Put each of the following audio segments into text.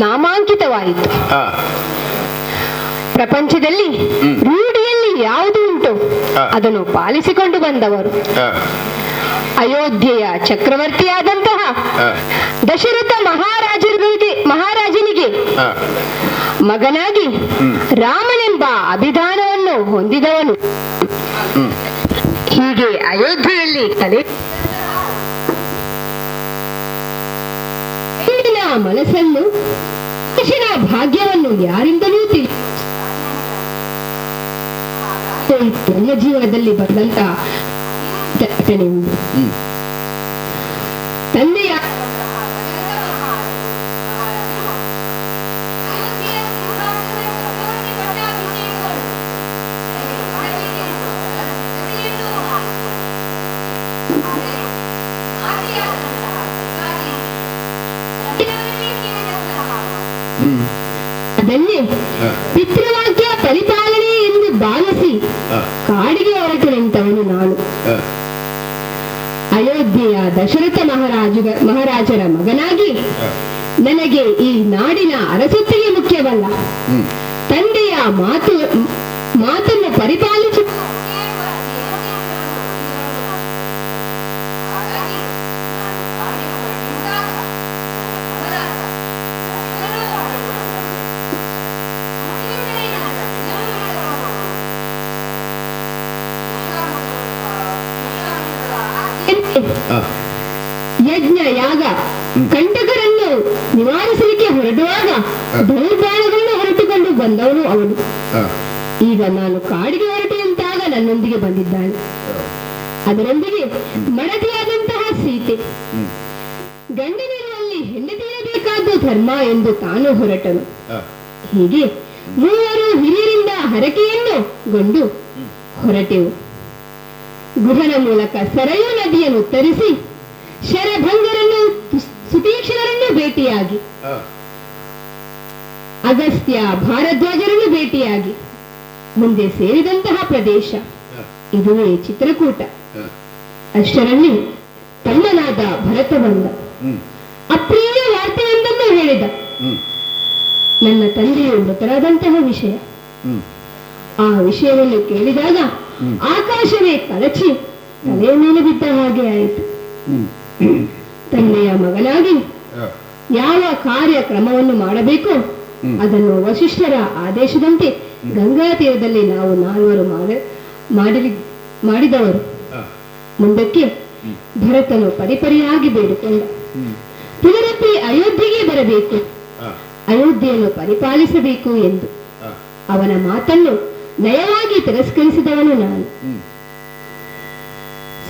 ನಾಮಾಂಕಿತವಾಯಿತು. ಪ್ರಪಂಚದಲ್ಲಿ ರೂಢಿಯಲ್ಲಿ ಯಾವುದು ಉಂಟು ಅದನ್ನು ಪಾಲಿಸಿಕೊಂಡು ಬಂದವರು. ಅಯೋಧ್ಯೆಯ ಚಕ್ರವರ್ತಿಯಾದಂತಹ ದಶರಥ ಮಹಾರಾಜನಿಗೆ ಮಗನಾಗಿ ರಾಮನೆಂಬ ಅಭಿಧಾನವನ್ನು ಹೊಂದಿದವನು. ಹೀಗೆ ಅಯೋಧ್ಯೆಯಲ್ಲಿ ಮನಸ್ಸನ್ನು ಮನುಷ್ಯನ ಭಾಗ್ಯವನ್ನು ಯಾರಿಂದಲೂ ನನ್ನ ಜೀವನದಲ್ಲಿ ಬಂದಂತ ಘಟನೆ ಉಂಟು. ತಂದೆಯ ಅದನ್ನೇ ಪಿತೃವಾಕ್ಯ ಪರಿಪಾಲನೆ ಎಂದು ಭಾವಿಸಿ ಕಾಡಿಗೆ ಹೊರಟು ನಿಂತವನು ನಾನು. ಅಯೋಧ್ಯೆಯ ದಶರಥ ಮಹಾರಾಜರ ಮಗನಾಗಿ ನನಗೆ ಈ ನಾಡಿನ ಅರಸೊತ್ತಿಗೆ ಮುಖ್ಯವಲ್ಲ, ತಂದೆಯ ಮಾತನ್ನು ಪರಿಪಾಲಿಸಿ ಯಜ್ಞ ಯಾಗ ಕಂಟಕರನ್ನು ನಿವಾರಿಸಲಿಕ್ಕೆ ಹೊರಡುವಾಗ ಬಹುಬಾಣಗಳನ್ನು ಹೊರಟುಕೊಂಡು ಬಂದವನು ಅವನು. ಈಗ ನಾನು ಕಾಡಿಗೆ ಹೊರಟೆಯಂತಾಗ ನನ್ನೊಂದಿಗೆ ಬಂದಿದ್ದಾನೆ. ಅದರೊಂದಿಗೆ ಮಡದಿಯಾದಂತಹ ಸೀತೆ. ಗಂಡನಿರುವಲ್ಲಿ ಹೆಂಡತಿಯಬೇಕಾದ ಧರ್ಮ ಎಂದು ತಾನು ಹೊರಟನು. ಹೀಗೆ ಮೂವರು ಹಿರಿಯರಿಂದ ಹರಕೆಯನ್ನು ಗೊಂಡು ಹೊರಟೆವು. ಗುಹನ ಮೂಲಕ ಸರಯೂ ನದಿಯನ್ನು ತರಿಸಿ ಶರಭಂಗರನ್ನು ಸುತೀಕ್ಷ್ಣರನ್ನು ಭೇಟಿಯಾಗಿ ಅಗಸ್ತ್ಯ ಭಾರದ್ವಾಜರನ್ನು ಭೇಟಿಯಾಗಿ ಮುಂದೆ ಸೇರಿದಂತಹ ಪ್ರದೇಶ ಇದುವೇ ಚಿತ್ರಕೂಟ. ಅಷ್ಟರಲ್ಲಿ ತಮ್ಮನಾದ ಭರತ ಬಂದ. ಅಪ್ರಿಯ ವಾರ್ತೆಯೊಂದನ್ನು ಹೇಳಿದ. ನನ್ನ ತಂದೆಯು ಮೃತರಾದಂತಹ ವಿಷಯ. ಆ ವಿಷಯವನ್ನು ಕೇಳಿದಾಗ ಆಕಾಶವೇ ಕಳಚಿ ತಲೆಯ ಮೇಲೆ ಬಿದ್ದ ಹಾಗೆ ಆಯಿತು. ತಂದೆಯ ಮಗನಾಗಿ ಯಾವ ಕಾರ್ಯಕ್ರಮವನ್ನು ಮಾಡಬೇಕು ಅದನ್ನು ವಸಿಷ್ಠರ ಆದೇಶದಂತೆ ಗಂಗಾ ತೀರದಲ್ಲಿ ನಾವು ನಾಲ್ವರು ಮಾಡಿದವರು. ಮುಂದಕ್ಕೆ ಭರತನು ಪರಿಪರಿಯಾಗಿ ಬೇಡಿಕೊಂಡ. ಪುನರಪ್ಪಿ ಅಯೋಧ್ಯೆಗೆ ಬರಬೇಕು, ಅಯೋಧ್ಯೆಯನ್ನು ಪರಿಪಾಲಿಸಬೇಕು ಎಂದು. ಅವನ ಮಾತನ್ನು ನಯವಾಗಿ ತಿರಸ್ಕರಿಸಿದವನು ನಾನು.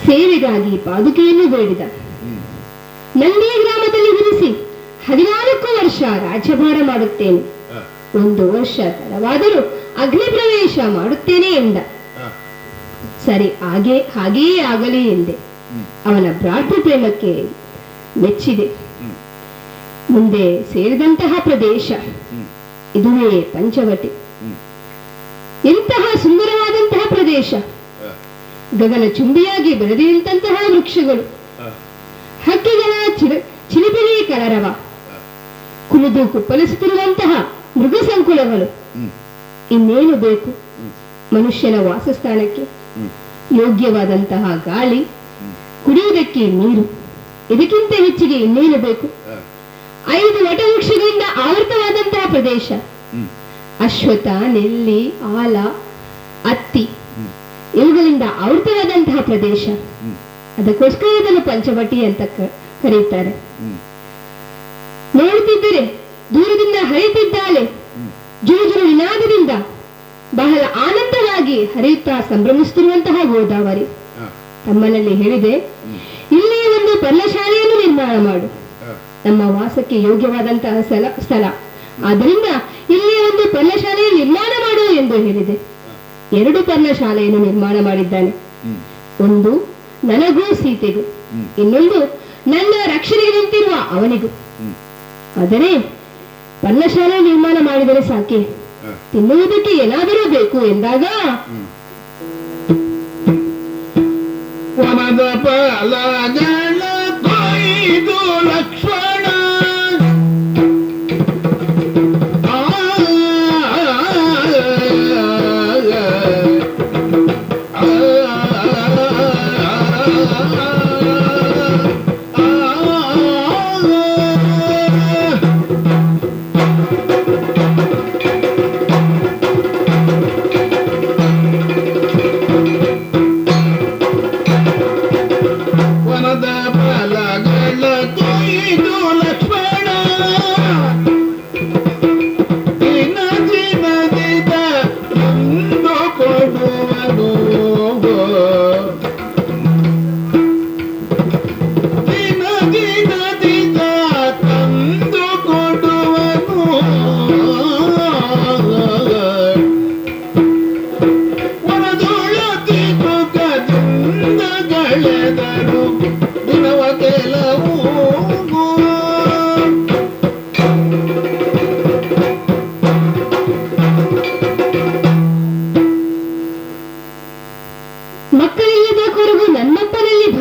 ಸೇವೆಗಾಗಿ ಪಾದುಕೆಯನ್ನು ಬೇಡಿದ. ನಂದಿ ಗ್ರಾಮದಲ್ಲಿ ಇರಿಸಿ 14 ವರ್ಷ ರಾಜ್ಯಭಾರ ಮಾಡುತ್ತೇನೆ, 1 ವರ್ಷ ತಡವಾದರೂ ಅಗ್ನಿ ಪ್ರವೇಶ ಮಾಡುತ್ತೇನೆ ಎಂದ. ಸರಿ, ಹಾಗೆಯೇ ಆಗಲಿ ಎಂದೆ. ಅವನ ಭ್ರಾತೃ ಪ್ರೇಮಕ್ಕೆ ಮೆಚ್ಚಿದೆ. ಮುಂದೆ ಸೇರಿದಂತಹ ಪ್ರದೇಶ ಇದುವೇ ಪಂಚವಟಿ. ಇಂತಹ ಸುಂದರವಾದಂತಹ ಪ್ರದೇಶ, ಗಗನ ಚುಂಬಿಯಾಗಿ ಬೆಳೆದಿರುವಂತಹ ವೃಕ್ಷಗಳು, ಹಕ್ಕಿಗಳ ಚಿಲಿಪಿಲಿ ಕಲರವ, ಕುಣಿದು ಕುಪ್ಪಳಿಸುತ್ತಿರುವಂತಹ ಮೃಗ ಸಂಕುಲಗಳು. ಇನ್ನೇನು ಬೇಕು ಮನುಷ್ಯನ ವಾಸಸ್ಥಾನಕ್ಕೆ? ಯೋಗ್ಯವಾದಂತಹ ಗಾಳಿ, ಕುಡಿಯುವುದಕ್ಕೆ ನೀರು, ಇದಕ್ಕಿಂತ ಹೆಚ್ಚಿಗೆ ಇನ್ನೇನು ಬೇಕು? 5 ವಟವೃಕ್ಷಗಳಿಂದ ಆವೃತವಾದಂತಹ ಪ್ರದೇಶ, ಅಶ್ವತ್ಥ, ನೆಲ್ಲಿ, ಆಲ, ಅತ್ತಿ ಇವುಗಳಿಂದ ಆವೃತವಾದಂತಹ ಪ್ರದೇಶ. ಅದಕ್ಕೋಸ್ಕರ ಇದನ್ನು ಪಂಚವಟಿ ಅಂತ ಕರೆಯುತ್ತಾರೆ. ನೋಡುತ್ತಿದ್ದರೆ ದೂರದಿಂದ ಹರಿಯುತ್ತಿದ್ದಾಳೆ ಜುರುಜುರು ನಿನಾದದಿಂದ ಬಹಳ ಆನಂದವಾಗಿ ಹರಿಯುತ್ತಾ ಸಂಭ್ರಮಿಸುತ್ತಿರುವಂತಹ ಗೋದಾವರಿ. ತಮ್ಮನಲ್ಲಿ ಹೇಳಿದೆ, ಇಲ್ಲಿ ಒಂದು ಪರ್ಣಶಾಲೆಯನ್ನು ನಿರ್ಮಾಣ ಮಾಡು, ನಮ್ಮ ವಾಸಕ್ಕೆ ಯೋಗ್ಯವಾದಂತಹ ಸ್ಥಳ, ಆದ್ದರಿಂದ ಇಲ್ಲಿ ಒಂದು ಪರ್ಣಶಾಲೆಯ ನಿರ್ಮಾಣ ಮಾಡು ಎಂದು ಹೇಳಿದೆ. 2 ಪರ್ಣಶಾಲೆಯನ್ನು ನಿರ್ಮಾಣ ಮಾಡಿದ್ದಾನೆ. ಒಂದು ನನಗೂ ಸೀತೆಗೂ, ಇನ್ನೊಂದು ನನ್ನ ರಕ್ಷಣೆಗೆ ನಿಂತಿರುವ ಅವನಿಗೂ. ಆದರೆ ಪರ್ಣಶಾಲೆ ನಿರ್ಮಾಣ ಮಾಡಿದರೆ ಸಾಕೆ, ತಿನ್ನುವುದಕ್ಕೆ ಏನಾದರೂ ಬೇಕು ಎಂದಾಗ ಲಕ್ಷ್ಮಣ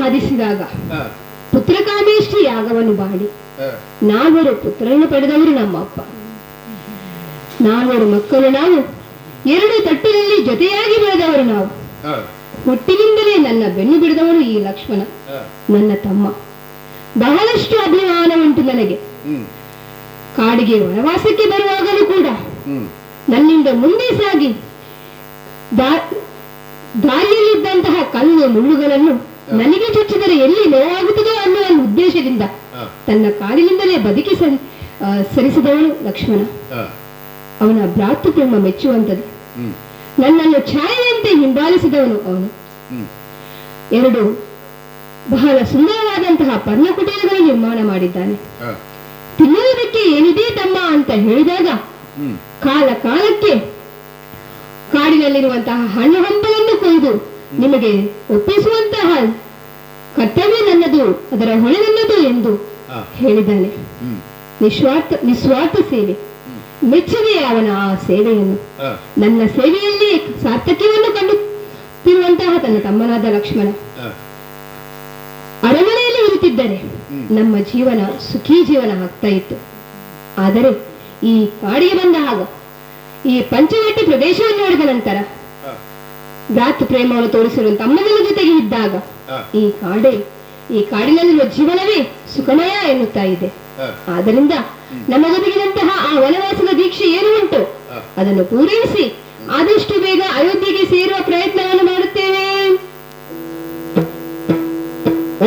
ಸಾಧಿಸಿದಾಗ ಪುತ್ರಕಾಮೇಷ್ಟಿ ಯಾಗವನ್ನು ಮಾಡಿ 4 ಪುತ್ರರನ್ನು ಪಡೆದವರು ನಮ್ಮ ಅಪ್ಪ. 4 ಮಕ್ಕಳು ನಾವು, 2 ತಟ್ಟಿನಲ್ಲಿ ಜೊತೆಯಾಗಿ ಬೆಳೆದವರು ನಾವು. ಹುಟ್ಟಿನಿಂದಲೇ ನನ್ನ ಬೆನ್ನು ಬಿಡಿದವನು ಈ ಲಕ್ಷ್ಮಣ, ನನ್ನ ತಮ್ಮ. ಬಹಳಷ್ಟು ಅಭಿಮಾನ ಉಂಟು ನನಗೆ. ಕಾಡಿಗೆ ವನವಾಸಕ್ಕೆ ಬರುವಾಗಲೂ ಕೂಡ ನನ್ನಿಂದ ಮುಂದೆ ಸಾಗಿ ದಾರಿಯಲ್ಲಿದ್ದಂತಹ ಕಲ್ಲು ಮುಳ್ಳುಗಳನ್ನು ನನಗೆ ಚುಚ್ಚಿದರೆ ಎಲ್ಲಿ ನೋವಾಗುತ್ತದೋ ಅನ್ನುವ ಉದ್ದೇಶದಿಂದ ತನ್ನ ಕಾಲಿನಿಂದಲೇ ಬದುಕಿ ಸರಿಸಿದವನು ಲಕ್ಷ್ಮಣ. ಅವನ ಭ್ರಾತೃಪ್ರೇಮ ಮೆಚ್ಚುವಂಥದ್ದು. ನನ್ನನ್ನು ಛಾಯೆಯಂತೆ ಹಿಂಬಾಲಿಸಿದವನು ಅವನು. 2 ಬಹಳ ಸುಂದರವಾದಂತಹ ಪರ್ಣಕುಟೀರಗಳನ್ನು ನಿರ್ಮಾಣ ಮಾಡಿದ್ದಾನೆ. ತಿನ್ನುವುದಕ್ಕೆ ಏನಿದೆ ತಮ್ಮ ಅಂತ ಹೇಳಿದಾಗ ಕಾಲ ಕಾಲಕ್ಕೆ ಕಾಡಿನಲ್ಲಿರುವಂತಹ ಹಣ್ಣು ಹಂಪಲನ್ನು ಕೊಯ್ದು ನಿಮಗೆ ಒಪ್ಪಿಸುವಂತಹ ಕರ್ತವ್ಯ ನನ್ನದು, ಅದರ ಹೊಣೆ ನನ್ನದು ಎಂದು ಹೇಳಿದ್ದಾನೆ. ನಿಸ್ವಾರ್ಥ ಸೇವೆ. ಮೆಚ್ಚುಗೆ ಅವನ ಆ ಸೇವೆಯನ್ನು. ನನ್ನ ಸೇವೆಯಲ್ಲಿ ಸಾರ್ಥಕ್ಯವನ್ನು ಕಂಡುತ್ತಿರುವಂತಹ ತನ್ನ ತಮ್ಮನಾದ ಲಕ್ಷ್ಮಣ ಅರಮನೆಯಲ್ಲಿ ಇರುತ್ತಿದ್ದರೆ ನಮ್ಮ ಜೀವನ ಸುಖಿ ಜೀವನ ಆಗ್ತಾ ಇತ್ತು. ಆದರೆ ಈ ಕಾಡಿಗೆ ಬಂದ ಹಾಗ, ಈ ಪಂಚವಟಿ ಪ್ರದೇಶವನ್ನು ನೋಡಿದ ನಂತರ ಭ್ರಾತೃ ಪ್ರೇಮವನ್ನು ತೋರಿಸಿರುವ ತಮ್ಮನ ಜೊತೆಗೆ ಇದ್ದಾಗ ಈ ಕಾಡಿನಲ್ಲಿರುವ ಜೀವನವೇ ಸುಖಮಯ ಎನ್ನುತ್ತಾ ಇದೆ. ಆದ್ದರಿಂದ ನಮಗೊದಗಿದಂತಹ ಆ ವನವಾಸದ ದೀಕ್ಷೆ ಏನು ಉಂಟು ಅದನ್ನು ಪೂರೈಸಿ ಆದಷ್ಟು ಬೇಗ ಅಯೋಧ್ಯೆಗೆ ಸೇರುವ ಪ್ರಯತ್ನವನ್ನು ಮಾಡುತ್ತೇವೆ.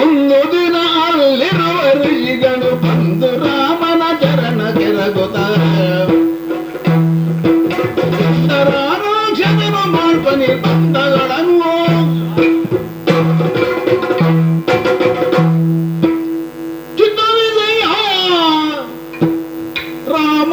ಒಂದು ದಿನ ಅಲ್ಲಿರುವ ಋಷಿಗಳು ಬಂದು ರಾಮನ ಚರಣ ಕೆರಗುತ್ತ ರಾಕ್ಷಸರು ಮಾಡ್ಪ ನಿರ್ಬಂಧಗಳನ್ನು ಚಿತ್ತವಿದೆಯ ರಾಮ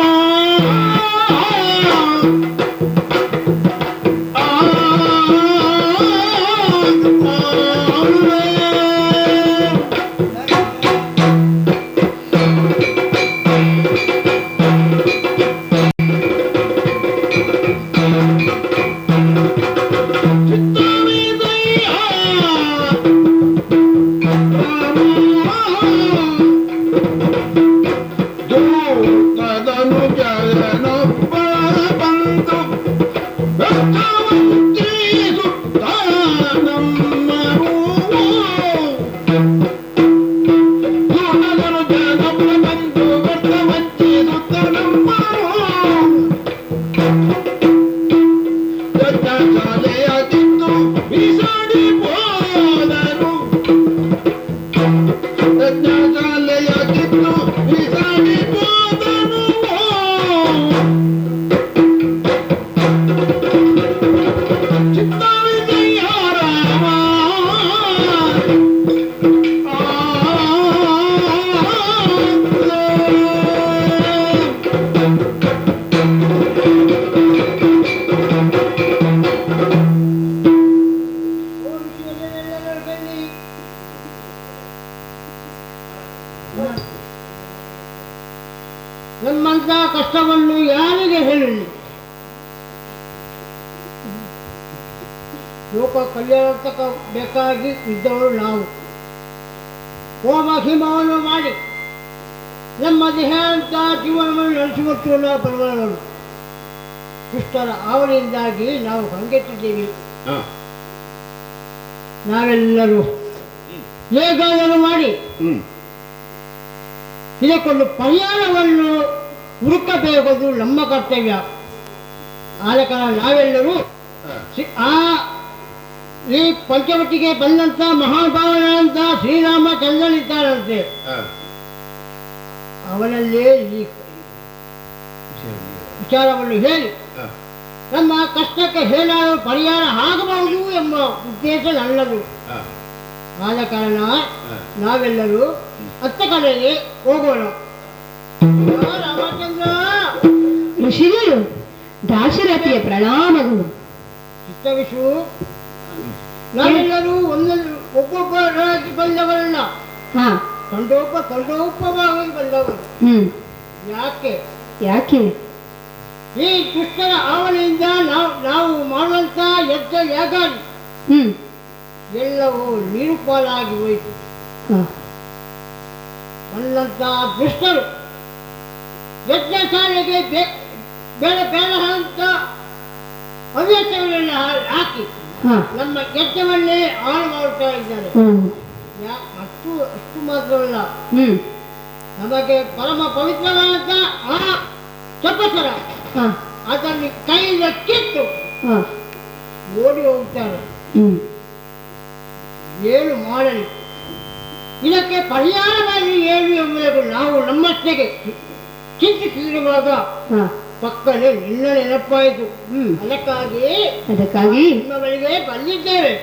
ನಮ್ಮಂತ ಕಷ್ಟವನ್ನು ಯಾರಿಗೆ ಹೇಳಲಿ? ಲೋಕ ಕಲ್ಯಾಣಕ್ಕೆ ಬೇಕಾಗಿ ಇದ್ದವರು ನಾವು. ಹೋಮ ಹಿಮವನ್ನು ಮಾಡಿ ನಮ್ಮ ದೇಹಾಂತ ಜೀವನವನ್ನು ನಡೆಸುವಷ್ಟು ಪರಮಾಣಗಳು ದುಷ್ಟರ ಆವರಣೆಯಿಂದಾಗಿ ನಾವು ಕಂಗೆಟ್ಟಿದ್ದೇವೆ. ನಾವೆಲ್ಲರೂ ಹೇಗಾದರೂ ಮಾಡಿ ಇದಕ್ಕೊಂದು ಪರಿಹಾರವನ್ನು ಹುಡುಕಬೇಕದು ನಮ್ಮ ಕರ್ತವ್ಯ. ಆದ ಕಾರಣ ನಾವೆಲ್ಲರೂ ಈ ಪಂಚವಟಿಗೆ ಬಂದಂತ ಮಹಾಭಾವನಂತ ಶ್ರೀರಾಮಚಂದ್ರನಿದ್ದಾರಂತೆ, ಅವನಲ್ಲೇ ಈ ವಿಚಾರವನ್ನು ಹೇಳಿ ನಮ್ಮ ಕಷ್ಟಕ್ಕೆ ಏನಾದರೂ ಪರಿಹಾರ ಆಗಬಹುದು ಎಂಬ ಉದ್ದೇಶ ನನ್ನದು. ಆದ ಕಾರಣ ನಾವೆಲ್ಲರೂ ಅತ್ತ ಕಡೆಗೆ ಹೋಗೋಣ. ರಾಮಚಂದ್ರ ಋಷಿಗಳು ದಾಶರಥಿಯ ಪ್ರಣಾಮಗಳು. ಚಿತ್ತವಿಸು, ನಾವೆಲ್ಲರೂ ಒಬ್ಬೊಬ್ಬರಾಗಿ ಬಂದವರಲ್ಲ, ತಂಡೋಪವಾಗಿ ಬಂದವರು. ಯಾಕೆ ಯಾಕೆ ಈ ದುಷ್ಟರ ಆವರಣೆಯಿಂದ ನಾವು ಮಾಡುವಂತ ಯಜ್ಞ ಯಾಗ ಎಲ್ಲವೂ ನೀರು ಪಾಲಾಗಿ ಹೋಯಿತು. ಹಾ ನನ್ನಂತಹ ದುಷ್ಟರು ಯಜ್ಞ ಶಾಲೆಗೆ ಬೇಡ ಬೇಡ ಅಂತ ಹವ್ಯಾಸಗಳನ್ನ ಹಾಕಿ ಹಾ ನಮ್ಮ ಯಜ್ಞವನ್ನೇ ಹಾಳು ಮಾಡುತ್ತಾ ಇದ್ದಾರೆ. ಹ್ಮ್ ಅಷ್ಟು ಮಾತ್ರವಲ್ಲ, ಹ್ಮ್ ನಮಗೆ ಪರಮ ಪವಿತ್ರವಾದ ಆ ಚಪ್ಪಸರ ಹಾ ಅದನ್ನು ಕೈಯಿಂದ ಕಿತ್ತು ಹಾ ಓಡಿ ಹೋಗ್ತಾರೆ. ಹ್ಮ್ ಏನು ಮಾಡಲಿ? ಇದಕ್ಕೆ ಪರಿಹಾರವಾಗಿ ಏನು ಎಂಬುದು ನಾವು ನಮ್ಮಷ್ಟೆಗೆ ಚಿಂತಿಸಿರುವಾಗ ಹಾ ಪಕ್ಕನೆ ನಿನ್ನ ನೆನಪಾಯಿತು. ಅದಕ್ಕಾಗಿ ನಿಮ್ಮ ಬಳಿಗೆ ಬಂದಿದ್ದೇವೆ.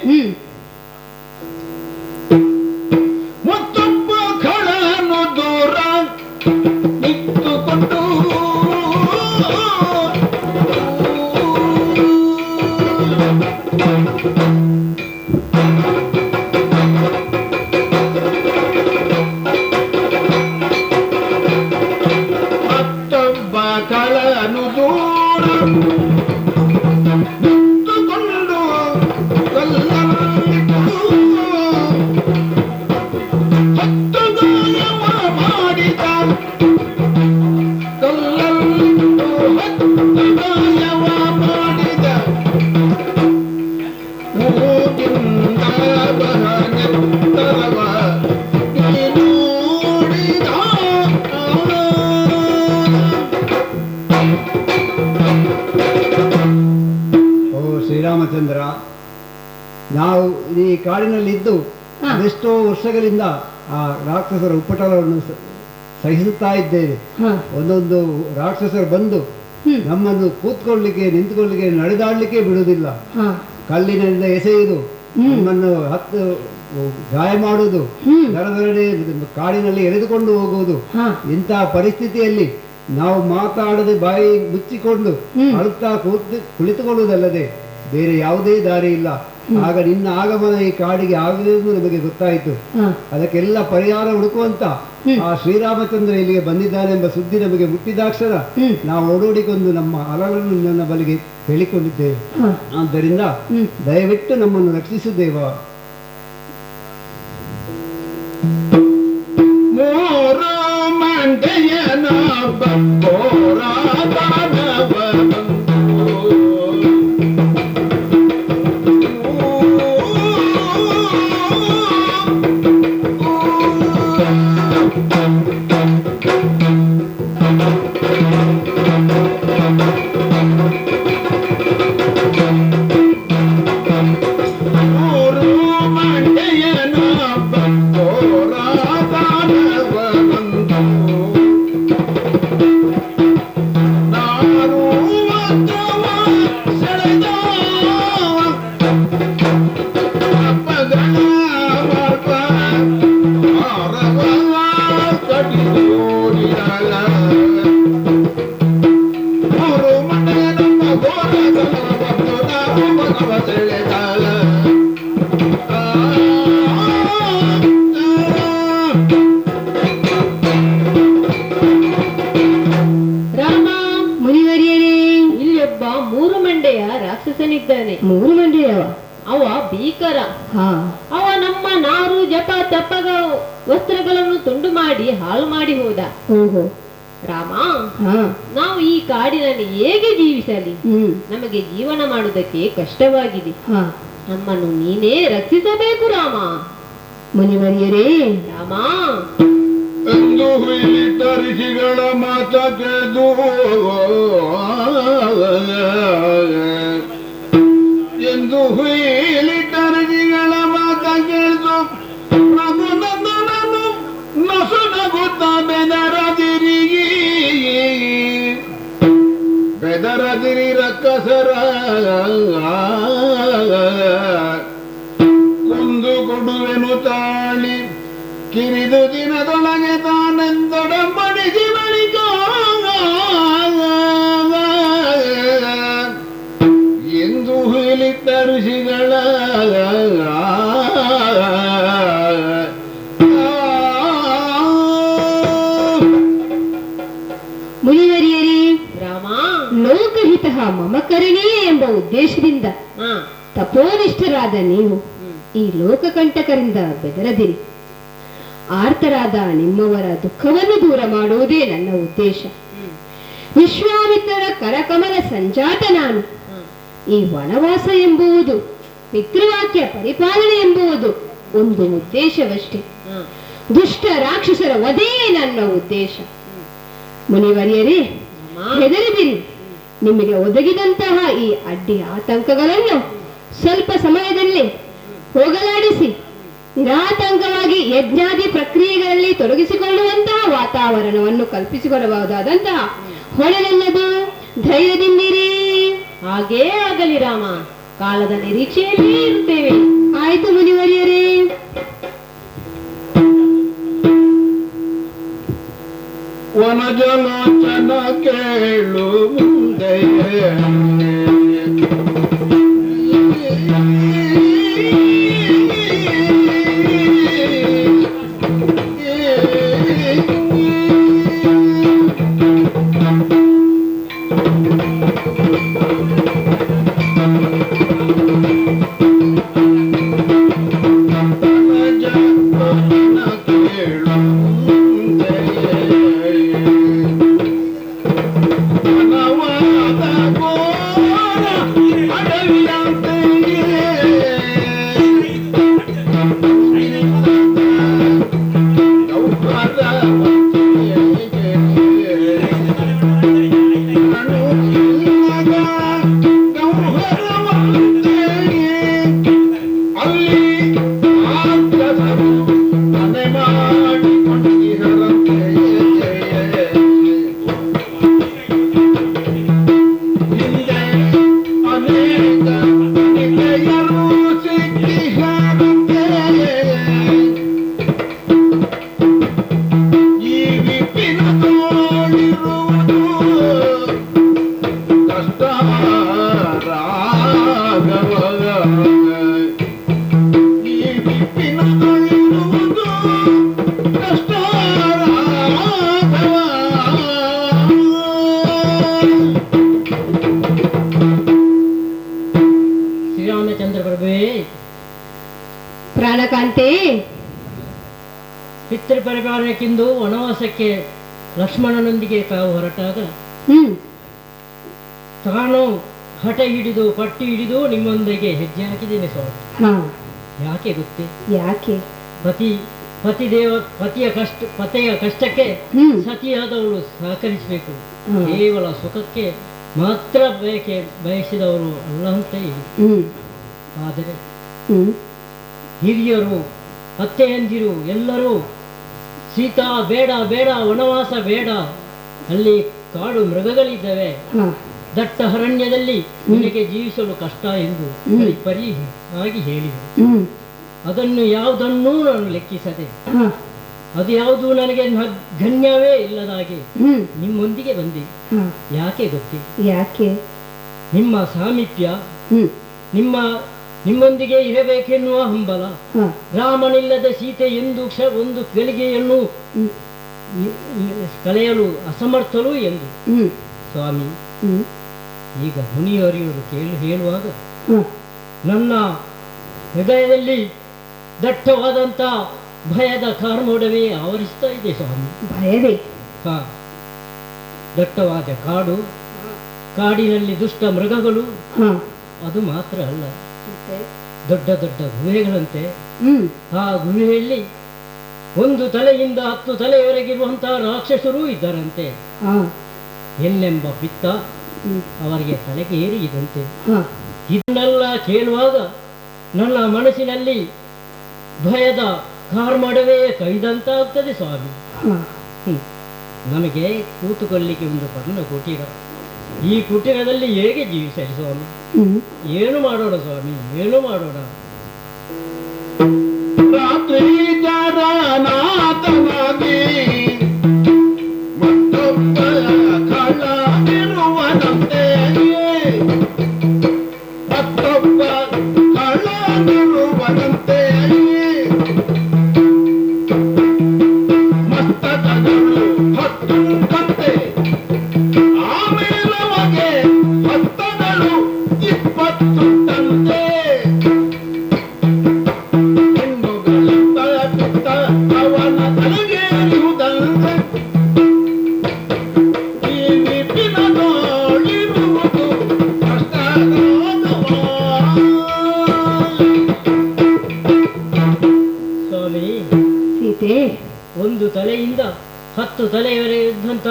ಮತ್ತೊಬ್ಬ ಖಳನು ದೂರ ನಿಂತುಕೊಂಡು ಕಳನು ದೂರ ನಿಂತುಕೊಂಡು ಹತ್ತು ಗಾಯವ ಮಾಡಿದ ಕಲ್ಲನ್ನು ಹತ್ತು ಗಾಯವ ಮಾಡಿದ ಮೂಗಿಂದ ಬಹನೆತ್ತರವ ನೋಡಿದ ಶ್ರೀರಾಮಚಂದ್ರ, ನಾವು ಈ ಕಾಡಿನಲ್ಲಿದ್ದು ಅದೆಷ್ಟೋ ವರ್ಷಗಳಿಂದ ಆ ರಾಕ್ಷಸರ ಉಪಟಳವನ್ನು ಸಹಿಸುತ್ತಾ ಇದ್ದೇವೆ. ಒಂದೊಂದು ರಾಕ್ಷಸರು ಬಂದು ನಮ್ಮನ್ನು ಕೂತ್ಕೊಳ್ಳಿಕ್ಕೆ, ನಿಂತುಕೊಳ್ಳಿಕ್ಕೆ, ನಡೆದಾಡ್ಲಿಕ್ಕೆ ಬಿಡುವುದಿಲ್ಲ. ಕಲ್ಲಿನಿಂದ ಎಸೆಯುವುದು, ನಮ್ಮನ್ನು ಹತ್ತು ಗಾಯ ಮಾಡುವುದು, ದರದರಡೆ ಕಾಡಿನಲ್ಲಿ ಎಳೆದುಕೊಂಡು ಹೋಗುವುದು. ಇಂತಹ ಪರಿಸ್ಥಿತಿಯಲ್ಲಿ ನಾವು ಮಾತಾಡದೆ ಬಾಯಿ ಮುಚ್ಚಿಕೊಂಡು ಅಳುತ್ತಾ ಕುಳಿತುಕೊಳ್ಳುವುದಲ್ಲದೆ ಬೇರೆ ಯಾವುದೇ ದಾರಿ ಇಲ್ಲ. ಆಗ ನಿನ್ನ ಆಗಮನ ಈ ಕಾಡಿಗೆ ಆಗುವುದು ನಮಗೆ ಗೊತ್ತಾಯಿತು. ಅದಕ್ಕೆಲ್ಲ ಪರಿಹಾರ ಹುಡುಕುವಂತ ಆ ಶ್ರೀರಾಮಚಂದ್ರ ಇಲ್ಲಿಗೆ ಬಂದಿದ್ದಾನೆಂಬ ಸುದ್ದಿ ನಮಗೆ ಮುಟ್ಟಿದಾಕ್ಷಣ ನಾವು ಓಡೋಡಿಕೊಂಡು ನಮ್ಮ ಅಲಗಳನ್ನು ನನ್ನ ಬಳಿಗೆ ಹೇಳಿಕೊಂಡಿದ್ದೇವೆ. ಆದ್ದರಿಂದ ದಯವಿಟ್ಟು ನಮ್ಮನ್ನು ರಕ್ಷಿಸು ದೇವ. ಮೂರು ಮಂಡೆಯನ ಬಕ್ಕೋರಾದವ ರಾಕ್ಷಸನಿದ್ದಾನೆ. ಮೂರು ಮಂಡಿಯವ? ಅವ ಭೀಕರ. ಅವ ನಮ್ಮ ನಾರು ಜಪ ತಪಗ ವಸ್ತ್ರಗಳನ್ನು ತುಂಡು ಮಾಡಿ ಹಾಳು ಮಾಡಿ ಹೋದ. ರಾಮ, ನಾವು ಈ ಕಾಡಿನಲ್ಲಿ ಹೇಗೆ ಜೀವಿಸಲಿ? ನಮಗೆ ಜೀವನ ಮಾಡುವುದಕ್ಕೆ ಕಷ್ಟವಾಗಿದೆ. ನಮ್ಮನ್ನು ನೀನೇ ರಕ್ಷಿಸಬೇಕು ರಾಮ. ಮುನಿವರಿಯರೇ, ರಾಮ ಎಂದು ಹುಯಿಲಿಟ್ಟ ಋಷಿಗಳ ಮಾತ ಕೇಳು, ಎಂದು ಹುಯಿಲಿಟ್ಟ ಋಷಿಗಳ ಮಾತ ಕೇಳಿದು ರಘುನಂದನನು ನಸುನಗುತ್ತ ಬೆದರದಿರಿ ರಕ್ಕಸರ ಕೊಂದು ಕೊಡುವೆನು ತಾಳಿ ಕಿರಿದು ದಿನದೊಳಗೆ ತಾನೆಂದೊಡಂಬಡಿಸಿ ಬಳಿಕ ಎಂದು ಹುಯಿಲಿಟ್ಟ ಋಷಿಗಳ ಮುನಿವರಿಯರೇ, ರಾಮ ಲೋಕಹಿತ ಮಮ ಕರಣೀಯ ಎಂಬ ಉದ್ದೇಶದಿಂದ ತಪೋನಿಷ್ಠರಾದ ನೀವು ಈ ಲೋಕಕಂಟಕರಿಂದ ಬೆದರದಿರಿ. ಆರ್ತರಾದ ನಿಮ್ಮವರ ದುಃಖವನ್ನು ದೂರ ಮಾಡುವುದೇ ನನ್ನ ಉದ್ದೇಶ. ವಿಶ್ವಾಮಿತ್ರರ ಕರಕಮಲ ಸಂಜಾತ ನಾನು. ಈ ವನವಾಸ ಎಂಬುವುದು, ಪಿತೃವಾಕ್ಯ ಪರಿಪಾಲನೆ ಎಂಬುವುದು ಒಂದು ಉದ್ದೇಶವಷ್ಟೇ. ದುಷ್ಟ ರಾಕ್ಷಸರ ವಧೆಯೇ ನನ್ನ ಉದ್ದೇಶ. ಮುನಿವರಿಯರೇ, ಹೆದರಿದಿರಿ. ನಿಮಗೆ ಒದಗಿದಂತಹ ಈ ಅಡ್ಡಿ ಆತಂಕಗಳನ್ನು ಸ್ವಲ್ಪ ಸಮಯದಲ್ಲಿ ಹೋಗಲಾಡಿಸಿ ನಿರಾತಂಕವಾಗಿ ಯಜ್ಞಾದಿ ಪ್ರಕ್ರಿಯೆಗಳಲ್ಲಿ ತೊಡಗಿಸಿಕೊಳ್ಳುವಂತಹ ವಾತಾವರಣವನ್ನು ಕಲ್ಪಿಸಿಕೊಡಬಹುದಾದಂತಹ ಹೊಳೆನೆಲ್ಲದು. ಧೈರ್ಯದಿಂದಿರಿ. ಹಾಗೇ ಆಗಲಿ ರಾಮ, ಕಾಲದ ನಿರೀಕ್ಷೆಯಲ್ಲಿ ಇರುತ್ತೇವೆ. ಆಯ್ತು ಮುನಿವರಿಯರೇ. ವನಜಲೋಚನ ಕೇಳು ಮುಂದೆ ಪ್ರಾಣಕಾಂತೆ, ಪಿತೃಪರಿಪಾಲನೆಕ್ಕೆಂದು ವನವಾಸಕ್ಕೆ ಲಕ್ಷ್ಮಣನೊಂದಿಗೆ ತಾವು ಹೊರಟಾಗ ತಾನು ಹಠ ಹಿಡಿದು ಪಟ್ಟಿ ಹಿಡಿದು ನಿಮ್ಮೊಂದಿಗೆ ಹೆಜ್ಜೆ ಹಾಕಿದ್ದೇನೆ ಸ್ವಾಮಿ. ಯಾಕೆ ಗೊತ್ತೇ? ಯಾಕೆ? ಪತಿಯ ಕಷ್ಟಕ್ಕೆ ಸತಿಯಾದವಳು ಸಹಕರಿಸಬೇಕು. ಕೇವಲ ಸುಖಕ್ಕೆ ಮಾತ್ರ ಬಯಸಿದವರು ಅಲ್ಲ ಅಂತ ಹೇಳಿ. ಆದರೆ ಹಿರಿಯರು, ಅತ್ತೆಯಂದಿರು ಎಲ್ಲರೂ ಸೀತಾ ಬೇಡ ಬೇಡ, ವನವಾಸ ಬೇಡ, ಅಲ್ಲಿ ಕಾಡು ಮೃಗಗಳಿದ್ದಾವೆ, ದಟ್ಟ ಅರಣ್ಯದಲ್ಲಿ ನಿನಗೆ ಜೀವಿಸಲು ಕಷ್ಟ ಎಂದು ಪರಿಯಾಗಿ ಹೇಳಿದರು. ಅದನ್ನು ಯಾವುದನ್ನೂ ನಾನು ಲೆಕ್ಕಿಸದೆ, ಅದು ಯಾವುದು ನನಗೆ ಗಣ್ಯವೇ ಇಲ್ಲದಾಗೆ ನಿಮ್ಮೊಂದಿಗೆ ಬಂದೆ. ಯಾಕೆ ಗೊತ್ತೇ? ಯಾಕೆ? ನಿಮ್ಮ ಸಾಮೀಪ್ಯ, ನಿಮ್ಮೊಂದಿಗೆ ಇರಬೇಕೆನ್ನುವ ಹಂಬಲ, ರಾಮನಿಲ್ಲದ ಸೀತೆ ಎಂದು ಒಂದು ಗಳಿಗೆಯನ್ನು ಕಳೆಯಲು ಅಸಮರ್ಥರು ಎಂದು. ಸ್ವಾಮಿ, ಈಗ ಮುನಿಯವರಿವರು ಹೇಳುವಾಗ ನನ್ನ ಹೃದಯದಲ್ಲಿ ದಟ್ಟವಾದಂತ ಭಯದ ಕಾರ್ಮೋಡವೇ ಆವರಿಸ್ತಾ ಇದೆ ಸ್ವಾಮಿ. ಭಯವೇ? ದಟ್ಟವಾದ ಕಾಡು, ಕಾಡಿನಲ್ಲಿ ದುಷ್ಟ ಮೃಗಗಳು, ಅದು ಮಾತ್ರ ಅಲ್ಲ, ದೊಡ್ಡ ದೊಡ್ಡ ಗುಹೆಗಳಂತೆ. ಆ ಗುಹೆಯಲ್ಲಿ ಒಂದು ತಲೆಯಿಂದ 10 ತಲೆಯವರೆಗಿರುವಂತಹ ರಾಕ್ಷಸರೂ ಇದ್ದಾರಂತೆ. ಎಲ್ಲೆಂಬ ಪಿತ್ತ ಅವರಿಗೆ ತಲೆಗೆ ಏರಿದಂತೆ. ಇದನ್ನೆಲ್ಲ ಕೇಳುವಾಗ ನನ್ನ ಮನಸ್ಸಿನಲ್ಲಿ ಭಯದ ಕಾರ್ಮಡವೇ ಕೈದಂತಾಗ್ತದೆ ಸ್ವಾಮಿ. ನಮಗೆ ಕೂತುಕೊಳ್ಳಿಕ್ಕೆ ಒಂದು ಬಣ್ಣ ಕುಟೀರ, ಈ ಕುಟೀರದಲ್ಲಿ ಹೇಗೆ ಜೀವಿಸಲಿ ಸ್ವಾಮಿ? ಏನು ಮಾಡೋಣ ಸ್ವಾಮಿ, ಏನು ಮಾಡೋಣ? ರಾತ್ರಿ ಜರನಾಥನಾಗಿ ಮತ್ತೊಬ್ಬ ಕಳ್ಳನಿರುವನಂತೆ, ಮತ್ತೊಬ್ಬ ಕಳ್ಳನಿರುವನಂತೆ, ಮಸ್ತಕಗಳು 10 ಕಂತೆ, ಆಮೇಲವಗೆ ಹಸ್ತಗಳು 20 ತಂತೆ. ತಲೆಯವರಿದ್ದಂಥ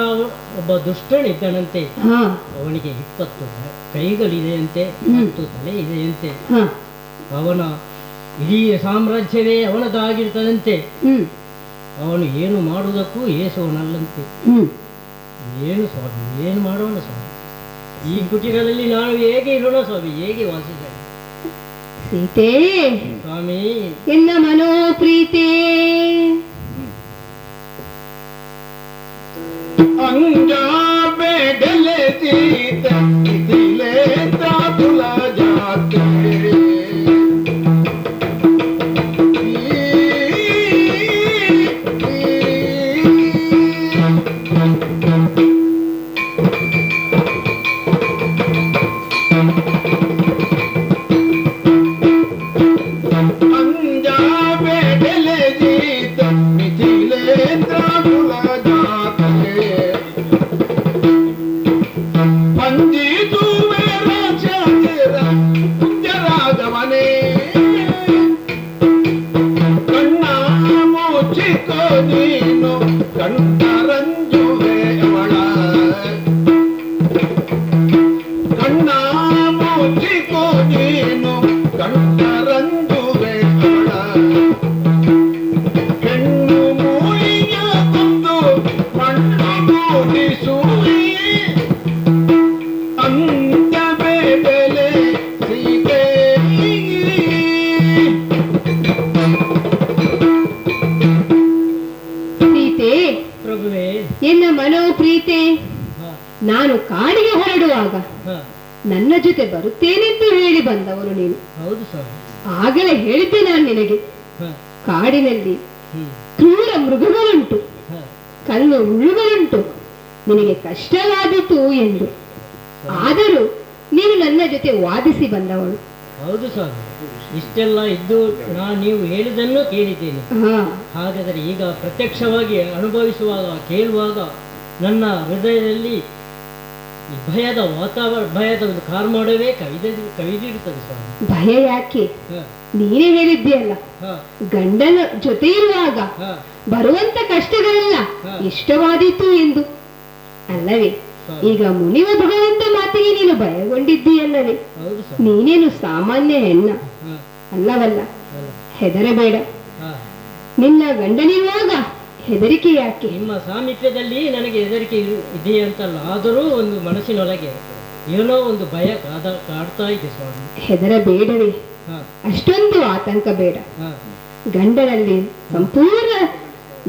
ಒಬ್ಬ ದುಷ್ಟನಿದ್ದನಂತೆ. ಹಾ ಅವನಿಗೆ 20 ಕೈಗಳಿದೆಯಂತೆ, 10 ತಲೆ ಇದೆಯಂತೆ. ಹಾ ಅವನ ಇಡೀ ಸಾಮ್ರಾಜ್ಯವೇ ಅವನದಾಗಿರ್ತದಂತೆ. ಅವನು ಏನು ಮಾಡುವುದಕ್ಕೂ ಏಸುವನಲ್ಲಂತೆ. ಏನು ಸ್ವಾಮಿ, ಏನು ಮಾಡೋಣ ಸ್ವಾಮಿ? ಈ ಕುಟೀರದಲ್ಲಿ ನಾನು ಹೇಗೆ ಇರೋಣ ಸ್ವಾಮಿ, ಹೇಗೆ ವಾಸಿಸೋಣ? ಸೀತೆ ಸ್ವಾಮಿ, ಎನ್ನ ಮನೋಪ್ರೀತೆ ಅಂಜಾಬೇಡಲೆ ಸೀತೆ ಇದಿಲೆ ದಾದುಲ ಜಾತೆ ಅಂಜಾಬೇಡಲೆ ಸೀತೆ ಇದಿಲೆ ದಾದುಲ ಜಾತೆ ಪಂಜಿತುವೆ ರಾಜರ ರಾಜವನೇ ಕಣ್ಣ ಮುಚ್ಚಿಕೋ ನೀನು ಕಂಠರಂಜುವೆ ಅವಳ ಕಣ್ಣ ಮುಚ್ಚಿಕೋ ನೀನು ಕಂಠರಂಜುವೆ ಅವಳ ಹೆಣ್ಣು ಮೂಲಿಯ ಕೊಂದು ಮಣ್ಣು ಮೂಡಿಸುವೆ ಅಂಜಬೇಡಲೆ ಸೀತೆ. ಸೀತೆ ಪ್ರಭುವೇ. ಎನ್ನ ಮನೋಪ್ರೀತೆ, ಹ, ನಾನು ಕಾಡಿಗೆ ಹೊರಡುವಾಗ ಹ, ನನ್ನ ಜೊತೆ ಬರುತ್ತೇನೆಂದು ಹೇಳಿ ಬಂದವನು ನೀನು. ಹೌದು ಸ್ವಾಮಿ. ಆಗಲೇ ಹೇಳಿದ್ದೆ ನಾನು ನಿನಗೆ, ಹ, ಕಾಡಿನಲ್ಲಿ ಹ್ಮ್, ಕ್ರೂರ ಮೃಗಗಳುಂಟು, ಹ, ಕಲ್ಲು ಮುಳ್ಳುಗಳುಂಟು, ನಿನಗೆ ಕಷ್ಟವಾದೀತು ಎಂದು. ಆದರೂ ನೀನು ನನ್ನ ಜೊತೆ ವಾದಿಸಿ ಬಂದವಳು. ಹೌದು ಸ್ವಾಮಿ. ಇಷ್ಟೆಲ್ಲ ಇದ್ದು ನೀವು ಹೇಳಿದ್ದನ್ನು ಕೇಳಿದ್ದೇನೆ. ಹಾ ಹಾಗಾದರೆ ಈಗ ಪ್ರತ್ಯಕ್ಷವಾಗಿ ಅನುಭವಿಸುವಾಗ, ಕೇಳುವಾಗ ನನ್ನ ಹೃದಯದಲ್ಲಿ ಈ ಭಯದ ವಾತಾವರಣ, ಭಯದ ಒಂದು ಕಾರ್ಮೋಡವೇ ಕವಿದಿರುತ್ತದೆ ಸ್ವಾಮಿ. ಭಯ ಯಾಕೆ? ಹ, ನೀನೇ ಹೇಳಿದ್ಯಲ್ಲ, ಹ, ಗಂಡನ ಜೊತೆ ಇರುವಾಗ ಹ, ಬರುವಂತ ಕಷ್ಟಗಳೆಲ್ಲ ಇಷ್ಟವಾದೀತು ಎಂದು ಅಲ್ಲವೇ? ಈಗ ಮುನಿವ ಭಗವಂತ ಮಾತಿಗೆ ನೀನು ಭಯಗೊಂಡಿದ್ದೀಯಲ್ಲವೇ? ಹೌದು ಸ್ವಾಮಿ. ನೀನೇನು ಸಾಮಾನ್ಯ ಹೆಣ್ಣ ಹ, ಅಲ್ಲವಲ್ಲ, ಅಲ್ಲ. ಹೆದರಬೇಡ. ಹ, ನಿನ್ನ ಗಂಡನಿರುವಾಗ ಹೆದರಿಕೆ ಯಾಕೆ? ನಿಮ್ಮ ಸಾಮೀಪ್ಯದಲ್ಲಿ ನನಗೆ ಹೆದರಿಕೆ ಇದೆಯಂತಲ್ಲ, ಆದರೂ ಒಂದು ಮನಸ್ಸಿನೊಳಗೆ ಏನೋ ಒಂದು ಭಯ ಕಾಡ್ತಾ ಇದೆ ಸ್ವಾಮಿ. ಹೆದರಬೇಡವೇ, ಹ, ಅಷ್ಟೊಂದು ಆತಂಕ ಬೇಡ. ಹ, ಗಂಡನಲ್ಲಿ ಸಂಪೂರ್ಣ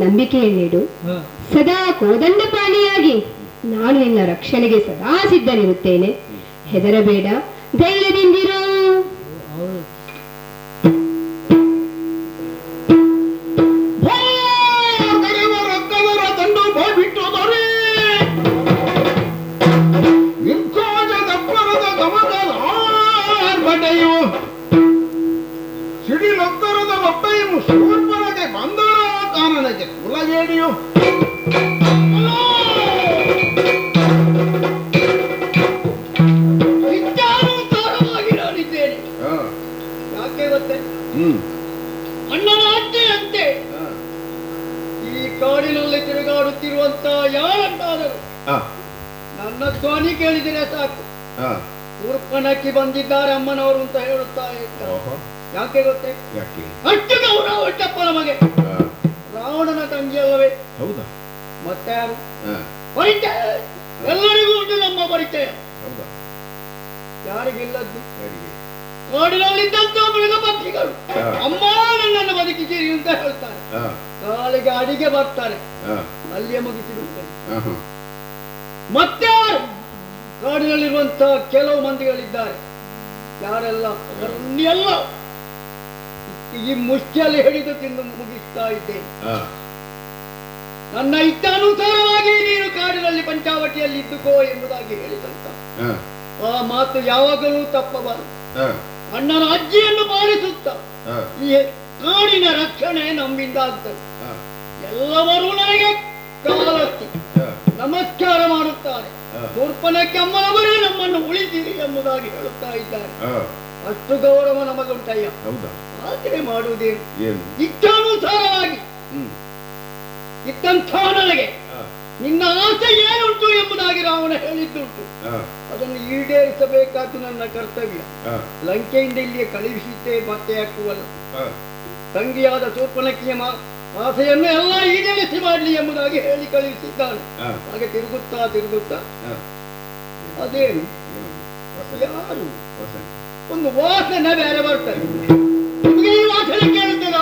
ನಂಬಿಕೆಯನ್ನಿಡು. ಹ, ಸದಾ ಕೋದಂಡಪಾಣಿಯಾಗಿ ನಾನು ನಿನ್ನ ರಕ್ಷಣೆಗೆ ಸದಾ ಸಿದ್ಧನಿರುತ್ತೇನೆ. ಹೆದರಬೇಡ, ಧೈರ್ಯದಿಂದಿರು. ಹೌದು. ರಕ್ಕದರ ತಂಡು ಬಿಟ್ಟುದರೆ ನಿರ್ಕೋಜದ ಪರದ ಗಮನದ ಬಡ್ಡೆಯು ಸಿಡಿಲೊತ್ತರದ ಒಬ್ಬೆಯು ಶೂರ್ಪನಗೆ ಬಂದ ಕಾರಣಕ್ಕೆ ಕುಲಗೇಡಿಯು ಇಚ್ಛಾನುಸಾರವಾಗಿ ನಾನಿದ್ದೇನೆ. ಯಾಕೆ ಗೊತ್ತೇ? ಅಣ್ಣನ ಅಜ್ಜೆಯಂತೆ ಈ ಕಾಡಿನಲ್ಲಿ ತಿರುಗಾಡುತ್ತಿರುವಂತ ಯಾರಂತಾದರೂ ನನ್ನ ಧ್ವನಿ ಕೇಳಿದರೆ ಸಾಕು, ಉರ್ಪಣಕ್ಕೆ ಬಂದಿದ್ದಾರೆ ಅಮ್ಮನವರು ಅಂತ ಹೇಳುತ್ತಾ ಇದ್ದಾರೆ. ಯಾಕೆ ಗೊತ್ತೇ? ಅಷ್ಟು ಗೌರವ ಹೊಟ್ಟಪ್ಪ ನಮಗೆ. ರಾವಣನ ತಂಗಿಯಲ್ಲವೇ? ಹೌದಾ? ಮತ್ತೆ ಯಾರು? ಪರಿಚಯ ಎಲ್ಲರಿಗೂ ಉಂಟು ನಮ್ಮ ಪರಿಚಯ. ಯಾರಿಗಿಲ್ಲದ್ದು? ಕಾಡಿನಲ್ಲಿದ್ದಂತ ಮೃಗ ಪಕ್ಷಿಗಳು ಅಮ್ಮ ನನ್ನನ್ನು ಬದುಕಿಸಿರಿ ಅಂತ ಹೇಳ್ತಾರೆ. ಕಾಲಿಗೆ ಅಡಿಗೆ ಬರ್ತಾರೆ, ಅಲ್ಲಿಯೇ ಮುಗಿಸಿಬಿಡ್ತಾರೆ. ಮತ್ತೆ ಕಾಡಿನಲ್ಲಿರುವಂತ ಕೆಲವು ಮಂದಿಗಳಿದ್ದಾರೆ. ಯಾರೆಲ್ಲ? ಎಲ್ಲ ಈ ಮುಷ್ಟಿಯಲ್ಲಿ ಹಿಡಿದು ತಿಂದು ಮುಗಿಸ್ತಾ ಇದ್ದೇನೆ. ನನ್ನ ಇಚ್ಛಾನುಸಾರವಾಗಿ ನೀನು ಕಾಡಿನಲ್ಲಿ ಪಂಚಾವಟಿಯಲ್ಲಿ ಇದ್ದುಕೋ ಎಂಬುದಾಗಿ ಹೇಳಿದಂತ ಆ ಮಾತು ಯಾವಾಗಲೂ ತಪ್ಪಬಾರದು. ಅಣ್ಣನ ಅಜ್ಜಿಯನ್ನು ಪಾಲಿಸುತ್ತ ಈ ಕಾಡಿನ ರಕ್ಷಣೆ ನಮ್ಮಿಂದ ಆಗ್ತದೆ. ಎಲ್ಲರೂ ನನಗೆ ಕಾಲತ್ತಿ ನಮಸ್ಕಾರ ಮಾಡುತ್ತಾರೆ. ಶೂರ್ಪನಕ್ಕೆ ಅಮ್ಮನವರೇ ನಮ್ಮನ್ನು ಉಳಿಸಿರಿ ಎಂಬುದಾಗಿ ಹೇಳುತ್ತಾ ಇದ್ದಾರೆ. ಅಷ್ಟು ಗೌರವ ನಮಗುಂಟಯ್ಯ. ಆಚರಣೆ ಮಾಡುವುದೇನು? ಇಚ್ಛಾನುಸಾರವಾಗಿ ಇದ್ದಂಥ ನನಗೆ ನಿನ್ನ ಆಸೆ ಏನುಂಟು ಎಂಬುದಾಗಿ ರಾವಣ ಹೇಳಿದ್ದುಂಟು. ಅದನ್ನು ಈಡೇರಿಸಬೇಕಾದ್ದು ನನ್ನ ಕರ್ತವ್ಯ. ಲಂಕೆಯಿಂದ ಇಲ್ಲಿಯೇ ಕಳುಹಿಸಿದ್ದೇ ಮತ್ತೆ ಹಾಕುವಲ್ಲ. ತಂಗಿಯಾದ ಶೂರ್ಪಣಖಿಯ ಆಸೆಯನ್ನು ಎಲ್ಲ ಈಡೇರಿಸಿ ಮಾಡಲಿ ಎಂಬುದಾಗಿ ಹೇಳಿ ಕಳುಹಿಸಿದ್ದಾನೆ. ಹಾಗೆ ತಿರುಗುತ್ತಾ ತಿರುಗುತ್ತಾ ಅದೇನು ಯಾರು ಒಂದು ವಾಸನೆ ಬೇರೆ ಬರ್ತದೆ. ನಿಮಗೆ ಈ ವಾಸನೆ ಕೇಳುತ್ತದ?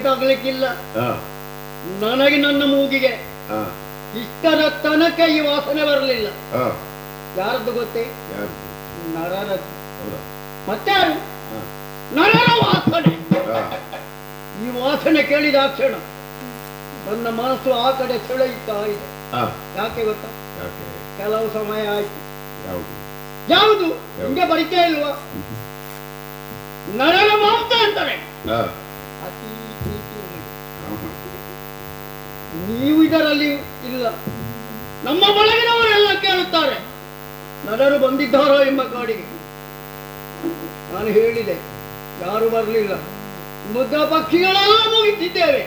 ತಾಗಲಿಕ್ಕಿಲ್ಲ. ನನಗೆ ನನ್ನ ಮೂಗಿಗೆ ಇಷ್ಟರ ತನಕ ಈ ವಾಸನೆ ಬರಲಿಲ್ಲ. ಯಾರದ್ದು ಗೊತ್ತೇ? ನರರದ್ದು. ಮತ್ತೆ ನರರ ವಾಸನೆ. ಈ ವಾಸನೆ ಕೇಳಿದ ಕ್ಷಣ ನನ್ನ ಮನಸ್ಸು ಆ ಕಡೆ ಸೆಳೆಯುತ್ತಾ ಇದೆ. ಯಾಕೆ ಗೊತ್ತಾ? ಕೆಲವು ಸಮಯ ಆಯ್ತು. ಯಾವುದು ನಿಮಗೆ ಪರಿಚಯ ಇಲ್ವಾ? ನರರ ಮಾಂಸ ಅಂತಾರೆ. ಅತಿ ಪ್ರೀತಿ ನೀವು ಇದರಲ್ಲಿ ಇಲ್ಲ. ನಮ್ಮ ಬಳಗಿನವರೆಲ್ಲ ಕೇಳುತ್ತಾರೆ ನರರು ಬಂದಿದ್ದಾರೋ ಎಂಬ ಕಾಡಿಗೆ. ನಾನು ಹೇಳಿದೆ ಯಾರು ಬರಲಿಲ್ಲ. ಮುದ್ದ ಪಕ್ಷಿಗಳೆಲ್ಲ ಮುಗಿತಿದ್ದೇವೆ.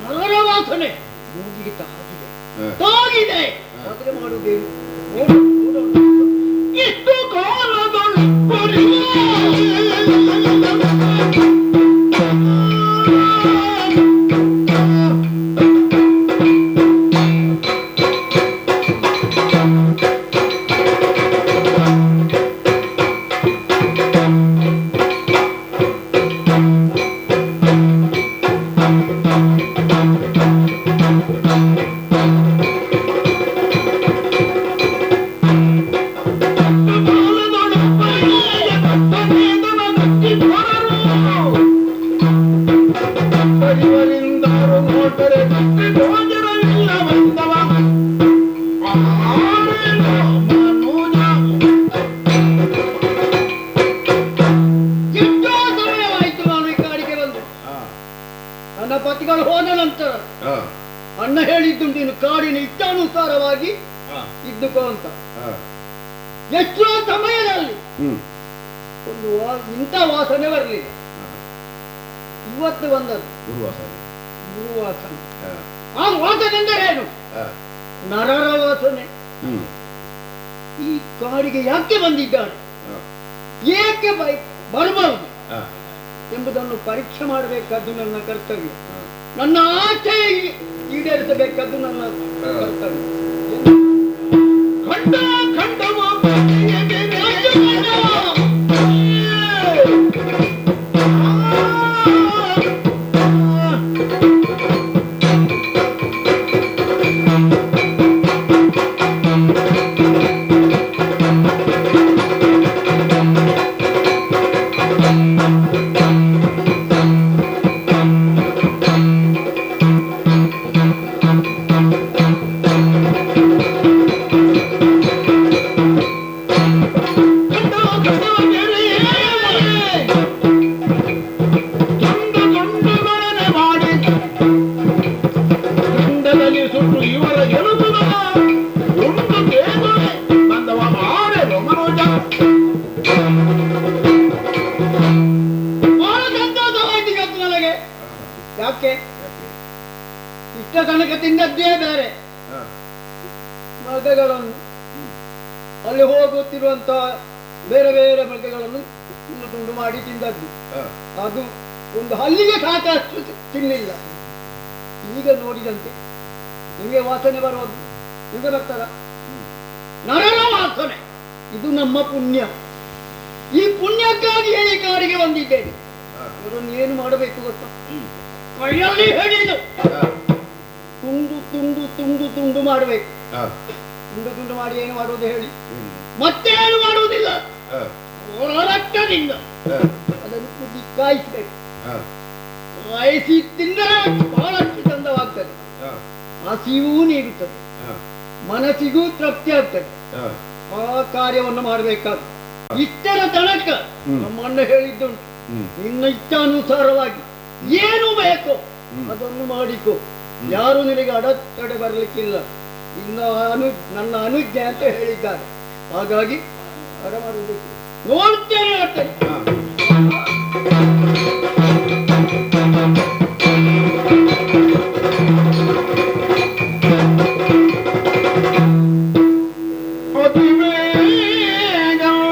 ನರರ ವಾಸನೆ ಮೂಗಿಗೆ ತಾಗಿದೆ. ಆದ್ರೆ ಮಾಡುವುದೇನು? ಇಷ್ಟು ಕಾಲಗಳು ಪತಿಗಳು ಹೋದ ನಂತರ ಅಣ್ಣ ಹೇಳಿದ್ದುಂಟು ನೀನು ಕಾಡಿನ ಇಚ್ಛಾನುಸಾರವಾಗಿ ಇದ್ದುಕೋ ಅಂತ. ಎಷ್ಟೋ ಸಮಯದಲ್ಲಿ ಒಂದು ಇಂಥ ವಾಸನೆ ಬರಲಿಲ್ಲ. ಇವತ್ತು ಬಂದದ್ದು ಗುರುವಾಸನೆ. ಆ ವಾಸನೆ ಎಂದರೆ ಏನು? ನರರ ವಾಸನೆ. ಈ ಕಾಡಿಗೆ ಯಾಕೆ ಬಂದಿದ್ದಾನೆ, ಏಕೆ ಬರಬಹುದು ಎಂಬುದನ್ನು ಪರೀಕ್ಷೆ ಮಾಡಬೇಕಾದ್ದು ನನ್ನ ಕರ್ತವ್ಯ. ನನ್ನ ಆಸೆ ಈಡೇರಿಸಬೇಕಾದ್ದು ನನ್ನ ಕರ್ತವ್ಯ. ಖಂಡ ಖಂಡವ ಯಾಕೆ ಇಷ್ಟ ತನಕ ತಿಂದದ್ದೇ ಬೇರೆ. ಮೃಗಗಳನ್ನು ಅಲ್ಲಿ ಹೋಗುತ್ತಿರುವಂತಹ ಬೇರೆ ಬೇರೆ ಮೃಗಗಳನ್ನು ತುಂಡು ತುಂಡು ಮಾಡಿ ತಿಂದದ್ದು. ಅದು ಒಂದು ಹಲ್ಲಿಗೆ ಸಾಕಷ್ಟು ತಿನ್ನಿಲ್ಲ. ಈಗ ನೋಡಿದಂತೆ ನಿಮಗೆ ವಾಸನೆ ಬರೋದು, ನಿಮಗೆ ಬರ್ತಾರ ನರಳ ವಾಸನೆ. ಇದು ನಮ್ಮ ಪುಣ್ಯ. ಈ ಪುಣ್ಯಕ್ಕಾಗಿಯೇ ಈ ಕಾಡಿಗೆ ಬಂದಿದ್ದೇನೆ. ಇವರನ್ನು ಏನು ಮಾಡಬೇಕು ಗೊತ್ತಾ? ಕೈಯಲ್ಲಿ ಹಿಡಿದು ತುಂಡು ತುಂಡು ತುಂಡು ತುಂಡು ಮಾಡಬೇಕು. ತುಂಡು ತುಂಡು ಮಾಡಿ ಏನು ಮಾಡುವುದು ಹೇಳಿ? ಮತ್ತೇನು ಮಾಡುವುದಿಲ್ಲ. ರಕ್ತದಿಂದ ಅದನ್ನು ಕುದಿ ಕಾಯಿಸಬೇಕು. ಕಾಯಿಸಿ ತಿಂದರೆ ಬಹಳಷ್ಟು ಚಂದವಾಗ್ತದೆ. ಹಸಿವೂ ನೀಡುತ್ತದೆ, ಮನಸ್ಸಿಗೂ ತೃಪ್ತಿ ಆಗ್ತದೆ. ಆ ಕಾರ್ಯವನ್ನು ಮಾಡಬೇಕಾದ ಇಷ್ಟರ ತನಕ ನಮ್ಮಣ್ಣ ಹೇಳಿದ್ದುಂಟು, ನಿನ್ನ ಇಚ್ಛಾನುಸಾರವಾಗಿ ಏನು ಬೇಕೋ ಅದನ್ನು ಮಾಡಿಕೊ, ಯಾರು ನಿನಗೆ ಅಡತಡೆ ಬರಲಿಕ್ಕಿಲ್ಲ. ಇನ್ನು ನನ್ನ ಅನುಜ್ಞೆ ಅಂತ ಹೇಳಿದ್ದಾರೆ. ಹಾಗಾಗಿ ಅಡ ಮಾಡುವುದಕ್ಕೆ ನೋಡ್ತೇನೆ ಹೇಳ್ತೇನೆ.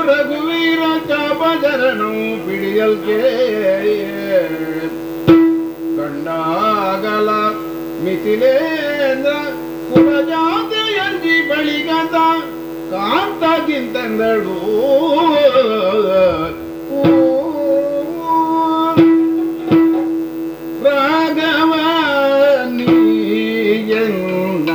ರಘುವೀರ ಚಾಪಚರಣವು ಪಿಡಿಯಲ್ಕೆ ಕಂಡಾಗಲ ಮಿಥಿಲೇಂದ್ರ ಕುಲಜಾತೆಯಂಜಿ ಬಳಿಗತ ಕಾಂತಗಿಂತಂದಳು ರಾಘವ ನೀಯನ್ನ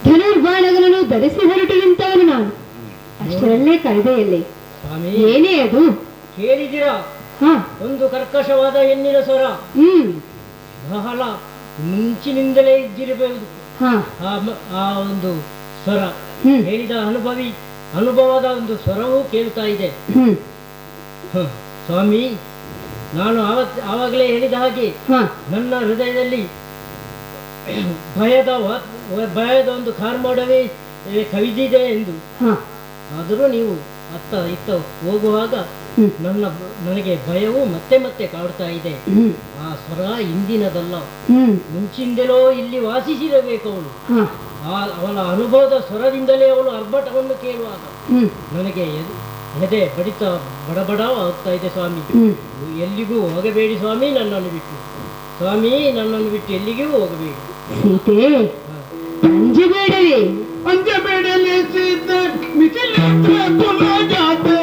ಧನುರ್ಬಾಣಗಳನ್ನು ಧರಿಸಿ ಹೊರಟು ನಿಂತವನು ನಾನು. ಅಷ್ಟರಲ್ಲೇ ಕಳೆದೆಯಲ್ಲೇ ಏನೇ ಅದು ಕೇಳಿದಿರಾ? ಒಂದು ಕರ್ಕಶವಾದ ಹೆಣ್ಣಿನ ಸ್ವರ, ಬಹಳ ಮುಂಚಿನಿಂದಲೇ ಇದ್ದಿರಬಹುದು ಆ ಒಂದು ಸ್ವರ. ಹೇಳಿದ ಅನುಭವದ ಒಂದು ಸ್ವರವೂ ಕೇಳ್ತಾ ಇದೆ. ಸ್ವಾಮಿ, ನಾನು ಆವಾಗಲೇ ಹೇಳಿದ ಹಾಗೆ ನನ್ನ ಹೃದಯದಲ್ಲಿ ಭಯದ ಒಂದು ಕಾರ್ಮೋಡವೇ ಕವಿದಿದೆ ಎಂದು. ಆದರೂ ನೀವು ಅತ್ತ ಇತ್ತ ಹೋಗುವಾಗ ನನಗೆ ಭಯವು ಮತ್ತೆ ಮತ್ತೆ ಕಾಡ್ತಾ ಇದೆ. ಆ ಸ್ವರ ಇಂದಿನದಲ್ಲ, ಮುಂಚಿಂದಲೋ ಇಲ್ಲಿ ವಾಸಿಸಿರಬೇಕು ಅವಳು. ಅವಳ ಅನುಭವದ ಸ್ವರದಿಂದಲೇ ಅವಳು ಅರ್ಭಟವನ್ನು ಕೇಳುವಾಗ ನನಗೆ ಎದೆ ಬಡಿತ ಬಡಬಡ ಆಗ್ತಾ ಇದೆ. ಸ್ವಾಮಿ, ಎಲ್ಲಿಗೂ ಹೋಗಬೇಡಿ ಸ್ವಾಮಿ, ನನ್ನನ್ನು ಬಿಟ್ಟು. ಸ್ವಾಮಿ, ನನ್ನನ್ನು ಬಿಟ್ಟು ಎಲ್ಲಿಗೂ ಹೋಗಬೇಡಿ. ಸೀತೆ, ಅಂಜಬೇಡವೇ? ಅಂಜಬೇಡಲೇ ಸೀತೆ, ಮಿಥಿಲೇಂದ್ರ ಕುಲ ಜಾತೆ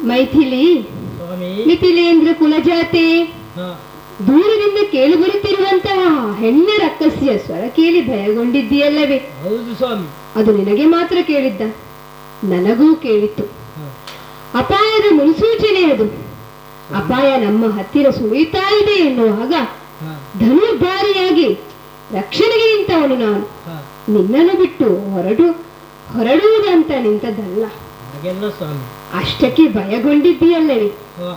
ಮೈಥಿಲಿ, ಸ್ವಾಮಿ. ಮಿಥಿಲೇಂದ್ರ ಕುಲಜಾತೆ, ಹಾ, ದೂರದಿಂದ ಕೇಳಿಬರುತ್ತಿರುವಂತಹ ಹೆಣ್ಣ ರಕ್ಕಸಿಯ ಸ್ವರ ಕೇಳಿ ಭಯಗೊಂಡಿದ್ದೀಯಲ್ಲವೇ? ಹೌದು ಸ್ವಾಮಿ. ಅದು ನಿನಗೆ ಮಾತ್ರ ಕೇಳಿದ್ದ? ನನಗೂ ಕೇಳಿತ್ತು. ಹಾ, ಅಪಾಯದ ಮುನ್ಸೂಚನೆ ಅದು. ಅಪಾಯ ನಮ್ಮ ಹತ್ತಿರ ಸುಳಿತಾ ಇದೆ ಎನ್ನುವಾಗ ಹಾ, ಧನುರ್ಧಾರಿಯಾಗಿ ರಕ್ಷಣೆಗೆ ನಿಂತವನು ನಾನು. ಹಾ. ನಿನ್ನನ್ನು ಬಿಟ್ಟು ಹೊರಡುವುದಂತ ನಿಂತದ್ದಲ್ಲ. ಹಾಗೆಲ್ಲ ಸ್ವಾಮಿ. ಅಷ್ಟಕ್ಕೆ ಭಯಗೊಂಡಿದ್ದೀಯಲ್ಲವೇ? ಹಾ,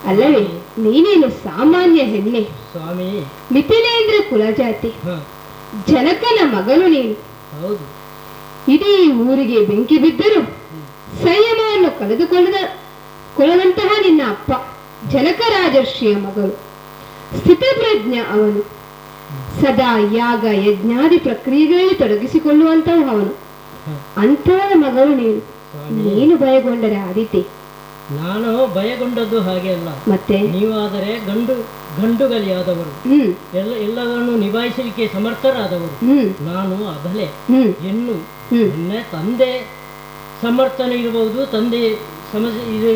ಅಲ್ಲವೇ? ನೀನೇನು ಸಾಮಾನ್ಯ ಹೆಣ್ಣೆ, ಸ್ವಾಮಿ. ಮಿಥಿಲೇಂದ್ರ ಕುಲಜಾತಿ, ಹಾ, ಜನಕನ ಮಗಳು ನೀನು. ಹೌದು. ಇಡೀ ಊರಿಗೆ ಬೆಂಕಿ ಬಿದ್ದರೂ ಸಂಯಮವನ್ನು ಕೊಲ್ಲದಂತಹ ನಿನ್ನ ಅಪ್ಪ ಜನಕ ರಾಜರ್ಷಿಯ ಮಗಳು, ಸ್ಥಿತಪ್ರಜ್ಞ ಅವನು. ಸದಾ ಯಾಗ ಯಜ್ಞಾದಿ ಪ್ರಕ್ರಿಯೆಗಳಲ್ಲಿ ತೊಡಗಿಸಿಕೊಳ್ಳುವಂತಹ ಅವನು. ಹಾ. ಅಂಥವನ ಮಗಳು ನೀನು. ಸ್ವಾಮಿ. ನೀನು ಭಯಗೊಂಡರೆ ಆದೀತೆ. ನಾನು ಭಯಗೊಂಡದ್ದು ಹಾಗೆ ಅಲ್ಲ. ಮತ್ತೆ ನೀವಾದರೆ ಗಂಡುಗಲಿಯಾದವರು, ಎಲ್ಲವನ್ನು ನಿಭಾಯಿಸಲಿಕ್ಕೆ ಸಮರ್ಥರಾದವರು. ನಾನು ಅಬಲೆ, ಹೆಣ್ಣು. ನನ್ನ ತಂದೆ ಸಮರ್ಥನೆ ಇರಬಹುದು, ತಂದೆ ಸಮಸ್ಯೆ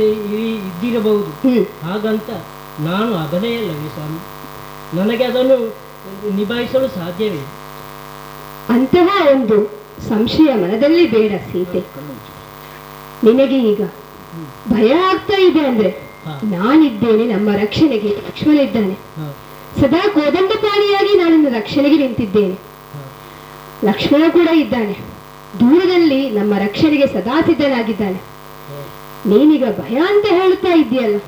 ಇದ್ದಿರಬಹುದು. ಹಾಗಂತ ನಾನು ಅಬಲೆಯಲ್ಲವೇ ಸ್ವಾಮಿ? ನನಗೆ ಅದನ್ನು ನಿಭಾಯಿಸಲು ಸಾಧ್ಯವೇ? ಅಂತಹ ಒಂದು ಸಂಶಯ ಮನದಲ್ಲಿ ಬೇಡ ಸೀತೆ. ನಿನಗೆ ಈಗ ಭಯ ಆಗ್ತಾ ಇದೆ ಅಂದ್ರೆ ನಾನಿದ್ದೇನೆ, ನಮ್ಮ ರಕ್ಷಣೆಗೆ ಲಕ್ಷ್ಮಣ ಇದ್ದಾನೆ. ಸದಾ ಕೋದಂಡಪಾಣಿಯಾಗಿ ನಾನು ರಕ್ಷಣೆಗೆ ನಿಂತಿದ್ದೇನೆ. ಲಕ್ಷ್ಮಣ ಕೂಡ ಇದ್ದಾನೆ, ದೂರದಲ್ಲಿ ನಮ್ಮ ರಕ್ಷಣೆಗೆ ಸದಾ ಸಿದ್ಧನಾಗಿದ್ದಾನೆ. ನೀನೀಗ ಭಯ ಅಂತ ಹೇಳ್ತಾ ಇದ್ದೀಯಲ್ಲ,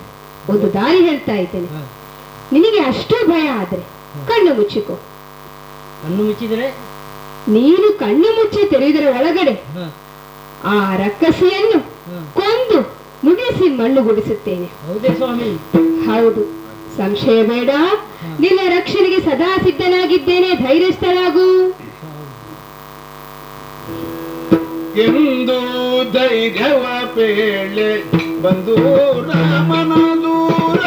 ಒಂದು ದಾರಿ ಹೇಳ್ತಾ ಇದ್ದೇನೆ. ನಿನಗೆ ಅಷ್ಟು ಭಯ ಆದ್ರೆ ಕಣ್ಣು ಮುಚ್ಚಿಕೋ. ಕಣ್ಣು ಮುಚ್ಚಿದರೆ? ನೀನು ಕಣ್ಣು ಮುಚ್ಚಿ ತೆರೆಯುವುದರ ಒಳಗಡೆ ಆ ರಕ್ಕಸಿಯನ್ನು ಕೊಂದು ಮುಗಿಸಿ ಮಣ್ಣುಗೂಡಿಸುತ್ತೇನೆ. ಹೌದೇ ಸ್ವಾಮಿ? ಹೌದು, ಸಂಶಯ ಬೇಡ. ನಿನ್ನ ರಕ್ಷಣೆಗೆ ಸದಾ ಸಿದ್ಧನಾಗಿದ್ದೇನೆ, ಧೈರ್ಯಸ್ಥಳಾಗು. ಎಂದು ಧೈರ್ಯವ ಪೇಳೆ ಬಂದು ರಾಮನ ದೂರ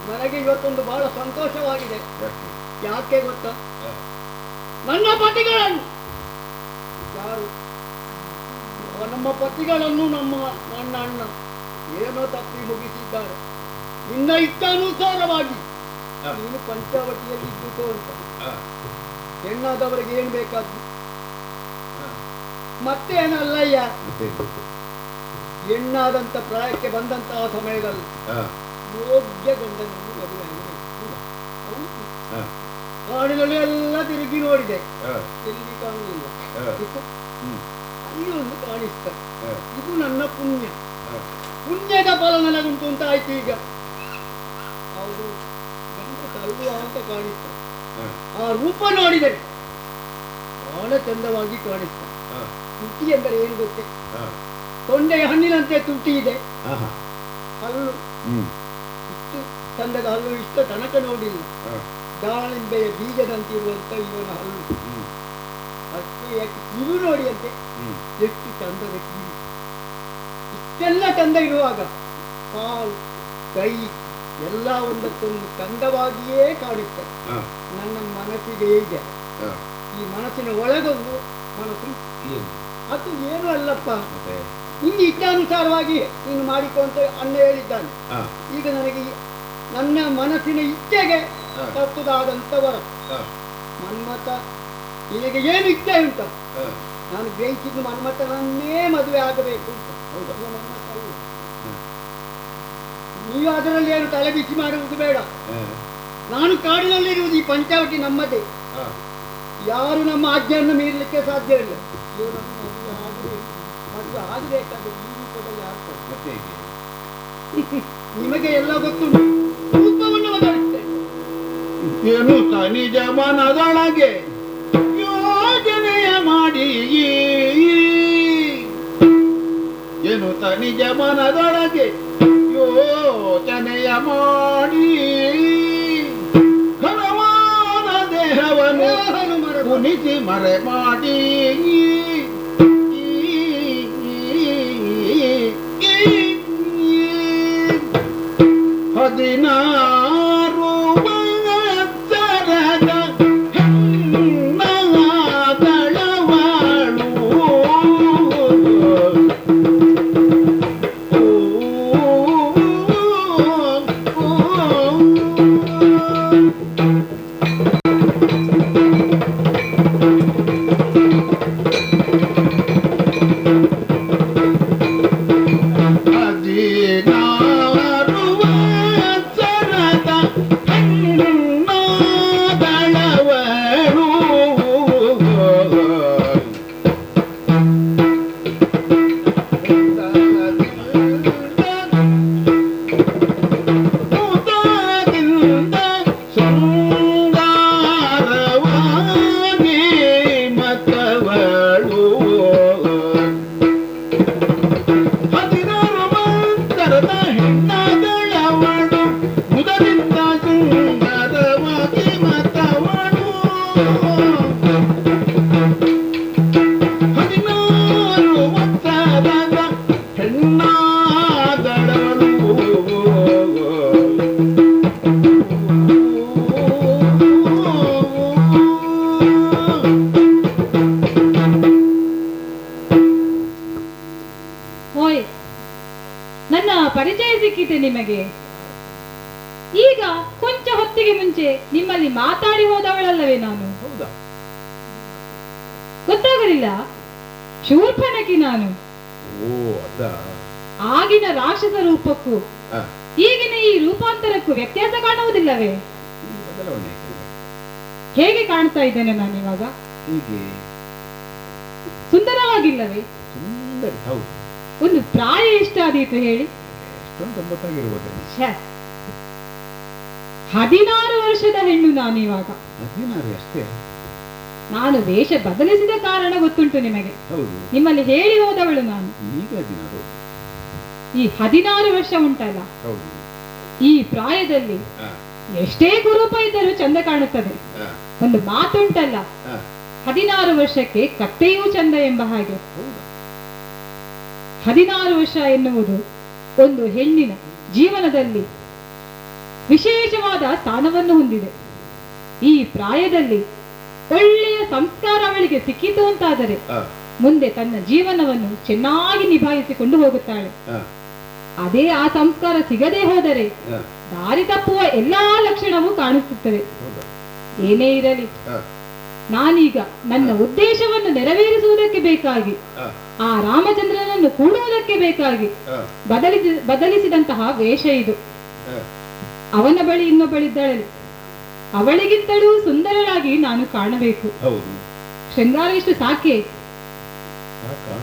ನನಗೆ ಇವತ್ತೊಂದು ಬಹಳ ಸಂತೋಷವಾಗಿದೆ. ಯಾಕೆ ಗೊತ್ತಾ? ನನ್ನ ಪತಿಗಳನ್ನು ಯಾರು ನಮ್ಮ ಪತಿಗಳನ್ನು ನನ್ನ ಅಣ್ಣ ಏನೋ ತಪ್ಪಿ ಮುಗಿಸಿದ್ದಾರೆ. ನಿನ್ನ ಇಷ್ಟಾನುಸಾರವಾಗಿ ನೀನು ಪಂಚಾವಟಿಯಲ್ಲಿ ಇದ್ದುಕೋ ಅಂತ ಹೆಣ್ಣಾದವರಿಗೆ ಏನ್ ಬೇಕಾದ್ದು? ಮತ್ತೇನಲ್ಲಯ್ಯ, ಹೆಣ್ಣಾದಂತ ಪ್ರಾಯಕ್ಕೆ ಬಂದಂತಹ ಸಮಯದಲ್ಲಿ ಯೋಗ್ಯ ಗಂಡನನ್ನು ಮದುವೆಯಾಗಬೇಕು. ಕಾಡಿನಲ್ಲಿ ಎಲ್ಲ ತಿರುಗಿ ನೋಡಿದೆ, ಎಲ್ಲಿ ಕಾಣಲಿಲ್ಲ. ಅಲ್ಲಿ ಒಂದು ಕಾಣಿಸ್ತ. ಇದು ನನ್ನ ಪುಣ್ಯದ ಫಲ ನನಗುಂಟು ಅಂತ ಆಯ್ತು. ಈಗ ಯಾವುದು ಗಂಡು ಕಲ್ಲು ಅಂತ ಕಾಣಿಸ್ತು. ಹ. ಆ ರೂಪ ನೋಡಿದರೆ ಬಹಳ ಚಂದವಾಗಿ ಕಾಣಿಸ್ತು. ಹ. ತುಟಿ ಎಂದರೆ ಏನು ಗೊತ್ತೇ? ಹ. ತೊಂಡೆಯ ಹಣ್ಣಿನಂತೆ ತುಟಿ ಇದೆ. ಆಹಾ. ಹಲ್ಲು ಹ್ಮ್. ಇಷ್ಟು ಚಂದದ ಹಲ್ಲು ಇಷ್ಟ ತನಕ ನೋಡಿಲ್ಲ. ಹ. ದಾಳಿಂಬೆಯ ಬೀಜದಂತಿರುವಂತ ಇವನ ಹಲ್ಲು. ಹ್ಮ್. ಅಷ್ಟು ಯಾಕೆ ಕಿವಿ ನೋಡಿ ಅಂತೆ, ಹ್ಮ್. ಎಷ್ಟು ಚಂದದ ಕಿವಿ. ಇಷ್ಟೆಲ್ಲ ಚಂದ ಇರುವಾಗ ಕಾಲು ಕೈ ಎಲ್ಲ ಒಂದಕ್ಕೊಂದು ಚಂದವಾಗಿಯೇ ಕಾಣುತ್ತದೆ. ಹ. ನನ್ನ ಮನಸ್ಸಿಗೆ ಇದೆ. ಹ. ಈ ಮನಸ್ಸಿನ ಒಳಗೊಂದು ಮನಸ್ಸು, ಏನು? ಅದು ಏನು ಅಲ್ಲಪ್ಪ, ಮತ್ತೆ? ನಿನ್ನ ಇಚ್ಛಾನುಸಾರವಾಗಿ ನೀನು ಮಾಡಿಕೊ ಅಂತ ಅಣ್ಣ ಹೇಳಿದ್ದಾನೆ. ಹ. ಈಗ ನನಗೆ ನನ್ನ ಮನಸ್ಸಿನ ಇಚ್ಛೆಗೆ ಹ. ತಕ್ಕುದಾದಂಥ ವರ. ಹ. ಮನ್ಮಥ ನಿನಗೆ ಏನು ಇಚ್ಛೆ ಉಂಟ? ಹ. ನಾನು ಗ್ರಹಿಸಿದ್ದು ಮನ್ಮಥನನ್ನೇ ಮದುವೆ ಆಗಬೇಕು ಅಂತ. ಹೌದಾ? ಈಗ ಮನ್ಮಥ ಅಲ್ಲ. ಹ. ನೀವು ಅದರಲ್ಲಿ ಏನು ತಲೆ ಬಿಸಿ ಮಾಡುವುದು ಬೇಡ. ಹ. ನಾನು ಕಾಡಿನಲ್ಲಿರುವುದು ಈ ಪಂಚಾವಟಿ ನಮ್ಮದೇ. ಹ. ಯಾರು ನಮ್ಮ ಆಜ್ಞೆಯನ್ನು ಮೀರಲಿಕ್ಕೆ ಸಾಧ್ಯವಿಲ್ಲ. ಇವನನ್ನು ಮದುವೆ ಆಗಬೇಕಾದ್ರೆ ಈ ರೂಪದಲ್ಲಿ ಆಗ್ತದೆ. ಮತ್ತೆ ಹೇಗೆ? ನಿಮಗೆ ಎಲ್ಲ ಗೊತ್ತುಂಟು. ರೂಪವನ್ನು ಬದಲಿಸ್ತೇನೆ. ಏನು ನಿಜ ಮನದೊಳಗೆ ಯೋಜನೆಯ ಮಾಡಿ, ಏನು ನಿಜ ಮನದೊಳಗೆ ಯೋಚನೆಯ ಮಾಡಿ ಘನವಾದ ದೇಹವನ್ನು ಕುಣಿಸಿ ಮರೆ ಮಾಡಿ ಹದಿನಾರು ವತ್ಸರದ ಹೆಣ್ಣಾದಳವಳು ಓಯ್, ನನ್ನ ಪರಿಚಯ ಸಿಕ್ಕಿತೆ ನಿಮಗೆ. ಈಗ ಕೊಂಚ ಹೊತ್ತಿಗೆ ಮುಂಚೆ ನಿಮ್ಮಲ್ಲಿ ಮಾತಾಡಿ ಹೋದವಳಲ್ಲವೇ ನಾನು? ಹೌದಾ? ಗೊತ್ತಾಗಲಿಲ್ಲ? ಶೂರ್ಪನಖಿ ನಾನು. ಓ, ಅದ. ಆಗಿನ ರಾಕ್ಷಸ ರೂಪಕ್ಕೂ ಹ. ಈಗಿನ ಈ ರೂಪಾಂತರಕ್ಕೂ ವ್ಯತ್ಯಾಸ ಕಾಣುವುದಿಲ್ಲವೇ? ಬದಲಾವಣೆ ಹೇಗೆ ಕಾಣ್ತಾ ಇದ್ದೇನೆ ನಾನು ಇವಾಗ? ಹೀಗೆ ಸುಂದರವಾಗಿಲ್ಲವೇ? ಸುಂದರಿ. ಹೌದು. ಒಂದು ಪ್ರಾಯ ಎಷ್ಟಾದೀತು ಹೇಳಿ? ಎಷ್ಟೊಂದು 90 ಛೆ, 16 ವರ್ಷದ ಹೆಣ್ಣು ನಾನು ಇವಾಗ. 16 ಅಷ್ಟೇ? ನಾನು ವೇಷ ಬದಲಿಸಿದ ಕಾರಣ ಗೊತ್ತುಂಟು ನಿಮಗೆ. ಹೌದು. ನಿಮ್ಮಲ್ಲಿ ಹೇಳಿ ಹೋದವಳು ನಾನು. ಈಗ 16. ಈ 16 ವರ್ಷ ಉಂಟಲ್ಲ, ಹೌದು. ಈ ಪ್ರಾಯದಲ್ಲಿ ಹ. ಎಷ್ಟೇ ಕುರೂಪ ಇದ್ದರೂ ಚಂದ ಕಾಣುತ್ತದೆ. ಹ. ಒಂದು ಮಾತುಂಟಲ್ಲ, ಹ. 16 ವರ್ಷಕ್ಕೆ ಕತ್ತೆಯೂ ಚಂದ ಎಂಬ ಹಾಗೆ. ಹೌದಾ? 16 ವರ್ಷ ಎನ್ನುವುದು ಒಂದು ಹೆಣ್ಣಿನ ಜೀವನದಲ್ಲಿ ವಿಶೇಷವಾದ ಸ್ಥಾನವನ್ನು ಹೊಂದಿದೆ. ಈ ಪ್ರಾಯದಲ್ಲಿ ಒಳ್ಳೆಯ ಸಂಸ್ಕಾರ ಅವಳಿಗೆ ಸಿಕ್ಕಿತು ಅಂತಾದರೆ ಹ. ಮುಂದೆ ತನ್ನ ಜೀವನವನ್ನು ಚೆನ್ನಾಗಿ ನಿಭಾಯಿಸಿಕೊಂಡು ಹೋಗುತ್ತಾಳೆ. ಹ. ಅದೇ ಆ ಸಂಸ್ಕಾರ ಸಿಗದೆ ಹೋದರೆ ಹ. ದಾರಿ ತಪ್ಪುವ ಎಲ್ಲಾ ಲಕ್ಷಣವೂ ಕಾಣಿಸುತ್ತದೆ. ಹೌದಾ? ಏನೇ ಇರಲಿ, ಹ. ನಾನೀಗ ನನ್ನ ಉದ್ದೇಶವನ್ನು ನೆರವೇರಿಸುವುದಕ್ಕೆ ಬೇಕಾಗಿ, ಹ. ಆ ರಾಮಚಂದ್ರನನ್ನು ಕೂಡುವುದಕ್ಕೆ ಬೇಕಾಗಿ ಹ. ಬದಲಿಸಿದಂತಹ ವೇಷ ಇದು. ಹ. ಅವನ ಬಳಿ ಇನ್ನೊಬ್ಬಳಿದ್ದಾಳೆ, ಅವಳಿಗಿಂತಲೂ ಸುಂದರಳಾಗಿ ನಾನು ಕಾಣಬೇಕು. ಹೌದು. ಶೃಂಗಾರ ಇಷ್ಟು ಸಾಕೆ? ಸಾಕಾ?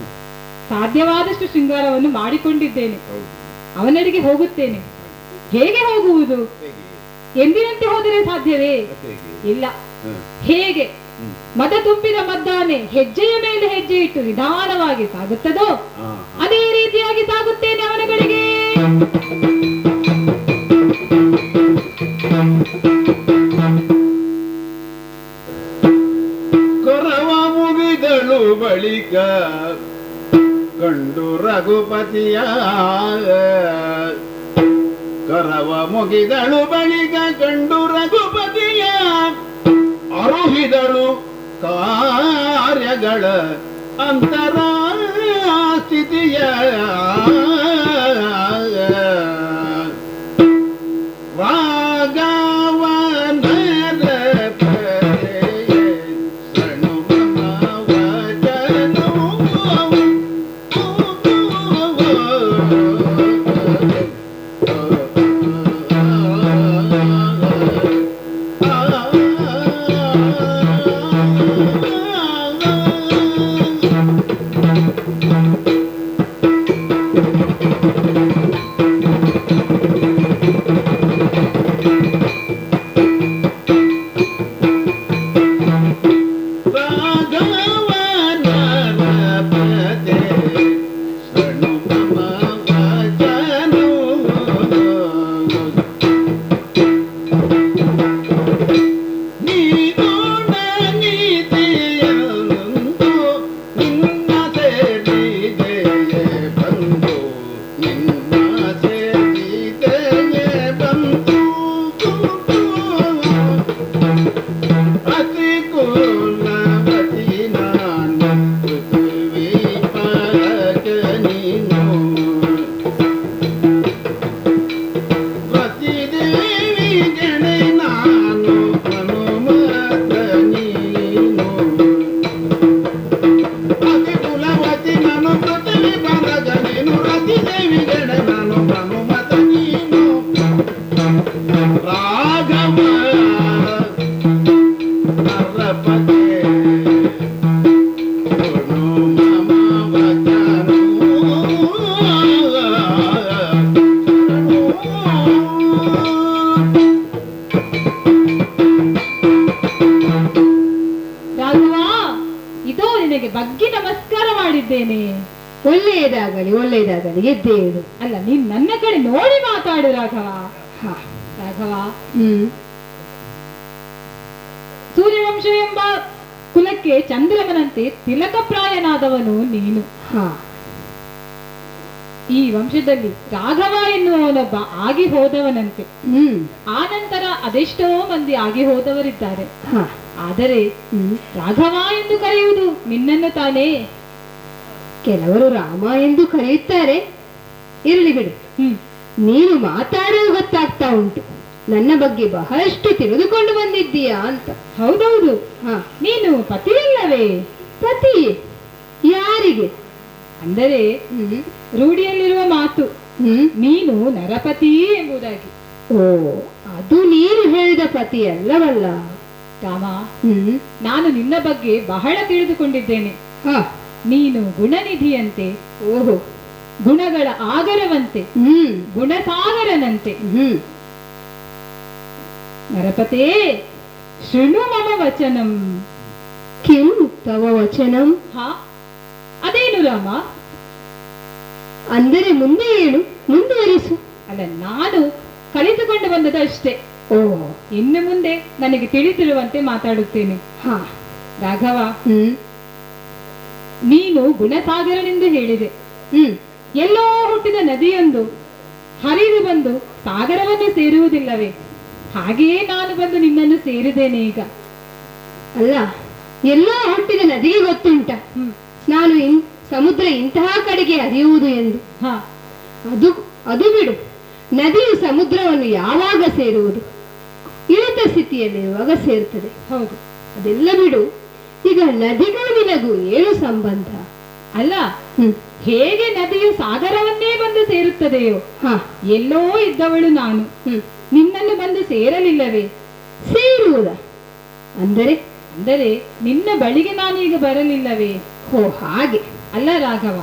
ಸಾಧ್ಯವಾದಷ್ಟು ಶೃಂಗಾರವನ್ನು ಮಾಡಿಕೊಂಡಿದ್ದೇನೆ. ಹೌದು. ಅವನಡೆಗೆ ಹೋಗುತ್ತೇನೆ. ಹೇಗೆ ಹೋಗುವುದು? ಹೇಗೆ? ಎಂದಿನಂತೆ ಹೋದರೆ ಸಾಧ್ಯವೇ? ಮತ್ತೆ ಹೇಗೆ? ಇಲ್ಲ. ಹ. ಹೇಗೆ ಹ್ಮ್. ಮದ ತುಂಬಿದ ಮದ್ದಾನೆ ಹೆಜ್ಜೆಯ ಮೇಲೆ ಹೆಜ್ಜೆ ಇಟ್ಟು ನಿಧಾನವಾಗಿ ಸಾಗುತ್ತದೋ ಹಾ, ಹಾ. ಅದೇ ರೀತಿಯಾಗಿ ಸಾಗುತ್ತೇನೆ ಅವನಗಳಿಗೆ. ಕೊರವ ಮುಗಿದಳು ಬಳಿಕ ಕಂಡು ರಘುಪತಿಯ, ಕರವ ಮುಗಿದಳು ಬಳಿಕ ಕಂಡು ರಘುಪತಿಯ, ಅರುಹಿದಳು ಕಾರ್ಯಗಳ ಅಂತರ ಸ್ಥಿತಿಯ, ಬಗ್ಗಿ ನಮಸ್ಕಾರ ಮಾಡಿದ್ದೇನೆ. ಒಳ್ಳೆಯದಾಗಲಿ ಒಳ್ಳೆಯದಾಗಲಿ, ಎದ್ದೇಳು. ಅಲ್ಲ, ನೀನ್ ನನ್ನ ಕಡೆ ನೋಡಿ ಮಾತಾಡು ರಾಘವ. ರಾಘವ, ಸೂರ್ಯವಂಶ ಎಂಬ ಕುಲಕ್ಕೆ ಚಂದ್ರಮನಂತೆ ತಿಲಕಪ್ರಾಯನಾದವನು ನೀನು. ಈ ವಂಶದಲ್ಲಿ ರಾಘವ ಎನ್ನುವನೊಬ್ಬ ಆಗಿ ಹೋದವನಂತೆ. ಆ ನಂತರ ಅದೆಷ್ಟೋ ಮಂದಿ ಆಗಿ ಹೋದವರಿದ್ದಾರೆ. ಆದರೆ ರಾಘವ ಎಂದು ಕರೆಯುವುದು ನಿನ್ನನ್ನು ತಾನೇ. ಕೆಲವರು ರಾಮ ಎಂದು ಕರೆಯುತ್ತಾರೆ, ಇರಲಿ ಬಿಡು. ನೀನು ಮಾತಾಡುವ ಗೊತ್ತಾಗ್ತಾ ಉಂಟು, ನನ್ನ ಬಗ್ಗೆ ಬಹಳಷ್ಟು ತಿಳಿದುಕೊಂಡು ಬಂದಿದ್ದೀಯಾ ಅಂತ. ಹೌದೌದು. ನೀನು ಪತಿಯಲ್ಲವೇ? ಪತಿ ಯಾರಿಗೆ? ಅಂದರೆ ರೂಢಿಯಲ್ಲಿರುವ ಮಾತು, ನೀನು ನರಪತಿ ಎಂಬುದಾಗಿ. ಓ, ಅದು ನೀನು ಹೇಳಿದ ಪತಿ ಅಲ್ಲವಲ್ಲ ರಾಮ. ನಾನು ನಿನ್ನ ಬಗ್ಗೆ ಬಹಳ ತಿಳಿದುಕೊಂಡಿದ್ದೇನೆ. ನೀನು ಗುಣನಿಧಿಯಂತೆ, ಓಹೋ, ಗುಣಗಳ ಆಗರವಂತೆ, ಗುಣಸಾಗರನಂತೆ. ನರಪತೇ, ಶೃಣು ಮಮ ವಚನಂ. ಕಿಂ ತವ ವಚನಂ? ಅದೇನು ರಾಮ? ಅಂದರೆ ಮುಂದೆ ಹೇಳು, ಮುಂದುವರಿಸು. ಅಲ್ಲ, ನಾನು ಕಲಿತುಕೊಂಡು ಬಂದದ್ದು ಅಷ್ಟೇ. ಓ, ಇನ್ನು ಮುಂದೆ ನನಗೆ ತಿಳಿದಿರುವಂತೆ ಮಾತಾಡುತ್ತೇನೆ. ರಾಘವ, ನೀನು ಗುಣಸಾಗರನೆಂದು ಹೇಳಿದೆ. ಎಲ್ಲೋ ಹುಟ್ಟಿದ ನದಿಯೊಂದು ಹರಿದು ಬಂದು ಸಾಗರವನ್ನು ಸೇರುವುದಿಲ್ಲವೇ? ಹಾಗೆಯೇ ನಾನು ಬಂದು ನಿನ್ನನ್ನು ಸೇರಿದ್ದೇನೆ ಈಗ. ಅಲ್ಲ, ಎಲ್ಲೋ ಹುಟ್ಟಿದ ನದಿಗೆ ಗೊತ್ತುಂಟ ನಾನು ಸಮುದ್ರ ಇಂತಹ ಕಡೆಗೆ ಹರಿಯುವುದು ಎಂದು. ಅದು ಬಿಡು, ನದಿಯು ಸಮುದ್ರವನ್ನು ಯಾವಾಗ ಸೇರುವುದು? ಇಳಿತ ಸ್ಥಿತಿಯಲ್ಲಿರುವಾಗ ಸೇರುತ್ತದೆ. ಹೌದು, ಅದೆಲ್ಲ ಬಿಡು. ಈಗ ನದಿಗಳು ನಿನಗೂ ಏನು ಸಂಬಂಧ? ಅಲ್ಲ, ಹೇಗೆ ನದಿಯು ಸಾಗರವನ್ನೇ ಬಂದು ಸೇರುತ್ತದೆಯೋ, ಎಲ್ಲೋ ಇದ್ದವಳು ನಾನು ನಿನ್ನನ್ನು ಬಂದು ಸೇರಲಿಲ್ಲವೇ? ಸೇರುವುದ ಅಂದರೆ? ಅಂದರೆ ನಿನ್ನ ಬಳಿಗೆ ನಾನೀಗ ಬರಲಿಲ್ಲವೇ? ಓ, ಹಾಗೆ. ಅಲ್ಲ ರಾಘವ,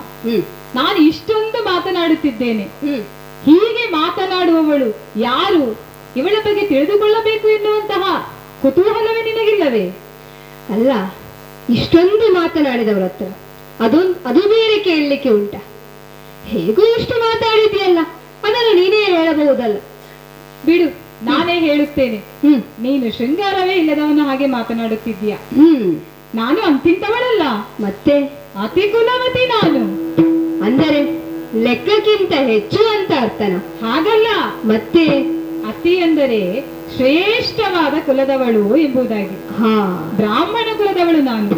ನಾನು ಇಷ್ಟೊಂದು ಮಾತನಾಡುತ್ತಿದ್ದೇನೆ. ಹೀಗೆ ಮಾತನಾಡುವವಳು ಯಾರು, ಇವಳ ಬಗ್ಗೆ ತಿಳಿದುಕೊಳ್ಳಬೇಕು ಎನ್ನುವಂತಹ ಕುತೂಹಲವೇ ನಿನಗಿಲ್ಲವೇ? ಅಲ್ಲ, ಇಷ್ಟೊಂದು ಮಾತನಾಡಿದವರ ಹತ್ರ ಅದು ಬೇರೆ ಕೇಳಲಿಕ್ಕೆ ಉಂಟ? ಹೇಗೂ ಇಷ್ಟು ಮಾತಾಡಿದ್ಯಲ್ಲ, ಅದನ್ನು ನೀನೇ ಹೇಳಬಹುದಲ್ಲ. ಬಿಡು, ನಾನೇ ಹೇಳುತ್ತೇನೆ. ಹ್ಮ್ ನೀನು ಶೃಂಗಾರವೇ ಇಲ್ಲದವನ ಹಾಗೆ ಮಾತನಾಡುತ್ತಿದ್ದೀಯ. ನಾನು ಅಂತಿಂತವಳಲ್ಲ, ಮತ್ತೆ ಅತಿ ಕುಲವತಿ ನಾನು. ಅಂದರೆ ಲೆಕ್ಕಕ್ಕಿಂತ ಹೆಚ್ಚು ಅಂತ ಅರ್ಥನ? ಹಾಗಲ್ಲ, ಮತ್ತೆ ಅತಿ ಅಂದರೆ ಶ್ರೇಷ್ಠವಾದ ಕುಲದವಳು ಎಂಬುದಾಗಿ. ಹಾ, ಬ್ರಾಹ್ಮಣ ಕುಲದವಳು ನಾನು.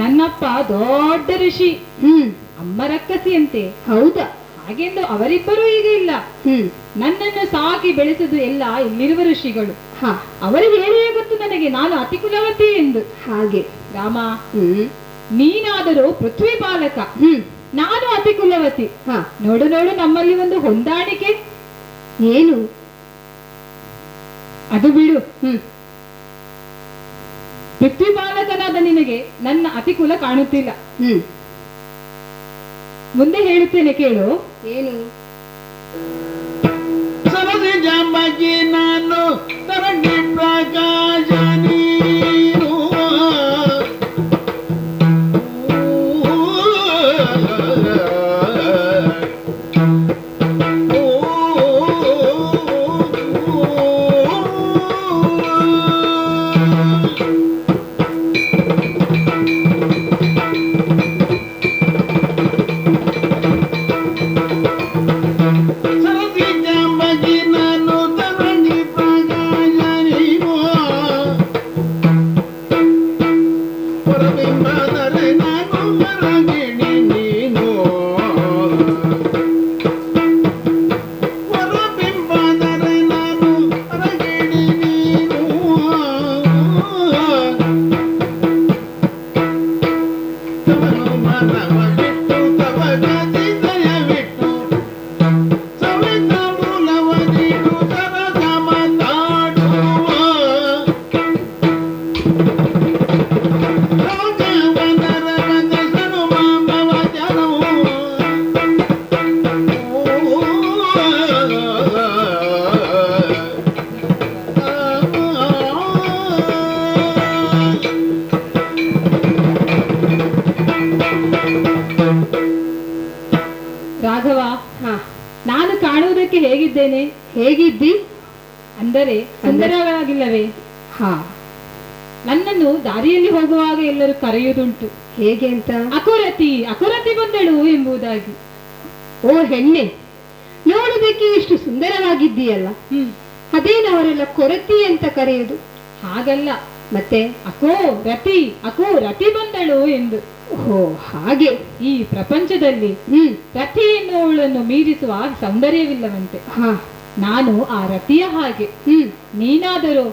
ನನ್ನಪ್ಪ ದೊಡ್ಡ ಋಷಿ, ಅಮ್ಮ ರಕ್ಕಸಿಯಂತೆ. ಹೌದಾ? ಹಾಗೆಂದು ಅವರಿಬ್ಬರೂ ಈಗ ಇಲ್ಲ. ನನ್ನನ್ನು ಸಾಕಿ ಬೆಳೆಸುದು ಎಲ್ಲ ಇಲ್ಲಿರುವ ಋಷಿಗಳು. ಅವರು ಹೇಳಿಯೇ ಗೊತ್ತು ನನಗೆ ನಾನು ಅತಿ ಕುಲವತಿ ಎಂದು. ಹಾಗೆ ರಾಮ, ನೀನಾದರೂ ಪೃಥ್ವಿ ಪಾಲಕ, ನಾನು ಅತಿ ಕುಲವತಿ. ನೋಡು ನೋಡು, ನಮ್ಮಲ್ಲಿ ಒಂದು ಹೊಂದಾಣಿಕೆ. ಏನು? ಅದು ಬಿಡು. ಪೃಥ್ವಿ ಪಾಲಕನಾದ ನಿನಗೆ ನನ್ನ ಅತಿ ಕುಲ ಕಾಣುತ್ತಿಲ್ಲ. ಮುಂದೆ ಹೇಳುತ್ತೇನೆ, ಕೇಳು. ಏನು? ಸರದಿ ಜಾಂಬಾಜಿ ನಾನು ತರಂಗಿ ಪ್ರಕಾಶ ನೀನು ರಾಘವ, ನಾನು ಕಾಣುವುದಕ್ಕೆ ಹೇಗಿದ್ದೇನೆ? ಹೇಗಿದ್ದಿ ಅಂದರೆ ಸುಂದರವಾಗಿಲ್ಲವೇ? ನನ್ನನ್ನು ದಾರಿಯಲ್ಲಿ ಹೋಗುವಾಗ ಎಲ್ಲರೂ ಕರೆಯುವುದುಂಟು. ಹೇಗೆ ಅಂತ? ಅಕುರತಿ ಅಕುರತಿ ಬಂದಳು ಎಂಬುದಾಗಿ. ಓ ಹೆಣ್ಣೆ, ನೋಡುವುದಕ್ಕೆ ಇಷ್ಟು ಸುಂದರವಾಗಿದ್ದೀಯಲ್ಲ, ಅದೇನವರೆಲ್ಲ ಕೊರತಿ ಅಂತ ಕರೆಯುವುದು? ಹಾಗಲ್ಲ, ಮತ್ತೆ ಅಕೋ ರತಿ ಬಂದಳು ಎಂದು. ಓ ಹಾಗೆ. ಈ ಪ್ರಪಂಚದಲ್ಲಿ ರತಿ ಎನ್ನುವಳನ್ನು ಮೀರಿಸುವ ಸೌಂದರ್ಯವಿಲ್ಲವಂತೆ. ನಾನು ಆ ರತಿಯ ಹಾಗೆ. ನೀನಾದರೂ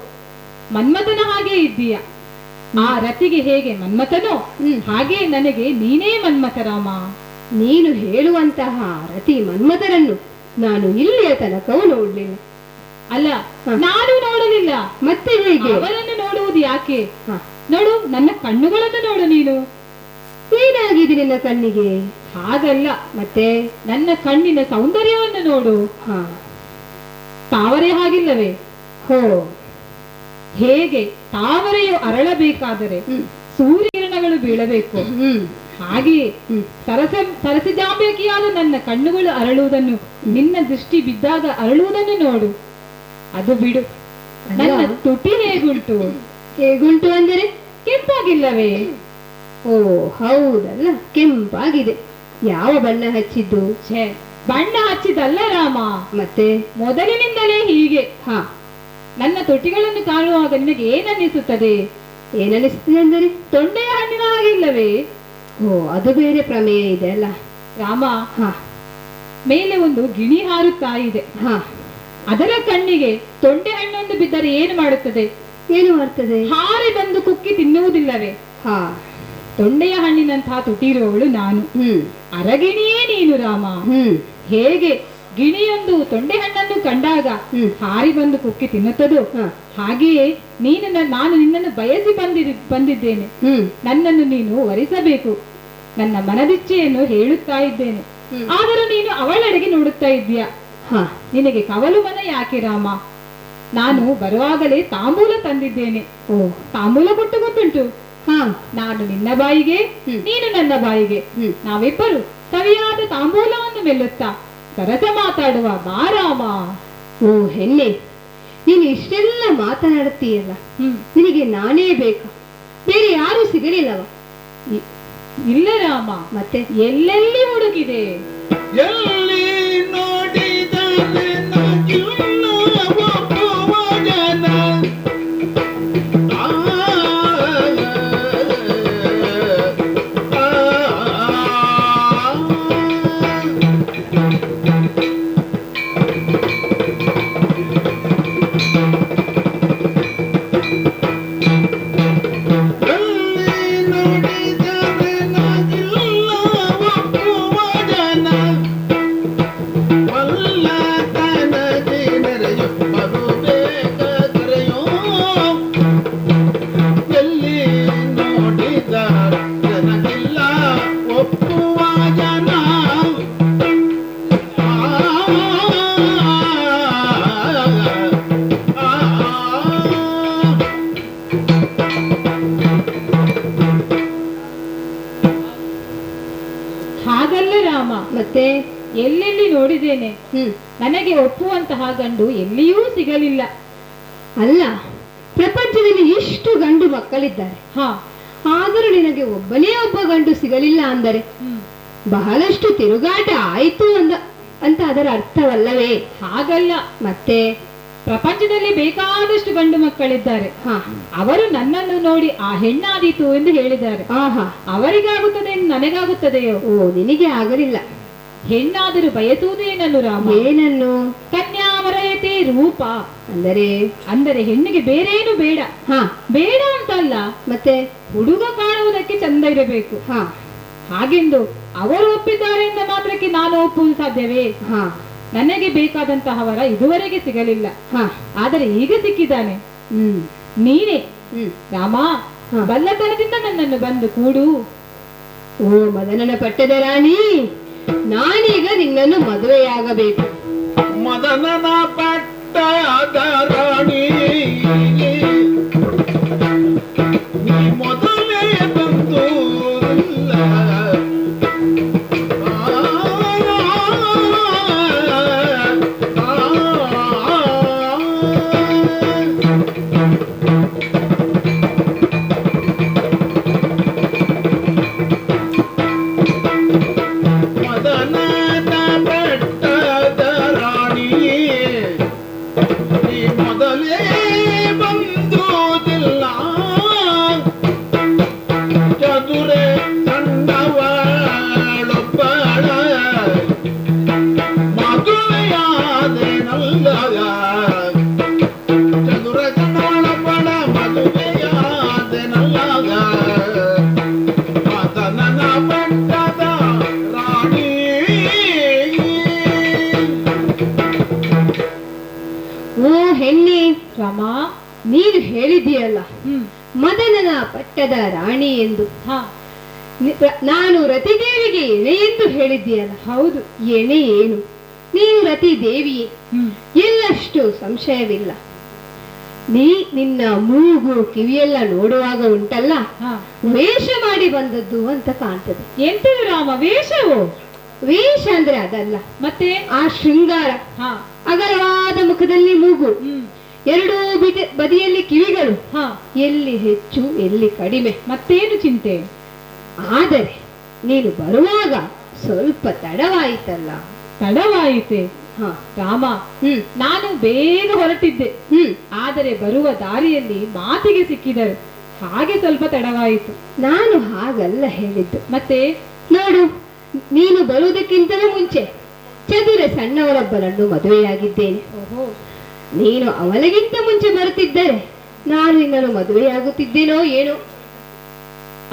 ಮನ್ಮಥನ ಹಾಗೆ ಇದ್ದೀಯ. ಆ ರತಿಗೆ ಹೇಗೆ ಮನ್ಮಥನೋ ಹಾಗೆ ನನಗೆ ನೀನೇ ಮನ್ಮಥ ರಾಮ. ನೀನು ಹೇಳುವಂತಹ ರತಿ ಮನ್ಮಥರನ್ನು ನಾನು ಇಲ್ಲಿಯ ತನಕವೂ ನೋಡ್ಲಿಲ್ಲ. ಅಲ್ಲ, ನಾನು ನೋಡಲಿಲ್ಲ. ಮತ್ತೆ ಹೇಗೆ? ಅವರನ್ನು ನೋಡುವುದು ಯಾಕೆ? ನೋಡು, ನನ್ನ ಕಣ್ಣುಗಳನ್ನು ನೋಡು ನೀನು. ಏನಾಗಿದೆ ನಿನ್ನ ಕಣ್ಣಿಗೆ? ಹಾಗಲ್ಲ, ಮತ್ತೆ ನನ್ನ ಕಣ್ಣಿನ ಸೌಂದರ್ಯವನ್ನು ನೋಡು. ತಾವರೆ ಹಾಗಿಲ್ಲವೇ? ಹೋ, ಹೇಗೆ ತಾವರೆಯು ಅರಳಬೇಕಾದರೆ ಸೂರ್ಯಕಿರಣಗಳು ಬೀಳಬೇಕು, ಹಾಗೆಯೇ ಸರಸಿಜಾಂಬೆಕಿಯಾದ ನನ್ನ ಕಣ್ಣುಗಳು ಅರಳುವುದನ್ನು, ನಿನ್ನ ದೃಷ್ಟಿ ಬಿದ್ದಾಗ ಅರಳುವುದನ್ನು ನೋಡು. ಅದು ಬಿಡು, ನನ್ನ ತುಟಿ ಹೇಗುಂಟು? ಹೇಗುಂಟು ಅಂದರೆ ಕೆಂಪಾಗಿಲ್ಲವೇ? ಓ ಹೌದಲ್ಲ, ಕೆಂಪಾಗಿದೆ. ಯಾವ ಬಣ್ಣ ಹಚ್ಚಿದ್ದು? ಛೇ, ಬಣ್ಣ ಹಚ್ಚಿದಲ್ಲ ರಾಮ, ಮತ್ತೆ ಮೊದಲಿನಿಂದಲೇ ಹೀಗೆ. ನನ್ನ ತುಟಿಗಳನ್ನು ಕಾಣುವಾಗ ನಿನಗೆ ಏನನ್ನಿಸುತ್ತದೆ? ಏನನ್ನಿಸುತ್ತದೆ ಅಂದರೆ ತೊಂಡೆಯ ಹಣ್ಣಿನ ಹಾಗಿಲ್ಲವೇ? ಓ, ಅದು ಬೇರೆ ಪ್ರಮೇಯ ಇದೆ ಅಲ್ಲ ರಾಮ. ಮೇಲೆ ಒಂದು ಗಿಣಿ ಹಾರುತ್ತಾ ಇದೆ. ಅದರ ಕಣ್ಣಿಗೆ ತೊಂಡೆ ಹಣ್ಣೊಂದು ಬಿದ್ದರೆ ಏನು ಮಾಡುತ್ತದೆ? ಏನು ಮಾಡ್ತದೆ? ಹಾರಿ ಬಂದು ಕುಕ್ಕಿ ತಿನ್ನುವುದಿಲ್ಲವೇ? ತೊಂಡೆಯ ಹಣ್ಣಿನಂತಹ ತುಟಿರುವವಳು ನಾನು. ಅರಗಿಣಿಯೇ ನೀನು ರಾಮ. ಹೇಗೆ ಗಿಣಿಯೊಂದು ತೊಂಡೆ ಹಣ್ಣನ್ನು ಕಂಡಾಗ ಹಾರಿ ಬಂದು ಕುಕ್ಕಿ ತಿನ್ನುತ್ತದೋ ಹಾಗೆಯೇ ನಾನು ನಿನ್ನನ್ನು ಬಯಸಿ ಬಂದಿದ್ದೇನೆ. ನನ್ನನ್ನು ನೀನು ವರಿಸಬೇಕು. ನನ್ನ ಮನದಿಚ್ಛೆಯನ್ನು ಹೇಳುತ್ತಾ ಇದ್ದೇನೆ. ಆದರೂ ನೀನು ಅವಳೆಡೆಗೆ ನೋಡುತ್ತಾ ಇದ್ದೀಯ. ಹಾ ನಿನಗೆ ಕವಲು ಮನ ಯಾಕೆ ರಾಮ? ನಾನು ಬರುವಾಗಲೇ ತಾಂಬೂಲ ತಂದಿದ್ದೇನೆ. ಓ ತಾಂಬೂಲ ಕೊಟ್ಟು ಗೊತ್ತುಂಟು. ಹಾ ನಾನು ನಿನ್ನ ಬಾಯಿಗೆ, ನೀನು ನನ್ನ ಬಾಯಿಗೆ, ನಾವಿಬ್ಬರು ಸವಿಯಾದ ತಾಂಬೂಲವನ್ನು ಮೆಲ್ಲುತ್ತಾ ಸರಸ ಮಾತಾಡುವ ಬಾ ರಾಮ. ಓ ಹೆಣ್ಣೆ, ನೀನು ಇಷ್ಟೆಲ್ಲ ಮಾತನಾಡುತ್ತೀಯಲ್ಲ, ನಿನಗೆ ನಾನೇ ಬೇಕಾ? ಬೇರೆ ಯಾರು ಸಿಗಲಿಲ್ಲವ? ಇಲ್ಲ ರಾಮ, ಮತ್ತೆ ಎಲ್ಲೆಲ್ಲಿ ಹುಡುಕಿದೆ? ಎಲ್ಲಿ ನೋಡಿದರೆ ನಗಿಲ್ಲ ಒಬ್ಬುವ ಜನ. ಹಾಗಲ್ಲ ರಾಮ, ಮತ್ತೆ ಎಲ್ಲೆಲ್ಲಿ ನೋಡಿದ್ದೇನೆ. ನನಗೆ ಒಪ್ಪುವಂತಹ ಗಂಡು ಎಲ್ಲಿಯೂ ಸಿಗಲಿಲ್ಲ. ಅಲ್ಲ, ಪ್ರಪಂಚದಲ್ಲಿ ಎಷ್ಟು ಗಂಡು ಮಕ್ಕಳಿದ್ದಾರೆ, ಹಾ ಆದರೂ ನಿನಗೆ ಒಬ್ಬನೇ ಒಬ್ಬ ಗಂಡು ಸಿಗಲಿಲ್ಲ ಅಂದರೆ ಬಹಳಷ್ಟು ತಿರುಗಾಟ ಆಯಿತು ಅಂತ ಅದರ ಅರ್ಥವಲ್ಲವೇ? ಹಾಗಲ್ಲ, ಮತ್ತೆ ಪ್ರಪಂಚದಲ್ಲಿ ಬೇಕಾದಷ್ಟು ಗಂಡು ಮಕ್ಕಳಿದ್ದಾರೆ. ಹಾ ಅವರು ನನ್ನನ್ನು ನೋಡಿ ಆ ಹೆಣ್ಣಾದೀತು ಎಂದು ಹೇಳಿದ್ದಾರೆ. ಆಹಾ, ಅವರಿಗಾಗುತ್ತದೆ ಎಂದು ನನಗಾಗುತ್ತದೆಯೋ? ಓ ನಿನಗೆ ಆಗಲಿಲ್ಲ. ಹೆಣ್ಣಾದರೂ ಬಯಸುವುದೇನನ್ನು ರಾಮ? ಏನನ್ನು? ಕನ್ಯಾವರಯತೆ ರೂಪ, ಅಂದರೆ ಹೆಣ್ಣಿಗೆ ಬೇರೇನು ಬೇಡ. ಹಾ ಬೇಡ ಅಂತಲ್ಲ, ಮತ್ತೆ ಹುಡುಗ ಕಾಣುವುದಕ್ಕೆ ಚಂದ ಇರಬೇಕು. ಹಾ ಹಾಗೆಂದು ಅವರು ಒಪ್ಪಿದ್ದಾರೆ ಎಂದ ಮಾತ್ರಕ್ಕೆ ನಾನು ಒಪ್ಪುವುದು ಸಾಧ್ಯವೇ? ಹಾ ನನಗೆ ಬೇಕಾದಂತಹವರ ಇದುವರೆಗೆ ಸಿಗಲಿಲ್ಲ. ಹಾ ಆದರೆ ಈಗ ಸಿಕ್ಕಿದ್ದಾನೆ. ನೀನೇ ರಾಮ, ಬಲ್ಲತನದಿಂದ ನನ್ನನ್ನು ಬಂದು ಕೂಡು. ಓ ಮದನನ ಪಟ್ಟದ ರಾಣಿ, ನಾನೀಗ ನಿನ್ನನ್ನು ಮದುವೆಯಾಗಬೇಕು. ಮದನನ ಪಟ್ಟದ ರಾಣಿ, ನೀ ಮೊದಲೇ ಬಂದು ರಾಮ, ನೀನು ಹೇಳಿದ್ದೀಯಲ್ಲ ಮದನನ ಪಟ್ಟದ ರಾಣಿ ಎಂದು. ನಾನು ರತಿದೇವಿಗೆ ಎಣೆ ಎಂದು ಹೇಳಿದ್ದೀಯಲ್ಲ. ಹೌದು, ಎಣೆ ಏನು? ನೀನು ರತಿದೇವಿಯೇ, ಎಲ್ಲಷ್ಟು ಸಂಶಯವಿಲ್ಲ. ನಿನ್ನ ಮೂಗು ಕಿವಿಯೆಲ್ಲ ನೋಡುವಾಗ ಉಂಟಲ್ಲ, ವೇಷ ಮಾಡಿ ಬಂದದ್ದು ಅಂತ ಕಾಣ್ತದೆ. ಎಂತದು ರಾಮ ವೇಷವು? ವೇಷ ಅಂದ್ರೆ ಅದಲ್ಲ, ಮತ್ತೆ ಆ ಶೃಂಗಾರ. ಅಗಲವಾದ ಮುಖದಲ್ಲಿ ಮೂಗು, ಎರಡೂ ಬದಿಯಲ್ಲಿ ಕಿವಿಗಳು, ಎಲ್ಲಿ ಹೆಚ್ಚು ಎಲ್ಲಿ ಕಡಿಮೆ. ಮತ್ತೇನು ಚಿಂತೆ? ಆದರೆ ನೀನು ಬರುವಾಗ ಸ್ವಲ್ಪ ತಡವಾಯಿತಲ್ಲ. ತಡವಾಯಿತೆ ರಾಮ, ನಾನು ಬೇಗ ಹೊರಟಿದ್ದೆ. ಆದರೆ ಬರುವ ದಾರಿಯಲ್ಲಿ ಮಾತಿಗೆ ಸಿಕ್ಕಿದರು, ಹಾಗೆ ಸ್ವಲ್ಪ ತಡವಾಯಿತು. ನಾನು ಹಾಗಲ್ಲ ಹೇಳಿದ್ದು. ಮತ್ತೆ ನೋಡು, ನೀನು ಬರುವುದಕ್ಕಿಂತಲೂ ಮುಂಚೆ ಚದುರ ಸಣ್ಣವರೊಬ್ಬರನ್ನು ಮದುವೆಯಾಗಿದ್ದೇನೆ. ನೀನು ಅವಳಿಗಿಂತ ಮುಂಚೆ ಬರುತ್ತಿದ್ದರೆ ನಾನು ನಿನ್ನನ್ನು ಮದುವೆಯಾಗುತ್ತಿದ್ದೇನೋ ಏನೋ.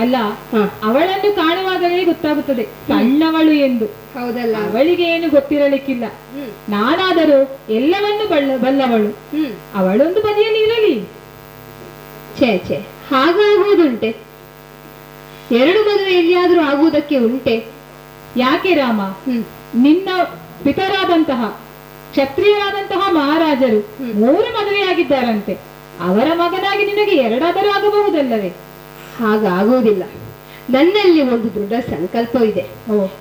ಅಲ್ಲ, ಅವಳನ್ನು ಕಾಣುವಾಗಲೇ ಗೊತ್ತಾಗುತ್ತದೆ ಸಣ್ಣವಳು ಎಂದು. ಹೌದಲ್ಲ? ಅವಳಿಗೆ ಏನು ಗೊತ್ತಿರಲಿಕ್ಕಿಲ್ಲ. ನಾನಾದರೂ ಎಲ್ಲವನ್ನು ಬಲ್ಲವಳು. ಅವಳೊಂದು ಬದಿಯಲ್ಲಿ ಇರಲಿ. ಛೇ, ಹಾಗಾಗುವುದುಂಟೆ? ಎರಡು ಮದುವೆ ಎಲ್ಲಿಯಾದ್ರೂ ಆಗುವುದಕ್ಕೆ ಉಂಟೆ? ಯಾಕೆ ರಾಮ? ನಿನ್ನ ಪಿತರಾದಂತಹ ಕ್ಷತ್ರಿಯರಾದಂತಹ ಮಹಾರಾಜರು 3 ಮದುವೆಯಾಗಿದ್ದಾರಂತೆ. ಅವರ ಮಗನಾಗಿ ನಿನಗೆ 2 ಆಗಬಹುದಲ್ಲವೇ? ಹಾಗಾಗುವುದಿಲ್ಲ. ನನ್ನಲ್ಲಿ ಒಂದು ದೃಢ ಸಂಕಲ್ಪವಿದೆ.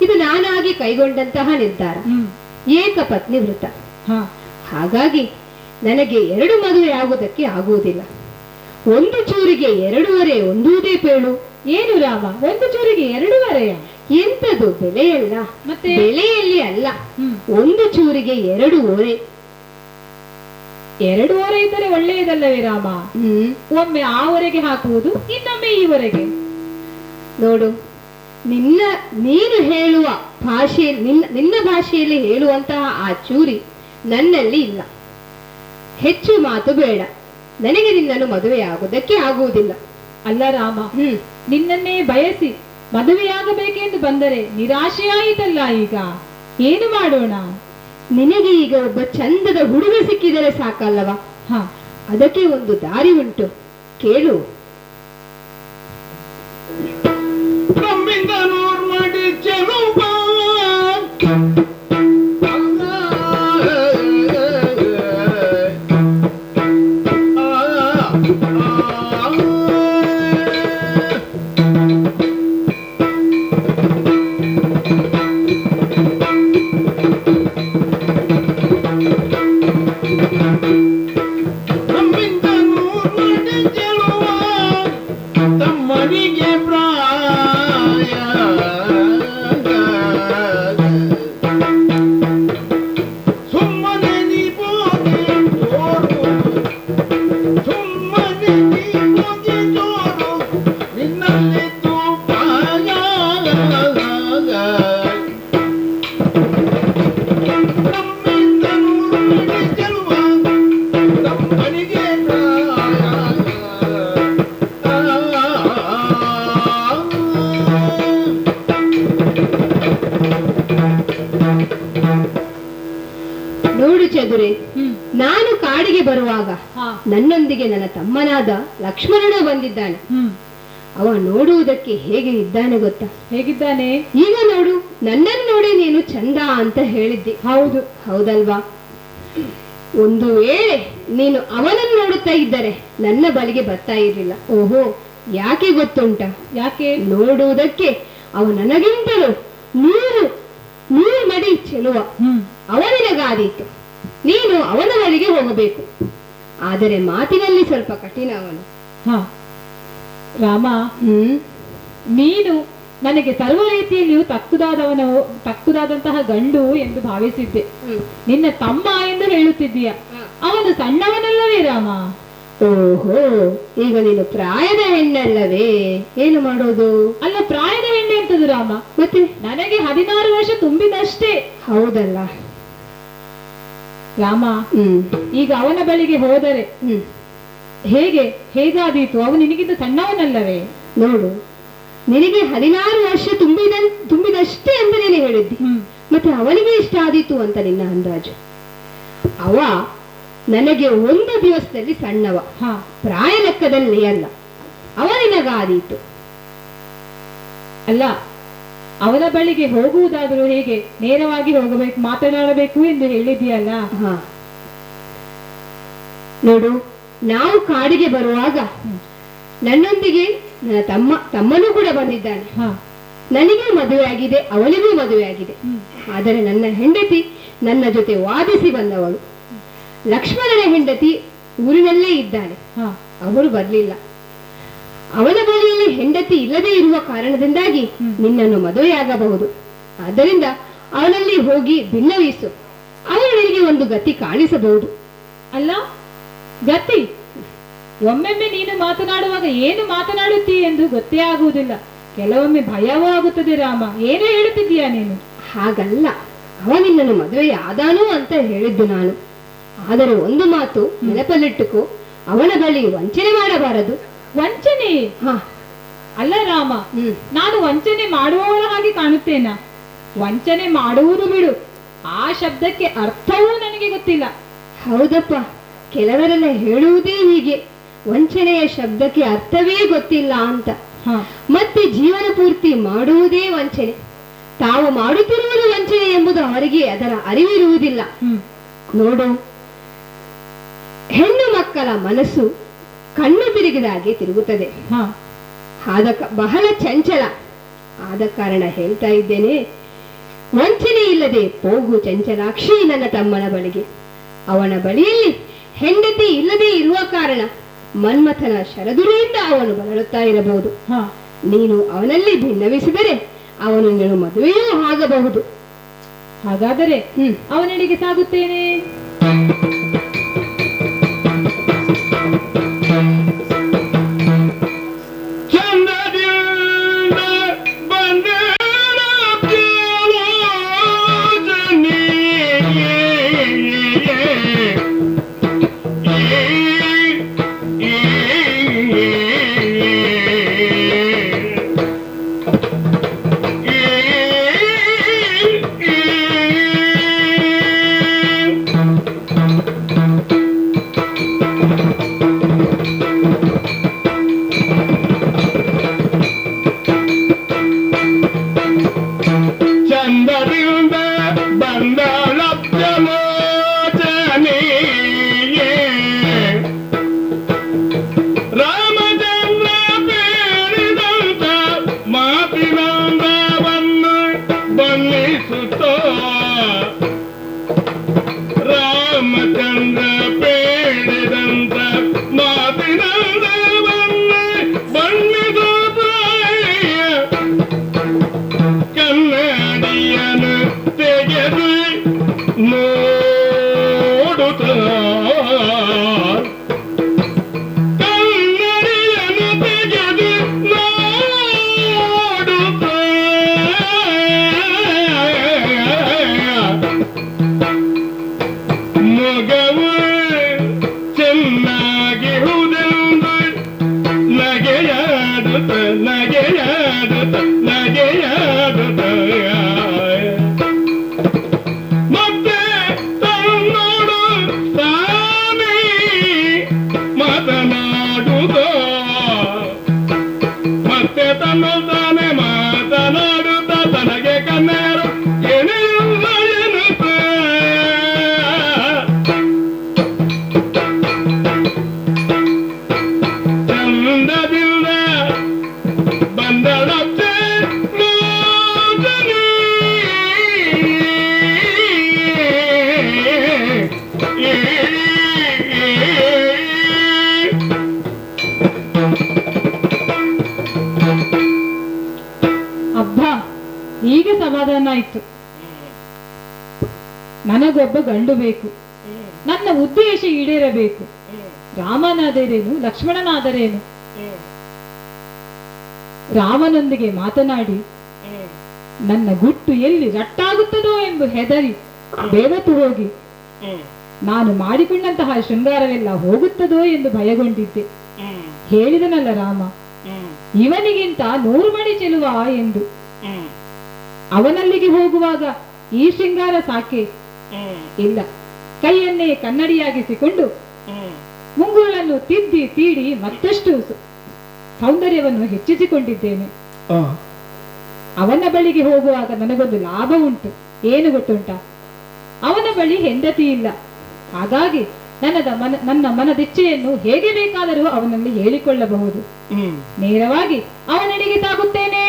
ಇದು ನಾನಾಗಿ ಕೈಗೊಂಡಂತಹ ನಿರ್ಧಾರ. ಏಕಪತ್ನಿ ವೃತ. ಹಾಗಾಗಿ ನನಗೆ 2 ಮದುವೆ ಆಗುವುದಕ್ಕೆ ಆಗುವುದಿಲ್ಲ. ಒಂದು ಚೂರಿಗೆ 2.5 ಒಂದೂದೇ ಪೇಳು. ಏನು ರಾಮ, ಒಂದು ಚೂರಿಗೆ 2.5? ಎಂತದು ಬೆಲೆಯಲ್ಲ, ಮತ್ತೆ ಬೆಲೆಯಲ್ಲಿ ಅಲ್ಲ. ಒಂದು ಚೂರಿಗೆ 2.5. 2.5 ಇದ್ದರೆ ಒಳ್ಳೆಯದಲ್ಲವೇ ರಾಮ? ಒಮ್ಮೆ ಆ ಹೊರೆಗೆ ಹಾಕುವುದು, ಇನ್ನೊಮ್ಮೆ ಈ ಹೊರೆಗೆ. ನೋಡು, ನೀನು ಹೇಳುವ ಭಾಷೆ, ನಿನ್ನ ಭಾಷೆಯಲ್ಲಿ ಹೇಳುವಂತಹ ಆ ಚೂರಿ ನನ್ನಲ್ಲಿ ಇಲ್ಲ. ಹೆಚ್ಚು ಮಾತು ಬೇಡ. ನನಗೆ ನಿನ್ನನ್ನು ಮದುವೆಯಾಗುವುದಕ್ಕೆ ಆಗುವುದಿಲ್ಲ. ಅಲ್ಲ ರಾಮ, ನಿನ್ನನ್ನೇ ಬಯಸಿ ಮದುವೆಯಾಗಬೇಕೆಂದು ಬಂದರೆ ನಿರಾಶೆಯಾಯಿತಲ್ಲ. ಈಗ ಏನು ಮಾಡೋಣ? ನಿನಗೆ ಈಗ ಒಬ್ಬ ಚಂದದ ಹುಡುಗ ಸಿಕ್ಕಿದರೆ ಸಾಕಲ್ಲವಾ? ಅದಕ್ಕೆ ಒಂದು ದಾರಿ ಉಂಟು, ಕೇಳು. ನೋಡು ಚದುರೆ, ನಾನು ಕಾಡಿಗೆ ಬರುವಾಗ ನನ್ನೊಂದಿಗೆ ನನ್ನ ತಮ್ಮನಾದ ಲಕ್ಷ್ಮಣನು ಬಂದಿದ್ದಾನೆ. ಅವ ನೋಡುವುದಕ್ಕೆ ಹೇಗೆ ಇದ್ದಾನೆ ಗೊತ್ತಾ? ಹೇಗಿದ್ದಾನೆ? ಈಗ ನೋಡು, ನನ್ನನ್ನು ನೋಡಿ ನೀನು ಚಂದ ಅಂತ ಹೇಳಿದ್ದೆ. ಹೌದು, ಹೌದಲ್ವಾ? ಒಂದು ವೇಳೆ ನೀನು ಅವನನ್ನು ನೋಡುತ್ತಾ ಇದ್ದರೆ ನನ್ನ ಬಳಿಗೆ ಬರ್ತಾ ಇರಲಿಲ್ಲ. ಓಹೋ, ಯಾಕೆ ಗೊತ್ತುಂಟ? ಯಾಕೆ? ನೋಡುವುದಕ್ಕೆ ಅವ ನನಗಿಂತಲೂ 100 ಮಡಿ ಚೆಲುವ. ಅವನಿನಗಾದೀತು, ನೀನು ಅವನ ಬಳಿಗೆ ಹೋಗಬೇಕು. ಆದರೆ ಮಾತಿನಲ್ಲಿ ಸ್ವಲ್ಪ ಕಠಿಣ ಅವನು. ರಾಮ, ನೀನು ನನಗೆ ಸರ್ವ ರೀತಿಯಲ್ಲಿಯೂ ತಕ್ಕುದಾದಂತಹ ಗಂಡು ಎಂದು ಭಾವಿಸಿದ್ದೆ. ನಿನ್ನ ತಮ್ಮ ಎಂದು ಹೇಳುತ್ತಿದ್ದೀಯ. ಅವನು ಸಣ್ಣವನಲ್ಲವೇ ರಾಮ? ಓಹೋ, ಈಗ ನೀನು ಪ್ರಾಯದ ಹೆಣ್ಣಲ್ಲವೇ? ಏನು ಮಾಡೋದು? ಅಲ್ಲ, ಪ್ರಾಯದ ಹೆಣ್ಣೆ ಎಂತದು ರಾಮ? ಮತ್ತೆ ನನಗೆ 16 ವರ್ಷ ತುಂಬಿದಷ್ಟೇ. ಹೌದಲ್ಲ ರಾಮ, ಈಗ ಅವನ ಬಳಿಗೆ ಹೋದರೆ ಹೇಗಾದೀತು? ಅವನು ನಿನಗಿಂತ ಸಣ್ಣವನಲ್ಲವೇ? ನೋಡು, ನಿನಗೆ 16 ವರ್ಷ ತುಂಬಿದಷ್ಟೇ ಅಂತ ನೀನು ಹೇಳಿದ್ದಿ. ಮತ್ತೆ ಅವನಿಗೆ ಇಷ್ಟ ಆದೀತು ಅಂತ ನಿನ್ನ ಅಂದಾಜು? ಅವ ನನಗೆ 1 ದಿವಸದಲ್ಲಿ ಸಣ್ಣವ, ಪ್ರಾಯ ಲೆಕ್ಕದಲ್ಲಿ ಅಲ್ಲ. ಅವನಿನಗಾದೀತು. ಅಲ್ಲ, ಅವನ ಬಳಿಗೆ ಹೋಗುವುದಾದರೂ ಹೇಗೆ? ನೇರವಾಗಿ ಹೋಗಬೇಕು, ಮಾತನಾಡಬೇಕು ಎಂದು ಹೇಳಿದೆಯಲ್ಲ. ನೋಡು, ನಾವು ಕಾಡಿಗೆ ಬರುವಾಗ ನನ್ನೊಂದಿಗೆ ನನ್ನ ತಮ್ಮನೂ ಕೂಡ ಬಂದಿದ್ದಾನೆ. ನನಗೂ ಮದುವೆ ಆಗಿದೆ, ಅವನಿಗೂ ಮದುವೆ ಆಗಿದೆ. ಆದರೆ ನನ್ನ ಹೆಂಡತಿ ನನ್ನ ಜೊತೆ ವಾದಿಸಿ ಬಂದವಳು. ಲಕ್ಷ್ಮಣನ ಹೆಂಡತಿ ಊರಿನಲ್ಲೇ ಇದ್ದಾನೆ, ಅವಳು ಬರಲಿಲ್ಲ. ಅವನ ಬಳಿಯಲ್ಲಿ ಹೆಂಡತಿ ಇಲ್ಲದೆ ಇರುವ ಕಾರಣದಿಂದಾಗಿ ನಿನ್ನನ್ನು ಮದುವೆಯಾಗಬಹುದು. ಆದ್ದರಿಂದ ಅವನಲ್ಲಿ ಹೋಗಿ ಭಿನ್ನವಿಸು, ಅವಳು ನಿನಗೆ ಒಂದು ಗತಿ ಕಾಣಿಸಬಹುದು. ಅಲ್ಲ, ಗತಿ? ಒಮ್ಮೆಮ್ಮೆ ನೀನು ಮಾತನಾಡುವಾಗ ಏನು ಮಾತನಾಡುತ್ತೀ ಎಂದು ಗೊತ್ತೇ ಆಗುವುದಿಲ್ಲ. ಕೆಲವೊಮ್ಮೆ ಭಯವೂ ಆಗುತ್ತದೆ ರಾಮ. ಏನು ಹೇಳುತ್ತಿದ್ದೀಯಾ ನೀನು? ಹಾಗಲ್ಲ, ಅವ ನಿನ್ನನ್ನು ಮದುವೆಯಾದಾನು ಅಂತ ಹೇಳಿದ್ದು ನಾನು. ಆದರೆ ಒಂದು ಮಾತು ನೆನಪಲ್ಲಿಟ್ಟುಕೋ, ಅವನ ಬಳಿ ವಂಚನೆ ಮಾಡಬಾರದು. ವಂಚನೆ? ಅಲ್ಲ ರಾಮ, ನಾನು ವಂಚನೆ ಮಾಡುವವಳ ಹಾಗೆ ಕಾಣುತ್ತೇನಾ? ವಂಚನೆ ಮಾಡುವುದು ಬಿಡು, ಆ ಶಬ್ದಕ್ಕೆ ಅರ್ಥವೂ ನನಗೆ ಗೊತ್ತಿಲ್ಲ. ಹೌದಪ್ಪ, ಕೆಲವರೆಲ್ಲ ಹೇಳುವುದೇ ಹೀಗೆ, ವಂಚನೆಯ ಶಬ್ದಕ್ಕೆ ಅರ್ಥವೇ ಗೊತ್ತಿಲ್ಲ ಅಂತ. ಮತ್ತೆ ಜೀವನ ಪೂರ್ತಿ ಮಾಡುವುದೇ ವಂಚನೆ. ತಾವು ಮಾಡುತ್ತಿರುವುದು ವಂಚನೆ ಎಂಬುದು ಅವರಿಗೆ ಅದರ ಅರಿವಿರುವುದಿಲ್ಲ. ನೋಡು, ಹೆಣ್ಣು ಮಕ್ಕಳ ಮನಸ್ಸು ಕಣ್ಣು ತಿರುಗಿದಾಗೆ ತಿರುಗುತ್ತದೆ. ಬಹಳ ಚಂಚಲ. ಆದ ಕಾರಣ ಹೇಳ್ತಾ ಇದ್ದೇನೆ, ವಂಚನೆ ಇಲ್ಲದೆ ಹೋಗು ಚಂಚಲಾಕ್ಷಿ ನನ್ನ ತಮ್ಮನ ಬಳಿಗೆ. ಅವನ ಬಳಿಯಲ್ಲಿ ಹೆಂಡತಿ ಇಲ್ಲದೆ ಇರುವ ಕಾರಣ ಮನ್ಮಥನ ಶರದುರಿಯಿಂದ ಅವನು ಬಳಲುತ್ತಾ ಇರಬಹುದು. ನೀನು ಅವನಲ್ಲಿ ಭಿನ್ನವಿಸಿದರೆ ಅವನು ನೀನು ಮದುವೆಯೂ ಆಗಬಹುದು. ಹಾಗಾದರೆ ಅವನೆಡೆಗೆ ಸಾಗುತ್ತೇನೆ. ಈಗ ಸಮಾಧಾನ ಆಯ್ತು. ನನಗೊಬ್ಬ ಗಂಡು ಬೇಕು, ನನ್ನ ಉದ್ದೇಶ ಈಡೇರಬೇಕು. ರಾಮನಾದರೇನು, ಲಕ್ಷ್ಮಣನಾದರೇನು? ರಾಮನೊಂದಿಗೆ ಮಾತನಾಡಿ ನನ್ನ ಗುಟ್ಟು ಎಲ್ಲಿ ರಟ್ಟಾಗುತ್ತದೋ ಎಂದು ಹೆದರಿ ಬೇವತ್ತು ಹೋಗಿ ನಾನು ಮಾಡಿಕೊಂಡಂತಹ ಶೃಂಗಾರವೆಲ್ಲ ಹೋಗುತ್ತದೋ ಎಂದು ಭಯಗೊಂಡಿದ್ದೆ. ಹೇಳಿದನಲ್ಲ ರಾಮ, ಇವನಿಗಿಂತ 100 ಮಡಿ ಚೆಲುವ ಎಂದು. ಅವನಲ್ಲಿಗೆ ಹೋಗುವಾಗ ಈ ಶೃಂಗಾರ ಸಾಕೆ? ಇಲ್ಲ, ಕೈಯನ್ನೇ ಕನ್ನಡಿಯಾಗಿಸಿಕೊಂಡು ಮುಂಗುರುಳನ್ನು ತಿದ್ದಿ ತೀಡಿ ಮತ್ತಷ್ಟು ಸೌಂದರ್ಯವನ್ನು ಹೆಚ್ಚಿಸಿಕೊಂಡಿದ್ದೇನೆ. ಅವನ ಬಳಿಗೆ ಹೋಗುವಾಗ ನನಗೊಂದು ಲಾಭ ಉಂಟು. ಏನು ಗೊತ್ತುಂಟ? ಅವನ ಬಳಿ ಹೆಂಡತಿ ಇಲ್ಲ. ಹಾಗಾಗಿ ನನ್ನ ಮನದಿಚ್ಛೆಯನ್ನು ಹೇಗೆ ಬೇಕಾದರೂ ಅವನಲ್ಲಿ ಹೇಳಿಕೊಳ್ಳಬಹುದು. ನೇರವಾಗಿ ಅವನೆಡೆಗೆ ಸಾಗುತ್ತೇನೆ.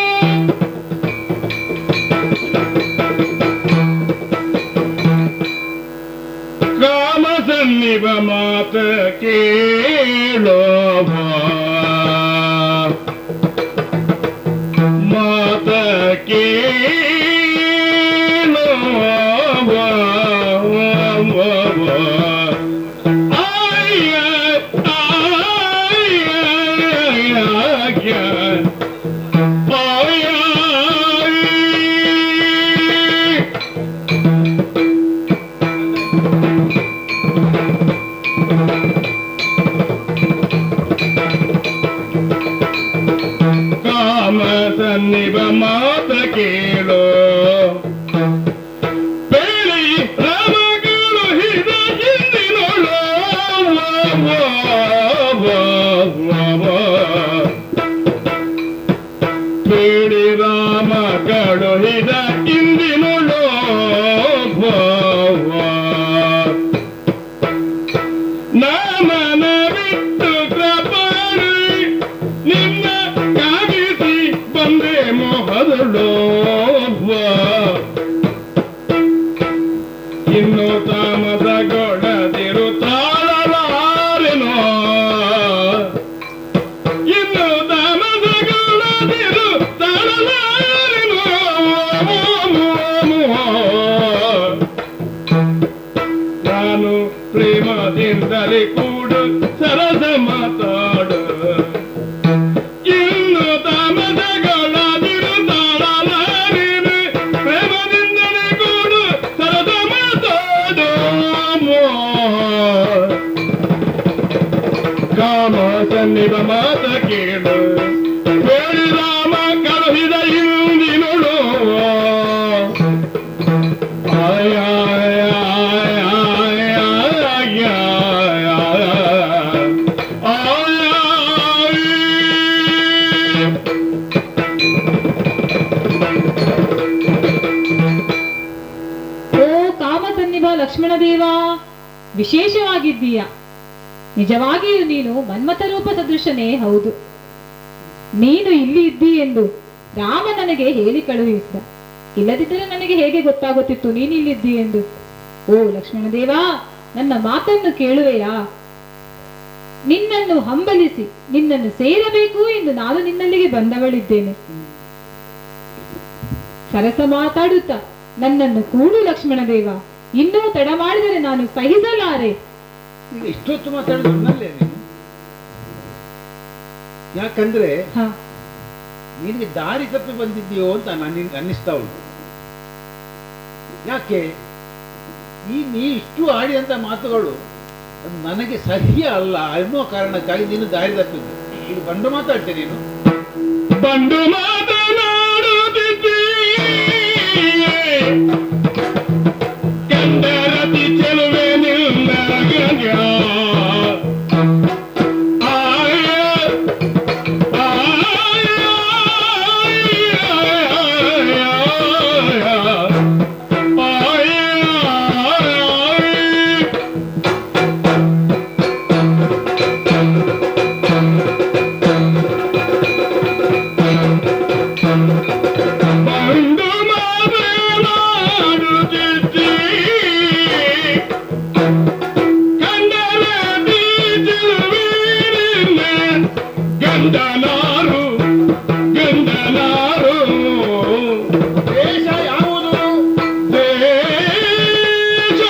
ಕಾಮಸನ್ನಿವ ಮಾತ ಕೇಳೋ ಮಾತ ಕೇಳೋ ಕಾಮ ಸನ್ನಿವ ಮಾತ ಕೇಳೋ ರಾಮನ ಬಿಟ್ಟು ಕೃಪಣಿ ನಿನ್ನ ಕಾಗಿಸಿ ಬಂದೆ ಮೊಹದಳು ಇನ್ನು ತಾಮಸಗೊಳ್ಳದಿರು ತಾಳಲಾರೆನೋ ಇನ್ನು ತಾಮಸಗೊಳ್ಳದಿರು ತಾಳಲಾರೆನೋ ನಾನು ಪ್ರೇಮದಿಂದಲೇ ಕೂಡು ಸರಸ ಮಾತಾಡು ಇನ್ನು ತಾಮಸಗೊಳ್ಳದಿರು ತಾಳಲಾರೆನು ಪ್ರೇಮದಿಂದಲೇ ಕೂಡು ಸರಸ ಮಾತಾಡು ಕಾಮ ಸನ್ನಿಧ ಮಾತ ಕೇಳು ಹೇಳಿ ರಾಮ ಕಳುಹಿದ ಹಿಂದಿನಳು ಆಯ ಓ ಕಾಮಸನ್ನಿಭ ಲಕ್ಷ್ಮಣದೇವ, ವಿಶೇಷವಾಗಿದ್ದೀಯ. ನಿಜವಾಗಿಯೂ ನೀನು ಮನ್ಮಥ ರೂಪ ಸದೃಶನೇ ಹೌದು. ನೀನು ಇಲ್ಲಿ ಇದ್ದಿ ಎಂದು ರಾಮ ನನಗೆ ಹೇಳಿ ಕಳುಹಿಸಿದ. ಇಲ್ಲದಿದ್ದರೆ ನನಗೆ ಹೇಗೆ ಗೊತ್ತಾಗುತ್ತಿತ್ತು ನೀನು ಇಲ್ಲಿದ್ದಿ ಎಂದು? ಓ ಲಕ್ಷ್ಮಣದೇವ, ನನ್ನ ಮಾತನ್ನು ಕೇಳುವೆಯಾ? ನಿನ್ನನ್ನು ಹಂಬಲಿಸಿ ನಿನ್ನನ್ನು ಸೇರಬೇಕು ಎಂದು ನಾನು ನಿನ್ನಲ್ಲಿಗೆ ಬಂದವಳಿದ್ದೇನೆ. ಸರಸ ಮಾತಾಡುತ್ತಾ ನನ್ನನ್ನು ಕೂಡು ಲಕ್ಷ್ಮಣದೇವ. ಇನ್ನೂ ತಡ ಮಾಡಿದರೆ ನಾನು ಸಹಿಸಲಾರೆ. ಈಗ ಇಷ್ಟೊತ್ತು ಮಾತಾಡೋದು ನನ್ನಲ್ಲೇ ನೀನು. ಯಾಕಂದ್ರೆ ಹ ನಿನಗೆ ದಾರಿ ತಪ್ಪಿ ಬಂದಿದ್ದೀಯೋ ಅಂತ ನನಗೆ ಅನ್ನಿಸ್ತಾ ಉಂಟು. ಯಾಕೆ ನೀ ಇಷ್ಟು ಆಡಿದಂತ ಮಾತುಗಳು ಅದು ನನಗೆ ಸಹ್ಯ ಅಲ್ಲ ಅನ್ನುವ ಕಾರಣಕ್ಕಾಗಿ ನೀನು ದಾರಿ ತಪ್ಪಿದ್ದು. ಇದು ಬಂಡು ಮಾತಾಡ್ತೆ ನೀನು. ಬಂಡು ಮಾತನಾಡುತ್ತಿದ್ದೀ ಕಂಡರತಿ ಚೆಲುವೆ ನಿಲ್ಲ ಗಂಗ ಗಂಡನಾರು ಗಂಡನಾರು ದೇಶ ಯಾವುದು?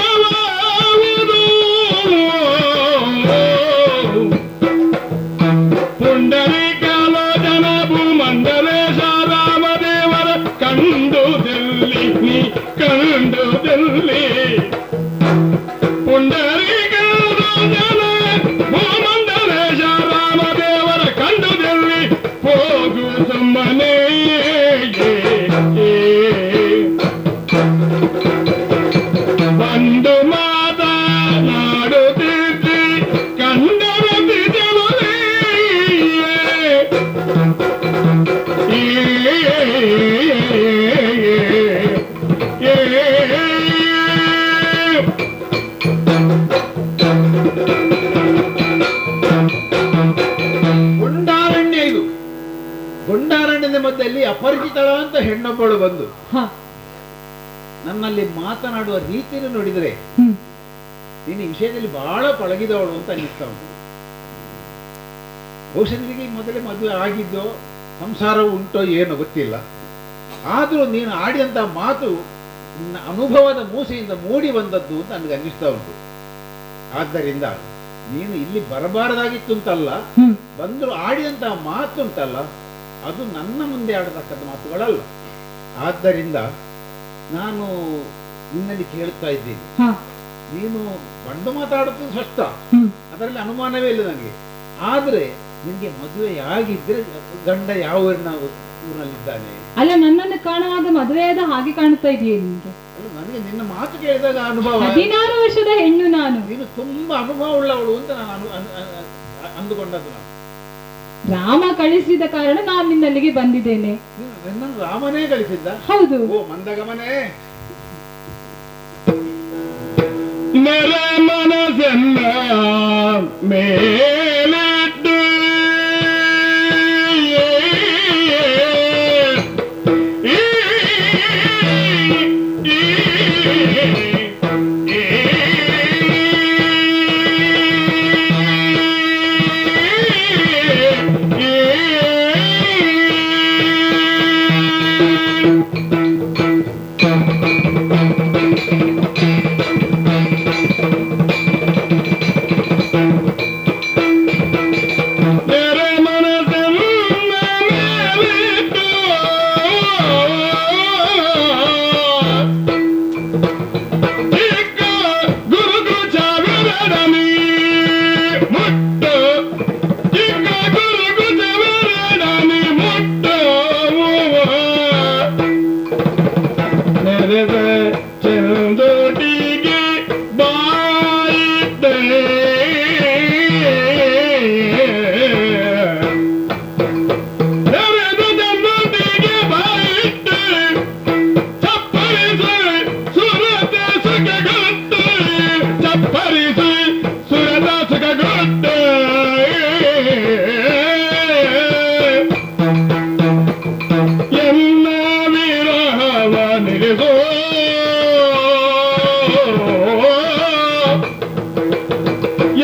ದೇಶವಾವುದು ಪುಂಡರೀಕಾಲೋಚನ ಭೂಮಂಡಲೇಶ ರಾಮದೇವರ ಕಂಡುದಲ್ಲಿ ನೀ ಕಂಡುದಲ್ಲಿ ಪುಂಡರೀಕಾಲೋಚನ ಭೂಮಂಡಲೇಶ ರಾಮದೇವರ ಕಂಡುದಲ್ಲಿ ಹೋಗು ಸುಮ್ಮನೆ ಬಂದು ಮಾತನಾಡುತ್ತಿದ್ದಿ ಕಂಡರ ಬಿದ್ದಲೇ ಗುಂಡಾರಣ್ಯ ಇದು. ಗುಂಡಾರಣ್ಯದ ಮಧ್ಯದಲ್ಲಿ ಅಪರಿಚಿತಳಾದಂತ ಹೆಣ್ಣೊಬ್ಬಳು ಬಂದು ಹ ನನ್ನಲ್ಲಿ ಮಾತನಾಡುವ ರೀತಿಯನ್ನು ನೋಡಿದರೆ ನೀನು ಈ ವಿಷಯದಲ್ಲಿ ಬಹಳ ಪಳಗಿದವಳು ಅಂತ ಅನ್ನಿಸ್ತಾ ಉಂಟು. ಬಹುಶಃ ನಿನಗೆ ಮೊದಲೇ ಮದುವೆ ಆಗಿದ್ದೋ ಸಂಸಾರವು ಉಂಟೋ ಏನೋ ಗೊತ್ತಿಲ್ಲ. ಆದರೂ ನೀನು ಆಡಿದಂಥ ಮಾತು ನಿನ್ನ ಅನುಭವದ ಮೂಸೆಯಿಂದ ಮೂಡಿ ಬಂದದ್ದು ಅಂತ ನನಗೆ ಅನ್ನಿಸ್ತಾ ಉಂಟು. ಆದ್ದರಿಂದ ನೀನು ಇಲ್ಲಿ ಬರಬಾರದಾಗಿತ್ತು ಅಂತಲ್ಲ, ಬಂದರೂ ಆಡಿದಂತಹ ಮಾತು ಉಂಟಲ್ಲ ಅದು ನನ್ನ ಮುಂದೆ ಆಡತಕ್ಕಂಥ ಮಾತುಗಳಲ್ಲ. ಆದ್ದರಿಂದ ನಾನು ನಿನ್ನಲ್ಲಿ ಕೇಳುತ್ತಾ ಇದ್ದೀನಿ, ನೀನು ಬಂಡು ಮಾತಾಡುವುದು ಸ್ಪಷ್ಟ, ಅದರಲ್ಲಿ ಅನುಮಾನವೇ ಇಲ್ಲ ನನಗೆ. ಆದರೆ ನಿನಗೆ ಮದುವೆಯಾಗಿದ್ರೆ ಗಂಡ ಯಾವ ಊರಿನಲ್ಲಿದ್ದಾನೆ? ಅಲ್ಲ, ನನ್ನನ್ನು ಕಾಣುವಾಗ ಮದುವೆಯಾದ ಹಾಗೆ ಕಾಣುತ್ತಾ ಇದೆಯೇ ನಿಮಗೆ? ನನಗೆ ನಿನ್ನ ಮಾತು ಕೇಳಿದಾಗ ಅನುಭವ. 16 ವರ್ಷದ ಹೆಣ್ಣು ನಾನು. ನೀನು ತುಂಬಾ ಅನುಭವ ಉಳ್ಳವಳು ಅಂತ ನಾನು ಅಂದುಕೊಂಡದ್ದು. ನಾನು ರಾಮ ಕಳಿಸಿದ ಕಾರಣ ನಾನು ನಿನ್ನಲ್ಲಿಗೆ ಬಂದಿದ್ದೇನೆ. ನಿನ್ನನ್ನು ರಾಮನೇ ಕಳಿಸಿದ್ದ? ಹೌದು. ಓ ಮಂದಗಮನೇ, ನೆರೆ ಮನಸ್ಸೆಲ್ಲ ಮೇಲಿಟ್ಟು ಚಂದೋಟಿಗೆ ಬಾಯಿದ್ದೆ ನೆರೆದು ಚಂದೋಟಿಗೆ ಬಾಯಿದ್ದೆ ಚಪ್ಪರಿಸಿ ಸುರತ ಸುಖಗೊತ್ತೆ ಚಪ್ಪರಿಸಿ ಸುರತ ಸುಖಗೊತ್ತೆ ಎಲ್ಲ ವಿರಹವ ನಿಲ್ಲಿಸೋ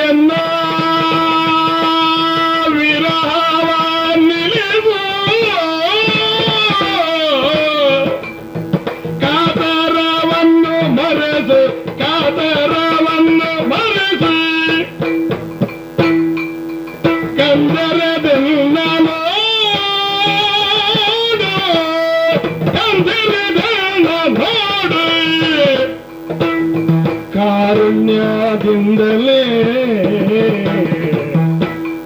ಎನ್ನ ವಿರಹವ ನಿಲ್ಲಿಸೋ ಕಾತರವನ್ನು ಮರೆಸು ಕಾತರವನ್ನು ಮರೆಸು ಕಂದರದೆಲ್ಲ ನೋಡು ಕಂದರದೆಲ್ಲ ನೋಡು ಕಾರುಣ್ಯದಿಂದಲೇ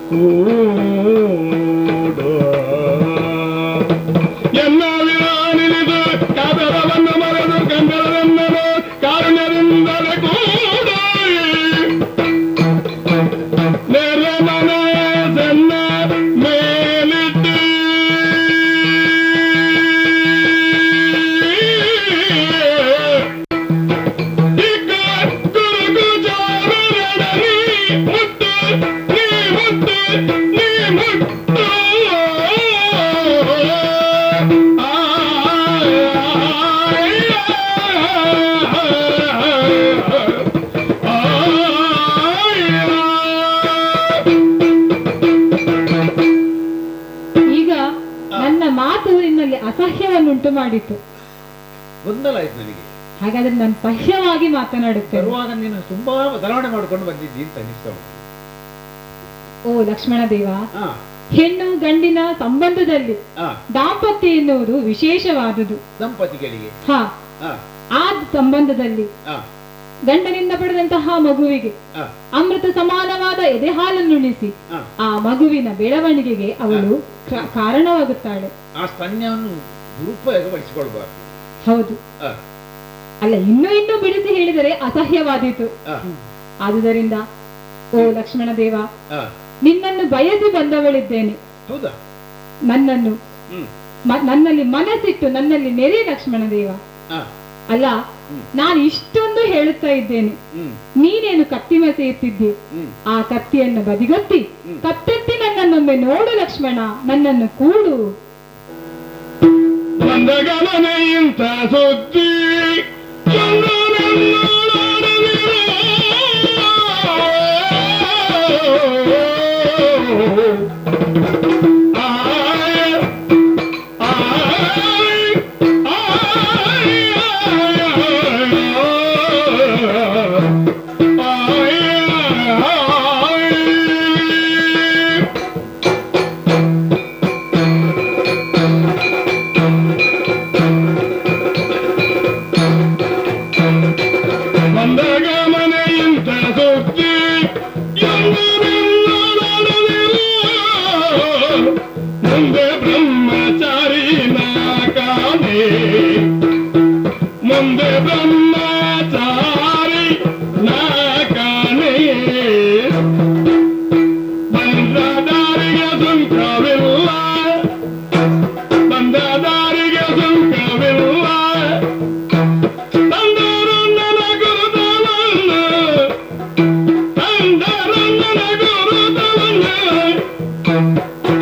ಕೂಡು ಎಲ್ಲ ವಿರಾನಿಲಿದು ಕಾದರವನ್ನು ಮರೆದು ಕಂದರವನ್ನು ಕಾರುಣ್ಯದಿಂದಲೇ ಕೂಡು ನೆರೆ ಮನಸ್ಸನ್ನ ಮೇಲಿಟ್ಟು ಈಗ ನನ್ನ ಮಾತು ನಿನ್ನಲ್ಲಿ ಅಸಹ್ಯವನ್ನುಂಟು ಮಾಡಿತು. ಗೊಂದಲ ಆಯ್ತು ನನಗೆ. ಹಾಗಾದ್ರೆ ನಾನು ಸಹ್ಯವಾಗಿ ಮಾತನಾಡುತ್ತೇನೆ. ಬರುವಾಗ ನೀನು ತುಂಬಾ ಬದಲಾವಣೆ ಮಾಡ್ಕೊಂಡು ಬಂದಿದ್ದಿ ಅಂತ ಅನಿಸ್ತಾ ಉಂಟು. ಓ ಲಕ್ಷ್ಮಣ ದೇವ, ಹಾ ಹೆಣ್ಣು ಗಂಡಿನ ಸಂಬಂಧದಲ್ಲಿ ಹಾ ದಾಂಪತ್ಯ ಎನ್ನುವುದು ವಿಶೇಷವಾದುದು. ದಂಪತಿಗಳಿಗೆ ಹಾ, ಹಾ ಆ ಸಂಬಂಧದಲ್ಲಿ ಹಾ ಗಂಡನಿಂದ ಪಡೆದಂತಹ ಮಗುವಿಗೆ ಹಾ ಅಮೃತ ಸಮಾನವಾದ ಎದೆ ಹಾಲನ್ನುಣಿಸಿ ಹಾ. ಆ ಮಗುವಿನ ಬೆಳವಣಿಗೆಗೆ ಅವಳು ಕಾರಣವಾಗುತ್ತಾಳೆ. ಆ ಸ್ತನ್ಯವನ್ನು ದುರುಪಯೋಗಪಡಿಸಿಕೊಳ್ಬಾರ್ದು. ಹೌದು. ಹಾ ಅಲ್ಲ, ಇನ್ನೂ ಬಿಡಿಸಿ ಹೇಳಿದರೆ ಅಸಹ್ಯವಾದೀತು. ಹಾ ಆದುದರಿಂದ ಓ ಲಕ್ಷ್ಮಣ ದೇವ, ಹಾ ನಿನ್ನನ್ನು ಬಯಸಿ ಬಂದವಳಿದ್ದೇನೆ. ಹೌದಾ? ನನ್ನನ್ನು ಹ್ಮ್ ನನ್ನಲ್ಲಿ ಮನಸ್ಸಿಟ್ಟು ನನ್ನಲ್ಲಿ ನೆರೆ ಲಕ್ಷ್ಮಣ ದೇವ. ಹಾ ಅಲ್ಲ, ನಾನು ಇಷ್ಟೊಂದು ಹೇಳುತ್ತಾ ಇದ್ದೇನೆ, ಹ್ಮ್ ನೀನೇನು ಕತ್ತಿ ಮಸೆಯುತ್ತಿದ್ದಿ. ಹ್ಮ್ ಆ ಕತ್ತಿಯನ್ನು ಬದಿಗೊತ್ತಿ ಕತ್ತೆತ್ತಿ ನನ್ನನ್ನೊಮ್ಮೆ ನೋಡು ಲಕ್ಷ್ಮಣ, ನನ್ನನ್ನು ಕೂಡು. ಬಂದಗಮನ ಇಂಥ ಸುದ್ದಿ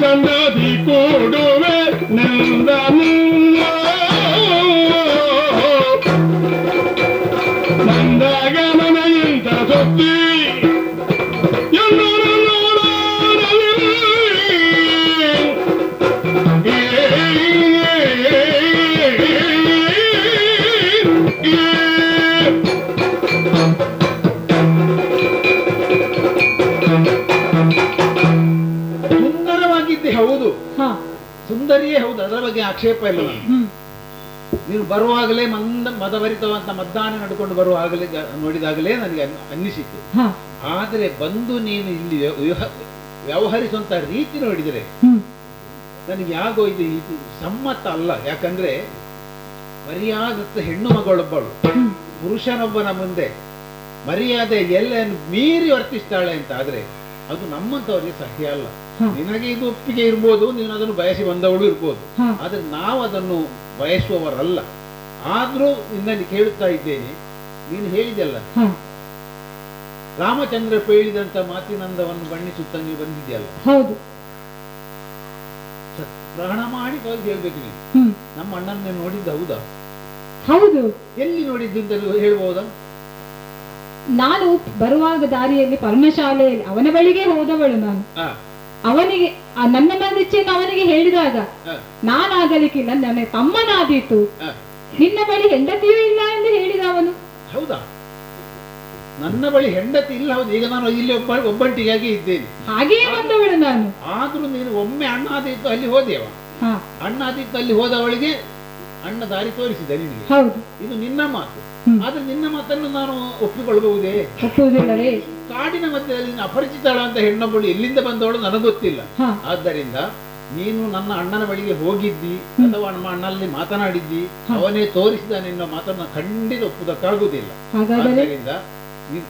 ಚಂದದಿ ಕೂಡುವೆ ನಂದನು ನಂದಾಗ ಮನೆಯಿಂದ ಸುದ್ದಿ ಸುಂದರವಾಗಿದ್ದೆ ಹೌದು, ಸುಂದರಿಯೇ ಹೌದು, ಅದರ ಬಗ್ಗೆ ಆಕ್ಷೇಪ ಇಲ್ಲ ನನಗೆ. ನೀನು ಬರುವಾಗಲೇ ಮದಭರಿತವಂತ ಮದ್ದಾನೆ ನಡ್ಕೊಂಡು ಬರುವಾಗಲೇ ನೋಡಿದಾಗಲೇ ನನಗೆ ಅನ್ನಿಸಿತು. ಆದರೆ ಬಂದು ನೀನು ಇಲ್ಲಿ ವ್ಯವಹರಿಸುವಂತ ರೀತಿ ನೋಡಿದರೆ ನನಗೆ ಯಾಗೋ ಇದು ಸಮ್ಮತ ಅಲ್ಲ. ಯಾಕಂದ್ರೆ ಮರ್ಯಾದತ್ತ ಹೆಣ್ಣು ಮಗಳೊಬ್ಬಳು ಪುರುಷನೊಬ್ಬನ ಮುಂದೆ ಮರ್ಯಾದೆ ಎಲ್ಲೆಯನ್ನು ಮೀರಿ ವರ್ತಿಸ್ತಾಳೆ ಅಂತ ಆದ್ರೆ ಅದು ನಮ್ಮಂತವರಿಗೆ ಸಹ್ಯ ಅಲ್ಲ. ನಿನಗೆ ಇದು ಒಪ್ಪಿಗೆ ಇರ್ಬೋದು, ನೀನು ಅದನ್ನು ಬಯಸಿ ಬಂದವಳು ಇರ್ಬೋದು, ಆದ್ರೆ ನಾವು ಅದನ್ನು ಬಯಸುವವರಲ್ಲ. ಆದ್ರೂ ನಿನ್ನಲ್ಲಿ ಕೇಳುತ್ತಾ ಇದ್ದೇನೆ, ನೀನು ಹೇಳಿದೆಲ್ಲ ರಾಮಚಂದ್ರ ಹೇಳಿದಂತ ಮಾತಿನಂದವನ್ನು ಬಣ್ಣಿಸುತ್ತಾ ನೀವು ಬಂದಿದ್ಯಲ್ಲ, ಹೌದು, ಪ್ರಾಣ ಮಾಡಿ ಹೇಳ್ಬೇಕು ನೀನು. ನಮ್ಮ ಅಣ್ಣನ ನೋಡಿದ್ದ ಹೌದಾ? ಹೌದು. ಎಲ್ಲಿ ನೋಡಿದ್ದು ಅಂತ ಹೇಳ್ಬಹುದಾ? ನಾನು ಬರುವಾಗ ದಾರಿಯಲ್ಲಿ ಪರ್ಣಶಾಲೆಯಲ್ಲಿ ಅವನ ಬಳಿಗೆ ಹೋದವಳು ನಾನು. ಅವನಿಗೆ ನನ್ನ ಮನಸ್ಸನ್ನು ಅವನಿಗೆ ಹೇಳಿದಾಗ ನಾನಾಗಲಿಕ್ಕಿಲ್ಲ, ನನ್ನ ತಮ್ಮನಾದೀತು, ನಿನ್ನ ಬಳಿ ಹೆಂಡತಿಯೂ ಇಲ್ಲ ಎಂದು ಹೇಳಿದ ಅವನು. ಹೌದಾ? ನನ್ನ ಬಳಿ ಹೆಂಡತಿ ಇಲ್ಲ. ಹೌದು, ಈಗ ನಾನು ಇಲ್ಲಿ ಒಬ್ಬಂಟಿಯಾಗಿ ಇದ್ದೇನೆ, ಹಾಗೆಯೇ ಬಂದವಳು ನಾನು. ಆದ್ರೂ ನೀನು ಒಮ್ಮೆ ಅಣ್ಣ ಆದಿತ್ತು ಅಲ್ಲಿ ಹೋದೆವ. ಅಣ್ಣ ಆದಿತ್ತು ಅಲ್ಲಿ ಹೋದವಳಿಗೆ ಅಣ್ಣ ದಾರಿ ತೋರಿಸಿದ ನಿನಗೆ. ಹೌದು, ಇದು ನಿನ್ನ ಮಾತು. ಆದ್ರೆ ನಿನ್ನ ಮಾತನ್ನು ನಾನು ಒಪ್ಪಿಕೊಳ್ಳಬಹುದೇ? ಒಪ್ಪುವುದಿಲ್ಲವೇ? ಕಾಡಿನ ಮಧ್ಯದಲ್ಲಿ ಅಪರಿಚಿತಳ ಅಂತ ಹೆಣ್ಣೊಬ್ಬಳು ಎಲ್ಲಿಂದ ಬಂದವಳು ನನಗೆ ಗೊತ್ತಿಲ್ಲ. ಆದ್ದರಿಂದ ನೀನು ನನ್ನ ಅಣ್ಣನ ಬಳಿಗೆ ಹೋಗಿದ್ದಿ ಅಥವಾ ನಮ್ಮ ಅಣ್ಣನಲ್ಲಿ ಮಾತನಾಡಿದ್ದಿ, ಅವನೇ ತೋರಿಸಿದ ನಿನ್ನ ಮಾತನ್ನು ಖಂಡಿತ ಒಪ್ಪುವುದಕ್ಕಾಗುವುದಿಲ್ಲ. ಆದ್ದರಿಂದ ನೀನು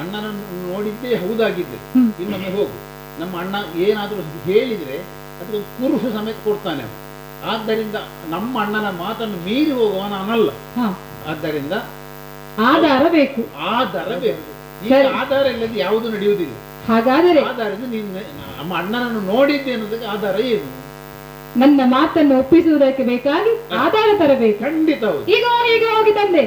ಅಣ್ಣನನ್ನು ನೋಡಿದ್ದೇ ಹೌದಾಗಿದ್ದೆ ಇನ್ನೊಮ್ಮೆ ಹೋಗು. ನಮ್ಮ ಅಣ್ಣ ಏನಾದ್ರೂ ಹೇಳಿದ್ರೆ ಅದಕ್ಕೆ ಕುರುಹು ಸಮೇತ ಕೊಡ್ತಾನೆ. ಆದ್ದರಿಂದ ನಮ್ಮ ಅಣ್ಣನ ಮಾತನ್ನು ಮೀರಿ ಹೋಗುವ ನಾನಲ್ಲ. ಆದ್ದರಿಂದ ಆಧಾರ ಬೇಕು. ಆಧಾರ ಬೇಕು. ಈಗ ಆಧಾರ ಇಲ್ಲದೆ ಯಾವುದು ನಡೆಯುವುದಿಲ್ಲ. ಹಾಗಾದರೆ ಆಧಾರದ ನೀನು ನಮ್ಮ ಅಣ್ಣನನ್ನು ನೋಡಿದ್ದೆ ಅನ್ನೋದಕ್ಕೆ ಆಧಾರ ಏನು? ನನ್ನ ಮಾತನ್ನು ಒಪ್ಪಿಸುವುದಕ್ಕೆ ಬೇಕಾಗಿ ಆಧಾರ ತರಬೇಕು. ಖಂಡಿತ ಹೌದು. ಈಗ ಹೋಗಿ ತಂದೆ.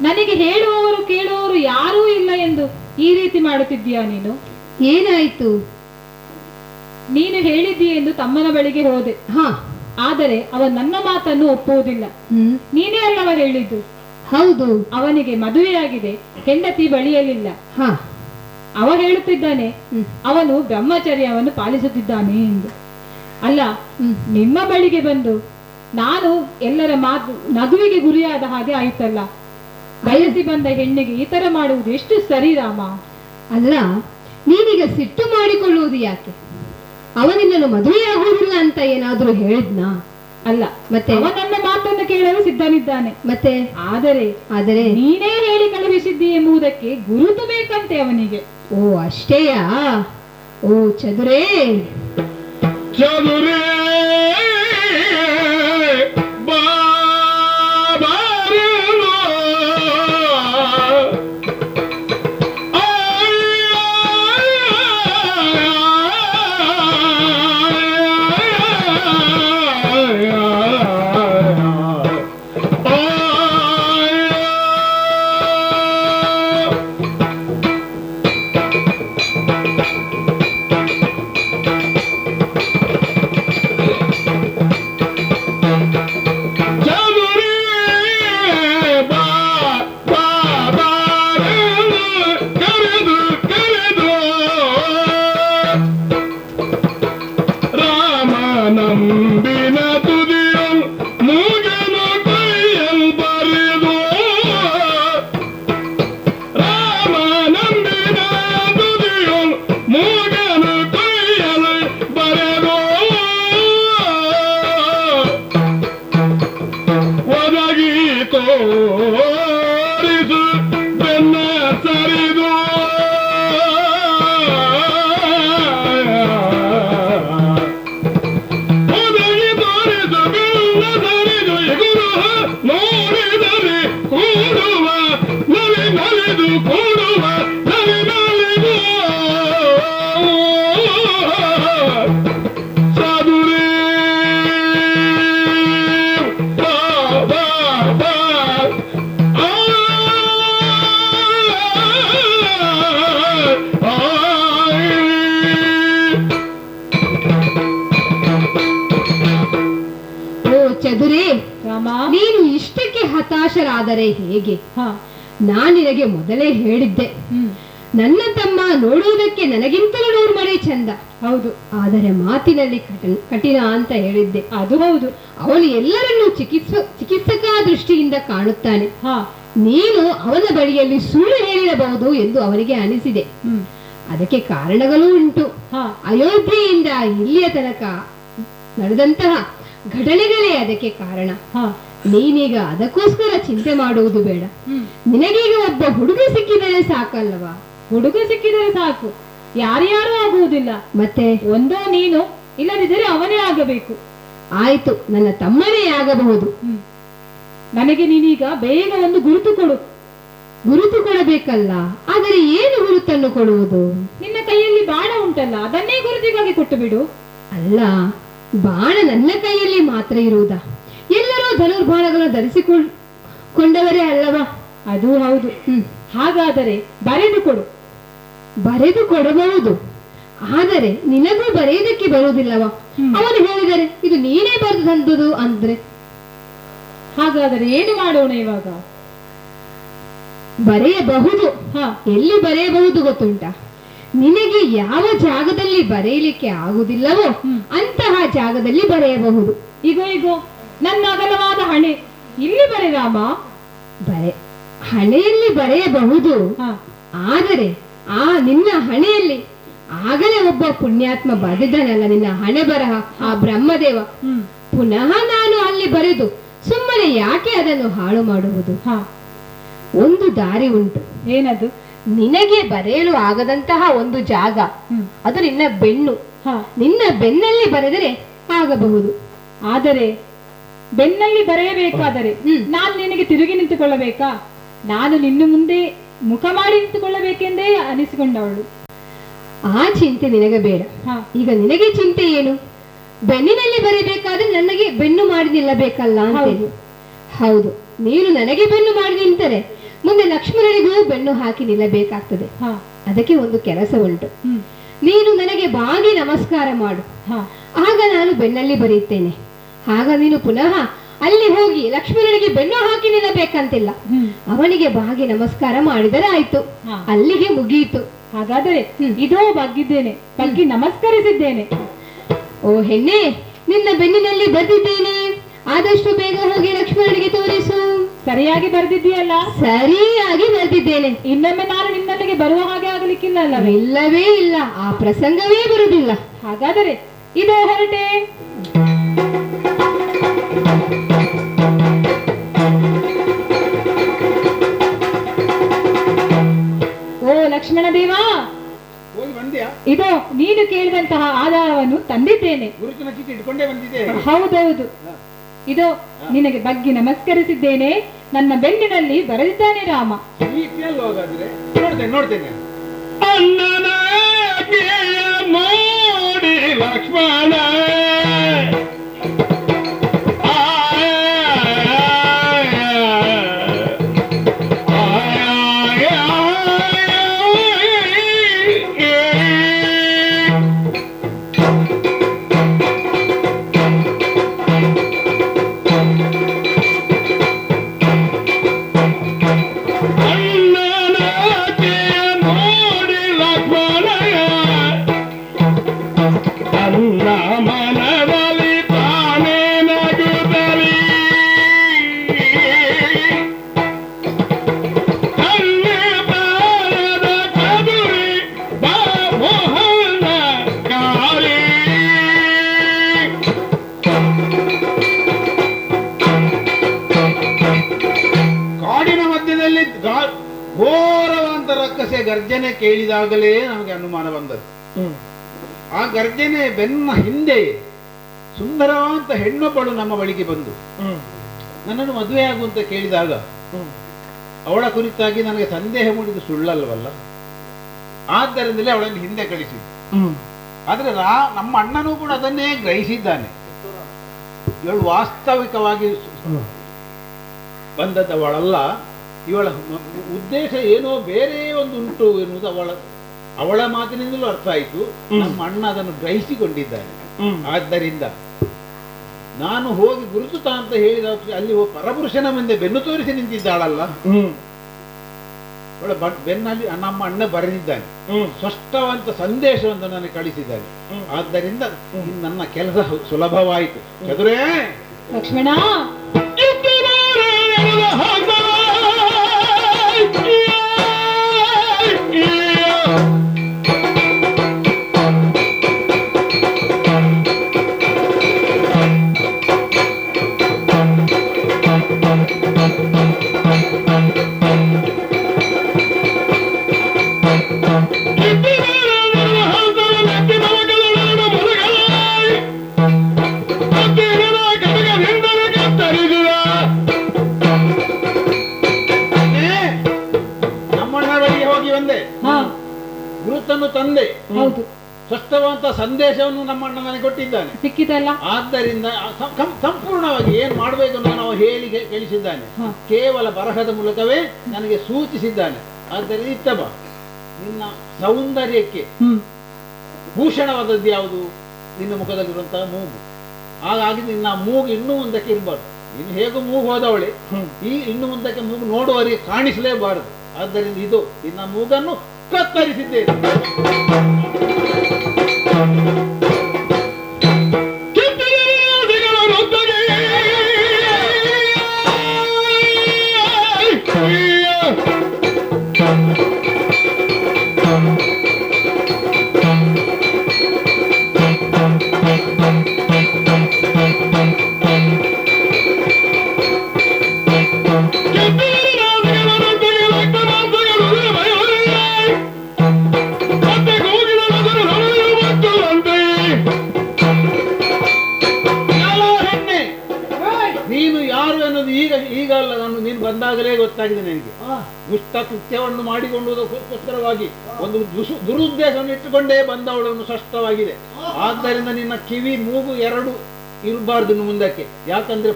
ನನಗೆ ಹೇಳುವವರು ಕೇಳುವವರು ಯಾರೂ ಇಲ್ಲ ಎಂದು ಈ ರೀತಿ ಮಾಡುತ್ತಿದ್ದೀಯಾ ನೀನು? ಏನಾಯ್ತು? ನೀನು ಹೇಳಿದ್ದೀಯ ಎಂದು ತಮ್ಮನ ಬಳಿಗೆ ಹೋದೆ. ಆದರೆ ಅವ ನನ್ನ ಮಾತನ್ನು ಒಪ್ಪುವುದಿಲ್ಲ. ನೀನೇ ಅಲ್ಲವ ಹೇಳಿದ್ದು. ಹೌದು, ಅವನಿಗೆ ಮದುವೆಯಾಗಿದೆ, ಹೆಂಡತಿ ಬಳಿಯಲಿಲ್ಲ. ಅವ ಹೇಳುತ್ತಿದ್ದಾನೆ ಅವನು ಬ್ರಹ್ಮಚರ್ಯವನ್ನು ಪಾಲಿಸುತ್ತಿದ್ದಾನೆ ಎಂದು. ಅಲ್ಲ, ನಿಮ್ಮ ಬಳಿಗೆ ಬಂದು ನಾನು ಎಲ್ಲರ ನಗುವಿಗೆ ಗುರಿಯಾದ ಹಾಗೆ ಆಯ್ತಲ್ಲ. ಬಯಸಿ ಬಂದ ಹೆಣ್ಣಿಗೆ ಈ ತರ ಮಾಡುವುದು ಎಷ್ಟು ಸರಿ ರಾಮ? ಅಲ್ಲ, ನೀನೀಗ ಸಿಟ್ಟು ಮಾಡಿಕೊಳ್ಳುವುದು ಯಾಕೆ? ಅವನಿನ್ನನ್ನು ಮದುವೆಯಾಗುವುದಿಲ್ಲ ಅಂತ ಏನಾದ್ರೂ ಹೇಳಿದ್ನಾ? ಅಲ್ಲ, ಮತ್ತೆ ಅವ ನನ್ನ ಮಾತನ್ನು ಕೇಳಲು ಸಿದ್ಧನಿದ್ದಾನೆ. ಮತ್ತೆ ಆದರೆ ಆದರೆ ನೀನೇ ಹೇಳಿ ಕಳುಹಿಸಿದ್ದಿ ಎಂಬುದಕ್ಕೆ ಗುರುತು ಬೇಕಂತೆ ಅವನಿಗೆ. ಓ ಅಷ್ಟೇಯಾ? ಓ ಚದುರೇ ಚದುರೇ ಬಾಬಾರನು ನಂಬಿನ ತುದಿಯಂ ಮೂಗನು ಕೈಯಲ್ ಬರೆದು ರಾಮ ನಂಬಿನ ತುದಿಯಂ ಮೂಗನು ಕೈಯಲ್ ಬರೆದು ಒದಗಿ ತೋರಿಸು ಬೆನ್ನ ಸರಿದು ನೋಡಿದರೆ ಕೂಡುವ ನಲಿ ನಲಿದು ಕೂಡುವ ನಲಿ ನಲಿದು ಸಾಧುರೇ ಬಾ ಬಾ ಬಾ ಆ ಓ ಚದುರೇ, ರಾಮ, ನೀನು ಇಷ್ಟಕ್ಕೆ ಹತಾಶರಾದರೆ ಹೇಗೆ? ಹಾ, ನಾನು ನಿನಗೆ ಮೊದಲೇ ಹೇಳಿದ್ದೆ, ಹ್ಮ್, ನನ್ನ ತಮ್ಮ ನೋಡುವುದಕ್ಕೆ ನನಗಿಂತಲೂ 100 ಮನೆ ಚಂದ. ಹೌದು, ಆದರೆ ಮಾತಿನಲ್ಲಿ ಕಠಿಣ ಅಂತ ಹೇಳಿದ್ದೆ. ಅದು ಹೌದು. ಅವನು ಎಲ್ಲರನ್ನೂ ಚಿಕಿತ್ಸಕ ದೃಷ್ಟಿಯಿಂದ ಕಾಣುತ್ತಾನೆ. ಹಾ, ನೀನು ಅವನ ಬಳಿಯಲ್ಲಿ ಸುಳ್ಳು ಹೇಳಿರಬಹುದು ಎಂದು ಅವನಿಗೆ ಅನಿಸಿದೆ. ಹ್ಮ್, ಅದಕ್ಕೆ ಕಾರಣಗಳೂ ಉಂಟು. ಹಾ, ಅಯೋಧ್ಯೆಯಿಂದ ಇಲ್ಲಿಯ ತನಕ ನಡೆದಂತಹ ಘಟನೆಗಳೇ ಅದಕ್ಕೆ ಕಾರಣ. ಹಾ, ನೀನೀಗ ಅದಕ್ಕೋಸ್ಕರ ಚಿಂತೆ ಮಾಡುವುದು ಬೇಡ. ಹ್ಮ್. ನಿನಗೀಗ ಒಬ್ಬ ಹುಡುಗ ಸಿಕ್ಕಿದರೆ ಸಾಕಲ್ಲವಾ? ಹುಡುಗ ಸಿಕ್ಕಿದರೆ ಸಾಕು, ಯಾರ್ಯಾರೂ ಆಗುವುದಿಲ್ಲ. ಮತ್ತೆ ಒಂದೋ ನೀನು, ಇಲ್ಲದಿದ್ದರೆ ಅವನೇ ಆಗಬೇಕು. ಆಯ್ತು, ನನ್ನ ತಮ್ಮನೇ ಆಗಬಹುದು. ಹ್ಮ್. ನನಗೆ ನೀನೀಗ ಬೇಗ ಒಂದು ಗುರುತು ಕೊಡು. ಗುರುತು ಕೊಡಬೇಕಲ್ಲ, ಆದರೆ ಏನು ಗುರುತನ್ನು ಕೊಡುವುದು? ನಿನ್ನ ಕೈಯಲ್ಲಿ ಬಾಣ ಉಂಟಲ್ಲ, ಅದನ್ನೇ ಗುರುತಿಗಾಗಿ ಕೊಟ್ಟು ಬಿಡು. ಅಲ್ಲ, ಬಾಣ ನನ್ನ ಕೈಯಲ್ಲಿ ಮಾತ್ರ ಇರುವುದಾ? ಎಲ್ಲರೂ ಧನುರ್ಬಾಣಗಳನ್ನು ಧರಿಸಿಕೊಂಡವರೇ ಅಲ್ಲವಾ? ಅದು ಹೌದು. ಹಾಗಾದರೆ ಬರೆದು ಕೊಡು. ಬರೆದು ಕೊಡಬಹುದು, ಆದರೆ ನಿನಗೂ ಬರೆಯುವುದಕ್ಕೆ ಬರುವುದಿಲ್ಲವಾ? ಅವನು ಹೇಳಿದರೆ ಇದು ನೀನೇ ಬರೆದು ತಂದುದು ಅಂದ್ರೆ ಹಾಗಾದರೆ ಏನು ಮಾಡೋಣ ಇವಾಗ? ಬರೆಯಬಹುದು. ಹಾ, ಎಲ್ಲಿ ಬರೆಯಬಹುದು ಗೊತ್ತುಂಟಾ? ನಿನಗೆ ಯಾವ ಜಾಗದಲ್ಲಿ ಬರೆಯಲಿಕ್ಕೆ ಆಗುವುದಿಲ್ಲವೋ ಅಂತಹ ಜಾಗದಲ್ಲಿ ಬರೆಯಬಹುದು. ಈಗೋ ನನ್ನ ಅಗಲವಾದ ಹಣೆ ಇಲ್ಲಿ ಬರೆ ರಾಮ. ಹಣೆಯಲ್ಲಿ ಬರೆಯಬಹುದು, ಹಾ, ಆದರೆ ಆ ನಿನ್ನ ಹಣೆಯಲ್ಲಿ ಆಗಲೇ ಒಬ್ಬ ಪುಣ್ಯಾತ್ಮ ಬರೆದನಲ್ಲ ನಿನ್ನ ಹಣೆ ಬರಹ, ಆ ಬ್ರಹ್ಮದೇವ. ಪುನಃ ನಾನು ಅಲ್ಲಿ ಬರೆದು ಸುಮ್ಮನೆ ಯಾಕೆ ಅದನ್ನು ಹಾಳು ಮಾಡುವುದು? ಹಾ, ಒಂದು ದಾರಿ ಉಂಟು. ಏನದು? ನಿನಗೆ ಬರೆಯಲು ಆಗದಂತಹ ಒಂದು ಜಾಗ, ಅದು ನಿನ್ನ ಬೆನ್ನು. ಹಾ, ನಿನ್ನ ಬೆನ್ನಲ್ಲಿ ಬರೆದರೆ ಆಗಬಹುದು. ಆದರೆ ಬೆನ್ನಲ್ಲಿ ಬರೆಯಬೇಕಾದರೆ ನಾನು ನಿನಗೆ ತಿರುಗಿ ನಿಂತುಕೊಳ್ಳಬೇಕಾ? ನಾನು ನಿನ್ನ ಮುಂದೆ ಮುಖ ಮಾಡಿ ನಿಂತುಕೊಳ್ಳಬೇಕೆಂದೇ ಅನಿಸಿಕೊಂಡವಳು. ಆ ಚಿಂತೆ ನಿನಗೆ ಬೇಡ. ಹಾ, ಈಗ ನಿನಗೆ ಚಿಂತೆ ಏನು? ಬೆನ್ನಿನಲ್ಲಿ ಬರೆಯಬೇಕಾದ್ರೆ ನನಗೆ ಬೆನ್ನು ಮಾಡಿ ನಿಲ್ಲಬೇಕಲ್ಲ ಅಂತ. ಹೌದು. ಹೌದು, ನೀನು ನನಗೆ ಬೆನ್ನು ಮಾಡಿ ನಿಂತರೆ ಮುಂದೆ ಲಕ್ಷ್ಮಣನಿಗೂ ಬೆನ್ನು ಹಾಕಿ ನಿಲ್ಲಬೇಕಾಗ್ತದೆ. ಹಾ, ಅದಕ್ಕೆ ಒಂದು ಕೆಲಸ ಉಂಟು. ಹ್ಮ್, ನೀನು ನನಗೆ ಬಾಗಿ ನಮಸ್ಕಾರ ಮಾಡು, ಹಾ, ಆಗ ನಾನು ಬೆನ್ನಲ್ಲಿ ಬರೆಯುತ್ತೇನೆ. ಆಗ ನೀನು ಪುನಃ ಅಲ್ಲಿ ಹೋಗಿ ಲಕ್ಷ್ಮಣನಿಗೆ ಬೆನ್ನು ಹಾಕಿ ನಿಲ್ಲಬೇಕಂತಿಲ್ಲ. ಅವನಿಗೆ ಬಾಗಿ ನಮಸ್ಕಾರ ಮಾಡಿದರೆ ಆಯ್ತು, ಹಾ. ಅಲ್ಲಿಗೆ ಮುಗಿಯಿತು. ಹಾಗಾದರೆ ಇದೋ ಬಗ್ಗಿದ್ದೇನೆ, ಬಗ್ಗಿ ನಮಸ್ಕರಿಸಿದ್ದೇನೆ. ಓ ಹೆಣ್ಣೆ, ನಿನ್ನ ಬೆನ್ನಿನಲ್ಲಿ ಬರೆದಿದ್ದೇನೆ, ಆದಷ್ಟು ಬೇಗ ಹೋಗಿ ಲಕ್ಷ್ಮಣನಿಗೆ ತೋರಿಸು. ಸರಿಯಾಗಿ ಬರೆದಿದ್ದೀಯಲ್ಲ? ಸರಿಯಾಗಿ ಬರೆದಿದ್ದೇನೆ. ಇನ್ನೊಮ್ಮೆ ನಾನು ನಿನ್ನಲ್ಲಿಗೆ ಬರುವ ಹಾಗೆ ಆಗಲಿ. ಬರ್ಲಿಕ್ಕಿಲ್ಲ ಅಲ್ಲವೇ? ಇಲ್ಲವೇ ಇಲ್ಲ, ಆ ಪ್ರಸಂಗವೇ ಬರುವುದಿಲ್ಲ. ಹಾಗಾದರೆ ಇದು ಹೊರಟೆ. ಓ ಲಕ್ಷ್ಮಣ ದೇವ, ಹೋಗಿ ಬಂದ್ಯಾ? ಇದು ನೀನು ಕೇಳಿದಂತಹ ಆಧಾರವನ್ನು ತಂದಿದ್ದೇನೆ. ಗುರುತಿನ ಚೀಟಿ ಇಟ್ಕೊಂಡೇ ಬಂದಿದೆ. ಹೌದೌದು, ಇದು ನಿನಗೆ ಬಗ್ಗೆ ನಮಸ್ಕರಿಸಿದ್ದೇನೆ. ನನ್ನ ಬೆನ್ನಿನಲ್ಲಿ ಬರೆದಿದ್ದಾನೆ ರಾಮ. ಚೀಟಿಯಲ್ಲಿ ಹೋಗಾದ್ರೆ ನೋಡ್ತೇನೆ. ಅಣ್ಣನ ಆಜ್ಞೆಯ ಮಾಡಿ ಲಕ್ಷ್ಮಣ ಘೋರವಾದ ರಕ್ಕಸೆ ಗರ್ಜನೆ ಕೇಳಿದಾಗಲೇ ನಮಗೆ ಅನುಮಾನ ಬಂದದ್ದು. ಆ ಗರ್ಜನೆ ಬೆನ್ನ ಹಿಂದೆ ಸುಂದರವಾದ ಹೆಣ್ಣೊಬ್ಬಳು ನಮ್ಮ ಬಳಿಗೆ ಬಂದು ನನ್ನನ್ನು ಮದುವೆ ಆಗುವಂತ ಕೇಳಿದಾಗ ಅವಳ ಕುರಿತಾಗಿ ನನಗೆ ಸಂದೇಹ ಮೂಡಿದ್ದು ಸುಳ್ಳಲ್ವಲ್ಲ. ಆದ್ದರಿಂದಲೇ ಅವಳನ್ನು ಹಿಂದೆ ಕಳಿಸಿದ್ದು. ಆದ್ರೆ ನಮ್ಮ ಅಣ್ಣನೂ ಕೂಡ ಅದನ್ನೇ ಗ್ರಹಿಸಿದ್ದಾನೆ. ಇವಳು ವಾಸ್ತವಿಕವಾಗಿ ಬಂದದ್ದವಳಲ್ಲ, ಇವಳ ಉದ್ದೇಶ ಏನೋ ಬೇರೆ ಒಂದು ಉಂಟು ಎನ್ನುವುದು ಅವಳ ಮಾತಿನಿಂದಲೂ ಅರ್ಥ ಆಯಿತು. ನಮ್ಮ ಅಣ್ಣ ಅದನ್ನು ಗ್ರಹಿಸಿಕೊಂಡಿದ್ದಾನೆ. ಆದ್ದರಿಂದ ನಾನು ಹೋಗಿ ಗುರುತುತ ಅಂತ ಹೇಳಿದ ಅಲ್ಲಿ ಪರಪುರುಷನ ಮುಂದೆ ಬೆನ್ನು ತೋರಿಸಿ ನಿಂತಿದ್ದಾಳಲ್ಲ, ಅವಳ ಬೆನ್ನಲ್ಲಿ ನಮ್ಮ ಅಣ್ಣ ಬರೆದಿದ್ದಾನೆ. ಸ್ಪಷ್ಟವಂತ ಸಂದೇಶವನ್ನು ನನಗೆ ಕಳಿಸಿದ್ದಾನೆ. ಆದ್ದರಿಂದ ನನ್ನ ಕೆಲಸ ಸುಲಭವಾಯಿತು. ಚದುರೇ ಲಕ್ಷ್ಮಣ, ಗುರುತನ್ನು ತಂದೆ. ಹೌದು, ಸ್ಪಷ್ಟವಾದ ಸಂದೇಶವನ್ನು ನಮ್ಮ ಅಣ್ಣ ನನಗೆ ಕೊಟ್ಟಿದ್ದಾನೆ. ಸಿಕ್ಕಿತಲ್ಲ. ಆದ್ದರಿಂದ ಸಂಪೂರ್ಣವಾಗಿ ಏನ್ ಮಾಡಬೇಕು ಅಂತ ನಾವು ಹೇಳಿ ಕಳಿಸಿದ್ದಾನೆ. ಕೇವಲ ಬರಹದ ಮೂಲಕವೇ ನನಗೆ ಸೂಚಿಸಿದ್ದಾನೆ. ಆದ್ದರಿಂದ ಇತ್ತಬ ನಿನ್ನ ಸೌಂದರ್ಯಕ್ಕೆ ಭೂಷಣವಾದದ್ದು ಯಾವುದು? ನಿನ್ನ ಮುಖದಲ್ಲಿರುವಂತಹ ಮೂಗು. ಹಾಗಾಗಿ ನಿನ್ನ ಮೂಗು ಇನ್ನೂ ಮುಂದಕ್ಕೆ ಇರಬಾರ್ದು. ಇನ್ನು ಹೇಗೂ ಮೂಗು ಹೋದವಳೆ, ಈ ಇನ್ನು ಮುಂದಕ್ಕೆ ಮೂಗು ನೋಡುವವರಿಗೆ ಕಾಣಿಸಲೇಬಾರದು. ಆದ್ದರಿಂದ ಇದು ನಿನ್ನ ಮೂಗನ್ನು ಕತ್ತರಿಸಿದ್ದೇನೆ. ನೀನು ಬಂದಾಗಲೇ ಗೊತ್ತಾಗಿದೆ ನನಗೆ. ದುಷ್ಟ ಕೃತ್ಯವನ್ನು ಮಾಡಿಕೊಂಡುವುದಕ್ಕೋಸ್ಕರವಾಗಿ ಒಂದು ದುರುದ್ದೇಶವನ್ನು ಇಟ್ಟುಕೊಂಡೇ ಬಂದವಳನ್ನು ಸ್ಪಷ್ಟವಾಗಿದೆ. ಆದ್ದರಿಂದ ನಿನ್ನ ಕಿವಿ ಮೂಗು ಎರಡು ಇರಬಾರ್ದು ಮುಂದಕ್ಕೆ. ಯಾಕಂದ್ರೆ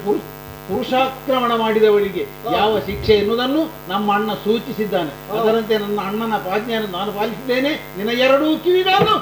ಪುರುಷಾಕ್ರಮಣ ಮಾಡಿದವಳಿಗೆ ಯಾವ ಶಿಕ್ಷೆ ಎನ್ನುವುದನ್ನು ನಮ್ಮ ಅಣ್ಣ ಸೂಚಿಸಿದ್ದಾನೆ. ಅದರಂತೆ ನನ್ನ ಅಣ್ಣನ ಆಜ್ಞೆಯನ್ನು ನಾನು ಪಾಲಿಸಿದ್ದೇನೆ. ನಿನ್ನ ಎರಡೂ ಕಿವಿಗಳನ್ನು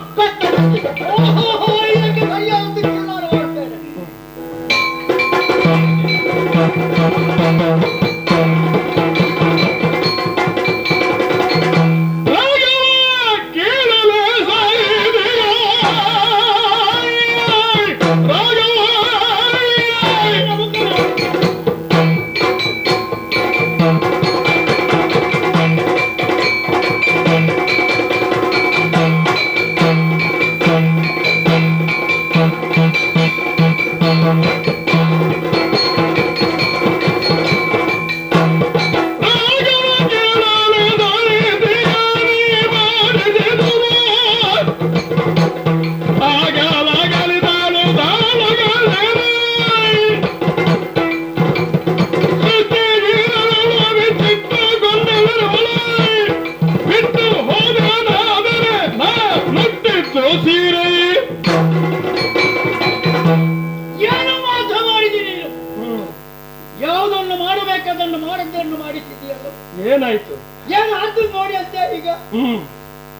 ಏನಾಯ್ತು? ಏನಾಯ್ತು ನೋಡಿ ಅಂತ ಈಗ ಹ್ಮ್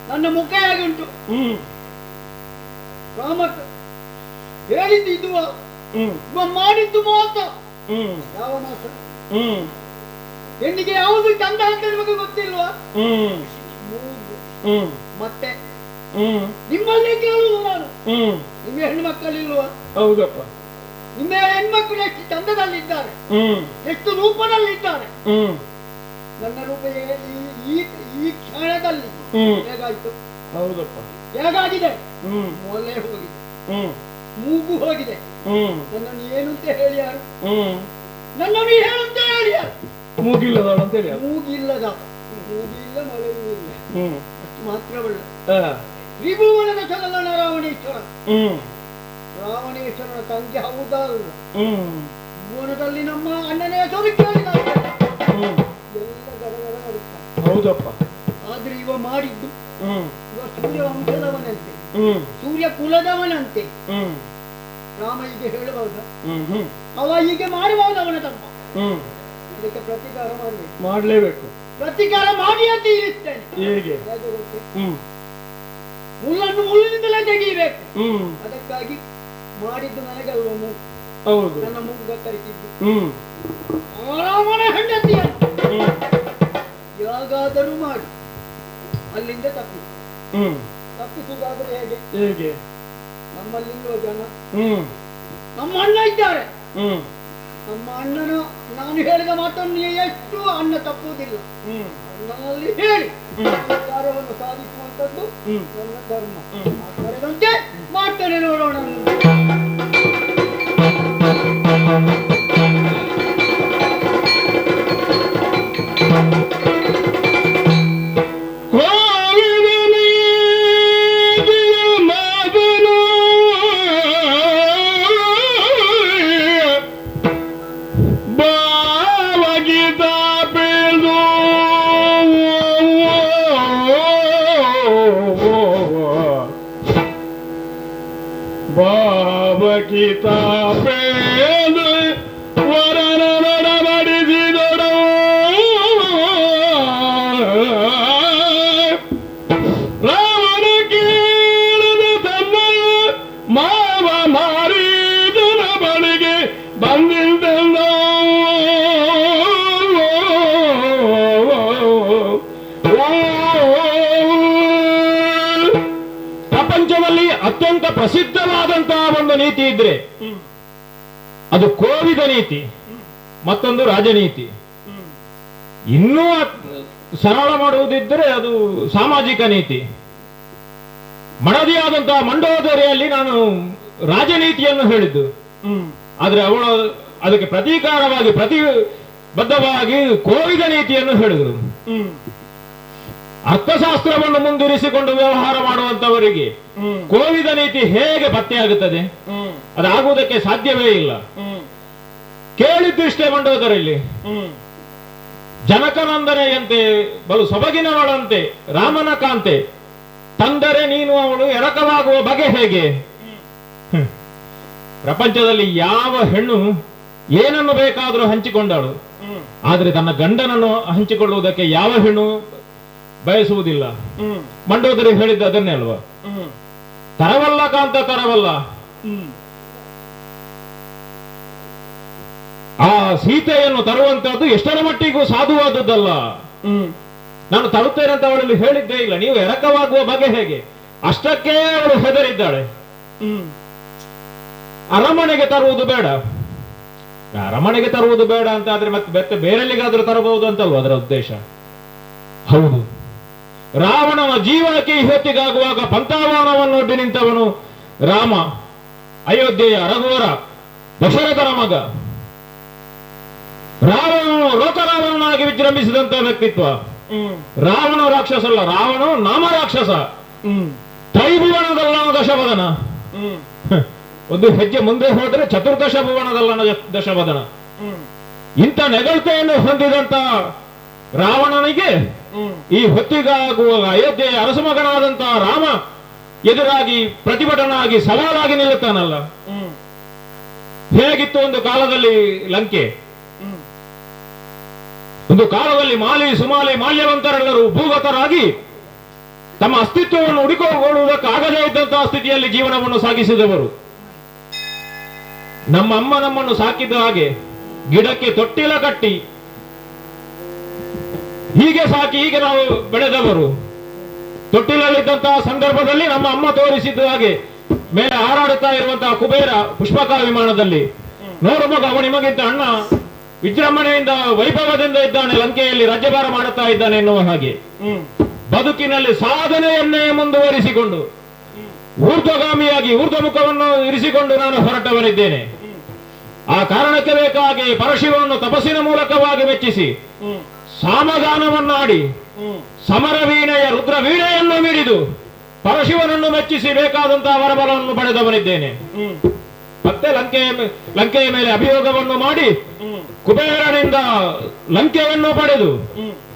ನನ್ನ ಮುಖ ಹೇಗೆ ಉಂಟು? ಹ್ಮ್ ರಾಮಕ್ಕ ಹೇಳಿದ್ದು ಮಾಡಿದ್ದು ಮಾತ ಹ್ಮ್ ಯಾವ ಮಾತ? ಹ್ಮ್ ಹೆಣ್ಣಿಗೆ ಯಾವುದು ಚಂದ ಅಂತ ನಿಮಗೆ ಗೊತ್ತಿಲ್ವಾ? ಹ್ಮ್ ಮೂಗು ಹ್ಮ್ ಮತ್ತೆ ಹ್ಮ್ ನಿಮ್ಮಲ್ಲೇ ಕೇಳುವುದು ನಾನು. ಹ್ಮ್ ನಿಮ್ಮ ಹೆಣ್ಣು ಮಕ್ಕಳಿಲ್ವಾ? ಹೌದಪ್ಪ. ನಿಮ್ಮ ಹೆಣ್ಮಕ್ಕಳು ಎಷ್ಟು ಚಂದದಲ್ಲಿದ್ದಾರೆ, ಹ್ಮ್ ಎಷ್ಟು ರೂಪದಲ್ಲಿದ್ದಾರೆ. ಹ್ಮ್ ನನ್ನ ರೂಪ ಈ ಕ್ಷಣದಲ್ಲಿ ಹೇಗಾಯ್ತು? ಹೌದಪ್ಪ. ಹೇಗಾಗಿದೆ? ಹ್ಮ್ ಮೊಲೆ ಹೋಗಿದೆ, ಹ್ಮ್ ಮೂಗು ಹೋಗಿದೆ. ಹ್ಮ್ ನನ್ನನ್ನು ಏನು ಅಂತ ಹೇಳಿ ಯಾರು? ಹ್ಮ್ ನನ್ನನ್ನು ಏನು ಅಂತ ಹೇಳಿ ಯಾರು? ಮೂಗಿಲ್ಲದಾಳ ಅಂತ ಹೇಳಿ. ಮೂಗಿಲ್ಲದ, ಮೂಗಿಲ್ಲ, ಮೊಲೆಯೂ ಇಲ್ಲ. ಹ್ಮ್ ಅಷ್ಟು ಮಾತ್ರವಲ್ಲ, ಆ, ತ್ರಿಭುವನದ ಚಲನ ರಾವಣೇಶ್ವರ. ಹ್ಮ್ ರಾವಣೇಶ್ವರನ ತಂಗಿ ಹೌದಲ್ಲ? ಹ್ಮ್ ಭುವನದಲ್ಲಿ ನಮ್ಮ ಅಣ್ಣನೇ ಹೆಸರು ಕೇಳಿದಾಗ ಹ್ಮ್ ಎಲ್ಲ ಗಡಗಡ ನಡುತ್ತಾರೆ. ಹೌದಪ್ಪ. ಆದ್ರೆ ಇವ ಮಾಡಿದ್ದು, ಹ್ಮ್ ಇವ ಸೂರ್ಯ ವಂಶದವನಂತೆ, ಹ್ಮ್ ಸೂರ್ಯ ಕುಲದವನಂತೆ. ಹ್ಮ್ ರಾಮ ಹೀಗೆ ಹೇಳಬಹುದ? ಹ್ಮ್ ಹ್ಮ್ ಅವ ಹೀಗೆ ಮಾಡಬಹುದು ಅವನ ತಮ್ಮ. ಹ್ಮ್ ಅದಕ್ಕೆ ಪ್ರತಿಕಾರ ಮಾಡಬೇಕು. ಮಾಡ್ಲೇಬೇಕು. ಪ್ರತಿಕಾರ ಮಾಡಿ ಅಂತ ಇರಿಸ್ತೇನೆ. ಹೇಗೆ? ಹೇಗೆ ಗೊತ್ತೇ? ಹ್ಮ್ ಮುಳ್ಳನ್ನು ಮುಳ್ಳಿನಿಂದಲೇ ತೆಗೀಬೇಕು. ಹ್ಮ್ ಅದಕ್ಕಾಗಿ ಮಾಡಿದ್ದು ನನಗಲ್ವ ಮೂಗು, ಹೌದು. ನನ್ನ ಮೂಗು ಕತ್ತರಿಸಿದ್ದು. ಹ್ಮ್ ರಾಮನ ಹೆಂಡತಿಯ ಹ್ಮ್ ಯಾಗಾದರೂ ಮಾಡಿ ಅಲ್ಲಿಂದ ತಪ್ಪಿಸುವುದಾದರೆ ಹೇಗೆ? ಹೇಗೆ? ನಮ್ಮಲ್ಲಿರುವ ಜನ, ಹ್ಮ್ ನಮ್ಮ ಅಣ್ಣ ಇದ್ದಾರೆ. ಹ್ಮ್ ನಮ್ಮ ಅಣ್ಣನ ನಾನು ಹೇಳಿದ ಮಾತನ್ನು ಎಷ್ಟು ಅಣ್ಣ ತಪ್ಪುವುದಿಲ್ಲ. ಹ್ಮ್ ಅಣ್ಣನಲ್ಲಿ ಹೇಳಿ ಕಾರ್ಯವನ್ನು ಸಾಧಿಸುವಂಥದ್ದು ನನ್ನ ಧರ್ಮ. ಕರೆದಂತೆ ಮಾಡ್ತೇನೆ, ನೋಡೋಣ. ಭಾವಗೀತಾ ಪ್ರೇಮ ವರನ ನಡಬಡಿಸಿದೊಡ ರಾವಣ ಕೇಳದ ತನ್ನ ಮಾವ ಮಾರೀದನ ಬಳಿಗೆ ಬಂದಿದ್ದಲ್ಲ. ಪ್ರಪಂಚದಲ್ಲಿ ಅತ್ಯಂತ ಪ್ರಸಿದ್ಧವಾದಂತಹ ಒಂದು ನೀತಿ ಇದ್ರೆ ಅದು ಕೋವಿದ ನೀತಿ, ಮತ್ತೊಂದು ರಾಜನೀತಿ. ಇನ್ನೂ ಸರಳ ಮಾಡುವುದಿದ್ದರೆ ಅದು ಸಾಮಾಜಿಕ ನೀತಿ. ಮಡದಿಯಾದಂತಹ ಮಂಡೋದರಿಯಲ್ಲಿ ನಾನು ರಾಜನೀತಿಯನ್ನು ಹೇಳಿದ್ದು, ಆದ್ರೆ ಅವಳು ಅದಕ್ಕೆ ಪ್ರತೀಕಾರವಾಗಿ ಪ್ರತಿಬದ್ಧವಾಗಿ ಕೋವಿದ ನೀತಿಯನ್ನು ಹೇಳಿದರು. ಅರ್ಥಶಾಸ್ತ್ರವನ್ನು ಮುಂದಿರಿಸಿಕೊಂಡು ವ್ಯವಹಾರ ಮಾಡುವಂತವರಿಗೆ ಕೋವಿದ ನೀತಿ ಹೇಗೆ ಪತ್ತೆಯಾಗುತ್ತದೆ? ಅದಾಗುವುದಕ್ಕೆ ಸಾಧ್ಯವೇ ಇಲ್ಲ. ಕೇಳಿದ್ದು ಇಷ್ಟೇ ಮಂಡೋದರಲ್ಲಿ, ಜನಕನಂದನೆಯಂತೆ ಬಲು ಸೊಬಗಿನವಳಂತೆ ರಾಮನ ಕಾಂತೆ ತಂದರೆ ನೀನು ಅವಳು ಎರಕವಾಗುವ ಬಗೆ ಹೇಗೆ? ಪ್ರಪಂಚದಲ್ಲಿ ಯಾವ ಹೆಣ್ಣು ಏನನ್ನು ಬೇಕಾದರೂ ಹಂಚಿಕೊಂಡಳು, ಆದ್ರೆ ತನ್ನ ಗಂಡನನ್ನು ಹಂಚಿಕೊಳ್ಳುವುದಕ್ಕೆ ಯಾವ ಹೆಣ್ಣು ಬಯಸುವುದಿಲ್ಲ. ಮಂಡೋದರಿ ಹೇಳಿದ್ದ ಅದನ್ನೇ ಅಲ್ವಾ? ತರವಲ್ಲ ಕಾಂತ ತರವಲ್ಲ. ಆ ಸೀತೆಯನ್ನು ತರುವಂತಹದ್ದು ಎಷ್ಟರ ಮಟ್ಟಿಗೂ ಸಾಧುವಾದದ್ದಲ್ಲ. ನಾನು ತರುತ್ತೇನೆ ಅಂತ ಅವಳಲ್ಲಿ ಹೇಳಿದ್ದೇ ಇಲ್ಲ. ನೀವು ಎರಕವಾಗುವ ಬಗೆ ಹೇಗೆ? ಅಷ್ಟಕ್ಕೆ ಅವಳು ಹೆದರಿದ್ದಾಳೆ. ಅರಮನೆಗೆ ತರುವುದು ಬೇಡ, ಅರಮನೆಗೆ ತರುವುದು ಬೇಡ ಅಂತ ಆದ್ರೆ ಮತ್ತೆ ಬೇರೆಲ್ಲಿಗಾದ್ರೂ ತರಬಹುದು ಅಂತಲ್ವ ಅದರ ಉದ್ದೇಶ? ಹೌದು. ರಾವಣನ ಜೀವನಕ್ಕೆ ಹೊತ್ತಿಗಾಗುವಾಗ ಪಂಥಾವನವನ್ನು ಒಡ್ಡಿ ನಿಂತವನು ರಾಮ, ಅಯೋಧ್ಯೆಯ ರಘುವರ, ದಶರಥನ ಮಗ. ರಾವಣನು ಲೋಕರಾವಣನಾಗಿ ವಿಜೃಂಭಿಸಿದಂತಹ ವ್ಯಕ್ತಿತ್ವ. ರಾವಣ ರಾಕ್ಷಸಲ್ಲ, ರಾವಣ ನಾಮ ರಾಕ್ಷಸ. ತ್ರೈಭುವನದಲ್ಲ ದಶವದನ. ಒಂದು ಹೆಜ್ಜೆ ಮುಂದೆ ಹೋದರೆ ಚತುರ್ದಶ ಭುವನದಲ್ಲ ದಶವದನ. ಇಂಥ ನೆಗಳತೆಯನ್ನು ಹೊಂದಿದಂತ ರಾವಣನಿಗೆ ಈ ಹೊತ್ತಿಗಾಗುವ ಅಯೋಧ್ಯೆಯ ಅರಸ ಮಗನಾದಂತಹ ರಾಮ ಎದುರಾಗಿ ಪ್ರತಿಭಟನಾಗಿ ಸವಾಲಾಗಿ ನಿಲ್ಲುತ್ತಾನಲ್ಲ. ಹೇಗಿತ್ತು ಒಂದು ಕಾಲದಲ್ಲಿ ಲಂಕೆ? ಒಂದು ಕಾಲದಲ್ಲಿ ಮಾಲಿ ಸುಮಾಲಿ ಮಾಲ್ಯವಂತರೆಲ್ಲರೂ ಭೂಗತರಾಗಿ ತಮ್ಮ ಅಸ್ತಿತ್ವವನ್ನು ಹುಡುಕಿಕೊಳ್ಳುವುದಕ್ಕಾಗದೇ ಇದ್ದಂತಹ ಸ್ಥಿತಿಯಲ್ಲಿ ಜೀವನವನ್ನು ಸಾಗಿಸಿದವರು. ನಮ್ಮ ಅಮ್ಮ ನಮ್ಮನ್ನು ಸಾಕಿದ ಹಾಗೆ ಗಿಡಕ್ಕೆ ತೊಟ್ಟಿಲ ಕಟ್ಟಿ ಹೀಗೆ ಸಾಕಿ ಹೀಗೆ ನಾವು ಬೆಳೆದವರು. ತೊಟ್ಟಿಲಲ್ಲಿದ್ದಂತಹ ಸಂದರ್ಭದಲ್ಲಿ ನಮ್ಮ ಅಮ್ಮ ತೋರಿಸಿದ ಹಾಗೆ ಮೇಲೆ ಹಾರಾಡುತ್ತಾ ಇರುವಂತಹ ಕುಬೇರ ಪುಷ್ಪಕ ವಿಮಾನದಲ್ಲಿ, ನೋಡು ಮಗ, ಅವ ನಿಮಗಿಂತ ಅಣ್ಣ ವಿಜೃಂಭಣೆಯಿಂದ ವೈಭವದಿಂದ ಇದ್ದಾನೆ, ಲಂಕೆಯಲ್ಲಿ ರಾಜ್ಯಭಾರ ಮಾಡುತ್ತಾ ಇದ್ದಾನೆ ಎನ್ನುವ ಹಾಗೆ ಬದುಕಿನಲ್ಲಿ ಸಾಧನೆಯನ್ನೇ ಮುಂದುವರಿಸಿಕೊಂಡು ಊರ್ಧ್ವಗಾಮಿಯಾಗಿ ಊರ್ಧ್ವಮುಖವನ್ನು ಇರಿಸಿಕೊಂಡು ನಾನು ಹೊರಟವನಿದ್ದೇನೆ. ಆ ಕಾರಣಕ್ಕೆ ಬೇಕಾಗಿ ಪರಶಿವವನ್ನು ತಪಸ್ಸಿನ ಮೂಲಕವಾಗಿ ಮೆಚ್ಚಿಸಿ ಸಾಮಗಾನವನ್ನಾಡಿ ಸಮರವೀಣೆಯ ರುದ್ರವೀಣೆಯನ್ನು ಮೀರಿದು ಪರಶಿವನನ್ನು ಮೆಚ್ಚಿಸಿ ಬೇಕಾದಂತಹ ವರಬಲವನ್ನು ಪಡೆದವನಿದ್ದೇನೆ. ಮತ್ತೆ ಲಂಕೆಯ ಮೇಲೆ ಅಭಿಯೋಗವನ್ನು ಮಾಡಿ ಕುಬೇರನಿಂದ ಲಂಕೆಯನ್ನು ಪಡೆದು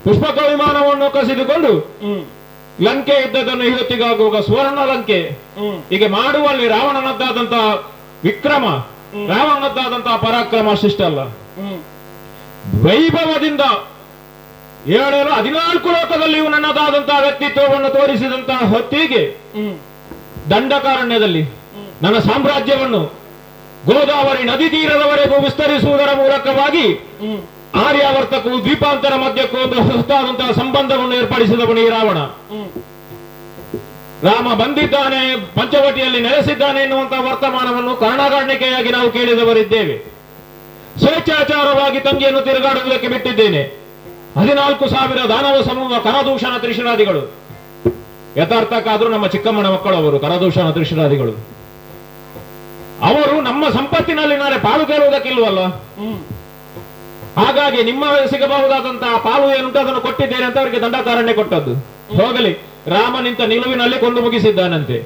ಪುಷ್ಪಕ ವಿಮಾನವನ್ನು ಕಸಿದುಕೊಂಡು ಲಂಕೆ ಇದ್ದದನ್ನು ಇವತ್ತಿಗಾಗುವಾಗ ಸುವರ್ಣ ಲಂಕೆ ಹೀಗೆ ಮಾಡುವಲ್ಲಿ ರಾವಣನದ್ದಾದಂತಹ ವಿಕ್ರಮ, ರಾವಣನದ್ದಾದಂತಹ ಪರಾಕ್ರಮ ಶಿಷ್ಟಲ್ಲ. ವೈಭವದಿಂದ 14 ಲೋಕದಲ್ಲಿಯೂ ನನ್ನದಾದಂತಹ ವ್ಯಕ್ತಿತ್ವವನ್ನು ತೋರಿಸಿದಂತಹ ಹೊತ್ತಿಗೆ ದಂಡಕಾರಣ್ಯದಲ್ಲಿ ನನ್ನ ಸಾಮ್ರಾಜ್ಯವನ್ನು ಗೋದಾವರಿ ನದಿ ತೀರದವರೆಗೂ ವಿಸ್ತರಿಸುವುದರ ಮೂಲಕವಾಗಿ ಆರ್ಯಾವರ್ತಕ್ಕೂ ದ್ವೀಪಾಂತರ ಮಧ್ಯಕ್ಕೂ ಒಂದು ಹೊಸದಾದಂತಹ ಸಂಬಂಧವನ್ನು ಏರ್ಪಡಿಸಿದವನು ಈ ರಾವಣ. ರಾಮ ಬಂದಿದ್ದಾನೆ, ಪಂಚವಟಿಯಲ್ಲಿ ನೆಲೆಸಿದ್ದಾನೆ ಎನ್ನುವಂತಹ ವರ್ತಮಾನವನ್ನು ಕಾರಣಗಾಣಿಕೆಯಾಗಿ ನಾವು ಕೇಳಿದವರಿದ್ದೇವೆ. ಸ್ವೇಚ್ಛಾಚಾರವಾಗಿ ತಂಗಿಯನ್ನು ತಿರುಗಾಡುವುದಕ್ಕೆ ಬಿಟ್ಟಿದ್ದೇನೆ. 14,000 ದಾನವ ಸಮೂಹ ಕರದೂಷಣ ತ್ರಿಶಿರಾದಿಗಳು. ಯಥಾರ್ಥಕ್ಕಾದ್ರೂ ನಮ್ಮ ಚಿಕ್ಕಮ್ಮನ ಮಕ್ಕಳು ಅವರು ಕರದೂಷಣ ತ್ರಿಶಿರಾದಿಗಳು. ಅವರು ನಮ್ಮ ಸಂಪತ್ತಿನಲ್ಲಿ ನಾಳೆ ಪಾಲು ಕೇಳುವುದಕ್ಕಿಲ್ವಲ್ಲ. ಹಾಗಾಗಿ ನಿಮ್ಮ ಸಿಗಬಹುದಾದಂತಹ ಪಾಲು ಏನುಂಟು ಅದನ್ನು ಕೊಟ್ಟಿದ್ದೇನೆ ಅಂತ ಅವರಿಗೆ ದಂಡಕಾರಣ್ಯ ಕೊಟ್ಟದ್ದು. ಹೋಗಲಿ, ರಾಮ ನಿಂತ ನಿಲುವಿನಲ್ಲಿ ಕೊಂದು ಮುಗಿಸಿದ್ದಾನಂತೆ,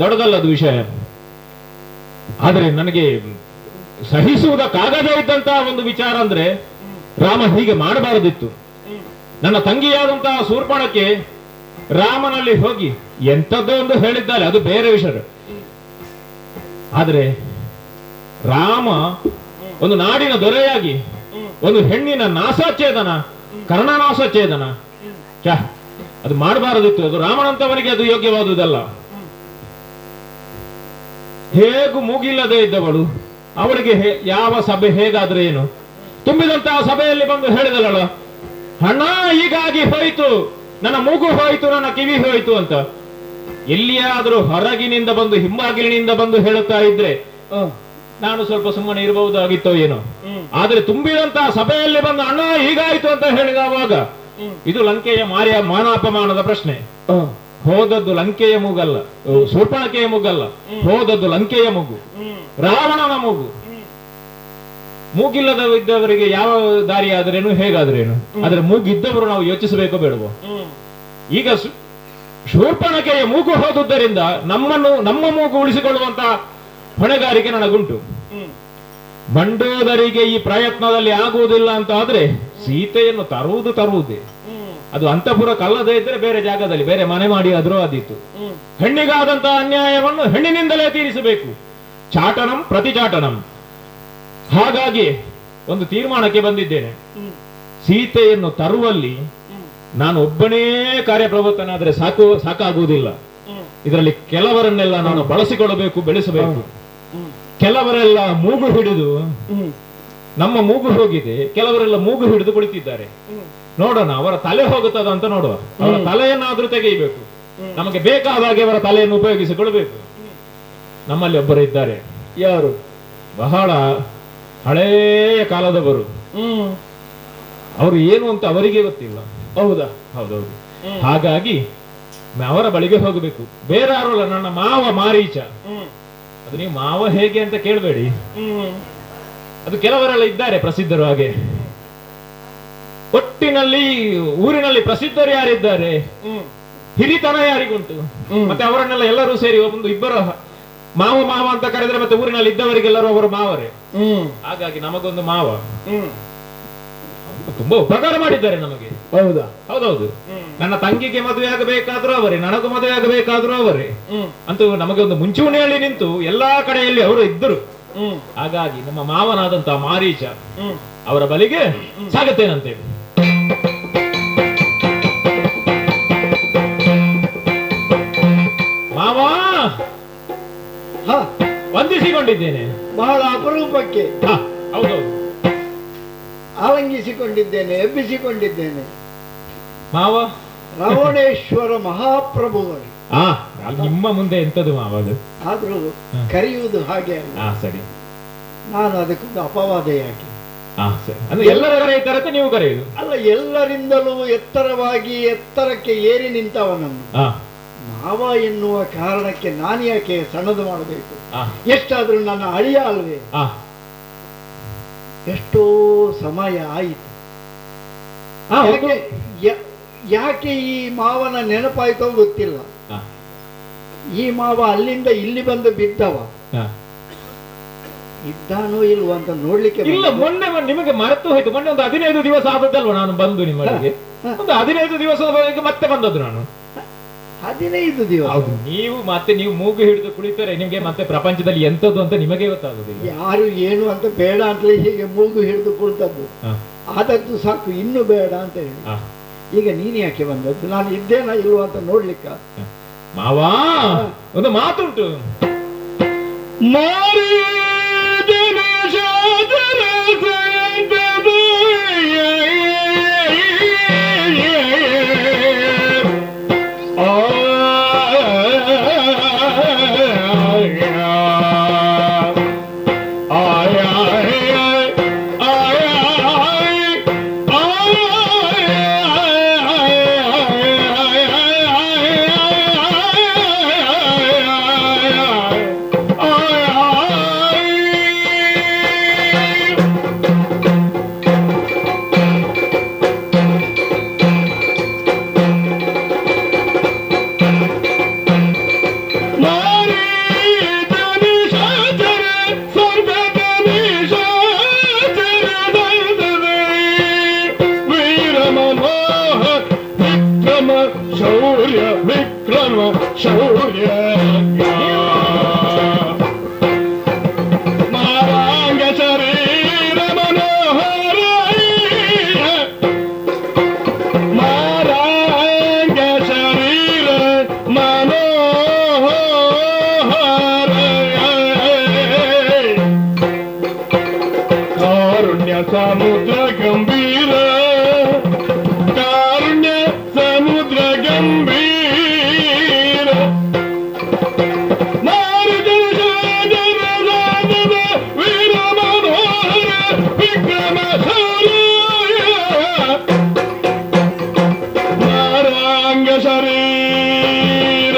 ದೊಡ್ಡದಲ್ಲದು ವಿಷಯ. ಆದರೆ ನನಗೆ ಸಹಿಸುವುದಕ್ಕಾಗದೇ ಇದ್ದಂತಹ ಒಂದು ವಿಚಾರ ಅಂದ್ರೆ, ರಾಮ ಹೀಗೆ ಮಾಡಬಾರದಿತ್ತು. ನನ್ನ ತಂಗಿಯಾದಂತಹ ಶೂರ್ಪಣಕ್ಕೆ ರಾಮನಲ್ಲಿ ಹೋಗಿ ಎಂಥದ್ದೋ ಒಂದು ಹೇಳಿದ್ದಾರೆ, ಅದು ಬೇರೆ ವಿಷಯ. ಆದರೆ ರಾಮ ಒಂದು ನಾಡಿನ ದೊರೆಯಾಗಿ ಒಂದು ಹೆಣ್ಣಿನ ನಾಸಚ್ಛೇದನ, ಕರ್ಣನಾಸಚ್ಛೇದನ, ಅದು ಮಾಡಬಾರದಿತ್ತು. ಅದು ರಾಮನಂತವನಿಗೆ ಅದು ಯೋಗ್ಯವಾದುದಲ್ಲ. ಹೇಗೂ ಮೂಗಿಲ್ಲದೆ ಇದ್ದವಳು, ಅವಳಿಗೆ ಯಾವ ಸಭೆ ಹೇಗಾದ್ರೆ ಏನು, ತುಂಬಿದಂತಹ ಸಭೆಯಲ್ಲಿ ಬಂದು ಹೇಳಿದಳಲ್ಲ, ಹಣ ಹೀಗಾಗಿ ಹೋಯಿತು, ನನ್ನ ಮೂಗು ಹೋಯಿತು, ನನ್ನ ಕಿವಿ ಹೋಯಿತು ಅಂತ. ಎಲ್ಲಿಯಾದರೂ ಹೊರಗಿನಿಂದ ಬಂದು ಹಿಂಬಾಗಿಲಿನಿಂದ ಬಂದು ಹೇಳುತ್ತಾ ಇದ್ರೆ ನಾನು ಸ್ವಲ್ಪ ಸುಮ್ಮನೆ ಇರಬಹುದಾಗಿತ್ತೋ ಏನೋ. ಆದ್ರೆ ತುಂಬಿದಂತಹ ಸಭೆಯಲ್ಲಿ ಬಂದು ಅಣ್ಣ ಹೀಗಾಯ್ತು ಅಂತ ಹೇಳಿದವಾಗ ಇದು ಲಂಕೆಯ ಮಾನಾಪಮಾನದ ಪ್ರಶ್ನೆ. ಹೋದದ್ದು ಲಂಕೆಯ ಮೂಗಲ್ಲ, ಶೂರ್ಪಣಕೆಯ ಮೂಗಲ್ಲ, ಹೋದದ್ದು ಲಂಕೆಯ ಮೂಗು, ರಾವಣನ ಮೂಗು. ಮೂಗಿಲ್ಲದ ಇದ್ದವರಿಗೆ ಯಾವ ದಾರಿ ಆದ್ರೇನು, ಹೇಗಾದ್ರೇನು. ಆದ್ರೆ ಮೂಗಿದ್ದವರು ನಾವು ಯೋಚಿಸಬೇಕೋ ಬೇಡವೋ. ಈಗ ಶೂರ್ಪಣಕೆಯ ಮೂಗು ಹೋದುದರಿಂದ ನಮ್ಮ ಮೂಗು ಉಳಿಸಿಕೊಳ್ಳುವಂತಹ ಹೊಣೆಗಾರಿಕೆ ನನಗುಂಟು. ಮಂಡೋದರಿಗೆ ಈ ಪ್ರಯತ್ನದಲ್ಲಿ ಆಗುವುದಿಲ್ಲ ಅಂತ ಆದ್ರೆ ಸೀತೆಯನ್ನು ತರುವುದೇ. ಅದು ಅಂತಃಪುರ ಕಲ್ಲದೆ ಇದ್ರೆ ಬೇರೆ ಜಾಗದಲ್ಲಿ ಬೇರೆ ಮನೆ ಮಾಡಿ ಆದ್ರೂ ಆದೀತು. ಹೆಣ್ಣಿಗಾದಂತಹ ಅನ್ಯಾಯವನ್ನು ಹೆಣ್ಣಿನಿಂದಲೇ ತೀರಿಸಬೇಕು. ಚಾಟನಂ ಪ್ರತಿಚಾಟನಂ. ಹಾಗಾಗಿ ಒಂದು ತೀರ್ಮಾನಕ್ಕೆ ಬಂದಿದ್ದೇನೆ. ಸೀತೆಯನ್ನು ತರುವಲ್ಲಿ ನಾನು ಒಬ್ಬನೇ ಕಾರ್ಯಪ್ರವೃತ್ತನಾದ್ರೆ ಸಾಕಾಗುವುದಿಲ್ಲ. ಇದರಲ್ಲಿ ಕೆಲವರನ್ನೆಲ್ಲ ನಾನು ಬಳಸಿಕೊಳ್ಳಬೇಕು, ಬೆಳೆಸಬೇಕು. ಕೆಲವರೆಲ್ಲ ಮೂಗು ಹಿಡಿದು, ನಮ್ಮ ಮೂಗು ಹೋಗಿದೆ, ಕೆಲವರೆಲ್ಲ ಮೂಗು ಹಿಡಿದು ಕುಳಿತಿದ್ದಾರೆ. ನೋಡೋಣ, ಅವರ ತಲೆ ಹೋಗುತ್ತದ ಅಂತ ನೋಡುವ. ಅವರ ತಲೆಯನ್ನಾದ್ರೂ ತೆಗೆಯಬೇಕು. ನಮಗೆ ಬೇಕಾದ ಹಾಗೆ ಅವರ ತಲೆಯನ್ನು ಉಪಯೋಗಿಸಿಕೊಳ್ಬೇಕು. ನಮ್ಮಲ್ಲಿ ಒಬ್ಬರು ಇದ್ದಾರೆ, ಯಾರು ಬಹಳ ಹಳೆಯ ಕಾಲದವರು. ಅವರು ಏನು ಅಂತ ಅವರಿಗೆ ಗೊತ್ತಿಲ್ಲ. ಹೌದಾ? ಹೌದೌದು. ಹಾಗಾಗಿ ಅವರ ಬಳಿಗೆ ಹೋಗಬೇಕು. ಬೇರೆ ಯಾರು ಅಲ್ಲ, ನನ್ನ ಮಾವ ಮಾರೀಚ. ಅದು ನೀವು ಮಾವ ಹೇಗೆ ಅಂತ ಕೇಳಬೇಡಿ, ಅದು ಕೆಲವರೆಲ್ಲ ಇದ್ದಾರೆ ಪ್ರಸಿದ್ಧರು. ಹಾಗೆ ಒಟ್ಟಿನಲ್ಲಿ ಊರಿನಲ್ಲಿ ಪ್ರಸಿದ್ಧರು ಯಾರಿದ್ದಾರೆ, ಹಿರಿತನ ಯಾರಿಗುಂಟು, ಮತ್ತೆ ಅವರನ್ನೆಲ್ಲ ಎಲ್ಲರೂ ಸೇರಿ ಒಂದು ಇಬ್ಬರು ಮಾವ ಅಂತ ಕರೆದ್ರೆ ಮತ್ತೆ ಊರಿನಲ್ಲಿ ಇದ್ದವರಿಗೆಲ್ಲರೂ ಅವರು ಮಾವರೇ. ಹಾಗಾಗಿ ನಮಗೊಂದು ಮಾವ ತುಂಬಾ ಉಪಕಾರ ಮಾಡಿದ್ದಾರೆ ನಮಗೆ. ಹೌದಾ? ಹೌದೌದು. ನನ್ನ ತಂಗಿಗೆ ಮದುವೆ ಆಗಬೇಕಾದ್ರೂ ಅವರೇ, ನನಗೂ ಮದುವೆ ಆಗಬೇಕಾದ್ರೂ ಅವರೇ. ಅಂತೂ ನಮಗೆ ಒಂದು ಮುಂಚೂಣಿಯಲ್ಲಿ ನಿಂತು ಎಲ್ಲಾ ಕಡೆಯಲ್ಲಿ ಅವರು ಇದ್ದರು. ಹಾಗಾಗಿ ನಮ್ಮ ಮಾವನಾದಂತಹ ಮಾರೀಚ ಅವರ ಬಳಿಗೆ ಸಾಗುತ್ತೇನಂತೆ. ವಂದಿಸಿಕೊಂಡಿದ್ದೇನೆ. ಬಹಳ ಅಪರೂಪಕ್ಕೆ ಹಾ, ಹೌದೌದು ಆಲಂಗಿಸಿಕೊಂಡಿದ್ದೇನೆ, ಎಬ್ಬಿಸಿಕೊಂಡಿದ್ದೇನೆ. ಮಾವ. ರಮಣೇಶ್ವರ ಮಹಾಪ್ರಭುಗಳು. ಆ ನಿಮ್ಮ ಮುಂದೆ ಎಂತದು ಮಾವ ಅದು? ಆದ್ರೂ ಕರೆಯುವುದು ಹಾಗೆ ಅಲ್ಲ. ಹಾ ಸರಿ, ನಾನು ಅದಕ್ಕೊಂದು ಅಪವಾದ ಯಾಕೆ? ಹಾ ಸರಿ, ಅಂದ್ರೆ ಎಲ್ಲರ ಕರೆಯುತ್ತಾರೆ ನೀವು ಕರೆಯುದು? ಅಲ್ಲ, ಎಲ್ಲರಿಂದಲೂ ಎತ್ತರವಾಗಿ ಎತ್ತರಕ್ಕೆ ಏರಿ ನಿಂತವನನ್ನು ಹಾ ಮಾವ ಎನ್ನುವ ಕಾರಣಕ್ಕೆ ನಾನು ಯಾಕೆ ಸಣ್ಣದು ಮಾಡಬೇಕು? ಹಾ ಎಷ್ಟಾದ್ರೂ ನನ್ನ ಅಳಿಯ ಅಲ್ವೇ? ಹಾ ಎಷ್ಟೋ ಸಮಯ ಆಯಿತು. ಹಾ, ಹೌದು. ಯಾಕೆ ಈ ಮಾವನ ನೆನಪಾಯ್ತೋ ಗೊತ್ತಿಲ್ಲ. ಹಾ. ಈ ಮಾವ ಅಲ್ಲಿಂದ ಇಲ್ಲಿ ಬಂದು ಬಿದ್ದವ, ಹಾ. ಇದ್ದಾನೋ ಇಲ್ವೋ ಅಂತ ನೋಡ್ಲಿಕ್ಕೆ ಇಲ್ಲ, ಮೊನ್ನೆ ನಿಮಗೆ ಮರೆತು ಹೋಯ್ತು. ಮೊನ್ನೆ ಒಂದು 15 ದಿವಸ ಆದದ್ದಲ್ವ ನಾನು ಬಂದು ನಿಮ್ಮೊಳಗೆ? ಒಂದು 15 ದಿವಸದ ಬಳಿಕ ಮತ್ತೆ ಬಂದದ್ದು ನಾನು. 15 ದಿವಸ? ಹೌದು. ನೀವು ಮೂಗು ಹಿಡಿದು ಕುಳಿತರೆ ನಿಮಗೆ ಮತ್ತೆ ಪ್ರಪಂಚದಲ್ಲಿ ಎಂತದ್ದು ಅಂತ ನಿಮಗೆ ಗೊತ್ತಾಗುದಿಲ್ಲ. ಯಾರು ಏನು ಅಂತ ಬೇಡ ಅಂತಲೇ ಹೀಗೆ ಮೂಗು ಹಿಡಿದು ಕುಳಿತದ್ದು. ಆದದ್ದು ಸಾಕು, ಇನ್ನು ಬೇಡ ಅಂತ ಹೇಳಿ. ಈಗ ನೀನ್ ಯಾಕೆ ಬಂದದ್ದು? ನಾನು ಇದ್ದೇನಾ ಇಲ್ವಾ ಅಂತ ನೋಡ್ಲಿಕ್ಕ? ಮಾವಾ, ಒಂದು ಮಾತುಂಟು. ಸಮುದ್ರ ಗಂಭೀರ, ಕಾರುಣ್ಯ ಸಮುದ್ರ ಗಂಭೀರ, ವೀರ ಮನೋಹರ ವಿಕ್ರಮ ಶೌರ್ಯ, ನಾರಾಂಗ ಶರೀರ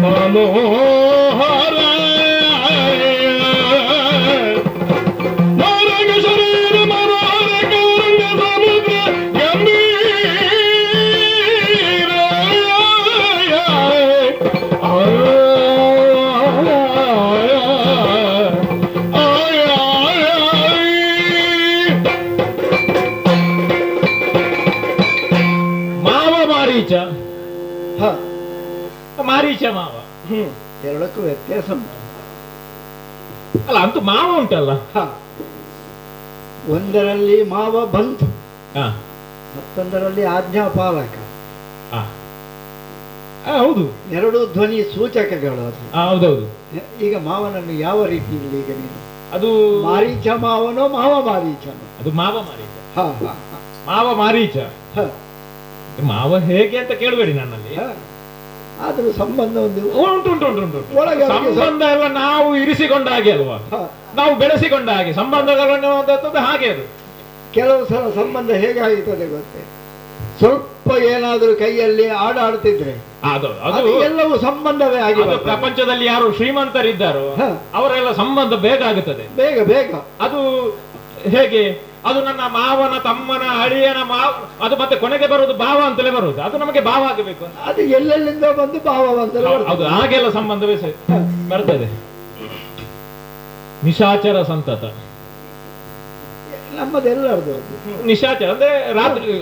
ಮನೋಹರ, ಮಾರೀಚ ಮಾವ. ಎರಡಕ್ಕೂ ವ್ಯತ್ಯಾಸ ಉಂಟು. ಅಲ್ಲ, ಅಂತೂ ಮಾವ ಉಂಟಲ್ಲ. ಒಂದರಲ್ಲಿ ಮಾವ ಬಂತು, ಹಾ, ಮತ್ತೊಂದರಲ್ಲಿ ಆಜ್ಞಾಪಾಲಕ. ಹೌದು, ಎರಡು ಧ್ವನಿ ಸೂಚಕಗಳು ಅದು. ಹೌದೌದು. ಈಗ ಮಾವನನ್ನು ಯಾವ ರೀತಿಯಲ್ಲಿ ಈಗ ನೀನು ಅದು ಮಾರೀಚ ಮಾವನೋ ಮಾವ ಮಾರೀಚನೋ? ಅದು ಮಾವ ಮಾರೀಚ. ಮಾವ ಮಾರೀಚ. ಮಾವ ಹೇಗೆ ಅಂತ ಕೇಳಬೇಡಿ ನನ್ನಲ್ಲಿ. ಆದ್ರೂ ಸಂಬಂಧ ಒಂದು ಉಂಟು. ಸಂಬಂಧ ಎಲ್ಲ ನಾವು ಇರಿಸಿಕೊಂಡ ಹಾಗೆ ಅಲ್ವಾ, ನಾವು ಬೆಳೆಸಿಕೊಂಡ ಹಾಗೆ ಸಂಬಂಧಗಳನ್ನು ಹಾಗೆ. ಅದು ಕೆಲವು ಸಲ ಸಂಬಂಧ ಹೇಗಾಗುತ್ತದೆ ಗೊತ್ತೇ? ಸ್ವಲ್ಪ ಏನಾದ್ರೂ ಕೈಯಲ್ಲಿ ಆಡಾಡ್ತಿದ್ರೆ ಅದು ಎಲ್ಲವೂ ಸಂಬಂಧವೇ ಆಗಿ. ಪ್ರಪಂಚದಲ್ಲಿ ಯಾರು ಶ್ರೀಮಂತರಿದ್ದಾರೋ ಅವರೆಲ್ಲ ಸಂಬಂಧ ಬೇಗ ಆಗುತ್ತದೆ, ಬೇಗ. ಅದು ಹೇಗೆ? ಅದು ನನ್ನ ಮಾವನ ತಮ್ಮನ ಅಳಿಯನ ಅದು ಮತ್ತೆ ಕೊನೆಗೆ ಬರುವುದು ಭಾವ ಅಂತಲೇ ಬರುವುದು. ಅದು ನಮಗೆ ಭಾವ ಆಗಬೇಕು. ಅದು ಎಲ್ಲೆಲ್ಲಿಂದ ಬಂದು ಭಾವ ಅಂತಲೇ ಅದು ಹಾಗೆಲ್ಲ ಸಂಬಂಧವೇ ಬರ್ತದೆ. ನಿಶಾಚರ ಸಂತತ ನಮ್ಮದೆಲ್ಲರದು. ನಿಶಾಚರ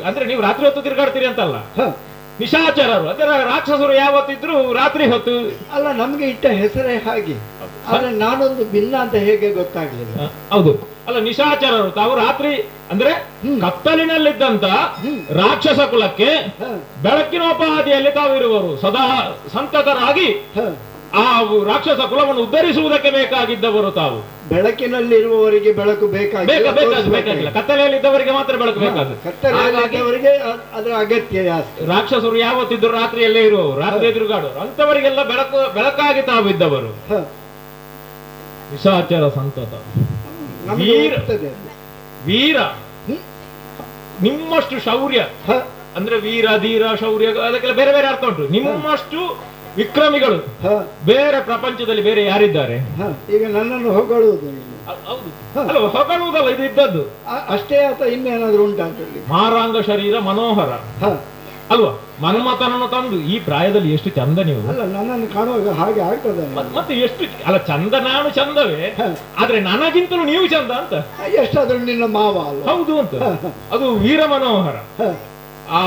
ಅಂದ್ರೆ ನೀವು ರಾತ್ರಿ ಹೊತ್ತು ತಿರುಗಾಡ್ತೀರಿ ಅಂತಲ್ಲ. ನಿಶಾಚರರು ಅಂದ್ರೆ ರಾಕ್ಷಸರು ಯಾವತ್ತಿದ್ರು ರಾತ್ರಿ ಹೊತ್ತು. ಅಲ್ಲ, ನಮ್ಗೆ ಇಟ್ಟ ಹೆಸರೇ ಹಾಗೆ. ಆದ್ರೆ ನಾನೊಂದು ಭಿನ್ನ ಅಂತ ಹೇಗೆ ಗೊತ್ತಾಗ್ಲಿಲ್ಲ. ಹೌದು, ಅಲ್ಲ, ನಿಶಾಚರರು ತಾವು ರಾತ್ರಿ ಅಂದ್ರೆ ಕತ್ತಲಿನಲ್ಲಿದ್ದಂತ ರಾಕ್ಷಸ ಕುಲಕ್ಕೆ ಬೆಳಕಿನೋಪಾದಿಯಲ್ಲಿ ತಾವು ಇರುವರು. ಸದಾ ಸಂತತರಾಗಿ ಆ ರಾಕ್ಷಸ ಕುಲವನ್ನು ಉದ್ಧರಿಸುವುದಕ್ಕೆ ಬೇಕಾಗಿದ್ದವರು ತಾವು. ಬೆಳಕಿನಲ್ಲಿರುವವರಿಗೆ ಬೆಳಕು ಬೇಕಾಗಿಲ್ಲ, ಕತ್ತಲೆಯಲ್ಲಿದ್ದವರಿಗೆ ಮಾತ್ರ ಬೆಳಕು ಬೇಕಾಗುತ್ತೆ. ಕತ್ತಲೆಯವರಿಗೆ ಅದರ ಅಗತ್ಯ ಜಾಸ್ತಿ. ರಾಕ್ಷಸರು ಯಾವತ್ತಿದ್ರು ರಾತ್ರಿಯಲ್ಲೇ ಇರುವವರು, ರಾತ್ರಿ ಎದುರುಗಾಡೋರು, ಅಂತವರಿಗೆಲ್ಲ ಬೆಳಕಾಗಿ ತಾವು ಇದ್ದವರು. ನಿಶಾಚರ ಸಂತತ ವೀರ ನಿಮ್ಮಷ್ಟು ಶೌರ್ಯ ಅಂದ್ರೆ ವೀರ ಧೀರ ಶೌರ್ಯ ಅದಕ್ಕೆಲ್ಲ ಬೇರೆ ಬೇರೆ ಅರ್ಥ ಉಂಟು. ನಿಮ್ಮಷ್ಟು ವಿಕ್ರಮಿಗಳು ಬೇರೆ ಪ್ರಪಂಚದಲ್ಲಿ ಬೇರೆ ಯಾರಿದ್ದಾರೆ? ಈಗ ನನ್ನನ್ನು ಹೊಗಳುವುದು ಅಲ್ಲ, ಹೊಗಳುವುದಲ್ಲ, ಇದು ಇದ್ದದ್ದು ಅಷ್ಟೇ ಅಥವಾ ಇನ್ನೇನಾದ್ರೂ ಉಂಟು? ಮಾರಾಂಗ ಶರೀರ ಮನೋಹರ ಅಲ್ವಾ? ಮನ್ಮಥನನ್ನು ತಂದು ಈ ಪ್ರಾಯದಲ್ಲಿ ಎಷ್ಟು ಚಂದ ನೀವು. ಅಲ್ಲ, ನನ್ನನ್ನು ಕಾಣುವಾಗ ಹಾಗೆ ಆಗ್ತದೆ. ಮತ್ತೆ ಎಷ್ಟು ಅಲ್ಲ ಚಂದ, ನಾನು ಚಂದವೇ, ಆದ್ರೆ ನನಗಿಂತಲೂ ನೀವು ಚಂದ ಅಂತ. ಎಷ್ಟಾದ್ರೂ ನಿನ್ನ ಮಾವ ಅಲ್ಲ? ಹೌದು ಅಂತ. ಅದು ವೀರ ಮನೋಹರ, ಆ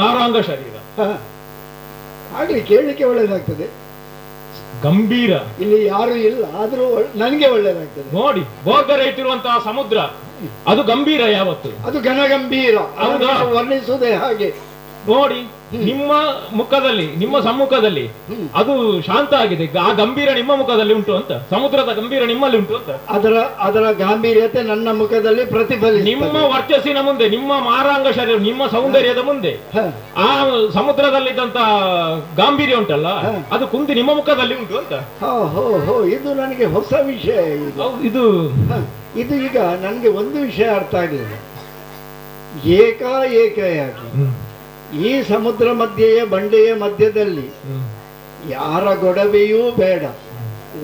ಮಾರಾಂಗ ಶರೀರ. ಆಗ್ಲಿ, ಕೇಳಲಿಕ್ಕೆ ಒಳ್ಳೇದಾಗ್ತದೆ. ಗಂಭೀರ, ಇಲ್ಲಿ ಯಾರು ಇಲ್ಲ ಆದ್ರೂ ನನಗೆ ಒಳ್ಳೇದಾಗ್ತದೆ. ನೋಡಿ, ಬೋರ್ಗರ ಇಟ್ಟಿರುವಂತಹ ಸಮುದ್ರ ಅದು ಗಂಭೀರ, ಯಾವತ್ತು ಅದು ಘನಗಂಭೀರ. ವರ್ಣಿಸುವುದೇ ಹಾಗೆ. ನೋಡಿ, ನಿಮ್ಮ ಮುಖದಲ್ಲಿ, ನಿಮ್ಮ ಸಮ್ಮುಖದಲ್ಲಿ ಅದು ಶಾಂತ ಆಗಿದೆ, ಆ ಗಂಭೀರ ನಿಮ್ಮ ಮುಖದಲ್ಲಿ ಉಂಟು ಅಂತ. ಸಮುದ್ರದ ಗಂಭೀರ ನಿಮ್ಮಲ್ಲಿ ಉಂಟು ಅಂತ. ಅದರ ಗಾಂಭೀರ್ಯತೆ ನನ್ನ ಮುಖದಲ್ಲಿ ಪ್ರತಿಫಲಿಸಿ, ನಿಮ್ಮ ವರ್ಚಸ್ಸಿನ ಮುಂದೆ, ನಿಮ್ಮ ಮಾರಾಂಗ ಶರೀರ, ನಿಮ್ಮ ಸೌಂದರ್ಯದ ಮುಂದೆ ಆ ಸಮುದ್ರದಲ್ಲಿದ್ದಂತ ಗಾಂಭೀರ್ಯ ಉಂಟಲ್ಲ, ಅದು ಕುಂದಿ ನಿಮ್ಮ ಮುಖದಲ್ಲಿ ಉಂಟು ಅಂತ. ಇದು ನನಗೆ ಹೊಸ ವಿಷಯ. ಇದು ಈಗ ನನಗೆ ಒಂದು ವಿಷಯ ಅರ್ಥ ಆಗಲಿಲ್ಲ. ಏಕಾಏಕೆಯಾಗಿ ಈ ಸಮುದ್ರ ಮಧ್ಯೆಯ ಬಂಡೆಯ ಮಧ್ಯದಲ್ಲಿ ಯಾರ ಗೊಡವೆಯೂ ಬೇಡ,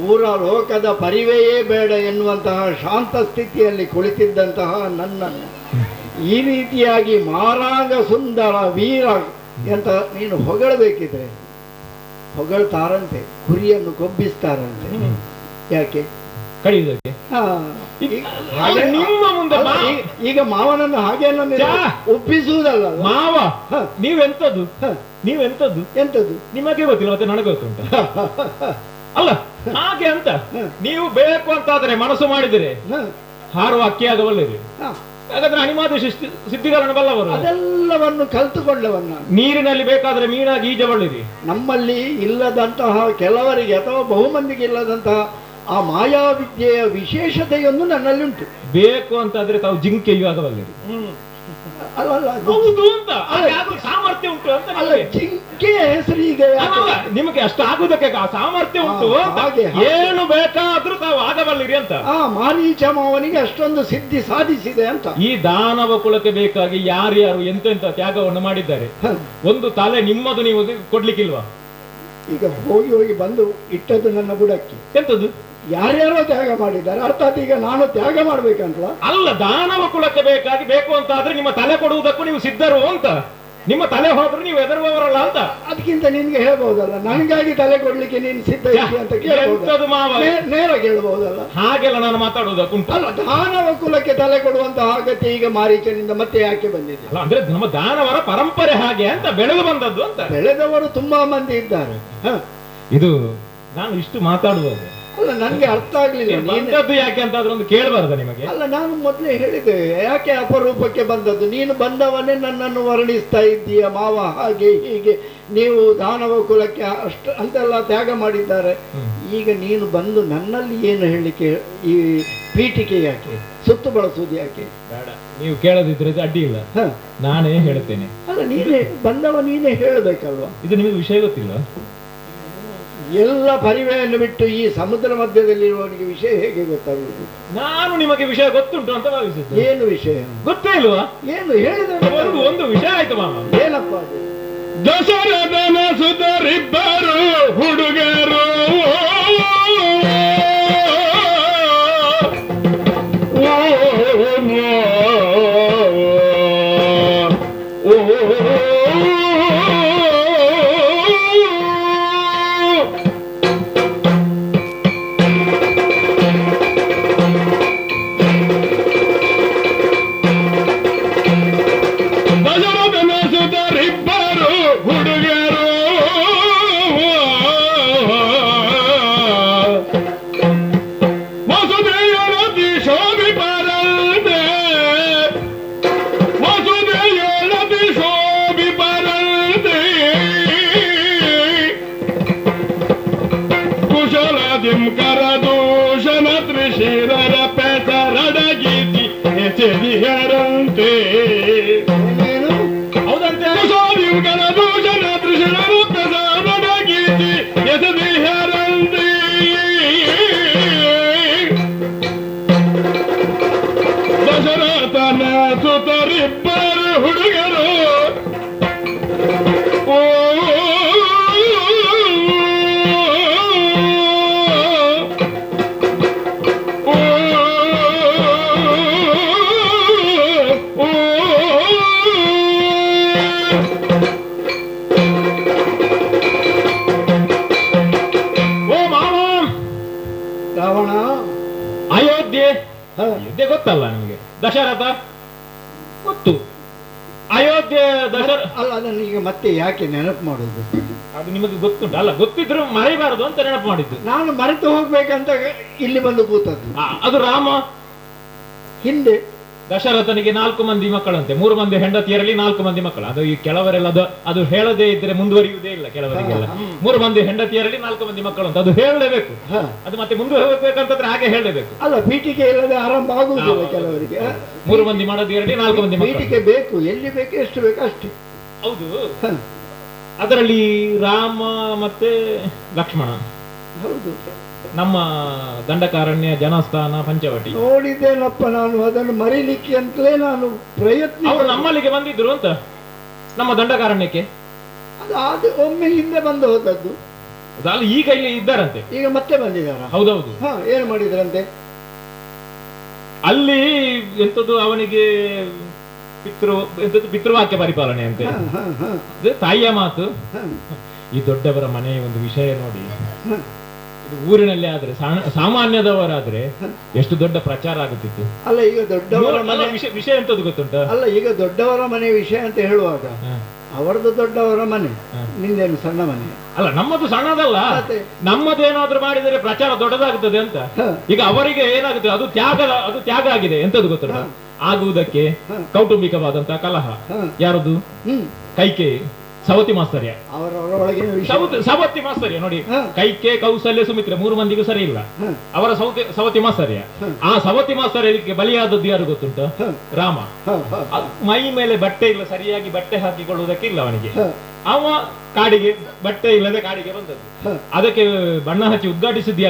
ಊರ ಲೋಕದ ಪರಿವೆಯೇ ಬೇಡ ಎನ್ನುವಂತಹ ಶಾಂತ ಸ್ಥಿತಿಯಲ್ಲಿ ಕುಳಿತಿದ್ದಂತಹ ನನ್ನನ್ನು ಈ ರೀತಿಯಾಗಿ ಮಾರಾಂಗ ಸುಂದರ ವೀರ ಅಂತ ನೀನು ಹೊಗಳಬೇಕಿದ್ರೆ ಹೊಗಳ್ತಾರಂತೆ, ಕುರಿಯನ್ನು ಕೊಬ್ಬಿಸ್ತಾರಂತೆ. ಯಾಕೆ? ಕಡಿಯುವುದಕ್ಕೆ. ನಿಮ್ಮ ಮುಂದೆ ಈಗ ಮಾವನನ್ನು ಹಾಗೆಲ್ಲ ಒಪ್ಪಿಸುವುದಲ್ಲ. ಮಾವ ನೀವೆಂತದ್ದು, ನೀವೆಂತದ್ದು ಎಂತದ್ದು ನಿಮಗೆ ಗೊತ್ತಿಲ್ಲ, ಮತ್ತೆ ನನಗೆ ಗೊತ್ತುಂಟ ಅಲ್ಲ. ಹಾಗೆ ಅಂತ ನೀವು ಬೇಕು ಅಂತಾದ್ರೆ ಮನಸ್ಸು ಮಾಡಿದರೆ ಹಾರುವ ಅಕ್ಕಿಯಾಗಬಲ್ಲರಿ. ಹಾಗಾದ್ರೆ ಅಣಿಮಾದ ಸಿದ್ಧಿಗಳನ್ನು ಬಲ್ಲವರು, ಅದೆಲ್ಲವನ್ನು ಕಲ್ತುಕೊಂಡವನ್ನ ನೀರಿನಲ್ಲಿ ಬೇಕಾದ್ರೆ ಮೀನಾಗಿ ಈಜಬಲ್ಲಿರಿ. ನಮ್ಮಲ್ಲಿ ಇಲ್ಲದಂತಹ ಕೆಲವರಿಗೆ ಅಥವಾ ಬಹುಮಂದಿಗೆ ಇಲ್ಲದಂತಹ ಆ ಮಾಯಾವಿದ್ಯೆಯ ವಿಶೇಷತೆಯೊಂದು ನನ್ನಲ್ಲಿ ಉಂಟು. ಬೇಕು ಅಂತಾದ್ರೆ ತಾವು ಜಿಂಕೆಯೂ ಆಗಬಲ್ಲಿರಿ. ಸಾಮರ್ಥ್ಯ ಉಂಟು ಅಂತ. ಜಿಂಕೆಯ ಹೆಸರು ಈಗ ನಿಮಗೆ ಅಷ್ಟು ಆಗುದಕ್ಕೆ ಸಾಮರ್ಥ್ಯ ಉಂಟು, ಏನು ಬೇಕಾದ್ರೂ ತಾವು ಆಗಬಲ್ಲಿರಿ ಅಂತ. ಆ ಮಾರೀಚ ಮಾವನಿಗೆ ಅಷ್ಟೊಂದು ಸಿದ್ಧಿ ಸಾಧಿಸಿದೆ ಅಂತ. ಈ ದಾನವ ಕುಲಕ್ಕೆ ಬೇಕಾಗಿ ಯಾರ್ಯಾರು ಎಂತೆಂತ ತ್ಯಾಗವನ್ನು ಮಾಡಿದ್ದಾರೆ. ಒಂದು ತಲೆ ನಿಮ್ಮದು ನೀವು ಕೊಡ್ಲಿಕ್ಕಿಲ್ವಾ? ಈಗ ಹೋಗಿ ಹೋಗಿ ಬಂದು ಇಟ್ಟದ್ದು ನನ್ನ ಬುಡಕ್ಕೆ. ಎಂತದ್ದು? ಯಾರ್ಯಾರೋ ತ್ಯಾಗ ಮಾಡಿದ್ದಾರೆ, ಅರ್ಥಾತ್ ಈಗ ನಾನು ತ್ಯಾಗ ಮಾಡ್ಬೇಕಂತ ಅಲ್ಲ. ದಾನವ ಕುಲಕ್ಕೆ ಬೇಕಾಗಿ ಬೇಕು ಅಂತ ಆದ್ರೆ ನಿಮ್ಮ ತಲೆ ಕೊಡುವುದಕ್ಕೂ ನೀವು ಸಿದ್ಧರು ಅಂತ. ನಿಮ್ಮ ತಲೆ ಹೋದ್ರು ನೀವು ಹೆದರುವವರಲ್ಲ ಅಂತ. ಅದಕ್ಕಿಂತ ನಿನ್ಗೆ ಹೇಳ್ಬಹುದಲ್ಲ, ನನಗಾಗಿ ತಲೆ ಕೊಡ್ಲಿಕ್ಕೆ ನೀನು ಸಿದ್ಧ ಅಂತ ನೇರ ಕೇಳಬಹುದಲ್ಲ. ಹಾಗೆಲ್ಲ ನಾನು ಮಾತಾಡುವುದಕ್ಕುಂಟು. ಅಲ್ಲ, ದಾನವ ಕುಲಕ್ಕೆ ತಲೆ ಕೊಡುವಂತಹ ಅಗತ್ಯ ಈಗ ಮಾರೀಚನಿಂದ ಮತ್ತೆ ಯಾಕೆ ಬಂದಿದೆ? ಅಲ್ಲ, ಅಂದ್ರೆ ನಮ್ಮ ದಾನವರ ಪರಂಪರೆ ಹಾಗೆ ಅಂತ ಬೆಳೆದು ಬಂದದ್ದು ಅಂತ. ಬೆಳೆದವರು ತುಂಬಾ ಮಂದಿ ಇದ್ದಾರೆ. ಇದು ನಾನು ಇಷ್ಟು ಮಾತಾಡುವುದು ಅಲ್ಲ, ನನ್ಗೆ ಅರ್ಥ ಆಗ್ಲಿಲ್ಲ. ಬಂದದ್ದು ಯಾಕೆ ಅಂತ ಒಂದು ಕೇಳಬಾರ್ದ ನಿಮಗೆ? ಅಲ್ಲ, ನಾನು ಮೊದಲೇ ಹೇಳಿದೆ ಯಾಕೆ ಅಪರೂಪಕ್ಕೆ ಬಂದದ್ದು. ನೀನು ಬಂದವನ್ನೇ ನನ್ನನ್ನು ವರ್ಣಿಸ್ತಾ ಇದ್ದೀಯ, ಮಾವ ಹಾಗೆ ಹೀಗೆ, ನೀವು ದಾನವ ಕುಲಕ್ಕೆ ಅಷ್ಟು ಅಂತೆಲ್ಲ ತ್ಯಾಗ ಮಾಡಿದ್ದಾರೆ. ಈಗ ನೀನು ಬಂದು ನನ್ನಲ್ಲಿ ಏನು ಹೇಳಲಿಕ್ಕೆ, ಈ ಪೀಠಿಕೆ ಯಾಕೆ, ಸುತ್ತು ಬಳಸುವುದು ಯಾಕೆ? ಬೇಡ, ನೀವು ಕೇಳದಿದ್ರೆ ಅಡ್ಡಿ ಇಲ್ಲ, ನಾನೇ ಹೇಳ್ತೇನೆ. ಅಲ್ಲ, ನೀನೇ ಬಂದವ, ನೀನೇ ಹೇಳಬೇಕಲ್ವಾ? ಇದು ನಿಮಗೆ ವಿಷಯ ಗೊತ್ತಿಲ್ಲ? ಎಲ್ಲ ಪರಿವೆಯನ್ನು ಬಿಟ್ಟು ಈ ಸಮುದ್ರ ಮಧ್ಯದಲ್ಲಿರುವವನಿಗೆ ವಿಷಯ ಹೇಗೆ ಗೊತ್ತಾಗುವುದು? ನಾನು ನಿಮಗೆ ವಿಷಯ ಗೊತ್ತುಂಟು ಅಂತ ಭಾವಿಸುತ್ತೆ. ಏನು ವಿಷಯ ಗೊತ್ತೇ ಇಲ್ವಾ? ಏನು ಹೇಳಿದ್ರೆ ಒಂದು ವಿಷಯ ಆಯ್ತು ಮಾಮ. ಏನಪ್ಪ? ದಶರಥನ ಸುತರಿಬ್ಬರು ಹುಡುಗರು ದೂಷಣ ತ್ರಿಶಿರರ ಪೆಸರಡಗಿಸಿ ಎಸೆದಿಹರಂತೆ. ಹೌದಂತೆ ಕುಶಾಲಿಯುಗನ ದೂಷಣ ತ್ರಿಶಿರರ ಪೆಸರಡಗಿಸಿ ಎಸೆದಿಹರಂತೆ. ದಶರಥನ ಸುತರಿಬ್ಬರು ಹುಡುಗರು ರಾವಣ ಅಯೋಧ್ಯೆ ಅಯೋಧ್ಯೆ ಗೊತ್ತಲ್ಲ ನಿಮಗೆ, ದಶರಥ ಗೊತ್ತು. ಅಯೋಧ್ಯೆ ಅಲ್ಲ, ಅದನ್ನು ಈಗ ಮತ್ತೆ ಯಾಕೆ ನೆನಪು ಮಾಡುದು? ಅದು ನಿಮಗೆ ಗೊತ್ತುಂಟು ಅಲ್ಲ, ಗೊತ್ತಿದ್ರು ಮರೆಯಬಾರದು ಅಂತ ನೆನಪು ಮಾಡಿದ್ದು. ನಾನು ಮರೆತು ಹೋಗ್ಬೇಕಂತ ಇಲ್ಲಿ ಬಂದು ಕೂತದ್ದು. ಅದು ರಾಮ ಹಿಂದೆ ದಶರಥನಿಗೆ 4 ಮಂದಿ ಮಕ್ಕಳಂತೆ, 3 ಮಂದಿ ಹೆಂಡತಿಯರಲ್ಲಿ 4 ಮಂದಿ ಮಕ್ಕಳು. ಅದು ಈ ಕೆಲವರೆಲ್ಲ ಅದು ಹೇಳದೇ ಇದ್ರೆ ಮುಂದುವರಿಯುವುದೇ ಇಲ್ಲ. ಕೆಲವರಿಗೆಲ್ಲ 3 ಮಂದಿ ಹೆಂಡತಿಯರಲ್ಲಿ 4 ಮಂದಿ ಮಕ್ಕಳು ಅಂತ ಅದು ಹೇಳಲೇಬೇಕು. ಅದು ಮತ್ತೆ ಮುಂದೆ ಹೋಗ್ಬೇಕಂತಂದ್ರೆ ಹಾಗೆ ಹೇಳಲೇಬೇಕು. ಅಲ್ಲ, ಪೀಠಿಕೆ ಇಲ್ಲದೆ ಆರಂಭ ಆಗುವುದಿಲ್ಲ ಕೆಲವರಿಗೆ. 3 ಮಂದಿ ಮಾಡೋದಿರಲಿ 4 ಮಂದಿ ಮಕ್ಕಳು. ಪೀಠಿಕೆ ಬೇಕು, ಎಲ್ಲಿ ಬೇಕು ಎಷ್ಟು ಬೇಕು ಅಷ್ಟೇ. ಹೌದು. ಅದರಲ್ಲಿ ರಾಮ ಮತ್ತೆ ಲಕ್ಷ್ಮಣ. ಹೌದು. ನಮ್ಮ ದಂಡಕಾರಣ್ಯ, ಜನಸ್ಥಾನ, ಪಂಚವಟಿ ನೋಡಿದ್ದೇನಪ್ಪ ನಾನು. ಅದನ್ನು ಮರೀಲಿಕ್ಕೆ ಅಂತಲೇ ನಾನು ಪ್ರಯತ್ನ. ಅವರು ನಮ್ಮಲ್ಲಿಗೆ ಬಂದಿದ್ರು ಅಂತ, ನಮ್ಮ ದಂಡಕಾರಣ್ಯಕ್ಕೆ. ಅದು ಒಮ್ಮೆ ಹಿಂದೆ ಬಂದು ಹೋದದ್ದು. ಅಲ್ಲ, ಈಗ ಇಲ್ಲಿ ಇದ್ದಾರಂತೆ. ಈಗ ಮತ್ತೆ ಬಂದಿದ್ದಾರ? ಹೌದೌದು. ಏನು ಮಾಡಿದ್ರಂತೆ ಅಲ್ಲಿ? ಎಂತದ್ದು ಅವನಿಗೆ ಪಿತೃವಾಕ್ಯ ಪರಿಪಾಲನೆ ಅಂತೆ. ಅದು ತಾಯಿಯ ಮಾತು. ಈ ದೊಡ್ಡವರ ಮನೆಯ ಒಂದು ವಿಷಯ ನೋಡಿ, ಊರಿನಲ್ಲಿ ಆದ್ರೆ ಸಾಮಾನ್ಯದವರಾದ್ರೆ ಎಷ್ಟು ದೊಡ್ಡ ಪ್ರಚಾರ ಆಗುತ್ತಿತ್ತು. ಅಲ್ಲ, ಈಗ ದೊಡ್ಡವರ ಮನೆ ವಿಷಯ ಎಂತದ್ದು ಗೊತ್ತುಂಟ? ಅಲ್ಲ, ಈಗ ದೊಡ್ಡವರ ಮನೆ ವಿಷಯ ಅಂತ ಹೇಳುವಾಗ ಅವರದ್ದು ದೊಡ್ಡವರ ಮನೆ, ನಿಂದೇನು ಸಣ್ಣ ಮನೆ. ಅಲ್ಲ, ನಮ್ಮದು ಸಣ್ಣದಲ್ಲ. ನಮ್ಮದೇನಾದ್ರೂ ಮಾಡಿದರೆ ಪ್ರಚಾರ ದೊಡ್ಡದಾಗುತ್ತದೆ ಅಂತ. ಈಗ ಅವರಿಗೆ ಏನಾಗುತ್ತೆ, ಅದು ತ್ಯಾಗ ಆಗಿದೆ. ಎಂತದ್ದು ಗೊತ್ತುಂಟ? ಆಗುವುದಕ್ಕೆ ಕೌಟುಂಬಿಕವಾದಂತಹ ಕಲಹ. ಯಾರದು? ಕೈಕೇಯಿ, ಸವತಿ ಮಾಸ್ತರ್ಯ. ಸವತಿ ಮಾಸ್ತರ್ಯ ನೋಡಿ, ಕೈಕೆ, ಕೌಸಲ್ಯ, ಸುಮಿತ್ರೆ 3 ಮಂದಿಗೂ ಸರಿ ಇಲ್ಲ. ಅವರ ಸವತಿ ಮಾಸ್ತರ್ಯ. ಆ ಸವತಿ ಮಾಸ್ತರ್ಯಕ್ಕೆ ಬಲಿಯಾದದ್ದು ಯಾರು ಗೊತ್ತುಂಟ? ರಾಮ. ಮೈ ಮೇಲೆ ಬಟ್ಟೆ ಇಲ್ಲ, ಸರಿಯಾಗಿ ಬಟ್ಟೆ ಹಾಕಿಕೊಳ್ಳುವುದಕ್ಕೆ ಇಲ್ಲ ಅವನಿಗೆ. ಅವ ಕಾಡಿಗೆ, ಬಟ್ಟೆ ಇಲ್ಲದೆ ಕಾಡಿಗೆ ಬಂದದ್ದು. ಅದಕ್ಕೆ ಬಣ್ಣ ಹಚ್ಚಿ ಉದ್ಘಾಟಿಸಿದ್ದು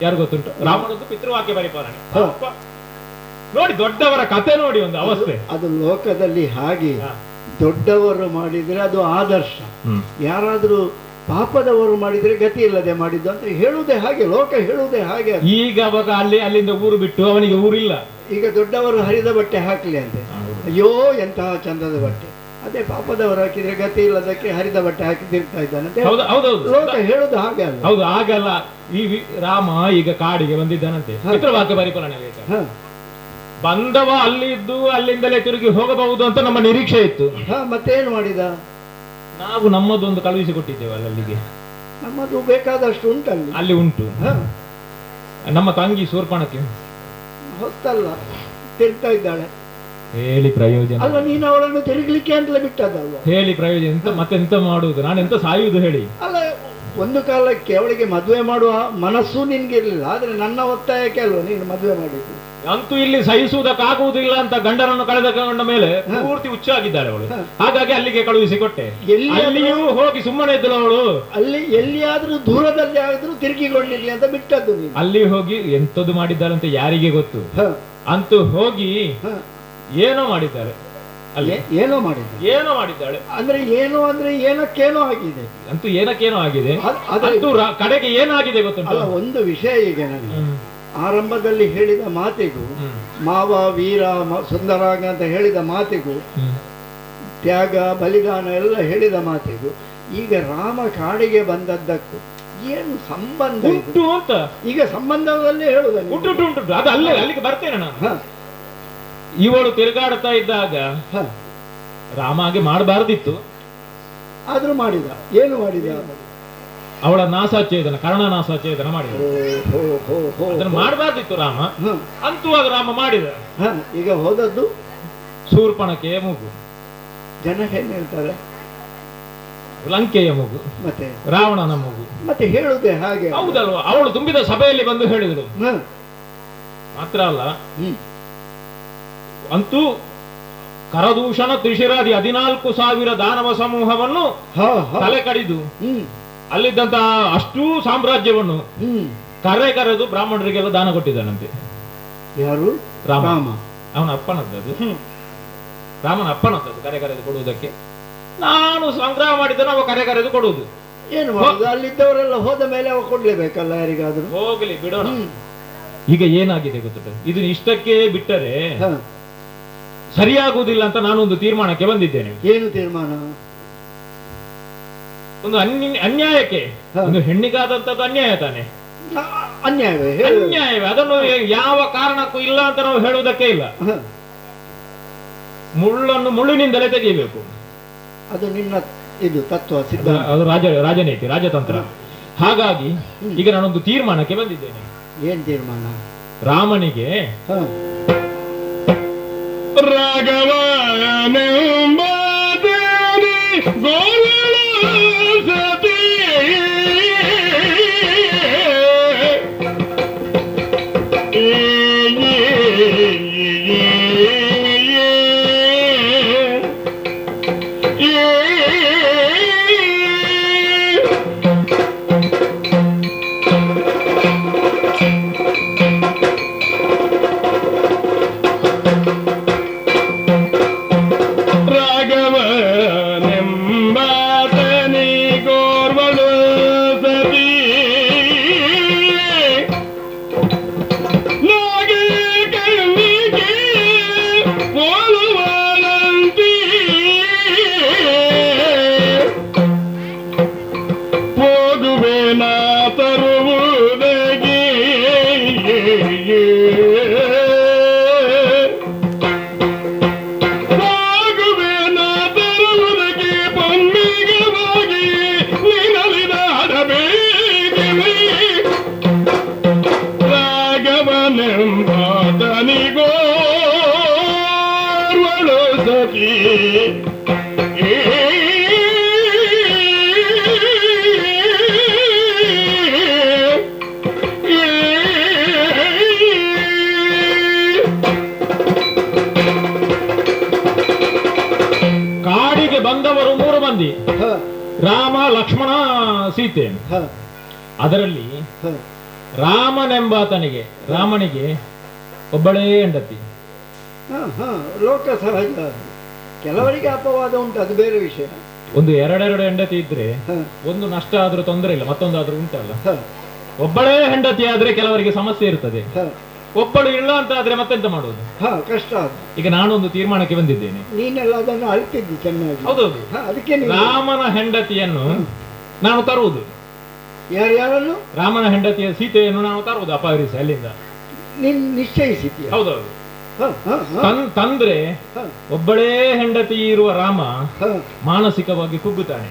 ಯಾರು ಗೊತ್ತುಂಟು? ರಾಮನದ್ದು ಪಿತೃವಾಕ್ಯ ಪರಿಪಾಲನೆ. ನೋಡಿ, ದೊಡ್ಡವರ ಕಥೆ ನೋಡಿ, ಒಂದು ಅವಸ್ಥೆ. ಅದು ಲೋಕದಲ್ಲಿ ಹಾಗೆ ದೊಡ್ಡವರು ಮಾಡಿದ್ರೆ ಅದು ಆದರ್ಶ. ಯಾರಾದ್ರೂ ಪಾಪದವರು ಮಾಡಿದ್ರೆ ಗತಿ ಇಲ್ಲದೆ ಮಾಡಿದ್ದು ಅಂತ ಹೇಳುವುದೇ ಹಾಗೆ, ಲೋಕ ಹೇಳುವುದೇ ಹಾಗೆ. ಈಗ ಅವಾಗ ಅಲ್ಲಿಂದ ಊರು ಬಿಟ್ಟು ಅವನಿಗೆ ಊರಿಲ್ಲ. ಈಗ ದೊಡ್ಡವರು ಹರಿದ ಬಟ್ಟೆ ಹಾಕ್ಲಿ ಅಂತೆ. ಅಯ್ಯೋ ಎಂತಹ ಚಂದದ ಬಟ್ಟೆ. ಅದೇ ಪಾಪದವರು ಹಾಕಿದ್ರೆ ಗತಿ ಇಲ್ಲದಕ್ಕೆ ಹರಿದ ಬಟ್ಟೆ ಹಾಕಿ ತಿರ್ತಾ ಇದ್ದಾನಂತೆ. ಲೋಕ ಹೇಳುದು ಹಾಗೆ ಅಲ್ಲ. ಹೌದು, ಹಾಗಲ್ಲ. ಈ ರಾಮ ಈಗ ಕಾಡಿಗೆ ಬಂದಿದ್ದಾನಂತೆ, ಪಿತೃವಾಕ್ಯ ಪರಿಪಾಲನೆ ಬೇಕಾ. ಬಂದವ ಅಲ್ಲಿ ಇದ್ದು ಅಲ್ಲಿಂದಲೇ ತಿರುಗಿ ಹೋಗಬಹುದು ಅಂತ ನಮ್ಮ ನಿರೀಕ್ಷೆ ಇತ್ತು. ಮತ್ತೇನು ಮಾಡಿದ? ನಾವು ನಮ್ಮದೊಂದು ಕಳುಹಿಸಿಕೊಟ್ಟಿದ್ದೇವೆ ಅಲ್ಲಿಗೆ. ನಮ್ಮದು ಬೇಕಾದಷ್ಟು ಉಂಟಲ್ಲಿ. ಅಲ್ಲಿ ಉಂಟು. ನಮ್ಮ ತಂಗಿ ಶೂರ್ಪಣಕ್ಕೆ ಹೊತ್ತಲ್ಲ ತಿರುಗ್ತಾ ಇದ್ದಾಳೆ. ಹೇಳಿ ಪ್ರಯೋಜನ ಅಲ್ಲ, ನೀನು ಅವಳನ್ನು ತಿರುಗಲಿಕ್ಕೆ ಅಂತಲೇ ಬಿಟ್ಟದಲ್ವ? ಹೇಳಿ ಪ್ರಯೋಜನ. ಮತ್ತೆಂತ ಮಾಡುವುದು? ನಾನೆಂತ ಸಾಯುವುದು ಹೇಳಿ? ಅಲ್ಲ, ಒಂದು ಕಾಲಕ್ಕೆ ಅವಳಿಗೆ ಮದುವೆ ಮಾಡುವ ಮನಸ್ಸು ನಿನ್ಗಿರ್ಲಿಲ್ಲ, ಆದ್ರೆ ನನ್ನ ಒತ್ತಾಯಕ್ಕೆ ಅಲ್ವ ನೀನು ಮದುವೆ ಮಾಡಿದ್ದು. ಅಂತೂ ಇಲ್ಲಿ ಸಹಿಸುವುದಕ್ಕಾಗುವುದಿಲ್ಲ ಅಂತ ಗಂಡನನ್ನು ಕಳೆದುಕೊಂಡ ಮೇಲೆ ಪೂರ್ತಿ ಹುಚ್ಚಾಗಿದ್ದಾಳೆ ಅವಳು. ಹಾಗಾಗಿ ಅಲ್ಲಿಗೆ ಕಳುಹಿಸಿಕೊಟ್ಟೆ. ಎಲ್ಲಿಯೂ ಹೋಗಿ ಸುಮ್ಮನೆ ಇದ್ದಳು ಅವಳು. ಅಲ್ಲಿ ಎಲ್ಲಿಯಾದ್ರೂ ದೂರದಲ್ಲಿ ಆದ್ರೂ ತಿರುಗಿಕೊಂಡಿರ್ಲಿ ಅಂತ ಬಿಟ್ಟದ್ದು ನೀನು. ಅಲ್ಲಿ ಹೋಗಿ ಎಂತದ್ದು ಮಾಡಿದ್ದಾಳೆ ಅಂತ ಯಾರಿಗೆ ಗೊತ್ತು. ಅಂತೂ ಹೋಗಿ ಏನೋ ಮಾಡಿದ್ದಾಳೆ. ಏನೋ ಮಾಡಿದ್ದಾಳೆ ಅಂದ್ರೆ ಏನಕ್ಕೇನೋ ಆಗಿದೆ. ಅಂತೂ ಏನಕ್ಕೇನೋ ಆಗಿದೆ. ಅಂತೂ ಕಡೆಗೆ ಏನಾಗಿದೆ ಗೊತ್ತುಂಟು? ಒಂದು ವಿಷಯ ಈಗ ನನಗೆ ಆರಂಭದಲ್ಲಿ ಹೇಳಿದ ಮಾತಿಗೂ, ಮಾವ ವೀರ ಸುಂದರಾಗ ಅಂತ ಹೇಳಿದ ಮಾತಿಗೂ, ತ್ಯಾಗ ಬಲಿದಾನ ಎಲ್ಲ ಹೇಳಿದ ಮಾತಿಗೂ, ಈಗ ರಾಮ ಕಾಡಿಗೆ ಬಂದದ್ದಕ್ಕೂ ಏನು ಸಂಬಂಧ ಉಂಟು ಅಂತ ಈಗ ಸಂಬಂಧದಲ್ಲೇ ಹೇಳುದ. ಉಂಟು ಅದು ಅಲ್ಲಿಗೆ ಬರ್ತೇನೆ ನಾನು. ಇವಳು ತಿರುಗಾಡ್ತಾ ಇದ್ದಾಗ ರಾಮ ಹಾಗೆ ಮಾಡಬಾರ್ದಿತ್ತು, ಆದ್ರೂ ಮಾಡಿದ. ಏನು ಮಾಡಿದ? ಅವಳ ನಾಸಾಚೇದನ, ಕರ್ಣನಾಸಾಚೇದನ ಮಾಡಿದ. ಅದನ್ನು ಮಾಡಬಾರ್ದಿತ್ತು ರಾಮ. ಅಂತೂ ಆಗ ರಾಮ ಮಾಡಿದ. ಈಗ ಹೋದದ್ದು ಶೂರ್ಪಣಕ್ಕೆ ಮೂಗು. ಜನ ಏನ್ ಹೇಳ್ತಾರೆ? ಲಂಕೆಯ ಮಗು, ಮತ್ತೆ ರಾವಣನ ಮಗು. ಮತ್ತೆ ಹೇಳುದೇ ಹಾಗೆ. ಹೌದಲ್ವಾ? ಅವಳು ತುಂಬಿದ ಸಭೆಯಲ್ಲಿ ಬಂದು ಹೇಳಿದರು. ಹ್ಮ್. ಮಾತ್ರ ಅಲ್ಲ, ಹ್ಮ್. ಅಂತೂ ಕರದೂಷಣ ತ್ರಿಶಿರಾದಿ 14,000 ದಾನವ ಸಮೂಹವನ್ನು ಹಾ, ಹಾ. ತಲೆ ಕಡಿದು ಹ್ಮ್. ಅಲ್ಲಿದ್ದಂತಹ ಅಷ್ಟೂ ಸಾಮ್ರಾಜ್ಯವನ್ನು ಹ್ಮ್. ಕರೆದು ಬ್ರಾಹ್ಮಣರಿಗೆಲ್ಲ ದಾನ ಕೊಟ್ಟಿದ್ದಾನಂತೆ. ಯಾರು? ರಾಮ. ರಾಮ. ಅವನ ಅಪ್ಪನದ್ದದು, ರಾಮನ ಅಪ್ಪನದ್ದದು ಕರೆದು ಕೊಡುವುದಕ್ಕೆ. ನಾನು ಸಂಗ್ರಹ ಮಾಡಿದ್ದನ್ನು ಅವ ಕರೆದು ಕೊಡುವುದು. ಏನು ಮಾಡುದು? ಅಲ್ಲಿದ್ದವರೆಲ್ಲ ಹೋದ ಮೇಲೆ ಅವ ಕೊಡ್ಲೇಬೇಕಲ್ಲ ಯಾರಿಗಾದ್ರೂ. ಹೋಗ್ಲಿ ಬಿಡೋಣ. ಈಗ ಏನಾಗಿದೆ ಗೊತ್ತುಂಟು, ಇದನ್ನ ಇಷ್ಟಕ್ಕೆ ಬಿಟ್ಟರೆ ಹಾ. ಸರಿಯಾಗುವುದಿಲ್ಲ ಅಂತ ನಾನೊಂದು ತೀರ್ಮಾನಕ್ಕೆ ಬಂದಿದ್ದೇನೆ. ಏನು ತೀರ್ಮಾನ? ಒಂದು ಅನ್ಯಾಯಕ್ಕೆ, ಹಾ. ಒಂದು ಹೆಣ್ಣಿಗಾದಂತದ್ದು ಅನ್ಯಾಯ ತಾನೆ. ಅನ್ಯಾಯವೇ? ಹೇಳು. ಅನ್ಯಾಯವೇ. ಅದನ್ನು ಯಾವ ಕಾರಣಕ್ಕೂ ಇಲ್ಲ ಅಂತ ನಾವು ಹೇಳುವುದಕ್ಕೆ ಇಲ್ಲ. ಹಾ. ಮುಳ್ಳನ್ನು ಮುಳ್ಳಿನಿಂದಲೇ ತೆಗೆಯಬೇಕು. ಅದು ನಿನ್ನ ಇದು ತತ್ವ ಸಿದ್ಧಾಂತ. ಅದು ರಾಜನೀತಿ, ರಾಜತಂತ್ರ. ಹಾಗಾಗಿ ಈಗ ನಾನೊಂದು ತೀರ್ಮಾನಕ್ಕೆ ಬಂದಿದ್ದೇನೆ. ಏನ್ ತೀರ್ಮಾನ? ರಾಮನಿಗೆ ಹಾ. ರಾಘವನೆಂಬಾದೇವಿ ಗೋಳಲು ಸತಿ ರಾಘವನೆಂಬಾತನಿ ಗೋರ್ವಳು ಸತಿ ನಾಗೆ ಕಣ್ಣಿಗೆ ಹೋಲುವಳಂತಿ ಹೋಗುವೆ ನಾ ತರುವುದಗೆ ರಾಘವನೆಂಬಾತನಿಗೋರ್ವಳು ಸತಿ ಕಾಡಿಗೆ ಬಂದವರು 3 ಮಂದಿ, ಹಾ. ರಾಮ, ಲಕ್ಷ್ಮಣ, ಸೀತೆ. ಹಾ. ಅದರಲ್ಲಿ ಹಾ. ರಾಮನಿಗೆ ಒಬ್ಬಳೇ ಹೆಂಡತಿ. ಹಾ, ಹಾ. ಲೋಕ ಸಹಜ. ಕೆಲವರಿಗೆ ಅಪವಾದ ಉಂಟು, ಅದು ಬೇರೆ ವಿಷಯ. ಒಂದು ಎರಡೆರಡು ಹೆಂಡತಿ ಇದ್ರೆ ಹಾ. ಒಂದು ನಷ್ಟ ಆದ್ರೂ ತೊಂದರೆ ಇಲ್ಲ, ಮತ್ತೊಂದಾದ್ರೂ ಉಂಟಲ್ಲ. ಹಾ. ಒಬ್ಬಳೇ ಹೆಂಡತಿ ಆದ್ರೆ ಕೆಲವರಿಗೆ ಸಮಸ್ಯೆ ಇರ್ತದೆ. ಹಾ. ಒಬ್ಬಳು ಇಲ್ಲ ಅಂತ ಆದ್ರೆ ಮತ್ತೆಂತ ಮಾಡುವುದು? ಹಾ, ಕಷ್ಟ ಅದು. ಈಗ ನಾನೊಂದು ತೀರ್ಮಾನಕ್ಕೆ ಬಂದಿದ್ದೇನೆ. ನೀನೆಲ್ಲ ಅದನ್ನು ಅಳ್ತಿದ್ದಿ ಚೆನ್ನಾಗಿ. ಹೌದೌದು. ಹಾ, ಅದಕ್ಕೆ ನೀನು ರಾಮನ ಹೆಂಡತಿಯನ್ನು ನಾನು ತರುವುದು. ಯಾರ್ಯಾರನ್ನು? ರಾಮನ ಹೆಂಡತಿಯ ಸೀತೆಯನ್ನು ನಾನು ತರುವುದು ಅಪಹರಿಸಿ ಅಲ್ಲಿಂದ. ನೀನ್ ನಿಶ್ಚಯಿಸಿದ್ಯಾ? ಹೌದೌದು. ಹಾ, ಹಾ, ಹಾ. ತಂದ್ರೆ ಹಾ. ಒಬ್ಬಳೇ ಹೆಂಡತಿ ಇರುವ ರಾಮ ಹಾ. ಮಾನಸಿಕವಾಗಿ ಕುಗ್ಗುತ್ತಾನೆ.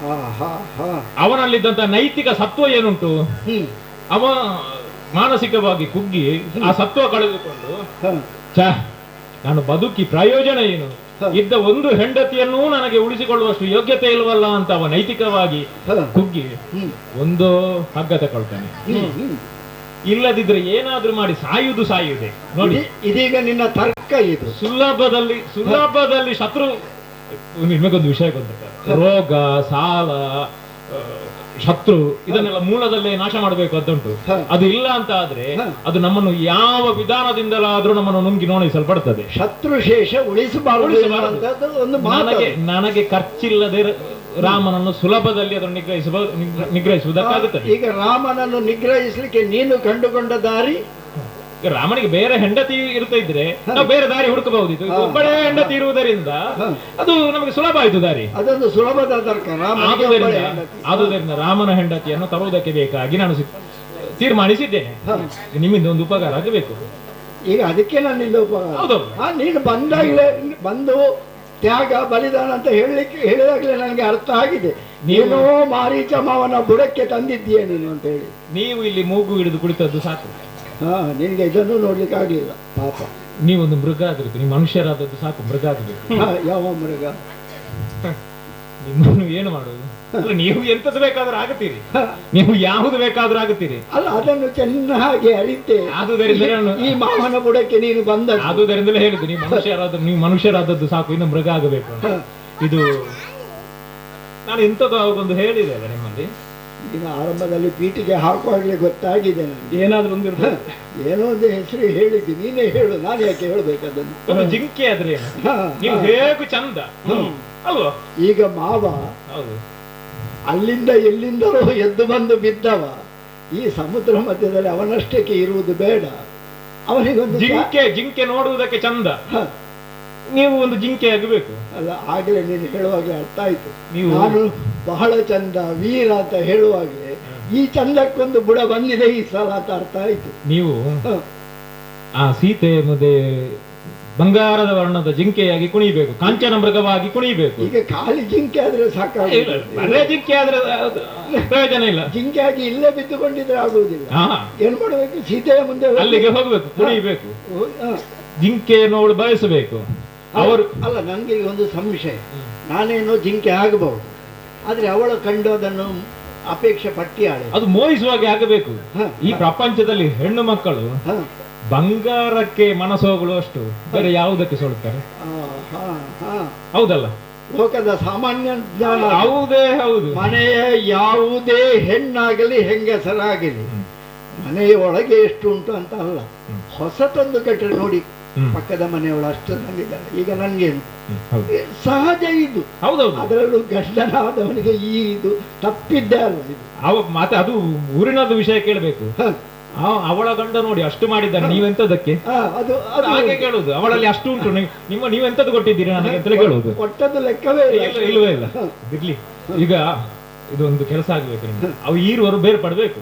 ಹಾ, ಹಾ, ಹಾ. ಅವನಲ್ಲಿದ್ದಂತ ನೈತಿಕ ಸತ್ವ ಏನುಂಟು, ಹ್ಮ್. ಅವ ಮಾನಸಿಕವಾಗಿ ಕುಗ್ಗಿ ಆ ಸತ್ವ ಕಳೆದುಕೊಂಡು ಹಾ. ನಾನು ಬದುಕಿ ಪ್ರಯೋಜನ ಏನು, ಇದ್ದ ಒಂದು ಹೆಂಡತಿಯನ್ನು ನನಗೆ ಉಳಿಸಿಕೊಳ್ಳುವಷ್ಟು ಯೋಗ್ಯತೆ ಇಲ್ವಲ್ಲ ಅಂತ ಅವ ನೈತಿಕವಾಗಿ ಕುಗ್ಗಿ ಒಂದು ಹಗ್ಗ ತಗೊಳ್ತಾನೆ. ಇಲ್ಲದಿದ್ರೆ ಏನಾದ್ರೂ ಮಾಡಿ ಸಾಯುವುದೇ ನೋಡಿ. ಇದೀಗ ನಿನ್ನ ತರ್ಕ ಇದು. ಸುಲಭದಲ್ಲಿ ಶತ್ರು. ನಿಮಗೊಂದು ವಿಷಯ ಗೊತ್ತ, ರೋಗ, ಸಾಲ, ಶತ್ರು ಇದನ್ನೆಲ್ಲ ಮೂಲದಲ್ಲೇ ನಾಶ ಮಾಡಬೇಕು ಅಂತ ಉಂಟು. ಅದು ಇಲ್ಲ ಅಂತ ಆದ್ರೆ ಅದು ನಮ್ಮನ್ನು ಯಾವ ವಿಧಾನದಿಂದಲಾದ್ರೂ ನಮ್ಮನ್ನು ನುಂಗಿ ನೋಣಿಸಲ್ಪಡ್ತದೆ. ಶತ್ರು ಶೇಷ ಉಳಿಸಬಾರದು. ನನಗೆ ಖರ್ಚಿಲ್ಲದೆ ರಾಮನನ್ನು ಸುಲಭದಲ್ಲಿ ಅದನ್ನು ನಿಗ್ರಹಿಸುವುದಕ್ಕಾಗುತ್ತದೆ. ಈಗ ರಾಮನನ್ನು ನಿಗ್ರಹಿಸಲಿಕ್ಕೆ ನೀನು ಕಂಡುಕೊಂಡ ದಾರಿ, ರಾಮನಿಗೆ ಬೇರೆ ಹೆಂಡತಿ ಇರ್ತಾ ಇದ್ರೆ ನಾವು ಬೇರೆ ದಾರಿ ಹುಡುಕಬಹುದಿತ್ತು. ಒಬ್ಬಳೇ ಹೆಂಡತಿ ಇರುವುದರಿಂದ ಅದು ನಮಗೆ ಸುಲಭ ಆಯ್ತು ದಾರಿ. ಅದೊಂದು ಸುಲಭದ ತರ್ಕ. ಆದುದರಿಂದ ರಾಮನ ಹೆಂಡತಿಯನ್ನು ತರುವುದಕ್ಕೆ ಬೇಕಾಗಿ ನಾನು ತೀರ್ಮಾನಿಸಿದ್ದೇನೆ. ನಿಮ್ಮಿಂದ ಒಂದು ಉಪಕಾರ ಆಗಬೇಕು. ಈಗ ಅದಕ್ಕೆ ನನ್ನಿಂದ ಉಪಕಾರ. ನೀನು ಬಂದು ತ್ಯಾಗ ಬಲಿದಾನ ಅಂತ ಹೇಳಿದಾಗಲೇ ನನಗೆ ಅರ್ಥ ಆಗಿದೆ. ನೀನೋ ಮಾರೀಚ ಮಾವನ ಬುಡಕ್ಕೆ ತಂದಿದ್ದೀಯ ನೀನು ಅಂತ ಹೇಳಿ. ನೀವು ಇಲ್ಲಿ ಮೂಗು ಹಿಡಿದು ಕುಳಿತದ್ದು ಸಾಕು. ನಿನ್ಗೆ ಇದನ್ನು ನೋಡ್ಲಿಕ್ಕೆ ಆಗ್ಲಿಲ್ಲ ಪಾಪ. ನೀವೊಂದು ಮೃಗ ಆಗಬೇಕು, ನೀವು ಮನುಷ್ಯರಾದದ್ದು ಸಾಕು, ಮೃಗ ಆಗಬೇಕು. ಯಾವ ಮೃಗ? ನಿಮ್ಮನ್ನು ಏನು ಮಾಡುದು? ಅಲ್ಲ, ನೀವು ಎಂತದ್ದು ಬೇಕಾದ್ರೂ ಆಗುತ್ತೀರಿ, ನೀವು ಯಾವುದು ಬೇಕಾದ್ರೂ ಆಗುತ್ತೀರಿ. ಅಲ್ಲ, ಅದನ್ನು ಚೆನ್ನಾಗಿ ಅರಿತೆ. ಆದುದರಿಂದ ಈ ಮಾವನ ಬುಡಕ್ಕೆ ನೀನು ಬಂದ. ಆದುದರಿಂದಲೇ ಹೇಳಿದ್ದು, ನೀವು ಮನುಷ್ಯರಾದದ್ದು ಸಾಕು, ಇನ್ನು ಮೃಗ ಆಗಬೇಕು. ಇದು ನಾನು ಎಂತದ್ದು ಅವಾಗೊಂದು ಹೇಳಿದೆ ಅಲ್ಲ ನಿಮ್ಮಲ್ಲಿ, ಈಗ ಆರಂಭದಲ್ಲಿ ಪೀಠಿಗೆ ಹಾಕುವಾಗಲೇ ಗೊತ್ತಾಗಿದೆ ನನಗೆ. ಏನಾದ್ರೂ ಒಂದು ಏನೋ ಒಂದು ಹೆಸರು ಹೇಳಿದ್ದಿ, ನೀನೇ ಹೇಳು, ನಾನು ಯಾಕೆ ಹೇಳ್ಬೇಕದನ್ನು. ಒಂದು ಜಿಂಕೆ ಆದ್ರೆ ಏನು? ನೀವು ಹೇಗೂ ಚಂದ ಅಲ್ವಾ? ಈಗ ಮಾವ ಹೌದು, ಅಲ್ಲಿಂದ ಎಲ್ಲಿಂದಲೋ ಎದ್ದು ಬಂದು ಬಿದ್ದವ. ಈ ಸಮುದ್ರ ಮಧ್ಯದಲ್ಲಿ ಅವನಷ್ಟಕ್ಕೆ ಇರುವುದು ಬೇಡ. ಅವನಿಗೊಂದು ಜಿಂಕೆ ನೋಡುವುದಕ್ಕೆ ಚಂದ, ನೀವು ಒಂದು ಜಿಂಕೆ ಆಗಬೇಕು. ಅಲ್ಲ, ಆಗಲೇ ನೀನು ಹೇಳುವಾಗಲೇ ಅರ್ಥ ಆಯ್ತು. ನಾನು ಬಹಳ ಚಂದ ವೀರ ಅಂತ ಹೇಳುವಾಗಲೇ ಈ ಚಂದಕ್ಕೊಂದು ಬುಡ ಬಂದಿದೆ ಈ ಸಲ ಅಂತ ಅರ್ಥ ಆಯ್ತು. ನೀವು ಆ ಸೀತೆ ಮುದೆ ಬಂಗಾರದ ವರ್ಣದ ಜಿಂಕೆಯಾಗಿ ಕುಣಿಬೇಕು, ಕಾಂಚನ ಮೃಗವಾಗಿ ಕುಣಿಬೇಕು. ಈಗ ಖಾಲಿ ಜಿಂಕೆ ಆದ್ರೆ ಸಾಕಾಗಿಲ್ಲ, ಬರೇ ಜಿಂಕೆ ಆದ್ರೆ ಪ್ರಯೋಜನ ಇಲ್ಲ. ಜಿಂಕೆ ಆಗಿ ಇಲ್ಲೇ ಬಿದ್ದುಕೊಂಡಿದ್ರೆ ಆಗುವುದಿಲ್ಲ. ಏನ್ ಮಾಡಬೇಕು? ಸೀತೆಯ ಮುಂದೆ ಅಲ್ಲಿಗೆ ಹೋಗ್ಬೇಕು, ಕುಣಿಬೇಕು, ಜಿಂಕೆ ನೋಡಿ ಬಯಸಬೇಕು ಅವರು. ಅಲ್ಲ, ನನಗೆ ಒಂದು ಸಂಶಯ. ನಾನೇನೋ ಜಿಂಕೆ ಆಗಬಹುದು, ಆದ್ರೆ ಅವಳ ಕಂಡು ಅದನ್ನು ಅಪೇಕ್ಷೆ ಪಟ್ಟಿಯಾಳೆ. ಅದು ಮೋಹಿಸುವಾಗೆ ಆಗಬೇಕು. ಈ ಪ್ರಪಂಚದಲ್ಲಿ ಹೆಣ್ಣು ಮಕ್ಕಳು ಬಂಗಾರಕ್ಕೆ ಮನಸ್ಸೋಗಳು ಅಷ್ಟು, ಬೇರೆ ಯಾವುದಕ್ಕೆ ಸೋಲ್ತಾರೆ? ಹೌದಲ್ಲ? ಲೋಕದ ಸಾಮಾನ್ಯ ಜ್ಞಾನ. ಹೌದೇ ಹೌದು. ಮನೆಯ ಯಾವುದೇ ಹೆಣ್ಣಾಗಲಿ ಹೆಂಗಸರಾಗಲಿ ಮನೆಯ ಒಳಗೆ ಎಷ್ಟು ಉಂಟು ಅಂತ ಅಲ್ಲ, ಹೊಸತೊಂದು ಕಟ್ಟರೆ ನೋಡಿ ಪಕ್ಕದ ಮನೆಯವಳು ಅಷ್ಟು ನಂಗಿದ್ದಾರೆ. ಈಗ ನನ್ಗೇನು ಸಹಜ ಇದು. ಹೌದೌದು. ಅದರಲ್ಲೂ ಗಂಡನಾದವನಿಗೆ ಈ ಇದು ತಪ್ಪಿದ್ದೇ ಅಲ್ಲ ಇದು. ಮತ್ತೆ ಅದು ಊರಿನದ್ದು ವಿಷಯ ಕೇಳಬೇಕು. ಅವಳ ಗಂಡ ನೋಡಿ ಅಷ್ಟು ಮಾಡಿದ್ದಾನೆ, ನೀವೆಂತದಕ್ಕೆ ಹಾಗೆ ಕೇಳುದು? ಅವಳಲ್ಲಿ ಅಷ್ಟು ಉಂಟು, ನೀವೆಂತದ್ದು ಕೊಟ್ಟಿದ್ದೀರಿ ನನಗೆ ಅಂತಲೇ ಕೇಳುವುದು. ಕೊಟ್ಟದ್ದು ಲೆಕ್ಕವೇ ಇಲ್ವೇ ಇಲ್ಲ. ಇರ್ಲಿ, ಈಗ ಇದೊಂದು ಕೆಲಸ ಆಗ್ಬೇಕು ನಿಮ್ಗೆ. ಅವು ಈರುವರು ಬೇರ್ಪಡ್ಬೇಕು.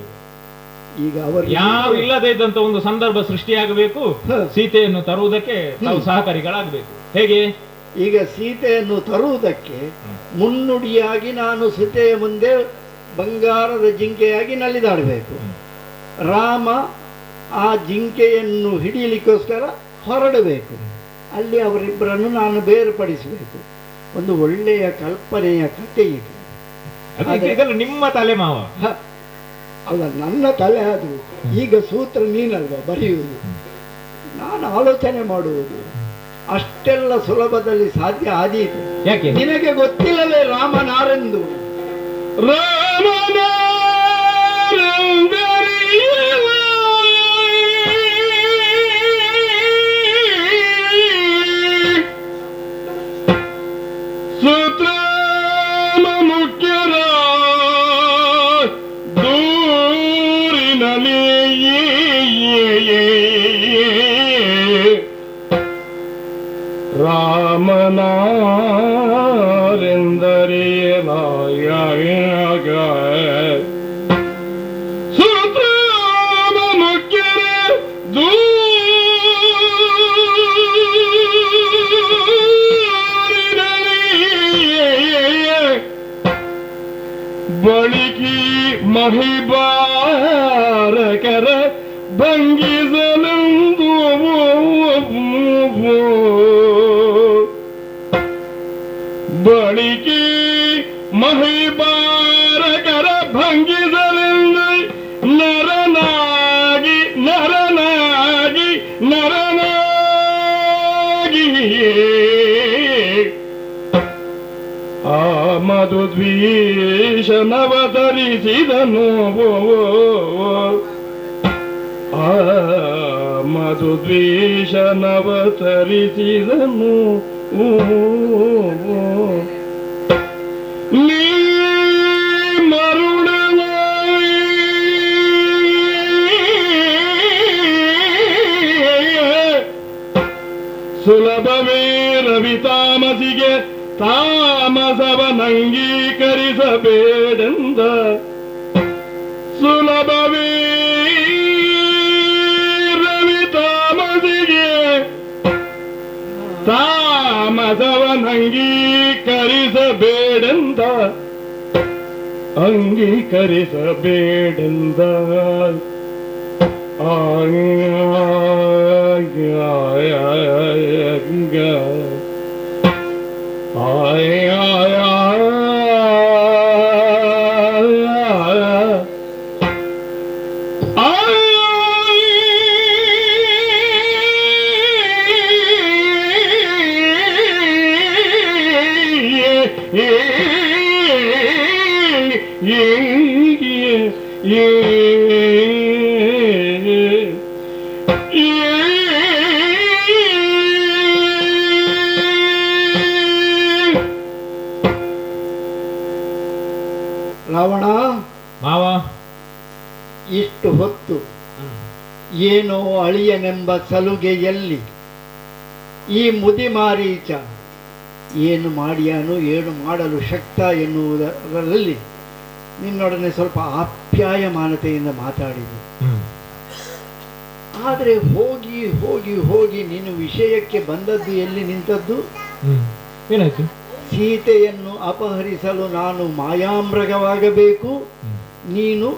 ಈಗ ಅವರು ಯಾರು ಇಲ್ಲದೆ ಇದ್ದಂತ ಒಂದು ಸಂದರ್ಭ ಸೃಷ್ಟಿಯಾಗಬೇಕು. ಸೀತೆಯನ್ನು ತರುವುದಕ್ಕೆ ತಾವು ಸಹಕಾರಿಗಳಾಗಬೇಕು. ಹೇಗೆ? ಈಗ ಸೀತೆಯನ್ನು ತರುವುದಕ್ಕೆ ಮುನ್ನುಡಿಯಾಗಿ ನಾನು ಸೀತೆಯ ಮುಂದೆ ಬಂಗಾರದ ಜಿಂಕೆಯಾಗಿ ನಲಿದಾಡಬೇಕು. ರಾಮ ಆ ಜಿಂಕೆಯನ್ನು ಹಿಡಿಯಲಿಕ್ಕೋಸ್ಕರ ಹೊರಡಬೇಕು. ಅಲ್ಲಿ ಅವರಿಬ್ಬರನ್ನು ನಾನು ಬೇರ್ಪಡಿಸಬೇಕು. ಒಂದು ಒಳ್ಳೆಯ ಕಲ್ಪನೆಯ ಕಥೆ ಇದು. ಇದೆಲ್ಲ ನಿಮ್ಮ ತಲೆ ಮಾವ ಅಲ್ಲ, ನನ್ನ ತಲೆ ಅದು. ಈಗ ಸೂತ್ರ ನೀನಲ್ವ ಬರೆಯುವುದು, ನಾನು ಆಲೋಚನೆ ಮಾಡುವುದು. ಅಷ್ಟೆಲ್ಲ ಸುಲಭದಲ್ಲಿ ಸಾಧ್ಯ ಆದೀತು. ಯಾಕೆ? ನಿನಗೆ ಗೊತ್ತಿಲ್ಲವೇ ರಾಮನಾರೆಂದು? ರಾಮನಾರೆಂದರೆ ಸುತ್ರಾಮ ಮುಖ್ಯರ ಬಳಿಕಿ ಮಹಿಬಾರಕರ ಭಂಗಿಸಲೆಂದು ಬಳಿಕಿ ಮಹಿಬಾರಕರ ಭಂಗಿಸಲೆಂದು ನರನಾಗಿ ನರನಾಗಿ ನರನಾಗಿ ಆ ಮಧುದ್ವೀಷನವತರಿಸಿದನು. ಆ ಮಧುದ್ವೀಷನವತರಿಸಿದನು. ನೀ ಮರುಳನ ಸುಲಭವೇ ರವಿ ತಾಮಸಿಗೆ ತಾಮಸವನಂಗೀಕರಿಸಬೇಡೆಂದ. ಸುಲಭವೇ ರವಿ ತಾಮಸಿಗೆ ತಾಮಸವನಂಗೀಕರಿಸಬೇಡೆಂದ. ಅಂಗೀಕರಿಸಬೇಡೆಂದ. ರಾವಣ, ಮಾವ. ಇಷ್ಟು ಹೊತ್ತು ಏನೋ ಅಳಿಯನೆಂಬ ಸಲುಗೆಯಲ್ಲಿ ಈ ಮುದಿಮಾರೀಚ ಏನು ಮಾಡಿಯಾನು, ಏನು ಮಾಡಲು ಶಕ್ತ ಎನ್ನುವುದರಲ್ಲಿ ನಿನ್ನೊಡನೆ ಸ್ವಲ್ಪ ಆಪ್ಯಾಯಮಾನತೆಯಿಂದ ಮಾತಾಡಿದೆ. ಆದರೆ ಹೋಗಿ ಹೋಗಿ ಹೋಗಿ ನೀನು ವಿಷಯಕ್ಕೆ ಬಂದದ್ದು ಎಲ್ಲಿ ನಿಂತದ್ದು? ಏನಾಯ್ತು? ಸೀತೆಯನ್ನು ಅಪಹರಿಸಲು ನಾನು ಮಾಯಾಮೃಗವಾಗಬೇಕು, ನೀನು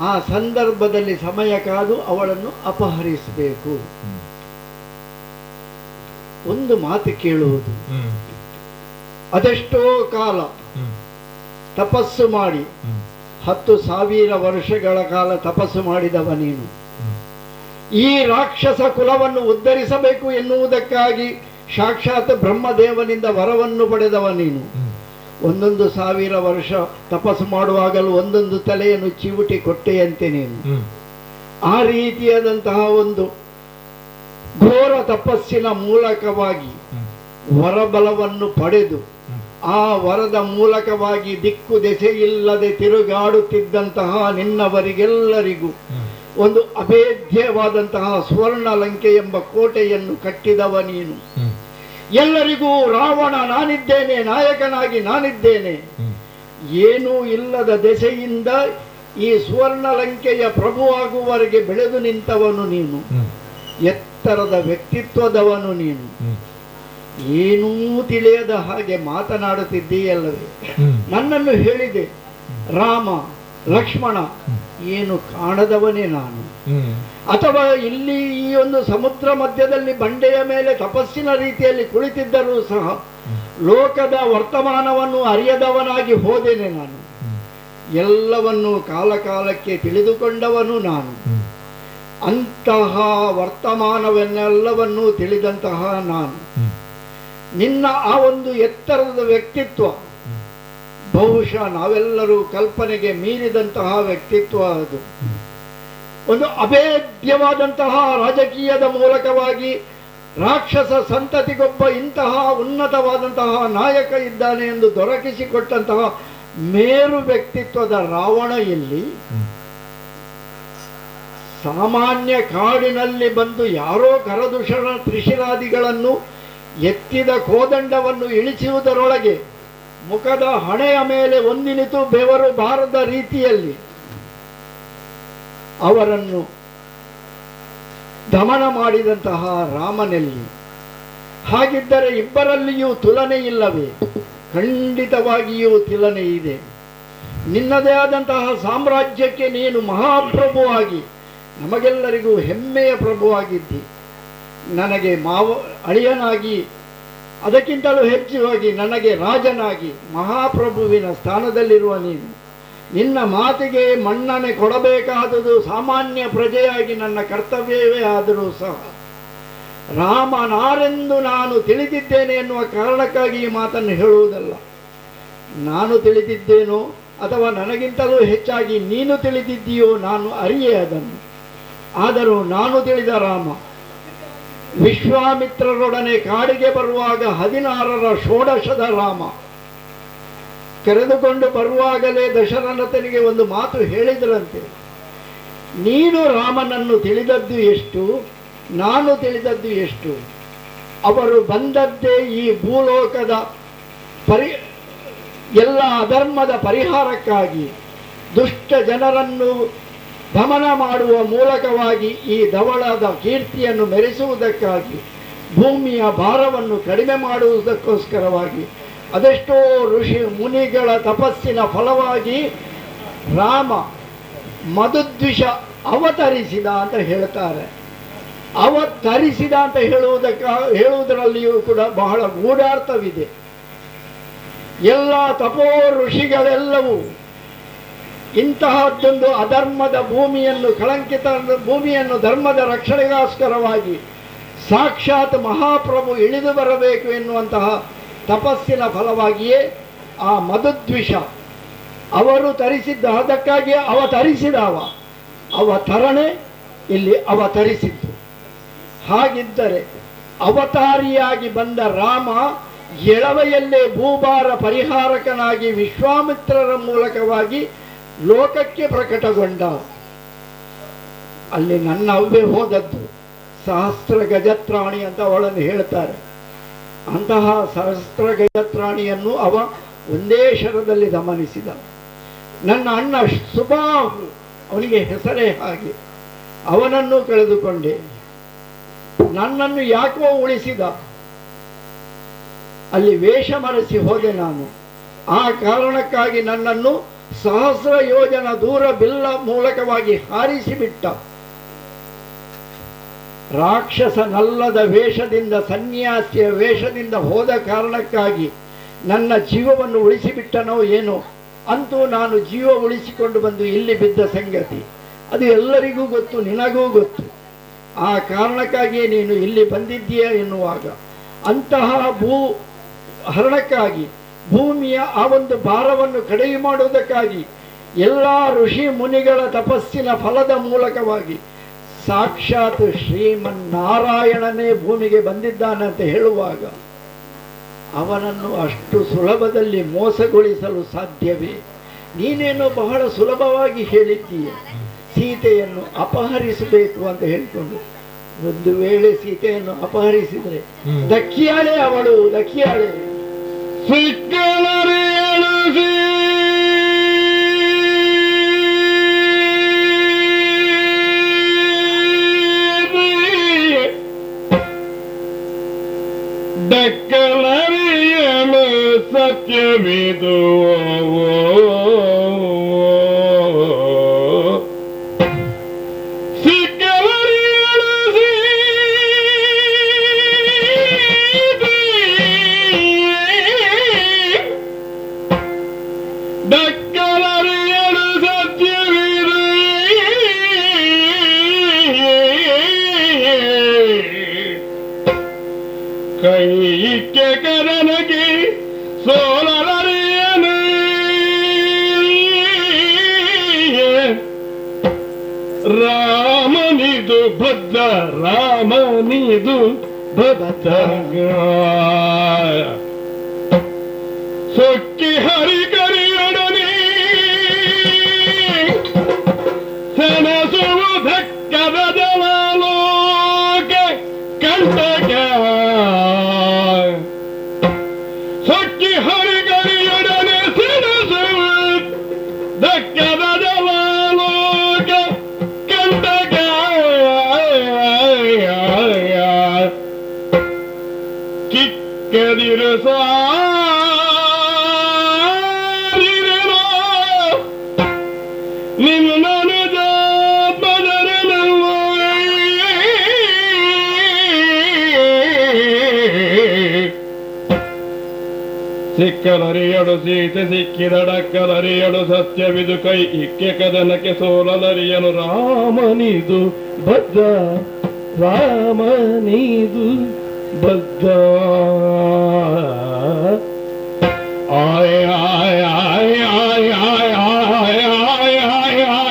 ಆ ಸಂದರ್ಭದಲ್ಲಿ ಸಮಯ ಕಾದು ಅವಳನ್ನು ಅಪಹರಿಸಬೇಕು. ಒಂದು ಮಾತು ಕೇಳುವುದು, ಅದೆಷ್ಟೋ ಕಾಲ ತಪಸ್ಸು ಮಾಡಿ 10,000 ವರ್ಷಗಳ ಕಾಲ ತಪಸ್ಸು ಮಾಡಿದವ ನೀನು. ಈ ರಾಕ್ಷಸ ಕುಲವನ್ನು ಉದ್ಧರಿಸಬೇಕು ಎನ್ನುವುದಕ್ಕಾಗಿ ಸಾಕ್ಷಾತ್ ಬ್ರಹ್ಮದೇವನಿಂದ ವರವನ್ನು ಪಡೆದವ ನೀನು. 1,000 ವರ್ಷ ತಪಸ್ಸು ಮಾಡುವಾಗಲೂ ಒಂದೊಂದು ತಲೆಯನ್ನು ಚಿವುಟಿ ಕೊಟ್ಟೆಯಂತೆ ನೀನು. ಆ ರೀತಿಯಾದಂತಹ ಒಂದು ಘೋರ ತಪಸ್ಸಿನ ಮೂಲಕವಾಗಿ ವರಬಲವನ್ನು ಪಡೆದು ಆ ವರದ ಮೂಲಕವಾಗಿ ದಿಕ್ಕು ದೆಸೆಯಿಲ್ಲದೆ ತಿರುಗಾಡುತ್ತಿದ್ದಂತಹ ನಿನ್ನವರಿಗೆಲ್ಲರಿಗೂ ಒಂದು ಅಭೇದ್ಯವಾದಂತಹ ಸ್ವರ್ಣ ಲಂಕೆ ಎಂಬ ಕೋಟೆಯನ್ನು ಕಟ್ಟಿದವ ನೀನು. ಎಲ್ಲರಿಗೂ ರಾವಣ ನಾನಿದ್ದೇನೆ, ನಾಯಕನಾಗಿ ನಾನಿದ್ದೇನೆ, ಏನೂ ಇಲ್ಲದ ದೆಸೆಯಿಂದ ಈ ಸ್ವರ್ಣ ಲಂಕೆಯ ಪ್ರಭುವಾಗುವವರೆಗೆ ಬೆಳೆದು ನಿಂತವನು ನೀನು. ಎತ್ತರದ ವ್ಯಕ್ತಿತ್ವದವನು ನೀನು. ಏನೂ ತಿಳಿಯದ ಹಾಗೆ ಮಾತನಾಡುತ್ತಿದ್ದೀಯಲ್ಲವೇ? ನನ್ನನ್ನು ಹೇಳಿದೆ, ರಾಮ ಲಕ್ಷ್ಮಣ ಏನು ಕಾಣದವನೇ ನಾನು, ಅಥವಾ ಇಲ್ಲಿ ಈ ಒಂದು ಸಮುದ್ರ ಮಧ್ಯದಲ್ಲಿ ಬಂಡೆಯ ಮೇಲೆ ತಪಸ್ಸಿನ ರೀತಿಯಲ್ಲಿ ಕುಳಿತಿದ್ದರೂ ಸಹ ಲೋಕದ ವರ್ತಮಾನವನ್ನು ಅರಿಯದವನಾಗಿ ಹೋದೇನೆ ನಾನು. ಎಲ್ಲವನ್ನು ಕಾಲಕಾಲಕ್ಕೆ ತಿಳಿದುಕೊಂಡವನು ನಾನು. ಅಂತಹ ವರ್ತಮಾನವನ್ನೆಲ್ಲವನ್ನೂ ತಿಳಿದಂತಹ ನಾನು. ನಿನ್ನ ಆ ಒಂದು ಎತ್ತರದ ವ್ಯಕ್ತಿತ್ವ ಬಹುಶಃ ನಾವೆಲ್ಲರೂ ಕಲ್ಪನೆಗೆ ಮೀರಿದಂತಹ ವ್ಯಕ್ತಿತ್ವ. ಅದು ಒಂದು ಅಭೇದ್ಯವಾದಂತಹ ರಾಜಕೀಯದ ಮೂಲಕವಾಗಿ ರಾಕ್ಷಸ ಸಂತತಿಗೊಬ್ಬ ಇಂತಹ ಉನ್ನತವಾದಂತಹ ನಾಯಕ ಇದ್ದಾನೆ ಎಂದು ದೊರಕಿಸಿಕೊಟ್ಟಂತಹ ಮೇರು ವ್ಯಕ್ತಿತ್ವದ ರಾವಣ ಎಲ್ಲಿ? ಸಾಮಾನ್ಯ ಕಾಡಿನಲ್ಲಿ ಬಂದು ಯಾರೋ ಕರದುಷಣ ತ್ರಿಶಿರಾದಿಗಳನ್ನು ಎತ್ತಿದ ಕೋದಂಡವನ್ನು ಇಳಿಸುವುದರೊಳಗೆ ಮುಖದ ಹಣೆಯ ಮೇಲೆ ಒಂದಿನಿತು ಬೆವರು ಬಾರದ ರೀತಿಯಲ್ಲಿ ಅವರನ್ನು ದಮನ ಮಾಡಿದಂತಹ ರಾಮನಲ್ಲಿ. ಹಾಗಿದ್ದರೆ ಇಬ್ಬರಲ್ಲಿಯೂ ತುಲನೆ ಇಲ್ಲವೇ? ಖಂಡಿತವಾಗಿಯೂ ತುಲನೆ ಇದೆ. ನಿನ್ನದೇ ಆದಂತಹ ಸಾಮ್ರಾಜ್ಯಕ್ಕೆ ನೀನು ಮಹಾಪ್ರಭುವಾಗಿ ನಮಗೆಲ್ಲರಿಗೂ ಹೆಮ್ಮೆಯ ಪ್ರಭುವಾಗಿದ್ದಿ. ನನಗೆ ಅಳಿಯನಾಗಿ, ಅದಕ್ಕಿಂತಲೂ ಹೆಚ್ಚಾಗಿ ನನಗೆ ರಾಜನಾಗಿ ಮಹಾಪ್ರಭುವಿನ ಸ್ಥಾನದಲ್ಲಿರುವ ನೀನು. ನಿನ್ನ ಮಾತಿಗೆ ಮನ್ನಣೆ ಕೊಡಬೇಕಾದುದು ಸಾಮಾನ್ಯ ಪ್ರಜೆಯಾಗಿ ನನ್ನ ಕರ್ತವ್ಯವೇ ಆದರೂ ಸಹ ರಾಮನಾರೆಂದು ನಾನು ತಿಳಿದಿದ್ದೇನೆ ಎನ್ನುವ ಕಾರಣಕ್ಕಾಗಿ ಈ ಮಾತನ್ನು ಹೇಳುವುದಲ್ಲ. ನಾನು ತಿಳಿದಿದ್ದೇನೋ ಅಥವಾ ನನಗಿಂತಲೂ ಹೆಚ್ಚಾಗಿ ನೀನು ತಿಳಿದಿದ್ದೀಯೋ ನಾನು ಅರಿಯೇ ಅದನ್ನು. ಆದರೂ ನಾನು ತಿಳಿದ ರಾಮ ವಿಶ್ವಾಮಿತ್ರರೊಡನೆ ಕಾಡಿಗೆ ಬರುವಾಗ 16ರ ಷೋಡಶದ ರಾಮ ಕರೆದುಕೊಂಡು ಬರುವಾಗಲೇ ದಶರಥನಿಗೆ ಒಂದು ಮಾತು ಹೇಳಿದ್ರಂತೆ, ನೀನು ರಾಮನನ್ನು ತಿಳಿದದ್ದು ಎಷ್ಟು, ನಾನು ತಿಳಿದದ್ದು ಎಷ್ಟು. ಅವರು ಬಂದದ್ದೇ ಈ ಭೂಲೋಕದ ಎಲ್ಲ ಅಧರ್ಮದ ಪರಿಹಾರಕ್ಕಾಗಿ, ದುಷ್ಟ ಜನರನ್ನು ದಮನ ಮಾಡುವ ಮೂಲಕವಾಗಿ, ಈ ಧವಳದ ಕೀರ್ತಿಯನ್ನು ಮೆರೆಸುವುದಕ್ಕಾಗಿ, ಭೂಮಿಯ ಭಾರವನ್ನು ಕಡಿಮೆ ಮಾಡುವುದಕ್ಕೋಸ್ಕರವಾಗಿ, ಅದೆಷ್ಟೋ ಋಷಿ ಮುನಿಗಳ ತಪಸ್ಸಿನ ಫಲವಾಗಿ ರಾಮ ಮಧುದ್ವಿಷ ಅವತರಿಸಿದ ಅಂತ ಹೇಳ್ತಾರೆ. ಅವತರಿಸಿದ ಅಂತ ಹೇಳುವುದರಲ್ಲಿಯೂ ಕೂಡ ಬಹಳ ಗೂಢಾರ್ಥವಿದೆ. ಎಲ್ಲ ತಪೋ ಋಷಿಗಳೆಲ್ಲವೂ ಇಂತಹದ್ದೊಂದು ಅಧರ್ಮದ ಭೂಮಿಯನ್ನು, ಕಳಂಕಿತ ಭೂಮಿಯನ್ನು ಧರ್ಮದ ರಕ್ಷಣೆಗೋಸ್ಕರವಾಗಿ ಸಾಕ್ಷಾತ್ ಮಹಾಪ್ರಭು ಇಳಿದು ಬರಬೇಕು ಎನ್ನುವಂತಹ ತಪಸ್ಸಿನ ಫಲವಾಗಿಯೇ ಆ ಮಧುದ್ವಿಷ ಅವರು ತರಿಸಿದ್ದ. ಅದಕ್ಕಾಗಿ ಅವತರಿಸಿದ ಅವತರಣೆ ಇಲ್ಲಿ ಅವತರಿಸಿದ್ದು. ಹಾಗಿದ್ದರೆ ಅವತಾರಿಯಾಗಿ ಬಂದ ರಾಮ ಎಳವೆಯಲ್ಲೇ ಭೂಭಾರ ಪರಿಹಾರಕನಾಗಿ ವಿಶ್ವಾಮಿತ್ರರ ಮೂಲಕವಾಗಿ ಲೋಕಕ್ಕೆ ಪ್ರಕಟಗೊಂಡ. ಅಲ್ಲಿ ನನ್ನ ಅವ್ವೆ ಹೋದದ್ದು ಸಹಸ್ರ ಗಜತ್ರಾಣಿ ಅಂತ ಅವಳನ್ನು ಹೇಳ್ತಾರೆ. ಅಂತಹ ಸಹಸ್ರ ಗಜತ್ರಾಣಿಯನ್ನು ಅವ ಒಂದೇ ಶರದಲ್ಲಿ ದಮನಿಸಿದ. ನನ್ನ ಅಣ್ಣ ಸುಬಾಹು, ಅವನಿಗೆ ಹೆಸರೇ ಹಾಗೆ, ಅವನನ್ನು ಕಳೆದುಕೊಂಡೆ. ನನ್ನನ್ನು ಯಾಕೋ ಉಳಿಸಿದ. ಅಲ್ಲಿ ವೇಷ ಮರೆಸಿ ಹೋದೆ ನಾನು. ಆ ಕಾರಣಕ್ಕಾಗಿ ನನ್ನನ್ನು ಸಹಸ್ರ ಯೋಜನ ದೂರ ಬಿಲ್ಲ ಮೂಲಕವಾಗಿ ಹಾರಿಸಿಬಿಟ್ಟ. ರಾಕ್ಷಸನಲ್ಲದ ವೇಷದಿಂದ, ಸನ್ಯಾಸಿಯ ವೇಷದಿಂದ ಹೋದ ಕಾರಣಕ್ಕಾಗಿ ನನ್ನ ಜೀವವನ್ನು ಉಳಿಸಿಬಿಟ್ಟನೋ ಏನೋ. ಅಂತೂ ನಾನು ಜೀವ ಉಳಿಸಿಕೊಂಡು ಬಂದು ಇಲ್ಲಿ ಬಿದ್ದ ಸಂಗತಿ ಅದು ಎಲ್ಲರಿಗೂ ಗೊತ್ತು, ನಿನಗೂ ಗೊತ್ತು. ಆ ಕಾರಣಕ್ಕಾಗಿಯೇ ನೀನು ಇಲ್ಲಿ ಬಂದಿದ್ದೀಯ ಎನ್ನುವಾಗ ಅಂತಹ ಹರಣಕ್ಕಾಗಿ, ಭೂಮಿಯ ಆ ಒಂದು ಭಾರವನ್ನು ಕಡಿಮೆ ಮಾಡುವುದಕ್ಕಾಗಿ ಎಲ್ಲ ಋಷಿ ಮುನಿಗಳ ತಪಸ್ಸಿನ ಫಲದ ಮೂಲಕವಾಗಿ ಸಾಕ್ಷಾತ್ ಶ್ರೀಮನ್ನಾರಾಯಣನೇ ಭೂಮಿಗೆ ಬಂದಿದ್ದಾನೆ ಅಂತ ಹೇಳುವಾಗ ಅವನನ್ನು ಅಷ್ಟು ಸುಲಭದಲ್ಲಿ ಮೋಸಗೊಳಿಸಲು ಸಾಧ್ಯವೇ? ನೀನೇನೋ ಬಹಳ ಸುಲಭವಾಗಿ ಹೇಳಿದ್ದೀಯ, ಸೀತೆಯನ್ನು ಅಪಹರಿಸಬೇಕು ಅಂತ ಹೇಳಿಕೊಂಡು. ಒಂದು ವೇಳೆ ಸೀತೆಯನ್ನು ಅಪಹರಿಸಿದರೆ ದಕ್ಕಿಯಾಳೆ, ಅವಳು ದಕ್ಕಿಯಾಳೆ. ಡಕ್ಕಲರಿಯಲು ಸತ್ಯವಿದು ಕೈಕ್ಕೆ ಕದನಗೆ ಸೋಲರಿಯನು ರಾಮನಿದು ಬದ್ಧ, ರಾಮನಿದು ಬದ್ಧ ಸೊಕ್ಕಿ ಹರಿಕರಿಯೊಡನೆ ಸೆಣಸುವುದಕ್ಕದ ಜಲಲೋಕ ಕಂಟಕ ಸೊಕ್ಕಿ ಹರಿಕರಿಯೊಡನೆ ಸೆಣಸುವುದಕ್ಕದ ಜಲಲೋಕ ಕಂಟಕ ಕಿಕ್ಕದಿರು ಸಿಕ್ಕಲರಿಯಡು ಸೀತೆ ಸಿಕ್ಕಿದಡಕ್ಕಲರಿಯಡು ಸತ್ಯವಿದು ಕೈ ಇಕ್ಕೆ ಕದನಕ್ಕೆ ಸೋಲಲರಿಯನು ರಾಮನಿದು ಬದ್ಧ, ರಾಮನಿದು ಬದ್ಧ. ಆಯ ಆಯ ಆಯ ಆಯ ಆಯ ಆಯ ಆಯ ಆಯ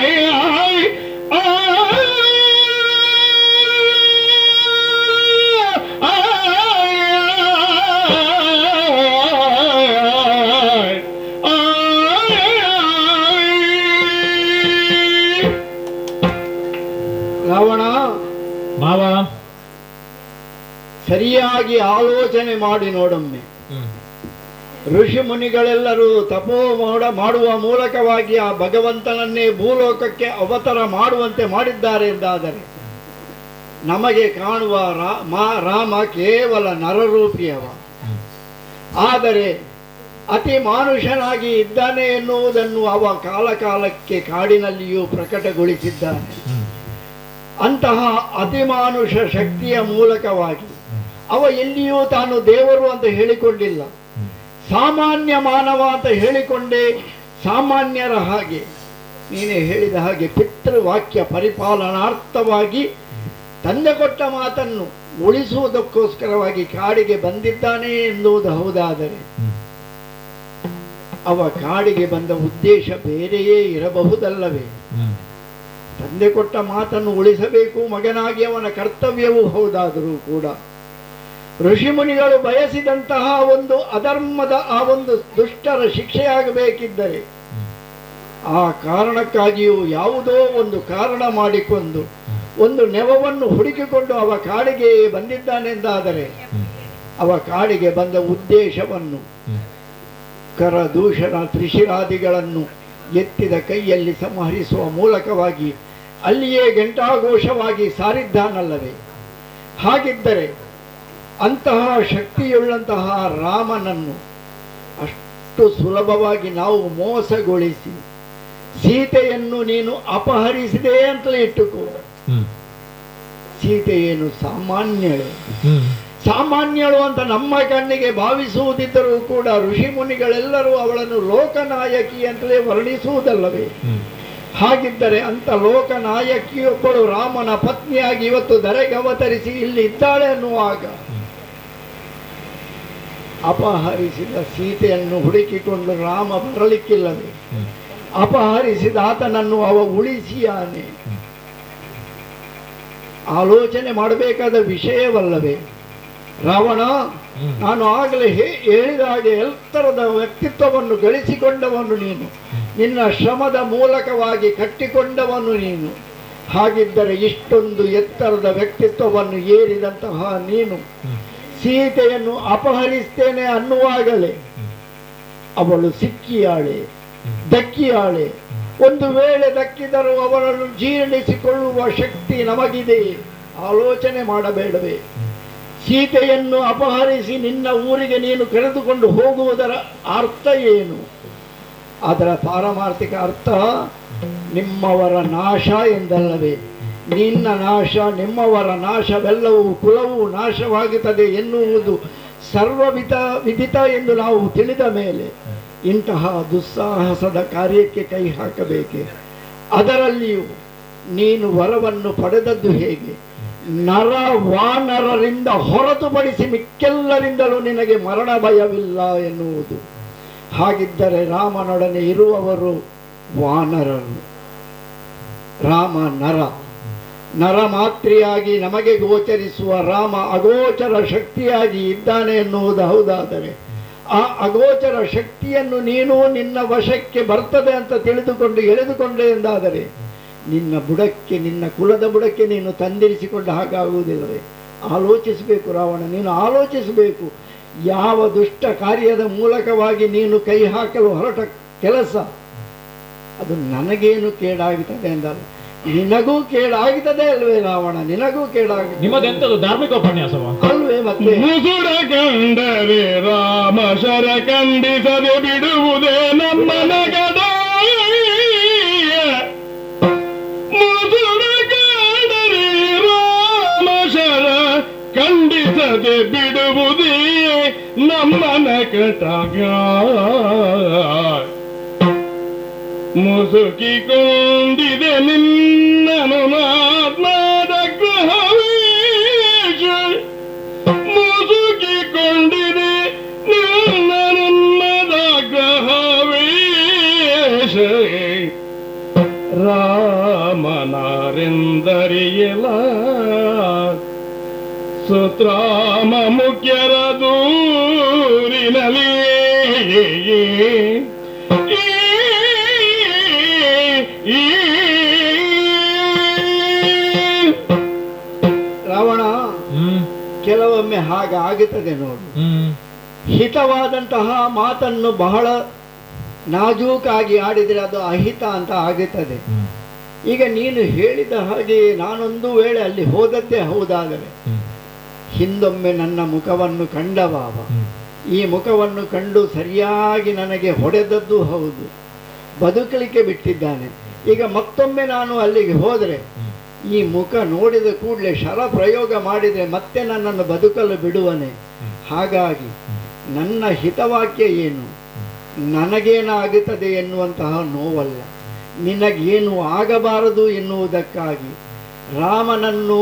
ರಾವಣ, ಮಾವ ಸರಿಯಾಗಿ ಆಲೋಚನೆ ಮಾಡಿ ನೋಡೊಮ್ಮೆ. ಋಷಿ ಮುನಿಗಳೆಲ್ಲರೂ ತಪೋ ಮಾಡುವ ಮೂಲಕವಾಗಿ ಆ ಭಗವಂತನನ್ನೇ ಭೂಲೋಕಕ್ಕೆ ಅವತಾರ ಮಾಡುವಂತೆ ಮಾಡಿದ್ದಾರೆ ಎಂದಾದರೆ ನಮಗೆ ಕಾಣುವ ರಾಮ ಕೇವಲ ನರರೂಪಿಯವ. ಆದರೆ ಅತಿ ಮಾನುಷನಾಗಿ ಇದ್ದಾನೆ ಎನ್ನುವುದನ್ನು ಅವ ಕಾಲಕಾಲಕ್ಕೆ ಕಾಡಿನಲ್ಲಿಯೂ ಪ್ರಕಟಗೊಳಿಸಿದ್ದಾನೆ. ಅಂತಹ ಅತಿಮಾನುಷ ಶಕ್ತಿಯ ಮೂಲಕವಾಗಿ ಅವ ಎಲ್ಲಿಯೂ ತಾನು ದೇವರು ಅಂತ ಹೇಳಿಕೊಂಡಿಲ್ಲ, ಸಾಮಾನ್ಯ ಮಾನವ ಅಂತ ಹೇಳಿಕೊಂಡೇ ಸಾಮಾನ್ಯರ ಹಾಗೆ ನೀನೇ ಹೇಳಿದ ಹಾಗೆ ಪಿತೃವಾಕ್ಯ ಪರಿಪಾಲನಾರ್ಥವಾಗಿ ತಂದೆ ಕೊಟ್ಟ ಮಾತನ್ನು ಉಳಿಸುವುದಕ್ಕೋಸ್ಕರವಾಗಿ ಕಾಡಿಗೆ ಬಂದಿದ್ದಾನೆ ಎನ್ನುವುದು ಹೌದಾದರೆ ಅವ ಕಾಡಿಗೆ ಬಂದ ಉದ್ದೇಶ ಬೇರೆಯೇ ಇರಬಹುದಲ್ಲವೇ? ತಂದೆ ಕೊಟ್ಟ ಮಾತನ್ನು ಉಳಿಸಬೇಕು ಮಗನಾಗಿ ಅವನ ಕರ್ತವ್ಯವೂ ಹೌದಾದರೂ ಕೂಡ ಋಷಿಮುನಿಗಳು ಬಯಸಿದಂತಹ ಒಂದು ಅಧರ್ಮದ ಆ ಒಂದು ದುಷ್ಟರ ಶಿಕ್ಷೆಯಾಗಬೇಕಿದ್ದರೆ ಆ ಕಾರಣಕ್ಕಾಗಿಯೂ ಯಾವುದೋ ಒಂದು ಕಾರಣ ಮಾಡಿಕೊಂಡು ಒಂದು ನೆವವನ್ನು ಹುಡುಕಿಕೊಂಡು ಅವ ಕಾಡಿಗೆ ಬಂದಿದ್ದಾನೆಂದಾದರೆ ಅವ ಕಾಡಿಗೆ ಬಂದ ಉದ್ದೇಶವನ್ನು ಕರದೂಷಣ ತ್ರಿಶಿರಾದಿಗಳನ್ನು ಎತ್ತಿದ ಕೈಯಲ್ಲಿ ಸಂಹರಿಸುವ ಮೂಲಕವಾಗಿ ಅಲ್ಲಿಯೇ ಘಂಟಾಘೋಷವಾಗಿ ಸಾರಿದ್ದಾನಲ್ಲವೇ? ಹಾಗಿದ್ದರೆ ಅಂತಹ ಶಕ್ತಿಯುಳ್ಳಂತಹ ರಾಮನನ್ನು ಅಷ್ಟು ಸುಲಭವಾಗಿ ನಾವು ಮೋಸಗೊಳಿಸಿ ಸೀತೆಯನ್ನು ನೀನು ಅಪಹರಿಸಿದೆ ಅಂತಲೇ ಇಟ್ಟುಕೋ. ಸೀತೆ ಏನು ಸಾಮಾನ್ಯಳು ಅಂತ ನಮ್ಮ ಕಣ್ಣಿಗೆ ಭಾವಿಸುವುದಿದ್ದರೂ ಕೂಡ ಋಷಿ ಮುನಿಗಳೆಲ್ಲರೂ ಅವಳನ್ನು ಲೋಕನಾಯಕಿ ಅಂತಲೇ ವರ್ಣಿಸುವುದಲ್ಲವೇ? ಹಾಗಿದ್ದರೆ ಅಂತ ಲೋಕನಾಯಕಿಯೊಬ್ಬಳು ರಾಮನ ಪತ್ನಿಯಾಗಿ ಇವತ್ತು ಧರೆಗೆ ಅವತರಿಸಿ ಇಲ್ಲಿ ಇದ್ದಾಳೆ ಅನ್ನುವಾಗ ಅಪಹರಿಸಿದ ಸೀತೆಯನ್ನು ಹುಡುಕಿಕೊಂಡು ರಾಮ ಬರಲಿಕ್ಕಿಲ್ಲವೇ? ಅಪಹರಿಸಿದ ಆತನನ್ನು ಅವ ಉಳಿಸಿಯಾನೆ. ಆಲೋಚನೆ ಮಾಡಬೇಕಾದ ವಿಷಯವಲ್ಲವೇ? ರಾವಣ, ನಾನು ಆಗಲೇ ಹೇಳಿದ ಹಾಗೆ ಎತ್ತರದ ವ್ಯಕ್ತಿತ್ವವನ್ನು ಗಳಿಸಿಕೊಂಡವನು ನೀನು, ನಿನ್ನ ಶ್ರಮದ ಮೂಲಕವಾಗಿ ಕಟ್ಟಿಕೊಂಡವನು ನೀನು. ಹಾಗಿದ್ದರೆ ಇಷ್ಟೊಂದು ಎತ್ತರದ ವ್ಯಕ್ತಿತ್ವವನ್ನು ಏರಿದಂತಹ ನೀನು ಸೀತೆಯನ್ನು ಅಪಹರಿಸ್ತೇನೆ ಅನ್ನುವಾಗಲೇ ಅವಳು ಸಿಕ್ಕಿಯಾಳೆ, ದಕ್ಕಿಯಾಳೆ. ಒಂದು ವೇಳೆ ದಕ್ಕಿದರೂ ಅವಳನ್ನು ಜೀರ್ಣಿಸಿಕೊಳ್ಳುವ ಶಕ್ತಿ ನಮಗಿದೆ. ಆಲೋಚನೆ ಮಾಡಬೇಡವೇ? ಸೀತೆಯನ್ನು ಅಪಹರಿಸಿ ನಿನ್ನ ಊರಿಗೆ ನೀನು ಕರೆದುಕೊಂಡು ಹೋಗುವುದರ ಅರ್ಥ ಏನು? ಅದರ ಪಾರಮಾರ್ಥಿಕ ಅರ್ಥ ನಿಮ್ಮವರ ನಾಶ ಎಂದಲ್ಲವೇ? ನಿನ್ನ ನಾಶ, ನಿಮ್ಮವರ ನಾಶವೆಲ್ಲವೂ ಕುಲವೂ ನಾಶವಾಗುತ್ತದೆ ಎನ್ನುವುದು ವಿದಿತ ಎಂದು ನಾವು ತಿಳಿದ ಮೇಲೆ ಇಂತಹ ದುಸ್ಸಾಹಸದ ಕಾರ್ಯಕ್ಕೆ ಕೈ ಹಾಕಬೇಕೆ? ಅದರಲ್ಲಿಯೂ ನೀನು ವರವನ್ನು ಪಡೆದದ್ದು ಹೇಗೆ? ನರ ವಾನರರಿಂದ ಹೊರತುಪಡಿಸಿ ಮಿಕ್ಕೆಲ್ಲರಿಂದಲೂ ನಿನಗೆ ಮರಣ ಭಯವಿಲ್ಲ ಎನ್ನುವುದು. ಹಾಗಿದ್ದರೆ ರಾಮನೊಡನೆ ಇರುವವರು ವಾನರರು, ರಾಮ ನರ ಮಾತ್ರಿಯಾಗಿ ನಮಗೆ ಗೋಚರಿಸುವ ರಾಮ ಅಗೋಚರ ಶಕ್ತಿಯಾಗಿ ಇದ್ದಾನೆ ಎನ್ನುವುದು ಹೌದಾದರೆ ಆ ಅಗೋಚರ ಶಕ್ತಿಯನ್ನು ನೀನು ನಿನ್ನ ವಶಕ್ಕೆ ಬರ್ತದೆ ಅಂತ ತಿಳಿದುಕೊಂಡು ಎಳೆದುಕೊಂಡೆ ಎಂದಾದರೆ ನಿನ್ನ ಬುಡಕ್ಕೆ, ನಿನ್ನ ಕುಲದ ಬುಡಕ್ಕೆ ನೀನು ತಂದಿರಿಸಿಕೊಂಡ ಹಾಗಾಗುವುದಿಲ್ಲವೇ? ಆಲೋಚಿಸಬೇಕು ರಾವಣ, ನೀನು ಆಲೋಚಿಸಬೇಕು. ಯಾವ ದುಷ್ಟ ಕಾರ್ಯದ ಮೂಲಕವಾಗಿ ನೀನು ಕೈ ಹಾಕಲು ಹೊರಟ ಕೆಲಸ ಅದು ನನಗೇನು ಕೇಡಾಗುತ್ತದೆ ಎಂದಲ್ಲ, ನಿನಗೂ ಕೇಡಾಗುತ್ತದೆ ಅಲ್ವೇ ರಾವಣ? ನಿನಗೂ ಕೇಡಾಗುತ್ತದೆ. ನಿಮ್ಮದೆಂತದು ಧಾರ್ಮಿಕ ಉಪನ್ಯಾಸವ ಅಲ್ವೇ? ಮತ್ತೆ ಮುಸುರ ಕಂಡರೆ ರಾಮ ಶರ ಖಂಡಿಸದೆ ಬಿಡುವುದೇ ನಮ್ಮ ನಗದ. ಮುಸುರ ಕಂಡರೆ ರಾಮ ಶರ ಖಂಡಿಸದೆ ಬಿಡುವುದೇ ನಮ್ಮ ನಗದಾಗ. ಮುಸುಕಿಕೊಂಡಿದೆ ನಿನ್ನನು ಆತ್ಮದ ಗ್ರಹವೇಶ. ಮುಸುಕಿಕೊಂಡಿದೆ ನಿನ್ನನುನ್ನದ ಗ್ರಹವೇಶ. ರಾಮನಾರೆಂದರಿಯಲ ಸುತ್ರಾಮ ಮುಖ್ಯರ ದೂರಿನಲ್ಲಿ ರಾವಣ, ಕೆಲವೊಮ್ಮೆ ಹಾಗಾಗುತ್ತದೆ ನೋಡು. ಹಿತವಾದಂತಹ ಮಾತನ್ನು ಬಹಳ ನಾಜೂಕಾಗಿ ಆಡಿದರೆ ಅದು ಅಹಿತ ಅಂತ ಆಗುತ್ತದೆ. ಈಗ ನೀನು ಹೇಳಿದ ಹಾಗೆ ನಾನೊಂದು ವೇಳೆ ಅಲ್ಲಿ ಹೋದದ್ದೇ ಹೌದಾದರೆ ಹಿಂದೊಮ್ಮೆ ನನ್ನ ಮುಖವನ್ನು ಕಂಡವಾವ, ಈ ಮುಖವನ್ನು ಕಂಡು ಸರಿಯಾಗಿ ನನಗೆ ಹೊಡೆದದ್ದು ಹೌದು, ಬದುಕಲಿಕ್ಕೆ ಬಿಟ್ಟಿದ್ದಾನೆ. ಈಗ ಮತ್ತೊಮ್ಮೆ ನಾನು ಅಲ್ಲಿಗೆ ಹೋದರೆ ಈ ಮುಖ ನೋಡಿದ ಕೂಡಲೇ ಶರ ಪ್ರಯೋಗ ಮಾಡಿದರೆ ಮತ್ತೆ ನನ್ನನ್ನು ಬದುಕಲು ಬಿಡುವನೆ. ಹಾಗಾಗಿ ನನ್ನ ಹಿತವಾಕ್ಯ ಏನು, ನನಗೇನಾಗುತ್ತದೆ ಎನ್ನುವಂತಹ ನೋವಲ್ಲ, ನಿನಗೇನು ಆಗಬಾರದು ಎನ್ನುವುದಕ್ಕಾಗಿ ರಾಮನನ್ನು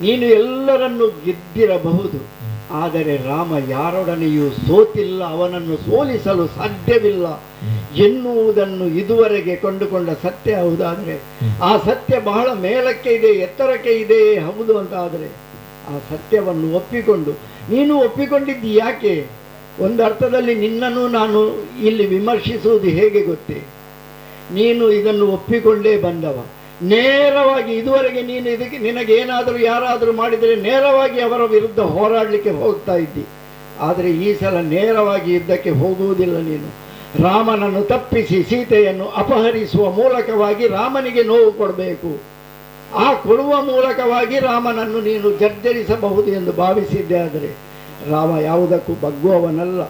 ನೀನು ಎಲ್ಲರನ್ನು ಗೆದ್ದಿರಬಹುದು, ಆದರೆ ರಾಮ ಯಾರೊಡನೆಯೂ ಸೋತಿಲ್ಲ, ಅವನನ್ನು ಸೋಲಿಸಲು ಸಾಧ್ಯವಿಲ್ಲ ಎನ್ನುವುದನ್ನು ಇದುವರೆಗೆ ಕೊಂಡುಕೊಂಡ ಸತ್ಯ ಹೌದಾದರೆ, ಆ ಸತ್ಯ ಬಹಳ ಮೇಲಕ್ಕೆ ಇದೆ, ಎತ್ತರಕ್ಕೆ ಇದೆ ಹೌದು ಅಂತ ಆದರೆ, ಆ ಸತ್ಯವನ್ನು ಒಪ್ಪಿಕೊಂಡು ನೀನು ಒಪ್ಪಿಕೊಂಡಿದ್ದಿ ಯಾಕೆ? ಒಂದು ಅರ್ಥದಲ್ಲಿ ನಿನ್ನನ್ನು ನಾನು ಇಲ್ಲಿ ವಿಮರ್ಶಿಸುವುದು ಹೇಗೆ ಗೊತ್ತೇ? ನೀನು ಇದನ್ನು ಒಪ್ಪಿಕೊಂಡೇ ಬಂದವ. ನೇರವಾಗಿ ಇದುವರೆಗೆ ನೀನು ಇದಕ್ಕೆ ನಿನಗೇನಾದರೂ ಯಾರಾದರೂ ಮಾಡಿದರೆ ನೇರವಾಗಿ ಅವರ ವಿರುದ್ಧ ಹೋರಾಡಲಿಕ್ಕೆ ಹೋಗ್ತಾ ಇದ್ದಿ. ಆದರೆ ಈ ಸಲ ನೇರವಾಗಿ ಯುದ್ಧಕ್ಕೆ ಹೋಗುವುದಿಲ್ಲ. ನೀನು ರಾಮನನ್ನು ತಪ್ಪಿಸಿ ಸೀತೆಯನ್ನು ಅಪಹರಿಸುವ ಮೂಲಕವಾಗಿ ರಾಮನಿಗೆ ನೋವು ಕೊಡಬೇಕು. ಆ ಕೊಡುವ ಮೂಲಕವಾಗಿ ರಾಮನನ್ನು ನೀನು ಜರ್ಜರಿಸಬಹುದು ಎಂದು ಭಾವಿಸಿದ್ದೆ. ಆದರೆ ರಾಮ ಯಾವುದಕ್ಕೂ ಬಗ್ಗುವವನಲ್ಲ,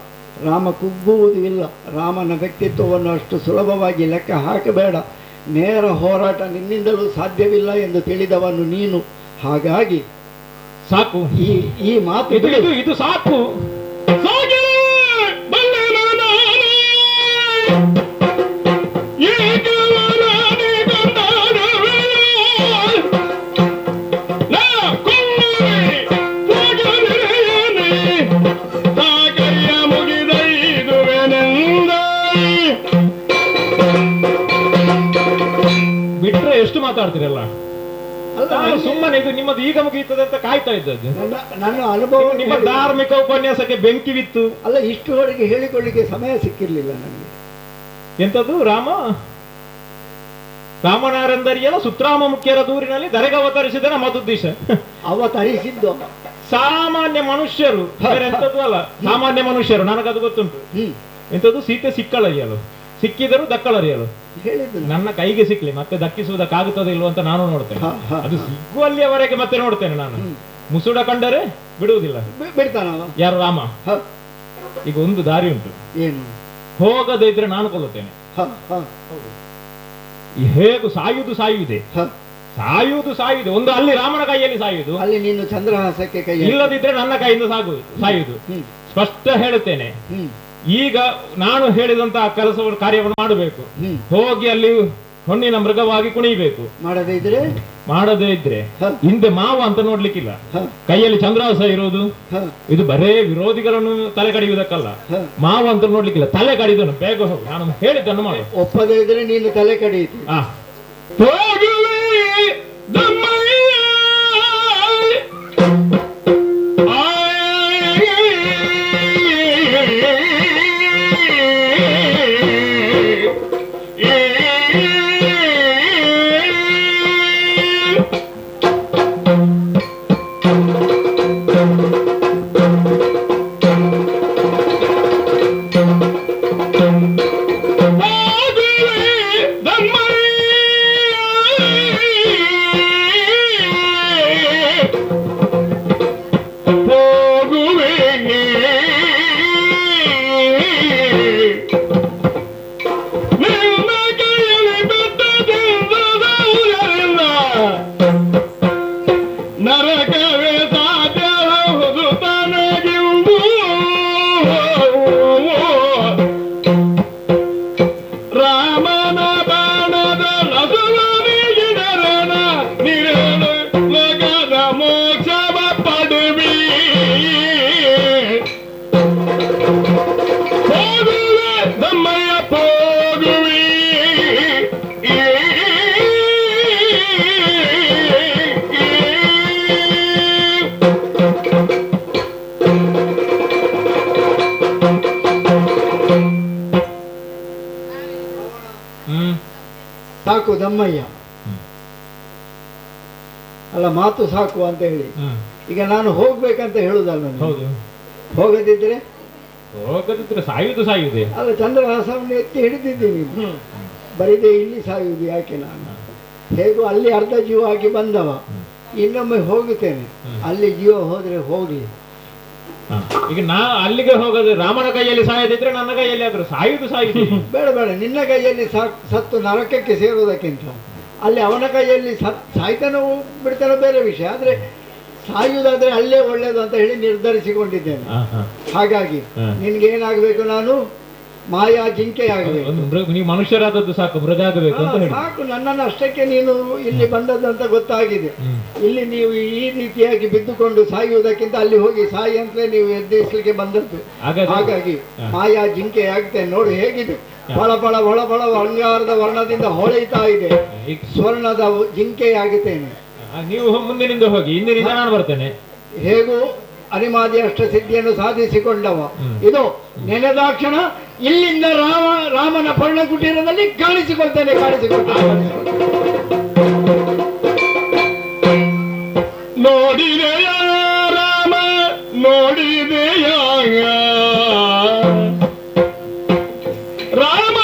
ರಾಮ ಕುಗ್ಗುವುದೂ ಇಲ್ಲ. ರಾಮನ ವ್ಯಕ್ತಿತ್ವವನ್ನು ಅಷ್ಟು ಸುಲಭವಾಗಿ ಲೆಕ್ಕ ಹಾಕಬೇಡ. ನೇರ ಹೋರಾಟ ನಿನ್ನಿಂದಲೂ ಸಾಧ್ಯವಿಲ್ಲ ಎಂದು ತಿಳಿದವನು ನೀನು. ಹಾಗಾಗಿ ಸಾಕು, ಈ ಮಾತು ಇದು ಸಾಕು. ಬಿಟ್ರೆ ಎಷ್ಟು ಮಾತಾಡ್ತೀರಲ್ಲ, ಸುಮ್ಮನೆ ಇದು ನಿಮ್ಮದು ಈಗ ಮುಗಿಯುತ್ತದೆ ಅಂತ ಕಾಯ್ತಾ ಇದ್ದದ್ದು. ನನ್ನ ಅನುಭವ, ನಿಮ್ಮ ಧಾರ್ಮಿಕ ಉಪನ್ಯಾಸಕ್ಕೆ ಬೆಂಕಿ ಬಿತ್ತು ಅಲ್ಲ, ಇಷ್ಟುವರೆಗೆ ಹೇಳಿಕೊಳ್ಳಿಕ್ಕೆ ಸಮಯ ಸಿಕ್ಕಿರ್ಲಿಲ್ಲ ನನಗೆ. ಎಂತದ್ದು ರಾಮನಾರಂದರಿಯಲ್ಲ ಸುತ್ರಾಮ ಮುಖ್ಯರ ದೂರಿನಲ್ಲಿ ಧರೆಗೆ ಅವತರಿಸಿದ ಮದುದ್ದೇಶ. ಅವತರಿಸಿದ್ದು ಸಾಮಾನ್ಯ ಮನುಷ್ಯರು, ಎಂತದ್ದು ಅಲ್ಲ, ಸಾಮಾನ್ಯ ಮನುಷ್ಯರು, ನನಗದು ಗೊತ್ತುಂಟು. ಎಂತದ್ದು ಸೀತೆ ಸಿಕ್ಕಳರಿಯಲು, ಸಿಕ್ಕಿದರೂ ದಕ್ಕಳರಿಯಲು. ನನ್ನ ಕೈಗೆ ಸಿಕ್ಲಿ ಮತ್ತೆ ದಕ್ಕಿಸುವುದಕ್ಕಾಗುತ್ತದೆ ಇಲ್ವ ಅಂತ ನಾನು ನೋಡ್ತೇನೆ. ಅದು ಸಿಗುವಲ್ಲಿಯವರೆಗೆ ಮತ್ತೆ ನೋಡ್ತೇನೆ ನಾನು. ಮುಸುಡ ಕಂಡರೆ ಬಿಡುವುದಿಲ್ಲ. ಬಿಡ್ತಾನ ಯಾರು? ರಾಮ. ಈಗ ಒಂದು ದಾರಿ ಉಂಟು, ಏನು? ಹೋಗದೇ ಇದ್ರೆ ನಾನು ಕೊಲ್ಲುತ್ತೇನೆ. ಹೇಗೂ ಸಾಯುವುದು ಸಾಯುವುದು ಒಂದು ಅಲ್ಲಿ ರಾಮನ ಕೈಯಲ್ಲಿ ಸಾಯುವುದು, ಅಲ್ಲಿ ನೀನು ಚಂದ್ರಹಾಸಕ್ಕೆ ಕೈ, ಇಲ್ಲದಿದ್ರೆ ನನ್ನ ಕೈಯಿಂದ ಸಾಯುವುದು. ಸ್ಪಷ್ಟ ಹೇಳುತ್ತೇನೆ. ಈಗ ನಾನು ಹೇಳಿದಂತಹ ಕೆಲಸವನ್ನು ಕಾರ್ಯವನ್ನು ಮಾಡಬೇಕು. ಹೋಗಿ ಅಲ್ಲಿ ಹೊಣ್ಣಿನ ಮೃಗವಾಗಿ ಕುಣಿಬೇಕು. ಮಾಡದೇ ಇದ್ರೆ ಹಿಂದೆ ಮಾವ ಅಂತ ನೋಡ್ಲಿಕ್ಕಿಲ್ಲ. ಕೈಯಲ್ಲಿ ಚಂದ್ರಹಾಸ ಇರುವುದು ಇದು ಬರೇ ವಿರೋಧಿಗಳನ್ನು ತಲೆ ಕಡಿಯುವುದಕ್ಕಲ್ಲ. ಮಾವ ಅಂತ ನೋಡ್ಲಿಕ್ಕಿಲ್ಲ. ತಲೆ ಕಡಿದನು ಬೇಗ ಹೋಗು, ನಾನು ಹೇಳಿದ್ದನ್ನು ಮಾಡು. ಒಪ್ಪದೇ ಇದ್ರೆ ನೀನು ತಲೆ ಕಡಿಯಿತು. ಸಾಕು ದಮ್ಮಯ್ಯ, ಅಲ್ಲ ಮಾತು ಸಾಕು ಅಂತ ಹೇಳಿ ಈಗ ನಾನು ಹೋಗ್ಬೇಕಂತ ಹೇಳುದಲ್ಲ. ಹೋಗದಿದ್ರೆ ಸಾಯುವುದೇ ಅಲ್ಲ, ಚಂದ್ರಹಾಸವನ್ನು ಎತ್ತಿ ಹಿಡಿದಿದ್ದೀನಿ. ಬರಿದೆ ಇಲ್ಲಿ ಸಾಯುವುದು ಯಾಕೆ? ನಾನು ಹೇಗೂ ಅಲ್ಲಿ ಅರ್ಧ ಜೀವ ಆಗಿ ಬಂದವ, ಇನ್ನೊಮ್ಮೆ ಹೋಗುತ್ತೇನೆ. ಅಲ್ಲಿ ಜೀವ ಹೋದ್ರೆ ಹೋಗ್ಲಿ. ಈಗ ನಾ ಅಲ್ಲಿಗೆ ಹೋಗೋದು ರಾಮನ ಕೈಯಲ್ಲಿ ಸಾಯದಿದ್ರೆ ನನ್ನ ಕೈಯಲ್ಲಿ ಆದ್ರೂ ಸಾಯುವುದು ಬೇಡ ಬೇಡ. ನಿನ್ನ ಕೈಯಲ್ಲಿ ಸತ್ತು ನರಕಕ್ಕೆ ಸೇರುವುದಕ್ಕಿಂತ ಅಲ್ಲಿ ಅವನ ಕೈಯಲ್ಲಿ ಸಾಯ್ತಾನೋ ಬಿಡ್ತಾನೋ ಬೇರೆ ವಿಷಯ. ಆದ್ರೆ ಸಾಯುವುದಾದ್ರೆ ಅಲ್ಲೇ ಒಳ್ಳೇದು ಅಂತ ಹೇಳಿ ನಿರ್ಧರಿಸಿಕೊಂಡಿದ್ದೇನೆ. ಹಾಗಾಗಿ ನಿನ್ಗೆ ಏನಾಗಬೇಕು? ನಾನು ಮಾಯಾ ಜಿಂಕೆಯಾಗಬೇಕು. ಒಂದು ನೀವು ಮನುಷ್ಯರಾದದ್ದು ಸಾಕು, ಮೃಗ ಆಗಬೇಕು ಅಂತ ಹೇಳಿ. ಸಾಕು, ನನ್ನನ್ನು ಅಷ್ಟಕ್ಕೆ ನೀನು ಇಲ್ಲಿ ಬಂದದ್ದಂತ ಗೊತ್ತಾಗಿದೆ. ಇಲ್ಲಿ ನೀವು ಈ ರೀತಿಯಾಗಿ ಬಿದ್ದುಕೊಂಡು ಸಾಯುವುದಕ್ಕಿಂತ ಅಲ್ಲಿ ಹೋಗಿ ಸಾಯಿ ಅಂತಲೇ ನೀವು ಎದ್ದೇರಿಸಲಿಕ್ಕೆ ಬಂದದ್ದು. ಹಾಗಾಗಿ ಮಾಯಾ ಜಿಂಕೆ ಆಗ್ತೇನೆ ನೋಡಿ, ಹೇಗಿದೆ ಬಳಬಳ ಬಳಬಳ ಬಂಗಾರದ ವರ್ಣದಿಂದ ಹೊಳೆಯುತ್ತಾ ಇದೆ. ಸ್ವರ್ಣದ ಜಿಂಕೆ ಆಗುತ್ತೇನೆ. ನೀವು ಮುಂದಿನಿಂದ ಹೋಗಿ, ಹಿಂದಿನಿಂದ ನಾನು ಬರ್ತೇನೆ. ಹೇಗೂ ಅನಿಮಾದಿ ಅಷ್ಟಸಿದ್ಧಿಯನ್ನು ಸಾಧಿಸಿಕೊಂಡವ. ಇದು ನೆನೆದಾಕ್ಷಣ ಇಲ್ಲಿಂದ ರಾಮನ ಪರ್ಣಕುಟೀರದಲ್ಲಿ ಕಾಣಿಸಿಕೊಳ್ತೇನೆ. ನೋಡಿದೆಯ ರಾಮ ನೋಡಿದೆಯ ರಾಮ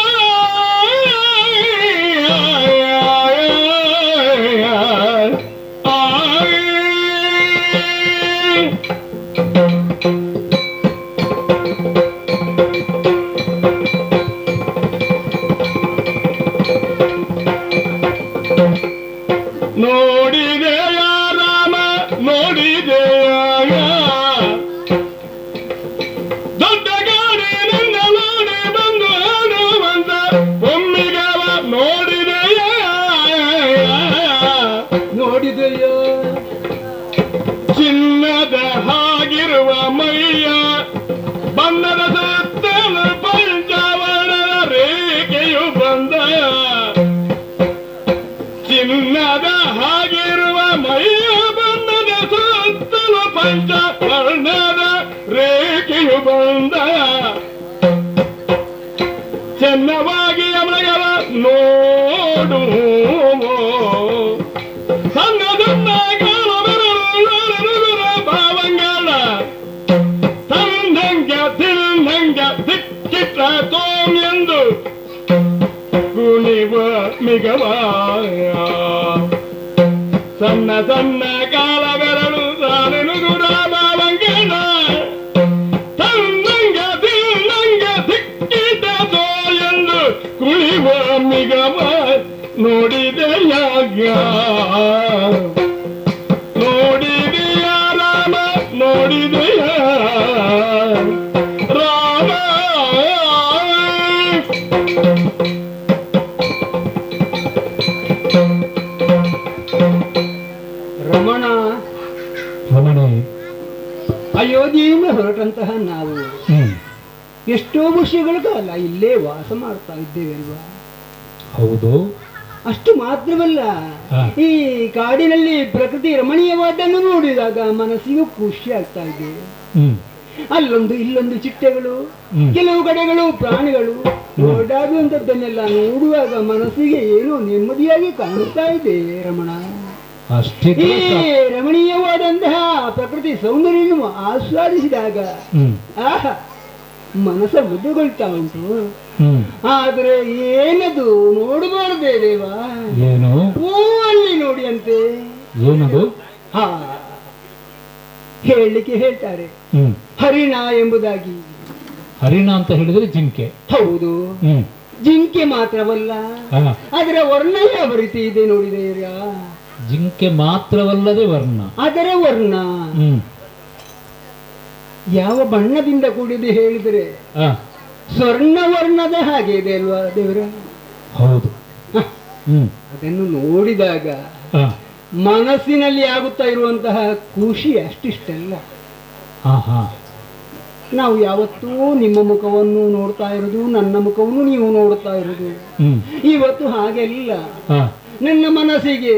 ನೋಡಿದೆಯ ರಾಮ ನೋಡಿದೆಯ ದೊಡ್ಡ ಗಾಡಿ ನನ್ನ ನೋಡಿ ಬಂದು ಹಾಡುವಂತ ಒಮ್ಮಿಗವ ನೋಡಿದೆಯ ನೋಡಿದೆಯೋ ಚಿನ್ನದ ಹಾಗಿರುವ ಮೈಯ ಬಣ್ಣದ ಸುತ್ತಲೂ ಪಂಚವರ್ಣದ ರೇಖೆಯು ಬಂದ. ಚಿನ್ನದ ಹಾಗಿರುವ ಮೈಯ ಬಣ್ಣದ ಸುತ್ತಲೂ ಪಂಚವರ್ಣದ ರೇಖೆಯು ಬಂದ. ಚೆನ್ನವಾಗಿ ಅಮೃಗವ ನೋಡು ಸಣ್ಣ ಸಣ್ಣ ಕಾಲ ಬೆರಳು ಭಾವಂಗಳ ತಂದಂಗ ತಿಂದಂಗ ಸಿಕ್ಕಿಟ್ಟ ತೋಮ್ ಎಂದು ಕುಣಿವ ಮಿಗವಾಯ. ಸಣ್ಣ ಸಣ್ಣ ಕಾಲ ಬೆರಳು ಸಾಲನುಗುರ ಭಾವಂಗಳ ತಂದಂಗ ತಿಂದಂಗ ಸಿಕ್ಕಿಟ್ಟ ತೋ ಎಂದು ಕುಣಿವ ಮಿಗವ. ನೋಡಿದೆಯಾಗ ನೋಡಿದೆಯ ರಾಮ ನೋಡಿದೆಯ ರಾಮ. ರಮಣ, ಅಯೋಧ್ಯೆಯಿಂದ ಹೊರಟಂತಹ ನಾವು ಎಷ್ಟೋ ವರ್ಷಗಳ ಕಾಲ ಇಲ್ಲೇ ವಾಸ ಮಾಡ್ತಾ ಇದ್ದೇವೆ ಅಲ್ವಾ? ಹೌದು. ಅಷ್ಟು ಮಾತ್ರವಲ್ಲ, ಈ ಕಾಡಿನಲ್ಲಿ ಪ್ರಕೃತಿ ರಮಣೀಯವಾದನ್ನು ನೋಡಿದಾಗ ಮನಸ್ಸಿಗೂ ಖುಷಿ ಆಗ್ತಾ ಇದೆ. ಅಲ್ಲೊಂದು ಇಲ್ಲೊಂದು ಚಿಟ್ಟೆಗಳು, ಕೆಲವು ಕಡೆಗಳು ಪ್ರಾಣಿಗಳು ಓಡಾಡುವಂಥದ್ದನ್ನೆಲ್ಲ ನೋಡುವಾಗ ಮನಸ್ಸಿಗೆ ಏನೋ ನೆಮ್ಮದಿಯಾಗಿ ಕಾಣುತ್ತಾ ಇದೆ ರಮಣ. ಈ ರಮಣೀಯವಾದಂತಹ ಪ್ರಕೃತಿ ಸೌಂದರ್ಯವನ್ನು ಆಸ್ವಾದಿಸಿದಾಗ ಆಹಾ ಮನಸ್ಸ ಮುದ್ದುಗೊಳ್ತಾ ಉಂಟು. ಆದ್ರೆ ಏನದು ನೋಡಬಾರದೇ ದೇವಾ? ಏನು? ಓ ಅಲ್ಲಿ ನೋಡಿ ಅಂತೆ. ಏನದು? ಹಾ, ಹೇಳಲಿಕ್ಕೆ ಹೇಳ್ತಾರೆ ಹರಿಣ ಎಂಬುದಾಗಿ. ಹರಿಣ ಅಂತ ಹೇಳಿದ್ರೆ ಜಿಂಕೆ. ಹೌದು, ಜಿಂಕೆ ಮಾತ್ರವಲ್ಲ, ಅದರ ವರ್ಣ ಯಾವ ರೀತಿ ಇದೆ ನೋಡಿದೆಯಾ? ಜಿಂಕೆ ಮಾತ್ರವಲ್ಲದೆ ವರ್ಣ, ಅದರ ವರ್ಣ ಯಾವ ಬಣ್ಣದಿಂದ ಕೂಡಿದೆ ಹೇಳಿದರೆ ಸ್ವರ್ಣ ವರ್ಣದ ಹಾಗೆ ಇದೆ ಅಲ್ವಾ ದೇವರ? ಹೌದು. ಅದನ್ನು ನೋಡಿದಾಗ ಮನಸ್ಸಿನಲ್ಲಿ ಆಗುತ್ತಾ ಇರುವಂತಹ ಖುಷಿ ಅಷ್ಟಿಷ್ಟಲ್ಲ. ನಾವು ಯಾವತ್ತೂ ನಿಮ್ಮ ಮುಖವನ್ನು ನೋಡ್ತಾ ಇರೋದು, ನನ್ನ ಮುಖವನ್ನು ನೀವು ನೋಡ್ತಾ ಇರೋದು. ಇವತ್ತು ಹಾಗೆಲ್ಲ. ನನ್ನ ಮನಸ್ಸಿಗೆ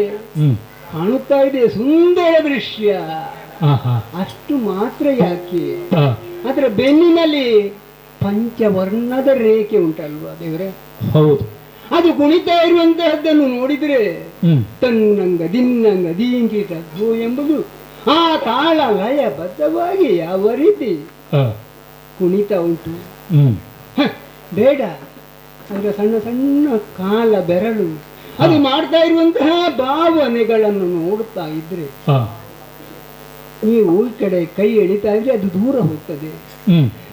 ಕಾಣುತ್ತಾ ಇದೆ ಸುಂದರ ದೃಶ್ಯ. ಅಷ್ಟು ಮಾತ್ರ ಯಾಕೆ, ಅದರ ಬೆನ್ನಿನಲ್ಲಿ ಪಂಚವರ್ಣದ ರೇಖೆ ಉಂಟಲ್ವಾ ದೇವರೇ? ಹೌದು. ಅದು ಕುಣಿತಾ ಇರುವಂತಹದ್ದನ್ನು ನೋಡಿದ್ರೆ ತನ್ನಂಗ ದಿನ್ನಂಗ ದೀಂಕಿಟ ಎಂಬುದು ಆ ತಾಳ ಲಯ ಬದ್ಧವಾಗಿ ಯಾವ ರೀತಿ ಕುಣಿತಾ ಉಂಟು. ಬೇಡ, ಅದರ ಸಣ್ಣ ಸಣ್ಣ ಕಾಲ ಬೆರಳು ಅದು ಮಾಡ್ತಾ ಇರುವಂತಹ ಭಾವನೆಗಳನ್ನು ನೋಡುತ್ತಾ ಇದ್ರೆ ನೀವು ಈ ಕಡೆ ಕೈ ಎಳಿತಾ ಇದ್ರೆ ಅದು ದೂರ ಹೋಗ್ತದೆ.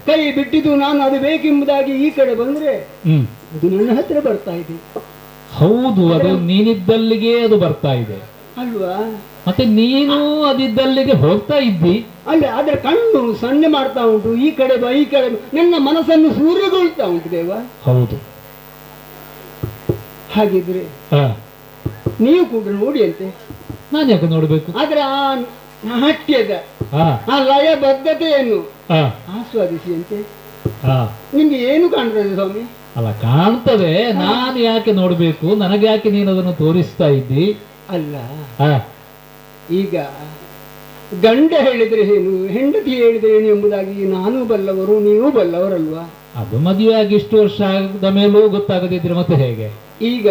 ಕೈ ಬಿಟ್ಟಿದ್ದು ನಾನು ಅದು ಬೇಕೆಂಬುದಾಗಿ ಈ ಕಡೆ ಬಂದ್ರೆ ಅದು ನನ್ನ ಹತ್ರ ಬರ್ತಾ ಇದೆ. ಹೌದು, ಅದು ನೀನಿದ್ದಲ್ಲಿಗೆ ಅದು ಬರ್ತಾ ಇದೆ. ಅಲ್ವಾ? ಮತ್ತೆ ನೀನು ಅದಿದ್ದಲ್ಲಿಗೆ ಹೋಗ್ತಾ ಇದ್ದಿ. ಅಲ್ಲ, ಅದರ ಕಣ್ಣು ಸನ್ನೆ ಮಾಡ್ತಾ ಉಂಟು, ಈ ಕಡೆ ಬಾ ಈ ಕಡೆ ಬಾ. ನನ್ನ ಮನಸ್ಸನ್ನು ಸೂರ್ಯಗೊಳ್ತಾ ಉಂಟು ದೇವ. ಹೌದು. ಹಾಗಿದ್ರೆ ನೀವು ಕೂಡ ನೋಡಿ ಅಂತೆ. ನಾನು ಯಾಕೆ ನೋಡ್ಬೇಕು? ಆದ್ರೆ ಆ ನಾಟ್ಯದ ಆ ಲಯಬದ್ಧತೆಯನ್ನು ಆಸ್ವಾದಿಸಿ ಅಂತೆ. ನಿಮ್ಗೆ ಏನು ಕಾಣ್ತದೆ ಸ್ವಾಮಿ? ಅಲ್ಲ, ಕಾಣ್ತದೆ. ನಾನು ಯಾಕೆ ನೋಡ್ಬೇಕು? ನನಗೆ ಯಾಕೆ ನೀನು ಅದನ್ನು ತೋರಿಸ್ತಾ ಇದ್ದಿ? ಅಲ್ಲ, ಈಗ ಗಂಡ ಹೇಳಿದ್ರೆ ಏನು, ಹೆಂಡತಿ ಹೇಳಿದ್ರೆ ಏನು ಎಂಬುದಾಗಿ ನಾನು ಬಲ್ಲವರು ನೀವು ಬಲ್ಲವರಲ್ವಾ? ಅದು ಮದುವೆ ಆಗಿ ಇಷ್ಟು ವರ್ಷ ಆದ ಮೇಲೂ ಗೊತ್ತಾಗದಿದ್ರೆ ಮತ್ತೆ ಹೇಗೆ? ಈಗ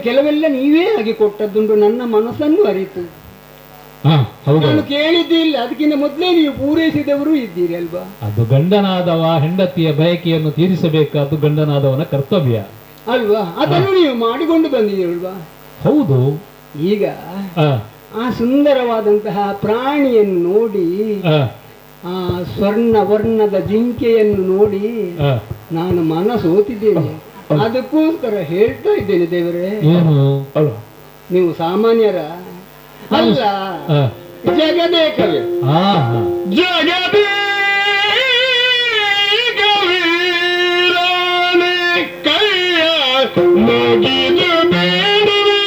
ಕೆಲವೆಲ್ಲ ನೀವೇ ಆಗಿ ಕೊಟ್ಟದ್ದುಂಟು, ನನ್ನ ಮನಸ್ಸನ್ನು ಅರಿತು. ನಾನು ಕೇಳಿದ್ದಿಲ್ಲ, ಅದಕ್ಕಿಂತ ಮೊದಲೇ ನೀವು ಪೂರೈಸಿದವರು ಇದ್ದೀರಿ ಅಲ್ವಾ? ಅದು ಗಂಡನಾದವ ಹೆಂಡತಿಯ ಬಯಕೆಯನ್ನು ತೀರಿಸಬೇಕಾದ್ದು ಗಂಡನಾದವನ ಕರ್ತವ್ಯ ಅಲ್ವಾ? ಅದನ್ನು ನೀವು ಮಾಡಿಕೊಂಡು ಬಂದಿದ್ದೀರಲ್ವಾ? ಹೌದು. ಈಗ ಆ ಸುಂದರವಾದಂತಹ ಪ್ರಾಣಿಯನ್ನು ನೋಡಿ, ಆ ಸ್ವರ್ಣ ವರ್ಣದ ಜಿಂಕೆಯನ್ನು ನೋಡಿ ನಾನು ಮನಸೋತಿದ್ದೇನೆ. ಅದಕ್ಕೋಸ್ಕರ ಹೇಳ್ತಾ ಇದ್ದೇನೆ ದೇವರೇ, ನೀವು ಸಾಮಾನ್ಯರ ಅಲ್ಲ, ಜಗದೇ ಕವಿ. ಜಗದೇ ಕವೀರನೇ ಕೈಯ ಮುಗಿದು ಬೇಡುವೆ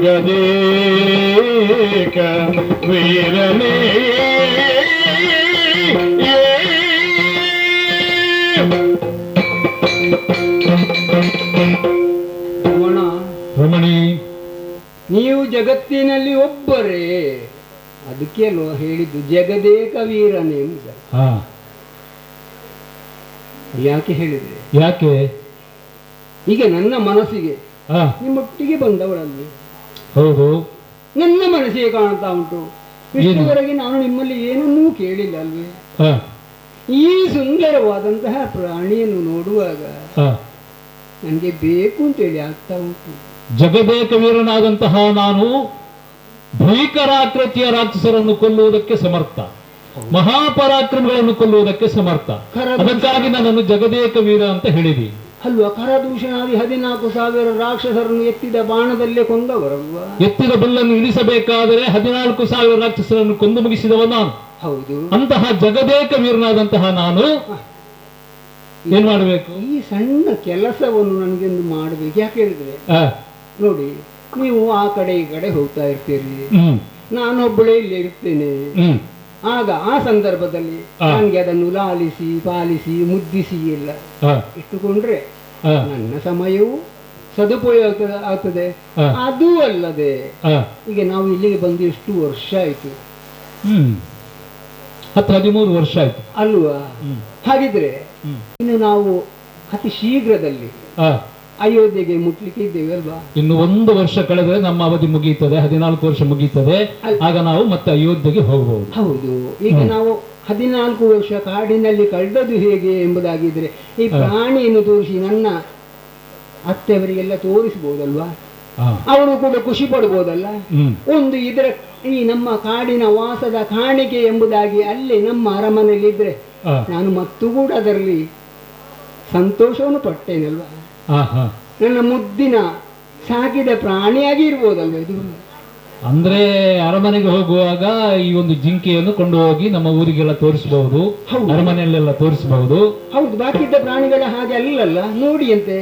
ಜಗದೇಕ ವೀರನೇ ರಮಣಿ, ನೀವು ಜಗತ್ತಿನಲ್ಲಿ ಒಬ್ಬರೇ, ಅದಕ್ಕೆ ಹೇಳಿದ್ದು ಜಗದೇಕ ವೀರನೇ ಎಂಬ. ಯಾಕೆ ಹೇಳಿದ್ರೆ? ಯಾಕೆ? ಈಗ ನನ್ನ ಮನಸ್ಸಿಗೆ ನಿಮ್ಮೊಟ್ಟಿಗೆ ಬಂದವಳಲ್ಲಿ. ಹೌದು, ನನ್ನ ಮನಸ್ಸಿಗೆ ಕಾಣ್ತಾ ಉಂಟು. ಇಷ್ಟುವರೆಗೆ ನಾನು ನಿಮ್ಮಲ್ಲಿ ಏನನ್ನೂ ಕೇಳಿಲ್ಲ ಅಲ್ವೇ? ಈ ಸುಂದರವಾದಂತಹ ಪ್ರಾಣಿಯನ್ನು ನೋಡುವಾಗ ನನಗೆ ಬೇಕು ಅಂತೇಳಿ ಆಗ್ತಾ ಉಂಟು. ಜಗದೇಕ ವೀರನಾದಂತಹ ನಾನು ಭೀಕರಾಕೃತಿಯ ರಾಕ್ಷಸರನ್ನು ಕೊಲ್ಲುವುದಕ್ಕೆ ಸಮರ್ಥ, ಮಹಾಪರಾಕ್ರಮಗಳನ್ನು ಕೊಲ್ಲುವುದಕ್ಕೆ ಸಮರ್ಥ. ಅದಕ್ಕಾಗಿ ನನ್ನನ್ನು ಜಗದೇಕ ವೀರ ಅಂತ ಹೇಳಿದಿ ಅಲ್ವಾ? ಖರದೂಷಣಾದಿ 14,000 ರಾಕ್ಷಸರನ್ನು ಎತ್ತಿದ ಬಾಣದಲ್ಲೇ ಕೊಂದವರಲ್ವಾ? ಎತ್ತಿದ ಬಿಲ್ಲನ್ನು ಇಳಿಸಬೇಕಾದರೆ 14,000 ರಾಕ್ಷಸರನ್ನು ಕೊಂದು ಮುಗಿಸಿದವ ನಾನು. ಹೌದು. ಅಂತಹ ಜಗದೇಕ ವೀರನಾದಂತಹ ನಾನು ಏನ್ ಮಾಡಬೇಕು? ಈ ಸಣ್ಣ ಕೆಲಸವನ್ನು ನನಗೆಂದು ಮಾಡಬೇಕು. ಯಾಕೆ ಹೇಳಿದ್ರೆ ನೋಡಿ, ನೀವು ಆ ಕಡೆ ಈ ಕಡೆ ಹೋಗ್ತಾ ಇರ್ತೀರಿ, ನಾನೊಬ್ಬಳೇ ಇಲ್ಲಿ ಇರ್ತೇನೆ. ಆಗ ಆ ಸಂದರ್ಭದಲ್ಲಿ ನನಗೆ ಅದನ್ನು ಲಾಲಿಸಿ ಪಾಲಿಸಿ ಮುದ್ದಿಸಿ ಎಲ್ಲ ಇಟ್ಟುಕೊಂಡ್ರೆ ನನ್ನ ಸಮಯವು ಸದುಪಯೋಗ ಆಗ್ತದೆ. ಅದೂ ಅಲ್ಲದೆ ಈಗ ನಾವು ಇಲ್ಲಿಗೆ ಬಂದು ಎಷ್ಟು ವರ್ಷ ಆಯ್ತು? 13 ವರ್ಷ ಆಯ್ತು ಅಲ್ವಾ? ಹಾಗಿದ್ರೆ ಇನ್ನು ನಾವು ಅತಿ ಶೀಘ್ರದಲ್ಲಿ ಅಯೋಧ್ಯೆಗೆ ಮುಟ್ಲಿಕ್ಕೆ ಇದ್ದೇವೆ ಅಲ್ವಾ? ಇನ್ನು 1 ವರ್ಷ ಕಳೆದರೆ ನಮ್ಮ ಅವಧಿ ಮುಗಿಯುತ್ತದೆ, 14 ವರ್ಷ ಮುಗಿಯುತ್ತದೆ. ಆಗ ನಾವು ಮತ್ತೆ ಅಯೋಧ್ಯೆಗೆ ಹೋಗಬಹುದು. ಹೌದು. ಈಗ ನಾವು 14 ವರ್ಷ ಕಾಡಿನಲ್ಲಿ ಕಳೆದದ್ದು ಹೇಗೆ ಎಂಬುದಾಗಿದ್ರೆ ಈ ಪ್ರಾಣಿಯನ್ನು ತೋರಿಸಿ ನನ್ನ ಅತ್ತೆಯವರಿಗೆಲ್ಲ ತೋರಿಸಬಹುದಲ್ವಾ? ಅವರು ಕೂಡ ಖುಷಿ ಪಡಬಹುದಲ್ಲ. ಒಂದು ಇದರ ಈ ನಮ್ಮ ಕಾಡಿನ ವಾಸದ ಕಾಣಿಕೆ ಎಂಬುದಾಗಿ ಅಲ್ಲಿ ನಮ್ಮ ಅರಮನೆಯಲ್ಲಿ ಇದ್ರೆ ನಾನು ಮತ್ತು ಕೂಡ ಅದರಲ್ಲಿ ಸಂತೋಷವನ್ನು ಪಟ್ಟೇನಲ್ವಾ? ನನ್ನ ಮುದ್ದಿನ ಸಾಕಿದ ಪ್ರಾಣಿಯಾಗಿ ಇರ್ಬೋದಲ್ವ ಇದು? ಅಂದ್ರೆ ಅರಮನೆಗೆ ಹೋಗುವಾಗ ಈ ಒಂದು ಜಿಂಕೆಯನ್ನು ಕೊಂಡು ಹೋಗಿ ನಮ್ಮ ಊರಿಗೆಲ್ಲ ತೋರಿಸಬಹುದು, ಅರಮನೆಯಲ್ಲೆಲ್ಲ ತೋರಿಸಬಹುದು. ಹೌದು, ಬಾಕಿದ್ದ ಪ್ರಾಣಿಗಳ ಹಾಗೆ ಅಲ್ಲಲ್ಲ, ನೋಡಿ ಅಂತೆ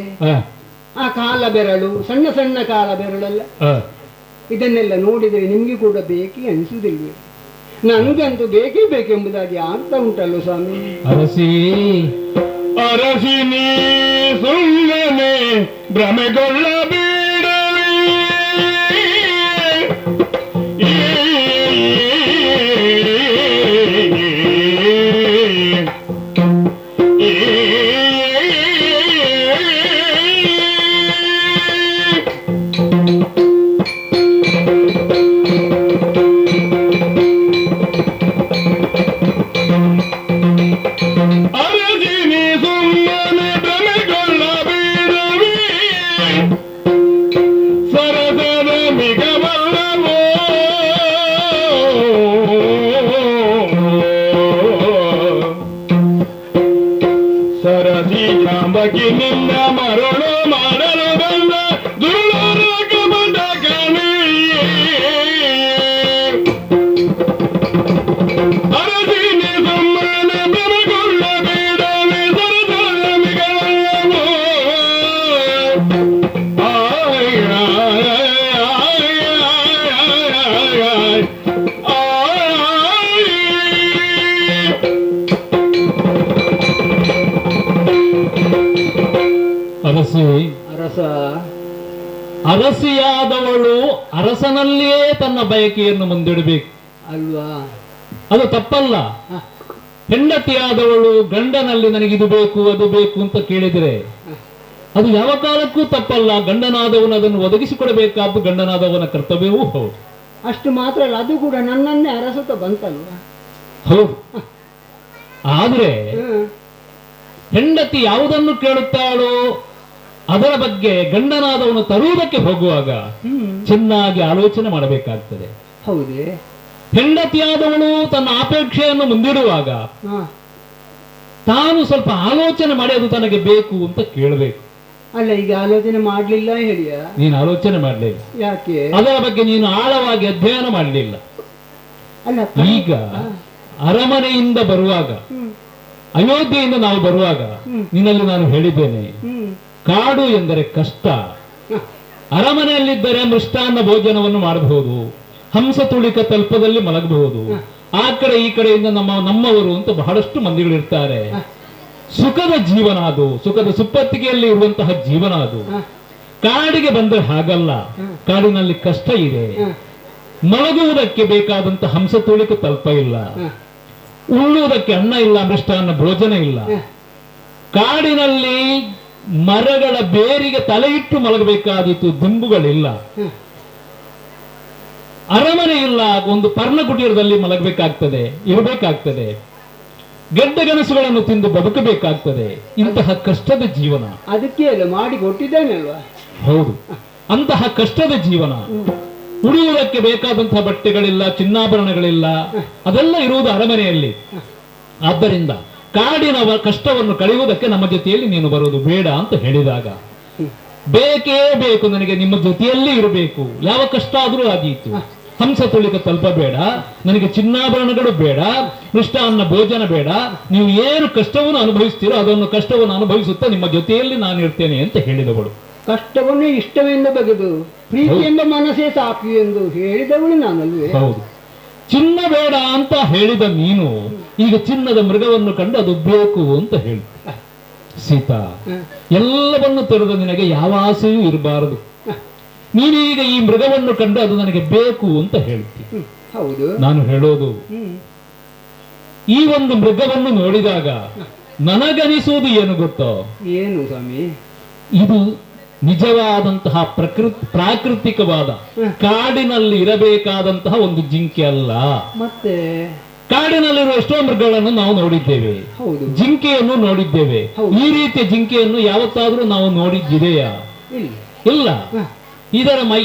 ಆ ಕಾಲ ಬೆರಳು, ಸಣ್ಣ ಸಣ್ಣ ಕಾಲ ಬೆರಳಲ್ಲ, ಇದನ್ನೆಲ್ಲ ನೋಡಿದರೆ ನಿಮ್ಗೆ ಕೂಡ ಬೇಕೇ ಅನಿಸುವುದಿಲ್ವೇ? ನನಗಂತೂ ಬೇಕೇ ಬೇಕೆಂಬುದಾಗಿ ಆಗ್ತಾ ಉಂಟಲ್ಲ ಸ್ವಾಮಿ. ಅರಸಿ ನೀ ಸುಮ್ಮನೆ ಭ್ರಮೆಗೊಳ್ಳಬೇಡವೇ. ಸರದಿ ಜಾಂಬಕಿ ನಿನ್ನ ಮರಳು ಮಾಡಲು ಬಂದ ದುರ್ಲೋಕ ಬಂದ ಕಣಿಯೇ. ಅರಸಿನಿ ಸುಮ್ಮನೆ ಬೆರಗೊಳ್ಳಬೇಡವೇ ಸರಸರ ಮಿಗವಲ್ಲವೋ. ಅರಸಿಯಾದವಳು ಅರಸನಲ್ಲಿಯೇ ತನ್ನ ಬಯಕೆಯನ್ನು ಮುಂದಿಡಬೇಕು ಅಲ್ವಾ? ಅದು ತಪ್ಪಲ್ಲ. ಹೆಂಡತಿಯಾದವಳು ಗಂಡನಲ್ಲಿ ನನಗಿದು ಬೇಕು ಅದು ಬೇಕು ಅಂತ ಕೇಳಿದರೆ ಅದು ಯಾವ ಕಾಲಕ್ಕೂ ತಪ್ಪಲ್ಲ. ಗಂಡನಾದವನು ಅದನ್ನು ಒದಗಿಸಿಕೊಡಬೇಕಾದ್ದು ಗಂಡನಾದವನ ಕರ್ತವ್ಯವೂ ಹೌದು. ಅಷ್ಟು ಮಾತ್ರ ಅಲ್ಲ, ಅದು ಕೂಡ ನನ್ನನ್ನೇ ಅರಸುತ್ತ ಬಂತಲ್ವಾ? ಹೌದು. ಆದ್ರೆ ಹೆಂಡತಿ ಯಾವುದನ್ನು ಕೇಳುತ್ತಾಳೋ ಅದರ ಬಗ್ಗೆ ಗಂಡನಾದವನು ತರುವುದಕ್ಕೆ ಹೋಗುವಾಗ ಚೆನ್ನಾಗಿ ಆಲೋಚನೆ ಮಾಡಬೇಕಾಗ್ತದೆ. ಹೌದೇ? ಹೆಂಡತಿಯಾದವಳು ತನ್ನ ಅಪೇಕ್ಷೆಯನ್ನು ಮುಂದಿಡುವಾಗ ತಾನು ಸ್ವಲ್ಪ ಆಲೋಚನೆ ಮಾಡಿ ಅದು ತನಗೆ ಬೇಕು ಅಂತ ಕೇಳಬೇಕು. ಅಲ್ಲ, ಈಗ ಆಲೋಚನೆ ಮಾಡ್ಲಿಲ್ಲ ಹೇಳಿಯ? ನೀನು ಆಲೋಚನೆ ಮಾಡಲಿಲ್ಲ. ಯಾಕೆ? ಅದರ ಬಗ್ಗೆ ನೀನು ಆಳವಾಗಿ ಅಧ್ಯಯನ ಮಾಡಲಿಲ್ಲ. ಅಲ್ಲ, ಈಗ ಅರಮನೆಯಿಂದ ಬರುವಾಗ, ಅಯೋಧ್ಯೆಯಿಂದ ನಾವು ಬರುವಾಗ ನಿನ್ನಲ್ಲಿ ನಾನು ಹೇಳಿದ್ದೇನೆ, ಕಾಡು ಎಂದರೆ ಕಷ್ಟ. ಅರಮನೆಯಲ್ಲಿದ್ದರೆ ಮೃಷ್ಟಾನ್ನ ಭೋಜನವನ್ನು ಮಾಡಬಹುದು, ಹಂಸ ತುಳಿಕ ತಲ್ಪದಲ್ಲಿ ಮಲಗಬಹುದು, ಆ ಕಡೆ ಈ ಕಡೆಯಿಂದ ನಮ್ಮವರು ಅಂತ ಬಹಳಷ್ಟು ಮಂದಿಗಳಿರ್ತಾರೆ. ಸುಖದ ಜೀವನ ಅದು, ಸುಖದ ಸುಪ್ಪತ್ತಿಗೆಯಲ್ಲಿ ಇರುವಂತಹ ಜೀವನ ಅದು. ಕಾಡಿಗೆ ಬಂದ್ರೆ ಹಾಗಲ್ಲ, ಕಾಡಿನಲ್ಲಿ ಕಷ್ಟ ಇದೆ. ಮಲಗುವುದಕ್ಕೆ ಬೇಕಾದಂತಹ ಹಂಸ ತುಳಿಕ ತಲ್ಪ ಇಲ್ಲ, ಉಣ್ಣುವುದಕ್ಕೆ ಅನ್ನ ಇಲ್ಲ, ಮೃಷ್ಟಾನ್ನ ಭೋಜನ ಇಲ್ಲ. ಕಾಡಿನಲ್ಲಿ ಮರಗಳ ಬೇರಿಗೆ ತಲೆ ಇಟ್ಟು ಮಲಗಬೇಕಾದೀತು, ದಿಂಬುಗಳಿಲ್ಲ. ಅರಮನೆ ಇಲ್ಲ, ಒಂದು ಪರ್ಣಕುಟೀರದಲ್ಲಿ ಮಲಗಬೇಕಾಗ್ತದೆ, ಇರಬೇಕಾಗ್ತದೆ. ಗೆಡ್ಡೆಗೆಣಸುಗಳನ್ನು ತಿಂದು ಬದುಕಬೇಕಾಗ್ತದೆ. ಇಂತಹ ಕಷ್ಟದ ಜೀವನ. ಅದಕ್ಕೆ ಅಲ್ಲ ಮಾಡಿ ಕೊಟ್ಟಿದ್ದೇನಲ್ವಾ? ಹೌದು, ಅಂತಹ ಕಷ್ಟದ ಜೀವನ. ಉಡುವುದಕ್ಕೆ ಬೇಕಾದಂತಹ ಬಟ್ಟೆಗಳಿಲ್ಲ, ಚಿನ್ನಾಭರಣಗಳಿಲ್ಲ, ಅದೆಲ್ಲ ಇರುವುದು ಅರಮನೆಯಲ್ಲಿ. ಆದ್ದರಿಂದ ಕಾಡಿನ ಕಷ್ಟವನ್ನು ಕಳೆಯುವುದಕ್ಕೆ ನಮ್ಮ ಜೊತೆಯಲ್ಲಿ ನೀನು ಬರುವುದು ಬೇಡ ಅಂತ ಹೇಳಿದಾಗ, ಬೇಕೇ ಬೇಕು ನನಗೆ ನಿಮ್ಮ ಜೊತೆಯಲ್ಲಿ ಇರಬೇಕು, ಯಾವ ಕಷ್ಟ ಆದರೂ ಆದೀತು. ಹಂಸ ತುಳಿಕ ತಲ್ಪ ಬೇಡ, ನನಗೆ ಚಿನ್ನಾಭರಣಗಳು ಬೇಡ, ಮೃಷ್ಟಾನ್ನ ಭೋಜನ ಬೇಡ. ನೀವು ಏನು ಕಷ್ಟವನ್ನು ಅನುಭವಿಸ್ತೀರೋ ಅದನ್ನು ಕಷ್ಟವನ್ನು ಅನುಭವಿಸುತ್ತಾ ನಿಮ್ಮ ಜೊತೆಯಲ್ಲಿ ನಾನು ಇರ್ತೇನೆ ಅಂತ ಹೇಳಿದವಳು. ಕಷ್ಟವನ್ನು ಇಷ್ಟವೆಂದ ಬಗೆದು ಪ್ರೀತಿಯಿಂದ ಮನಸ್ಸೇ ಸಾಕು ಎಂದು ಹೇಳಿದವಳು ನಾನಲ್ವೇ? ಹೌದು. ಚಿನ್ನ ಬೇಡ ಅಂತ ಹೇಳಿದ ನೀನು ಈಗ ಚಿನ್ನದ ಮೃಗವನ್ನು ಕಂಡು ಅದು ಬೇಕು ಅಂತ ಹೇಳಿ. ಸೀತಾ, ಎಲ್ಲವನ್ನು ತೊರೆದ ನಿನಗೆ ಯಾವ ಆಸೆಯೂ ಇರಬಾರದು. ನೀನೀಗ ಈ ಮೃಗವನ್ನು ಕಂಡು ಅದು ನನಗೆ ಬೇಕು ಅಂತ ಹೇಳ್ತೀನಿ. ಹೌದು, ನಾನು ಹೇಳೋದು, ಈ ಒಂದು ಮೃಗವನ್ನು ನೋಡಿದಾಗ ನನಗನಿಸುವುದು ಏನು ಗೊತ್ತೋ? ಏನು ಸ್ವಾಮಿ? ಇದು ನಿಜವಾದಂತಹ ಪ್ರಾಕೃತಿಕವಾದ ಕಾಡಿನಲ್ಲಿ ಇರಬೇಕಾದಂತಹ ಒಂದು ಜಿಂಕೆ ಅಲ್ಲ. ಮತ್ತೆ ಕಾಡಿನಲ್ಲಿರುವ ಎಷ್ಟೋ ಮೃಗಗಳನ್ನು ನಾವು ನೋಡಿದ್ದೇವೆ, ಜಿಂಕೆಯನ್ನು ನೋಡಿದ್ದೇವೆ. ಈ ರೀತಿಯ ಜಿಂಕೆಯನ್ನು ಯಾವತ್ತಾದ್ರೂ ನಾವು ನೋಡಿದ್ದಿದೆಯಾ? ಇಲ್ಲ.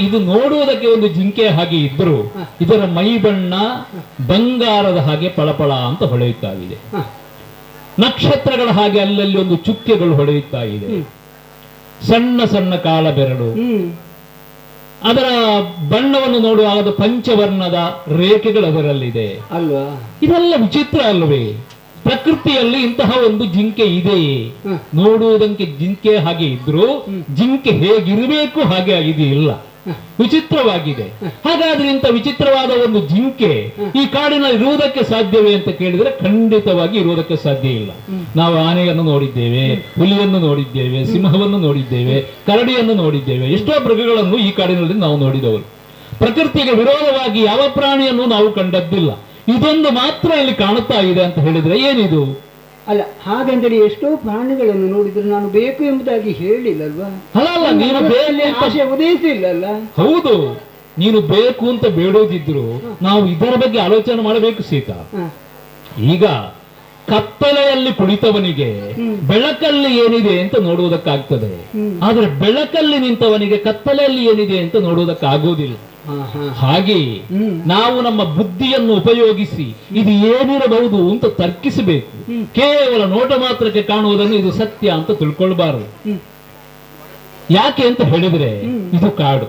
ಇದು ನೋಡುವುದಕ್ಕೆ ಒಂದು ಜಿಂಕೆ ಹಾಗೆ ಇದ್ದರೂ ಇದರ ಮೈ ಬಣ್ಣ ಬಂಗಾರದ ಹಾಗೆ ಪಳಪಳ ಅಂತ ಹೊಳೆಯುತ್ತಾ ಇದೆ. ನಕ್ಷತ್ರಗಳ ಹಾಗೆ ಅಲ್ಲಲ್ಲಿ ಒಂದು ಚುಕ್ಕೆಗಳು ಹೊಳೆಯುತ್ತಾ ಇದೆ. ಸಣ್ಣ ಸಣ್ಣ ಕಾಲ ಬೆರಳು, ಅದರ ಬಣ್ಣವನ್ನು ನೋಡುವಾಗ ಅದು ಪಂಚವರ್ಣದ ರೇಖೆಗಳು ಅದರಲ್ಲಿದೆ ಅಲ್ವಾ? ಇದೆಲ್ಲ ವಿಚಿತ್ರ ಅಲ್ವೇ? ಪ್ರಕೃತಿಯಲ್ಲಿ ಇಂತಹ ಒಂದು ಜಿಂಕೆ ಇದೆಯೇ? ನೋಡುವುದಕ್ಕೆ ಜಿಂಕೆ ಹಾಗೆ ಇದ್ರು ಜಿಂಕೆ ಹೇಗಿರಬೇಕು ಹಾಗೆ ಇದೆಯಿಲ್ಲ, ವಿಚಿತ್ರವಾಗಿದೆ. ಹಾಗಾದ್ರೆ ಇಂಥ ವಿಚಿತ್ರವಾದ ಒಂದು ಜಿಂಕೆ ಈ ಕಾಡಿನಲ್ಲಿ ಇರುವುದಕ್ಕೆ ಸಾಧ್ಯವೇ ಅಂತ ಕೇಳಿದ್ರೆ ಖಂಡಿತವಾಗಿ ಇರುವುದಕ್ಕೆ ಸಾಧ್ಯ ಇಲ್ಲ. ನಾವು ಆನೆಯನ್ನು ನೋಡಿದ್ದೇವೆ, ಹುಲಿಯನ್ನು ನೋಡಿದ್ದೇವೆ, ಸಿಂಹವನ್ನು ನೋಡಿದ್ದೇವೆ, ಕರಡಿಯನ್ನು ನೋಡಿದ್ದೇವೆ, ಎಷ್ಟೋ ಮೃಗಗಳನ್ನು ಈ ಕಾಡಿನಲ್ಲಿ ನಾವು ನೋಡಿದವರು. ಪ್ರಕೃತಿಗೆ ವಿರೋಧವಾಗಿ ಯಾವ ಪ್ರಾಣಿಯನ್ನು ನಾವು ಕಂಡದ್ದಿಲ್ಲ. ಇದೊಂದು ಮಾತ್ರ ಇಲ್ಲಿ ಕಾಣುತ್ತಾ ಇದೆ ಅಂತ ಹೇಳಿದ್ರೆ ಏನಿದು? ಅಲ್ಲ, ಹಾಗಂತೇಳಿ ಎಷ್ಟೋ ಪ್ರಾಣಿಗಳನ್ನು ನೋಡಿದ್ರೆ ನಾನು ಬೇಕು ಎಂಬುದಾಗಿ ಹೇಳಿಲ್ಲಲ್ವಾ? ಅಲ್ಲ, ನೀನು ಆಶೆ ಉದಯಿಸಿಲ್ಲಲ್ಲ. ಹೌದು, ನೀನು ಬೇಕು ಅಂತ ಬೇಡೋದಿದ್ರು ನಾವು ಇದರ ಬಗ್ಗೆ ಆಲೋಚನೆ ಮಾಡಬೇಕು ಸೀತಾ. ಈಗ ಕತ್ತಲೆಯಲ್ಲಿ ಕುಳಿತವನಿಗೆ ಬೆಳಕಲ್ಲಿ ಏನಿದೆ ಅಂತ ನೋಡುವುದಕ್ಕಾಗ್ತದೆ, ಆದ್ರೆ ಬೆಳಕಲ್ಲಿ ನಿಂತವನಿಗೆ ಕತ್ತಲೆಯಲ್ಲಿ ಏನಿದೆ ಅಂತ ನೋಡುವುದಕ್ಕಾಗೋದಿಲ್ಲ. ಹಾಗೆ ನಾವು ನಮ್ಮ ಬುದ್ಧಿಯನ್ನು ಉಪಯೋಗಿಸಿ ಇದು ಏನಿರಬಹುದು ಅಂತ ತರ್ಕಿಸಬೇಕು. ಕೇವಲ ನೋಟ ಮಾತ್ರಕ್ಕೆ ಕಾಣುವುದನ್ನು ಇದು ಸತ್ಯ ಅಂತ ತಿಳ್ಕೊಳ್ಬಾರದು. ಯಾಕೆ ಅಂತ ಹೇಳಿದ್ರೆ ಇದು ಕಾಡು,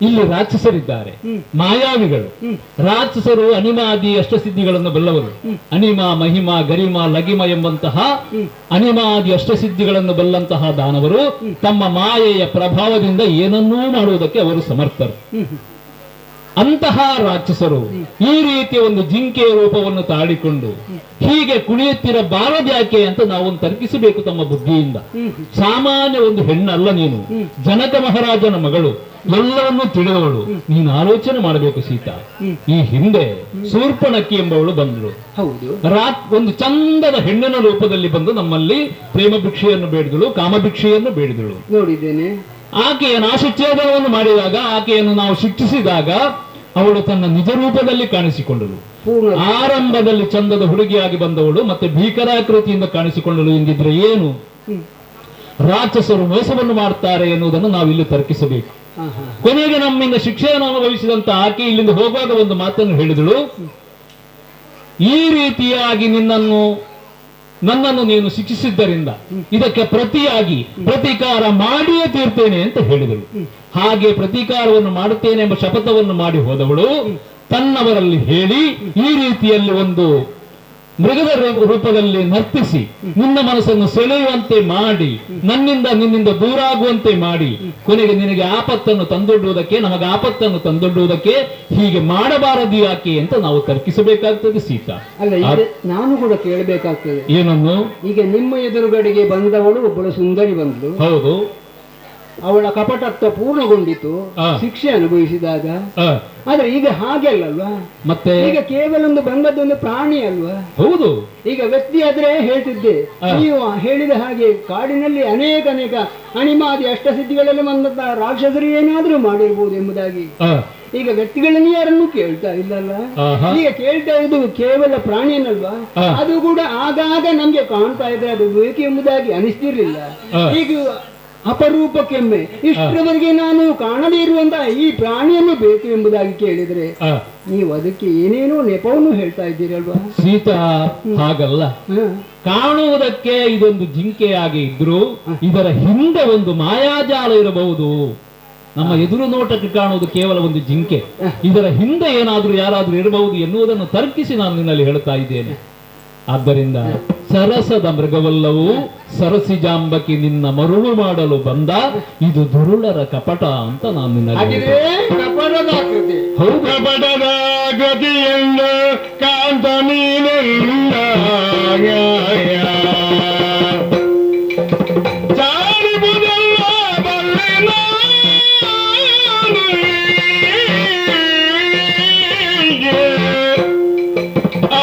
ಇಲ್ಲಿ ರಾಕ್ಷಸರಿದ್ದಾರೆ, ಮಾಯಾವಿಗಳು. ರಾಕ್ಷಸರು ಅನಿಮಾದಿ ಅಷ್ಟಸಿದ್ಧಿಗಳನ್ನು ಬಲ್ಲವರು. ಅನಿಮ, ಮಹಿಮ, ಗರಿಮ, ಲಗಿಮ ಎಂಬಂತಹ ಅನಿಮಾದಿ ಅಷ್ಟಸಿದ್ಧಿಗಳನ್ನು ಬಲ್ಲಂತಹ ದಾನವರು ತಮ್ಮ ಮಾಯೆಯ ಪ್ರಭಾವದಿಂದ ಏನನ್ನೂ ಮಾಡುವುದಕ್ಕೆ ಅವರು ಸಮರ್ಥರು. ಅಂತಹ ರಾಕ್ಷಸರು ಈ ರೀತಿಯ ಒಂದು ಜಿಂಕೆಯ ರೂಪವನ್ನು ತಾಳಿಕೊಂಡು ಹೀಗೆ ಕುಣಿಯುತ್ತಿರಬಾರದ್ಯಾಕೆ ಅಂತ ನಾವು ತರ್ಕಿಸಬೇಕು ತಮ್ಮ ಬುದ್ಧಿಯಿಂದ. ಸಾಮಾನ್ಯ ಒಂದು ಹೆಣ್ಣಲ್ಲ ನೀನು, ಜನಕ ಮಹಾರಾಜನ ಮಗಳು, ಎಲ್ಲವನ್ನೂ ತಿಳಿದವಳು. ನೀನು ಆಲೋಚನೆ ಮಾಡಬೇಕು ಸೀತಾ. ಈ ಹಿಂದೆ ಶೂರ್ಪಣಖಿ ಎಂಬವಳು ಬಂದಳು. ಒಂದು ಚಂದದ ಹೆಣ್ಣಿನ ರೂಪದಲ್ಲಿ ಬಂದು ನಮ್ಮಲ್ಲಿ ಪ್ರೇಮ ಭಿಕ್ಷೆಯನ್ನು ಬೇಡಿದಳು, ಕಾಮ ಭಿಕ್ಷೆಯನ್ನು ಬೇಡಿದಳು. ನೋಡಿದ್ದೇನೆ. ಆಕೆಯ ನಾಶಚ್ಛೇದನವನ್ನು ಮಾಡಿದಾಗ, ಆಕೆಯನ್ನು ನಾವು ಶಿಕ್ಷಿಸಿದಾಗ ಅವಳು ತನ್ನ ನಿಜ ರೂಪದಲ್ಲಿ ಕಾಣಿಸಿಕೊಂಡಳು. ಆರಂಭದಲ್ಲಿ ಚಂದದ ಹುಡುಗಿಯಾಗಿ ಬಂದವಳು ಮತ್ತೆ ಭೀಕರಾಕೃತಿಯಿಂದ ಕಾಣಿಸಿಕೊಂಡಳು ಎಂದಿದ್ರೆ ಏನು? ರಾಕ್ಷಸರು ಮೋಸವನ್ನು ಮಾಡ್ತಾರೆ ಎನ್ನುವುದನ್ನು ನಾವು ಇಲ್ಲಿ ತರ್ಕಿಸಬೇಕು. ಕೊನೆಗೆ ನಮ್ಮಿಂದ ಶಿಕ್ಷೆಯನ್ನು ಅನುಭವಿಸಿದಂತ ಆಕೆ ಇಲ್ಲಿಂದ ಹೋಗುವಾಗ ಒಂದು ಮಾತನ್ನು ಹೇಳಿದಳು, ಈ ರೀತಿಯಾಗಿ ನನ್ನನ್ನು ನೀನು ಶಿಕ್ಷಿಸಿದ್ದರಿಂದ ಇದಕ್ಕೆ ಪ್ರತಿಯಾಗಿ ಪ್ರತೀಕಾರ ಮಾಡಿಯೇ ತೀರ್ತೇನೆ ಅಂತ ಹೇಳಿದಳು. ಹಾಗೆ ಪ್ರತೀಕಾರವನ್ನು ಮಾಡುತ್ತೇನೆ ಎಂಬ ಶಪಥವನ್ನು ಮಾಡಿ ಹೋದವಳು ತನ್ನವರಲ್ಲಿ ಹೇಳಿ ಈ ರೀತಿಯಲ್ಲಿ ಒಂದು ಮೃಗದ ರೂಪದಲ್ಲಿ ನರ್ತಿಸಿ ನಿನ್ನ ಮನಸ್ಸನ್ನು ಸೆಳೆಯುವಂತೆ ಮಾಡಿ ನಿನ್ನಿಂದ ದೂರ ಆಗುವಂತೆ ಮಾಡಿ ಕೊನೆಗೆ ನಿನಗೆ ಆಪತ್ತನ್ನು ತಂದೊಡ್ಡುವುದಕ್ಕೆ, ನಮಗೆ ಆಪತ್ತನ್ನು ತಂದೊಡ್ಡುವುದಕ್ಕೆ ಹೀಗೆ ಮಾಡಬಾರದು ಯಾಕೆ ಅಂತ ನಾವು ತರ್ಕಿಸಬೇಕಾಗ್ತದೆ ಸೀತಾ. ಅಲ್ಲ, ನಾನು ಕೂಡ ಕೇಳಬೇಕಾಗ್ತದೆ. ಏನನ್ನು? ಈಗ ನಿಮ್ಮ ಎದುರುಗಡೆಗೆ ಬಂದವಳು ಒಬ್ಬಳು ಸುಂದರಿ ಬಂದ್ಲು. ಹೌದು, ಅವಳ ಕಪಟತ್ವ ಪೂರ್ಣಗೊಂಡಿತು ಶಿಕ್ಷೆ ಅನುಭವಿಸಿದಾಗ. ಆದ್ರೆ ಈಗ ಹಾಗೆ ಅಲ್ಲಲ್ವಾ? ಮತ್ತೆ ಈಗ ಕೇವಲ ಒಂದು ಬಂದದ್ದೊಂದು ಪ್ರಾಣಿ ಅಲ್ವಾ? ಹೌದು. ಈಗ ವ್ಯಕ್ತಿ ಆದ್ರೆ ಹೇಳ್ತಿದ್ದೆ, ನೀವು ಹೇಳಿದ ಹಾಗೆ ಕಾಡಿನಲ್ಲಿ ಅನೇಕ ಅಣಿಮಾದಿ ಅಷ್ಟಸಿದ್ಧಿಗಳಲ್ಲಿ ಬಂದಂತಹ ರಾಕ್ಷಸರು ಏನಾದ್ರೂ ಮಾಡಿರ್ಬೋದು ಎಂಬುದಾಗಿ. ಈಗ ವ್ಯಕ್ತಿಗಳನ್ನು ಯಾರನ್ನು ಕೇಳ್ತಾ ಇಲ್ಲಲ್ಲ. ಈಗ ಕೇಳ್ತಾ ಇದ್ದು ಕೇವಲ ಪ್ರಾಣಿಯನ್ನಲ್ವಾ? ಅದು ಕೂಡ ಆಗಾಗ ನಮ್ಗೆ ಕಾಣ್ತಾ ಇದ್ರೆ ಅದು ಬೇಕು ಎಂಬುದಾಗಿ ಅನಿಸ್ತಿರ್ಲಿಲ್ಲ. ಈಗ ಅಪರೂಪಕ್ಕೆಮ್ಮೆ ಇಷ್ಟರವರೆಗೆ ನಾನು ಕಾಣದೇ ಇರುವಂತಹ ಈ ಪ್ರಾಣಿಯನ್ನು ಬೇಕು ಎಂಬುದಾಗಿ ಕೇಳಿದ್ರೆ ನೀವು ಅದಕ್ಕೆ ಏನೇನೋ ನೆಪವನ್ನು ಹೇಳ್ತಾ ಇದ್ದೀರಲ್ವಾ ಸೀತಾ? ಹಾಗಲ್ಲ, ಕಾಣುವುದಕ್ಕೆ ಇದೊಂದು ಜಿಂಕೆಯಾಗಿ ಇದ್ರು ಇದರ ಹಿಂದೆ ಒಂದು ಮಾಯಾಜಾಲ ಇರಬಹುದು. ನಮ್ಮ ಎದುರು ನೋಟಕ್ಕೆ ಕಾಣುವುದು ಕೇವಲ ಒಂದು ಜಿಂಕೆ, ಇದರ ಹಿಂದೆ ಏನಾದ್ರೂ ಯಾರಾದ್ರೂ ಇರಬಹುದು ಎನ್ನುವುದನ್ನು ತರ್ಕಿಸಿ ನಾನು ನಿನ್ನಲ್ಲಿ ಹೇಳ್ತಾ ಇದ್ದೇನೆ. ಆದ್ದರಿಂದ ಸರಸದ ಮೃಗವಲ್ಲವೂ ಸರಸಿಜಾಂಬಕಿ ನಿನ್ನ ಮರುಳು ಮಾಡಲು ಬಂದ ಇದು ದುರುಳರ ಕಪಟ ಅಂತ ನಾನು ನಿನ್ನಲ್ಲಿ ಕಪಟದ ಗತಿಯಿಂದ ಕಾಂತ ನೀನೆಲ್ಲ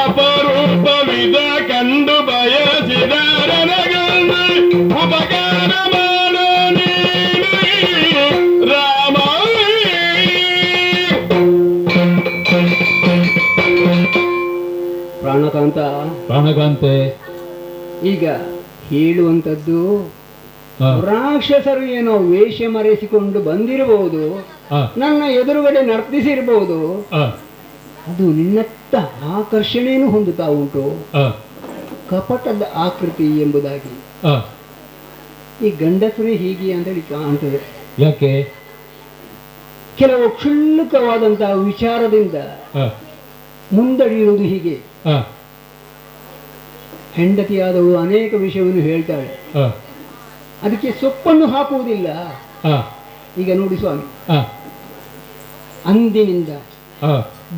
ಅಪರೂಪವಿದ ಕಂಡು ಬಯಸಿದ ಉಪಕಾರ ಮಾಡು ರಾಮ. ಪ್ರಾಣಕಾಂತೆ, ಈಗ ಹೇಳುವಂತದ್ದು ರಾಕ್ಷಸರು ಏನೋ ವೇಷ ಮರೆಸಿಕೊಂಡು ಬಂದಿರಬಹುದು, ನನ್ನ ಎದುರುಗಡೆ ನರ್ತಿಸಿರಬಹುದು, ಅದು ನಿನ್ನತ್ತ ಆಕರ್ಷಣೆಯನ್ನು ಹೊಂದುತ್ತಾ ಉಂಟು, ಕಪಟದ ಆಕೃತಿ ಎಂಬುದಾಗಿ. ಈ ಗಂಡಸರೇ ಹೀಗೆ ಅಂತ ಹೇಳಿ ಕಾಣ್ತದೆ. ಯಾಕೆ? ಕೆಲವು ಕ್ಷುಲ್ಲಕವಾದಂತಹ ವಿಚಾರದಿಂದ ಮುಂದಡಿಯುವುದು ಹೀಗೆ. ಹೆಂಡತಿಯಾದವಳು ಅನೇಕ ವಿಷಯವನ್ನು ಹೇಳ್ತಾಳೆ, ಅದಕ್ಕೆ ಸೊಪ್ಪನ್ನು ಹಾಕುವುದಿಲ್ಲ. ಈಗ ನೋಡಿ ಸ್ವಾಮಿ, ಅಂದಿನಿಂದ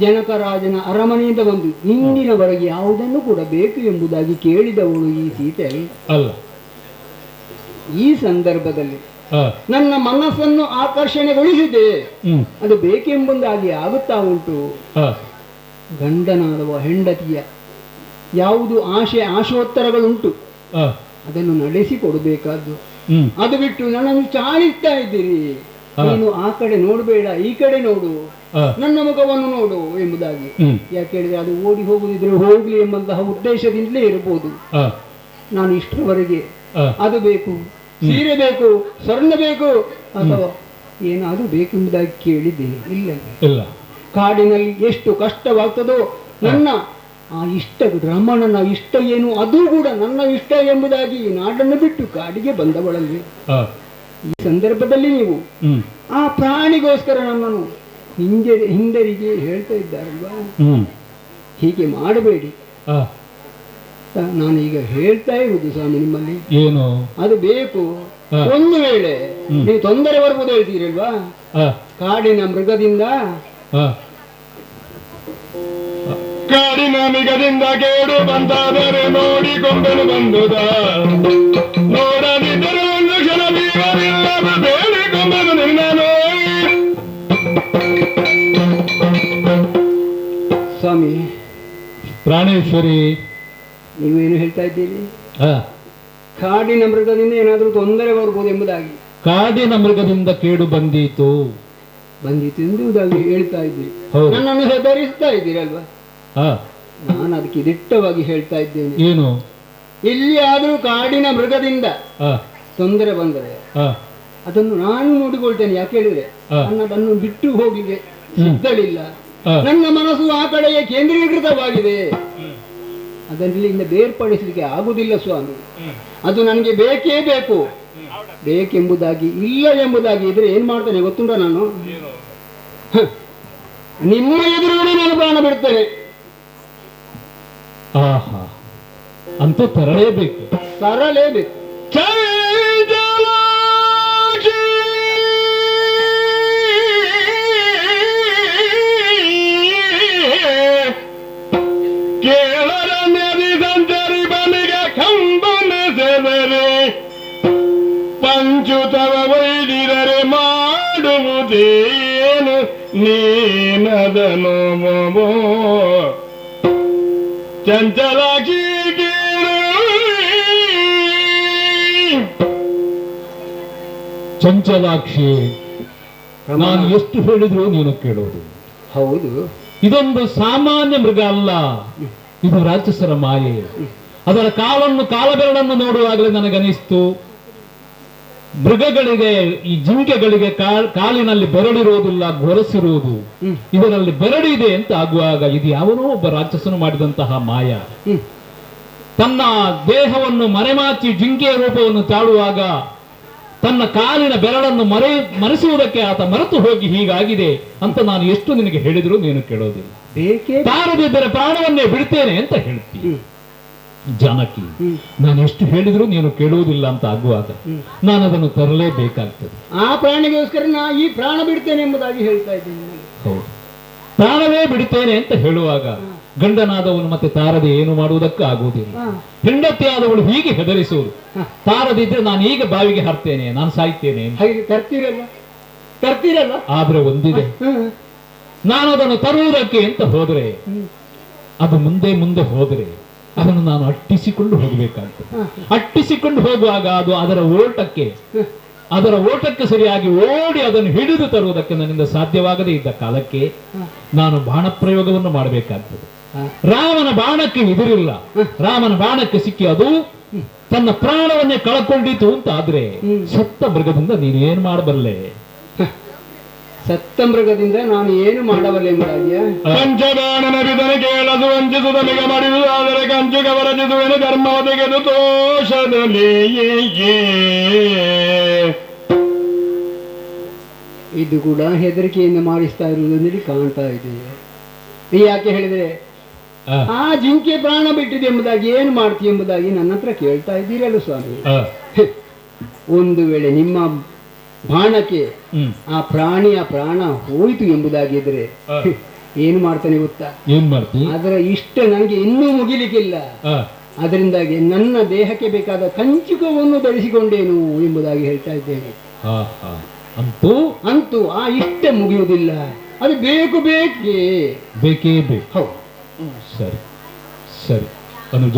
ಜನಕರಾಜನ ಅರಮನೆಯಿಂದ ಬಂದು ಇಂದಿನವರೆಗೆ ಯಾವುದನ್ನು ಕೂಡ ಬೇಕು ಎಂಬುದಾಗಿ ಕೇಳಿದವಳು ಈ ಸೀತೆ ಅಲ್ಲ. ಈ ಸಂದರ್ಭದಲ್ಲಿ ನನ್ನ ಮನಸ್ಸನ್ನು ಆಕರ್ಷಣೆಗೊಳಿಸಿದೆ, ಅದು ಬೇಕೆಂಬುದಾಗಿ ಆಗುತ್ತಾ ಉಂಟು. ಗಂಡನಾದವ ಹೆಂಡತಿಯ ಯಾವುದು ಆಶೋತ್ತರಗಳುಂಟು ಅದನ್ನು ನಡೆಸಿಕೊಡಬೇಕಾದ್ದು. ಅದು ಬಿಟ್ಟು ನನ್ನನ್ನು ಚಾಲಿಸ್ತಾ ಇದ್ದೀರಿ, ನೀನು ಆ ಕಡೆ ನೋಡಬೇಡ, ಈ ಕಡೆ ನೋಡು, ನನ್ನ ಮುಖವನ್ನು ನೋಡು ಎಂಬುದಾಗಿ. ಯಾಕೆ ಹೇಳಿದ್ರೆ ಅದು ಓಡಿ ಹೋಗುದಿದ್ರೆ ಹೋಗ್ಲಿ ಎಂಬಂತಹ ಉದ್ದೇಶದಿಂದಲೇ ಇರಬಹುದು. ನಾನು ಇಷ್ಟರವರೆಗೆ ಅದು ಬೇಕು, ಸೀರೆ ಬೇಕು, ಸ್ವರ್ಣ ಬೇಕು, ಅಥವಾ ಏನಾದರೂ ಬೇಕೆಂಬುದಾಗಿ ಕೇಳಿದ್ದೇನೆ ಇಲ್ಲ. ಕಾಡಿನಲ್ಲಿ ಎಷ್ಟು ಕಷ್ಟವಾಗ್ತದೋ ನನ್ನ ಆ ಇಷ್ಟ, ರಮಣನ ಇಷ್ಟ ಏನು ಅದು ಕೂಡ ನನ್ನ ಇಷ್ಟ ಎಂಬುದಾಗಿ ನಾಡನ್ನು ಬಿಟ್ಟು ಕಾಡಿಗೆ ಬಂದವಳಲ್ಲಿ. ಈ ಸಂದರ್ಭದಲ್ಲಿ ನೀವು ಆ ಪ್ರಾಣಿಗೋಸ್ಕರ ನನ್ನನ್ನು ಹಿಂದರಿಗೆ ಹೇಳ್ತಾ ಇದ್ದಾರಲ್ವಾ, ಹೀಗೆ ಮಾಡಬೇಡಿ. ನಾನೀಗ ಹೇಳ್ತಾ ಇರುವುದು ಸ್ವಾಮಿ ನಿಮ್ಮಲ್ಲಿ, ಏನು ಅದು ಬೇಕು. ಒಂದು ವೇಳೆ ನೀವು ತೊಂದರೆ ಬರ್ಬೋದು ಹೇಳ್ತೀರಲ್ವಾ, ಕಾಡಿನ ಮೃಗದಿಂದ ಕೇಡು ಬಂದಾದರೆ ನೋಡಿಕೊಂಡನು ಬಂದುದ, ನೋಡದಿದ್ದರೆ ಒಂದು ಕ್ಷಣ ಬೀರಲಿಲ್ಲ ಬೇಡಿಕೊಂಡನು ನಿನ್ನನು. ಸ್ವಾಮಿ ಪ್ರಾಣೇಶ್ವರಿ, ನೀವೇನು ಹೇಳ್ತಾ ಇದ್ದೀರಿ? ಕಾಡಿನ ಮೃಗದಿಂದ ಏನಾದರೂ ತೊಂದರೆ ಬರ್ಬೋದು ಎಂಬುದಾಗಿ. ಕಾಡಿನ ಮೃಗದಿಂದ ಕೇಡು ಬಂದೀತು ಎಂಬುದಾಗಿ ಹೇಳ್ತಾ ಇದ್ದೀರಿ, ನನ್ನನ್ನು ಹೆದರಿಸ್ತಾ ಇದ್ದೀರಲ್ವಾ? ನಾನು ಅದಕ್ಕೆ ದಿಟ್ಟವಾಗಿ ಹೇಳ್ತಾ ಇದ್ದೇನೆ, ಏನು ಎಲ್ಲಿ ಆದರೂ ಕಾಡಿನ ಮೃಗದಿಂದ ತೊಂದರೆ ಬಂದರೆ ಅದನ್ನು ನಾನು ನೋಡಿಕೊಳ್ತೇನೆ. ಯಾಕೆ ಹೇಳಿದ್ರೆ ನನ್ನದನ್ನು ಬಿಟ್ಟು ಹೋಗ್ಲಿಕ್ಕೆ ಸಿದ್ಧಳಿಲ್ಲ. ನನ್ನ ಮನಸ್ಸು ಆ ಕಡೆಗೆ ಕೇಂದ್ರೀಕೃತವಾಗಿದೆ, ಅದರಿಂದ ಬೇರ್ಪಡಿಸಲಿಕ್ಕೆ ಆಗುವುದಿಲ್ಲ ಸ್ವಾಮಿ. ಅದು ನನಗೆ ಬೇಕೇ ಬೇಕು. ಬೇಕೆಂಬುದಾಗಿ ಇಲ್ಲ ಎಂಬುದಾಗಿ ಇದ್ರೆ ಏನ್ ಮಾಡ್ತೇನೆ ಗೊತ್ತುಂಟ, ನಾನು ನಿಮ್ಮ ಎದುರುಗಡೆ ನಾನು ಪ್ರಾಣ ಬಿಡ್ತೇನೆ. ಆಹಾ, ಅಂತೂ ತರಲೇಬೇಕು. ಕೇಳರ ನದಿ ಸಂಚರಿ ಬನಿಗೆ ಕಂಬನಿಸಿದರೆ ಪಂಚುತವ ಒಯ್ದಿದರೆ ಮಾಡುವುದೇನು ನೀನದನು ಚಂಚಲಾಗಿ ಚಂಚಲಾಕ್ಷಿ, ನಾನು ಎಷ್ಟು ಹೇಳಿದ್ರು ನೀನು ಕೇಳೋದು. ಹೌದು, ಇದೊಂದು ಸಾಮಾನ್ಯ ಮೃಗ ಅಲ್ಲ, ಇದು ರಾಕ್ಷಸರ ಮಾಯೆ. ಅದರ ಕಾಲಬೆರಳನ್ನು ನೋಡುವಾಗಲೇ ನನಗನಿಸ್ತು, ಮೃಗಗಳಿಗೆ, ಈ ಜಿಂಕೆಗಳಿಗೆ ಕಾಲಿನಲ್ಲಿ ಬೆರಳಿರುವುದಿಲ್ಲ, ಗೊರಸಿರುವುದು. ಇದರಲ್ಲಿ ಬೆರಳಿದೆ ಅಂತ ಆಗುವಾಗ ಇದು ಯಾವನೋ ಒಬ್ಬ ರಾಕ್ಷಸನು ಮಾಡಿದಂತಹ ಮಾಯ. ತನ್ನ ದೇಹವನ್ನು ಮರೆಮಾಚಿ ಜಿಂಕೆಯ ರೂಪವನ್ನು ತಾಳುವಾಗ ತನ್ನ ಕಾಲಿನ ಬೆರಳನ್ನು ಮರೆಸುವುದಕ್ಕೆ ಆತ ಮರೆತು ಹೋಗಿ ಹೀಗಾಗಿದೆ ಅಂತ ನಾನು ಎಷ್ಟು ನಿನಗೆ ಹೇಳಿದ್ರು ನೀನು ಕೇಳೋದಿಲ್ಲ. ತಾರದಿದ್ದರೆ ಪ್ರಾಣವನ್ನೇ ಬಿಡ್ತೇನೆ ಅಂತ ಹೇಳ್ತೀನಿ. ಜಾನಕಿ, ನಾನು ಎಷ್ಟು ಹೇಳಿದ್ರು ನೀನು ಕೇಳುವುದಿಲ್ಲ ಅಂತ ಆಗುವಾಗ ನಾನು ಅದನ್ನು ತರಲೇಬೇಕಾಗ್ತದೆ. ಆ ಪ್ರಾಣಿಗೋಸ್ಕರ ನಾ ಈ ಪ್ರಾಣ ಬಿಡ್ತೇನೆ ಎಂಬುದಾಗಿ ಹೇಳ್ತಾ ಇದ್ದೀನಿ. ಹೌದು, ಪ್ರಾಣವೇ ಬಿಡ್ತೇನೆ ಅಂತ ಹೇಳುವಾಗ ಗಂಡನಾದವನು ಮತ್ತೆ ತಾರದೆ ಏನು ಮಾಡುವುದಕ್ಕೂ ಆಗುವುದಿಲ್ಲ. ಹೆಂಡತಿಯಾದವಳು ಹೀಗೆ ಹೆದರಿಸುವುದು, ತಾರದಿದ್ರೆ ನಾನು ಈಗ ಬಾವಿಗೆ ಹಾರ್ತೇನೆ, ನಾನು ಸಾಯ್ತೇನೆ. ತರ್ತೀರಲ್ಲ. ಆದ್ರೆ ಒಂದಿದೆ, ನಾನು ಅದನ್ನು ತರುವುದಕ್ಕೆ ಅಂತ ಹೋದ್ರೆ, ಅದು ಮುಂದೆ ಹೋದ್ರೆ ಅದನ್ನು ನಾನು ಅಟ್ಟಿಸಿಕೊಂಡು ಹೋಗಬೇಕಾಗ್ತದೆ. ಅಟ್ಟಿಸಿಕೊಂಡು ಹೋಗುವಾಗ ಅದು ಅದರ ಓಟಕ್ಕೆ ಸರಿಯಾಗಿ ಓಡಿ ಅದನ್ನು ಹಿಡಿದು ತರುವುದಕ್ಕೆ ನನ್ನಿಂದ ಸಾಧ್ಯವಾಗದೇ ಇದ್ದ ಕಾಲಕ್ಕೆ ನಾನು ಬಾಣ ಪ್ರಯೋಗವನ್ನು ಮಾಡಬೇಕಾಗ್ತದೆ. ರಾಮನ ಬಾಣಕ್ಕೆ ಎದುರಿಲ್ಲ, ರಾಮನ ಬಾಣಕ್ಕೆ ಸಿಕ್ಕಿ ಅದು ತನ್ನ ಪ್ರಾಣವನ್ನೇ ಕಳಕೊಂಡಿತು ಅಂತ ಆದ್ರೆ ಸತ್ತ ಮೃಗದಿಂದ ನೀನೇನು ಮಾಡಬಲ್ಲೆ? ಸತ್ತ ಮೃಗದಿಂದ ನಾನು ಏನು ಮಾಡಬಲ್ಲೆ ಎಂಬುದಾಗಿಯ ಪಂಚದಾನನ ಬಿದನೆ ಕೇಳದು ವಂಚಿಸುದ ಮಿಗ ಮಾಡಿದುದಾದರೆ ಕಂಚುಗ ವರಚಿಸುವೆನು ಧರ್ಮವ ತೆಗೆದು ತೋಷದಲ್ಲಿ ಇದು ಕೂಡ ಹೆದರಿಕೆಯಿಂದ ಮಾಡಿಸ್ತಾ ಇರುವುದರಲ್ಲಿ ಕಾಣ್ತಾ ಇದೆ. ಯಾಕೆ ಹೇಳಿದ್ರೆ ಆ ಜಿಂಕೆ ಪ್ರಾಣ ಬಿಟ್ಟಿದೆ ಎಂಬುದಾಗಿ ಏನು ಮಾಡ್ತೀವಿ ಎಂಬುದಾಗಿ ನನ್ನ ಹತ್ರ ಕೇಳ್ತಾ ಇದ್ದೀರಲ್ಲ ಸ್ವಾಮಿ. ಒಂದು ವೇಳೆ ನಿಮ್ಮ ಬಾಣಕ್ಕೆ ಆ ಪ್ರಾಣಿಯ ಪ್ರಾಣ ಹೋಯಿತು ಎಂಬುದಾಗಿದ್ರೆ ಏನು ಮಾಡ್ತಾನೆ ಗೊತ್ತಾ? ಏನ್ ಮಾಡ್ತೀನಿ? ಅದರ ಇಷ್ಟ ನನಗೆ ಇನ್ನೂ ಮುಗಿಲಿಕ್ಕಿಲ್ಲ. ಅದರಿಂದಾಗಿ ನನ್ನ ದೇಹಕ್ಕೆ ಬೇಕಾದ ಕಂಚುಕವನ್ನು ಧರಿಸಿಕೊಂಡೇನು ಎಂಬುದಾಗಿ ಹೇಳ್ತಾ ಇದ್ದೇನೆ. ಅಂತೂ ಅಂತೂ ಆ ಇಷ್ಟ ಮುಗಿಯುವುದಿಲ್ಲ, ಅದು ಬೇಕೇ ಬೇಕು. ಹೌದು, ಸರಿ ಸರಿ ಅನುಜ.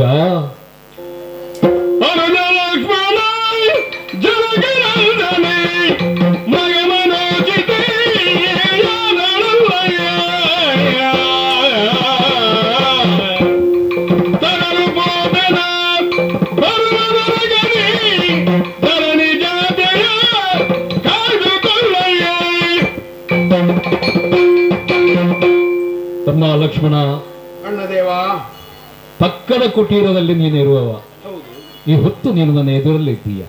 ಲಕ್ಷ್ಮಣ ಜನಗಣನೆ ಮಗ ಮನೋಜಿತ ತರಲು ಬೋಧನ ಬರುವುದರಗನಿ ಧರಣಿ ಜಾತೆಯ ಕಾಯ್ದುಕೊಳ್ಳಯ್ಯ. ತಮ್ಮ ಲಕ್ಷ್ಮಣ, ಅಣ್ಣದೇವ, ಪಕ್ಕದ ಕುಟೀರದಲ್ಲಿ ನೀನಿರುವವ. ಈ ಹೊತ್ತು ನೀನು ನನ್ನ ಎದುರಲ್ಲಿ ಇದ್ದೀಯ.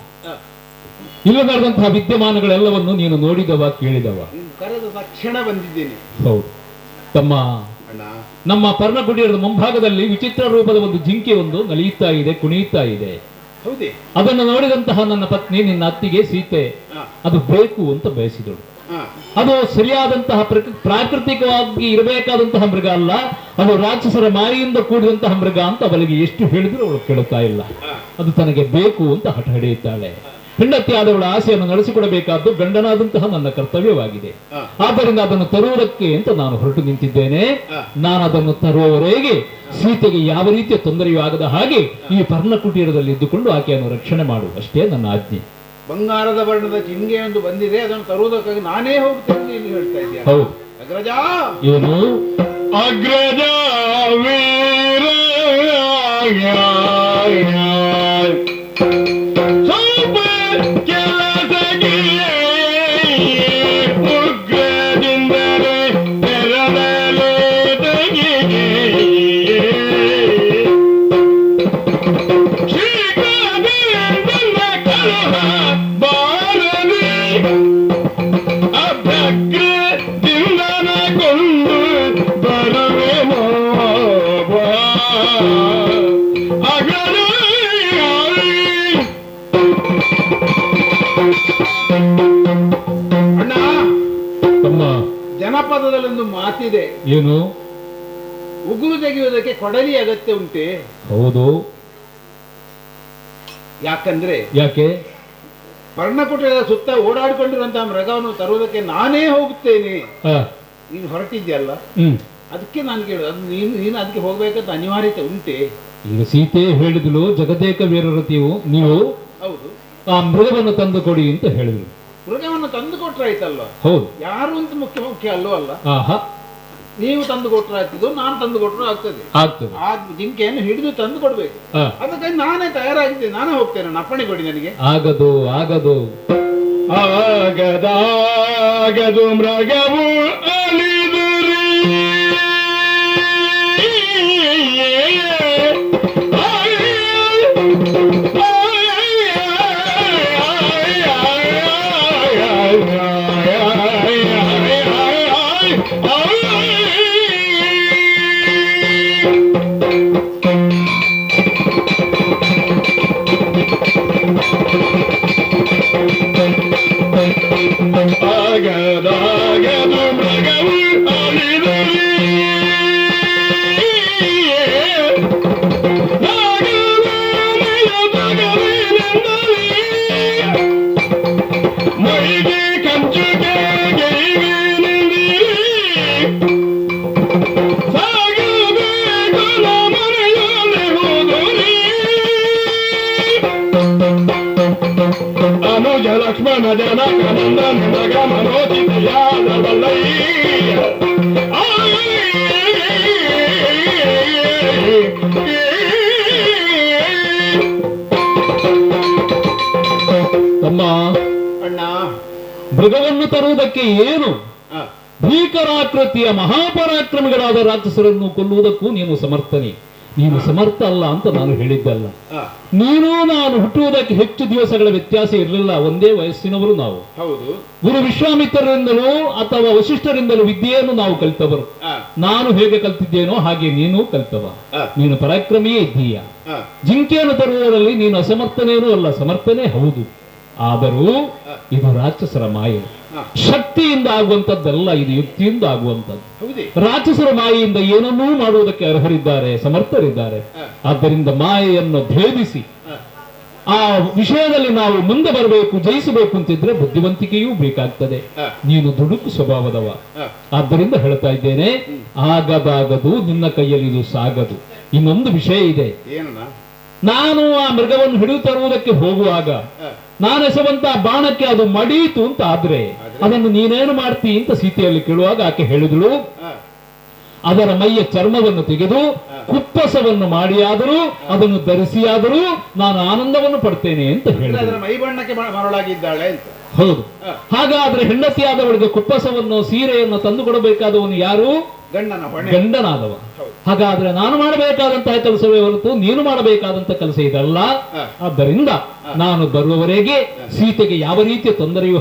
ಇಲ್ಲಿ ನಡೆದಂತಹ ವಿದ್ಯಮಾನಗಳೆಲ್ಲವನ್ನು ನೀನು ನೋಡಿದವ, ಕೇಳಿದವ. ಕರೆದ ತಕ್ಷಣ ಬಂದಿದ್ದೇನೆ. ಹೌದು ತಮ್ಮ, ನಮ್ಮ ಪರ್ಣಕುಟೀರದ ಮುಂಭಾಗದಲ್ಲಿ ವಿಚಿತ್ರ ರೂಪದ ಒಂದು ಜಿಂಕೆ ಒಂದು ನಲಿಯುತ್ತಾ ಇದೆ, ಕುಣಿಯುತ್ತಾ ಇದೆ. ಹೌದೇ? ಅದನ್ನು ನೋಡಿದಂತಹ ನನ್ನ ಪತ್ನಿ, ನಿನ್ನ ಅತ್ತಿಗೆ ಸೀತೆ, ಅದು ಬೇಕು ಅಂತ ಬಯಸಿದಳು. ಅದು ಸರಿಯಾದಂತಹ ಪ್ರಾಕೃತಿಕವಾಗಿ ಇರಬೇಕಾದಂತಹ ಮೃಗ ಅಲ್ಲ, ಅದು ರಾಕ್ಷಸರ ಮಾರಿಯಿಂದ ಕೂಡಿದಂತಹ ಮೃಗ ಅಂತ ಅವಳಿಗೆ ಎಷ್ಟು ಹೇಳಿದ್ರು ಅವಳು ಕೇಳುತ್ತಾ ಇಲ್ಲ. ಅದು ತನಗೆ ಬೇಕು ಅಂತ ಹಠ ಹಿಡಿಯುತ್ತಾಳೆ. ಹೆಂಡತಿ ಆದವಳ ಆಸೆಯನ್ನು ನಡೆಸಿಕೊಡಬೇಕಾದ್ದು ಗಂಡನಾದಂತಹ ನನ್ನ ಕರ್ತವ್ಯವಾಗಿದೆ. ಆದ್ದರಿಂದ ಅದನ್ನು ತರುವುದಕ್ಕೆ ಅಂತ ನಾನು ಹೊರಟು ನಿಂತಿದ್ದೇನೆ. ನಾನು ಅದನ್ನು ತರುವವರೆಗೆ ಸೀತೆಗೆ ಯಾವ ರೀತಿಯ ತೊಂದರೆಯೂ ಆಗದ ಹಾಗೆ ಈ ಪರ್ಣಕುಟೀರದಲ್ಲಿ ಇದ್ದುಕೊಂಡು ಆಕೆಯನ್ನು ರಕ್ಷಣೆ ಮಾಡು, ಅಷ್ಟೇ ನನ್ನ ಆಜ್ಞೆ. ಬಂಗಾರದ ವರ್ಣದ ಚಿಂಗೆ ಒಂದು ಬಂದಿದೆ, ಅದನ್ನು ತರುವುದಕ್ಕಾಗಿ ನಾನೇ ಹೋಗ್ತೇನೆ ಎಂದು ಹೇಳ್ತಾ ಇದ್ದೇನೆ. ಹೌದು. ಅಗ್ರಜ ಏನು? ಅಗ್ರಜ ವೀರ ಸ್ವಲ್ಪ ಕೆಲಸಕ್ಕೆ ಉಗ್ರದಿಂದಲೇ ತೆರಳಲು ತೆಗೆಗೆ ಶೀಘ್ರದಿಂದ ಕಳುಹ ಬಾರಲಿ ಅಭ್ಯಗ್ರದಿಂದನ ಕೊಂಡು ಬರುವೆನೋ ಅಗಲ. ಅಣ್ಣ, ತಮ್ಮ, ಜನಪದದಲ್ಲೊಂದು ಮಾತಿದೆ. ಏನು? ಉಗುರು ತೆಗೆಯುವುದಕ್ಕೆ ಕೊಡಲಿ ಅಗತ್ಯ ಉಂಟೆ? ಹೌದು. ಯಾಕಂದ್ರೆ ಯಾಕೆ? ಪರ್ಣಕುಟೀರದ ಸುತ್ತ ಓಡಾಡಿಕೊಂಡಿರುವಂತಹ ಮೃಗವನ್ನು ತರುವುದಕ್ಕೆ ನಾನೇ ಹೋಗುತ್ತೇನೆ. ನೀನು ಹೊರಟಿದ್ಯಲ್ಲ, ಅದಕ್ಕೆ ನಾನು ಕೇಳುದು, ಅದು ನೀನು ಅದಕ್ಕೆ ಹೋಗ್ಬೇಕಂತ ಅನಿವಾರ್ಯತೆ ಉಂಟೆ? ಈಗ ಸೀತೆ ಹೇಳಿದ್ಲು, ಜಗದೇಕ ವೀರರತಿಯು ನೀವು ಹೌದು, ಆ ಮೃಗವನ್ನು ತಂದು ಕೊಡಿ ಅಂತ ಹೇಳಿದ್ರು. ಮೃಗವನ್ನು ತಂದು ಕೊಟ್ರಾಯ್ತಲ್ಲ. ಹೌದು. ಯಾರು ಅಂತ ಮುಖ್ಯ ಅಲ್ಲೋ ಅಲ್ಲ. ಆಹಾ, ನೀವು ತಂದು ಕೊಟ್ಟರು ಆಗ್ತದೆ, ನಾನು ತಂದು ಕೊಟ್ಟರು ಆಗ್ತದೆ. ಆ ಜಿಂಕೆಯನ್ನು ಹಿಡಿದು ತಂದು ಕೊಡ್ಬೇಕು. ಅದಕ್ಕಾಗಿ ನಾನೇ ತಯಾರಾಗಿದ್ದೇನೆ, ನಾನೇ ಹೋಗ್ತೇನೆ. ಅಪ್ಪಣೆ ಕೊಡಿ ನನಗೆ. ಆಗದು ಆಗದು ಆಗದಾಗದು ಮೃಗವು ಅಲಿದುರಿ ಆಗದಾಗದು ಮೃಗವು ಅಲಿದುರಿ ಮೈಗೆ ಕಂಚುಗೆ ಸಾಗಬೇಕು ಮನೆಯಲ್ಲಿ ಹೋದುರಿ ಅನುಜ ಲಕ್ಷ್ಮಣ ಜನಕ ನಂದನ ಮಗ ಮನೋಜಿತೆಯಾದ ಬಲ್ಲಯ್ಯ ತಮ್ಮ, ಅಣ್ಣ, ಮೃಗವನ್ನು ತರುವುದಕ್ಕೆ ಏನು? ಭೀಕರಾಕೃತಿಯ ಮಹಾಪರಾಕ್ರಮಿಗಳಾದ ರಾಕ್ಷಸರನ್ನು ಕೊಲ್ಲುವುದಕ್ಕೂ ನೀನು ಸಮರ್ಥನೆ. ನೀನು ಸಮರ್ಥ ಅಲ್ಲ ಅಂತ ನಾನು ಹೇಳಿದ್ದಲ್ಲ. ಆ, ನೀನು ನಾನು ಹುಟ್ಟುವುದಕ್ಕೆ ಹೆಚ್ಚು ದಿವಸಗಳ ವ್ಯತ್ಯಾಸ ಇರಲಿಲ್ಲ, ಒಂದೇ ವಯಸ್ಸಿನವರು ನಾವು. ಹೌದು. ಗುರು ವಿಶ್ವಾಮಿತ್ರರಿಂದಲೂ ಅಥವಾ ವಶಿಷ್ಠರಿಂದಲೂ ವಿದ್ಯೆಯನ್ನು ನಾವು ಕಲಿತವರು. ಆ, ನಾನು ಹೇಗೆ ಕಲ್ತಿದ್ದೇನೋ ಹಾಗೆ ನೀನು ಕಲಿತವ. ಆ, ನೀನು ಪರಾಕ್ರಮಿಯೇ ಇದ್ದೀಯ. ಆ, ಜಿಂಕೆಯನ್ನು ತರುವುದರಲ್ಲಿ ನೀನು ಅಸಮರ್ಥನೇನೂ ಅಲ್ಲ, ಸಮರ್ಥನೇ ಹೌದು. ಆದರೂ ಇದು ರಾಕ್ಷಸರ ಮಾಯೆ. ಆ. ಶಕ್ತಿಯಿಂದ ಆಗುವಂತದ್ದಲ್ಲ, ಇದು ಯುಕ್ತಿಯಿಂದ ಆಗುವಂತದ್ದು. ಹೌದೇ? ರಾಕ್ಷಸರ ಮಾಯೆಯಿಂದ ಏನನ್ನೂ ಮಾಡುವುದಕ್ಕೆ ಅರ್ಹರಿದ್ದಾರೆ, ಸಮರ್ಥರಿದ್ದಾರೆ. ಆದ್ದರಿಂದ ಮಾಯೆಯನ್ನು ಭೇದಿಸಿ ಆ ವಿಷಯದಲ್ಲಿ ನಾವು ಮುಂದೆ ಬರಬೇಕು, ಜಯಿಸಬೇಕು ಅಂತಿದ್ರೆ ಬುದ್ಧಿವಂತಿಕೆಯೂ ಬೇಕಾಗ್ತದೆ. ನೀನು ದುಡುಕು ಸ್ವಭಾವದವ. ಆದ್ದರಿಂದ ಹೇಳ್ತಾ ಇದ್ದೇನೆ, ಆಗದಾಗದು ನಿನ್ನ ಕೈಯಲ್ಲಿ ಇದು ಸಾಗದು. ಇನ್ನೊಂದು ವಿಷಯ ಇದೆ. ಏನಣ್ಣ? ನಾನು ಆ ಮೃಗವನ್ನು ಹಿಡಿದು ತರುವುದಕ್ಕೆ ಹೋಗುವಾಗ ನಾನು ಎಸೆವಂತ ಬಾಣಕ್ಕೆ ಅದು ಮಡೀತು ಅಂತ ಆದ್ರೆ ಅದನ್ನು ನೀನೇನು ಮಾಡ್ತೀ ಅಂತ ಸೀತೆಯಲ್ಲಿ ಕೇಳುವಾಗ ಆಕೆ ಹೇಳಿದಳು, ಅದರ ಮೈಯ ಚರ್ಮವನ್ನು ತೆಗೆದು ಕುಪ್ಪಸವನ್ನು ಮಾಡಿಯಾದರೂ ಅದನ್ನು ಧರಿಸಿಯಾದರೂ ನಾನು ಆನಂದವನ್ನು ಪಡ್ತೇನೆ ಅಂತ ಹೇಳಿದ್ರು. ಅದರ ಮೈ ಬಣ್ಣಕ್ಕೆ ಮರಳಾಗಿದ್ದಾಳೆ ಅಂತ. ಹೌದು. ಹಾಗಾದ್ರೆ ಹೆಂಡತಿಯಾದವಳಿಗೆ ಕುಪ್ಪಸವನ್ನು ಸೀರೆಯನ್ನು ತಂದು ಕೊಡಬೇಕಾದವನು ಯಾರು? ಗಂಡನಾದವ. ಹಾಗಾದ್ರೆ ನಾನು ಮಾಡಬೇಕಾದಂತಹ ಕೆಲಸವೇ ಹೊರತು ನೀನು ಮಾಡಬೇಕಾದಂತಹ ಕೆಲಸ ಇದಲ್ಲ. ಆದ್ದರಿಂದ ನಾನು ಬರುವವರೆಗೆ ಸೀತೆಗೆ ಯಾವ ರೀತಿಯ ತೊಂದರೆಯೂ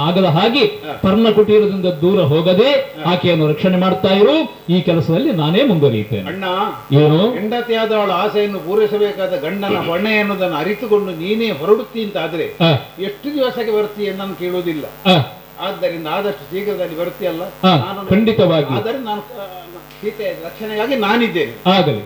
ಆಗದ ಹಾಗೆ ಪರ್ಣಕುಟೀರದಿಂದ ದೂರ ಹೋಗದೆ ಆಕೆಯನ್ನು ರಕ್ಷಣೆ ಮಾಡ್ತಾ ಇರು. ಈ ಕೆಲಸದಲ್ಲಿ ನಾನೇ ಮುಂದುವರಿಯುತ್ತೇನೆ. ಅಣ್ಣ, ಏನು? ಹೆಂಡತಿಯಾದವಳ ಆಸೆಯನ್ನು ಪೂರೈಸಬೇಕಾದ ಗಂಡನ ಹೊಣೆ ಎನ್ನುವುದನ್ನು ಅರಿತುಕೊಂಡು ನೀನೇ ಹೊರಡುತ್ತಿ ಅಂತ ಆದ್ರೆ ಎಷ್ಟು ದಿವಸಕ್ಕೆ ಬರ್ತೀಯ ನಾನು ಕೇಳುವುದಿಲ್ಲ. ಆದ್ದರಿಂದ ಆದಷ್ಟು ಶೀಘ್ರದಲ್ಲಿ ಬರುತ್ತೀಯಲ್ಲ? ಖಂಡಿತವಾಗಿ. ಆದರೆ ನಾನು ಸೀತೆ ರಕ್ಷಣೆಗಾಗಿ ನಾನಿದ್ದೇನೆ. ಆಗಲಿ.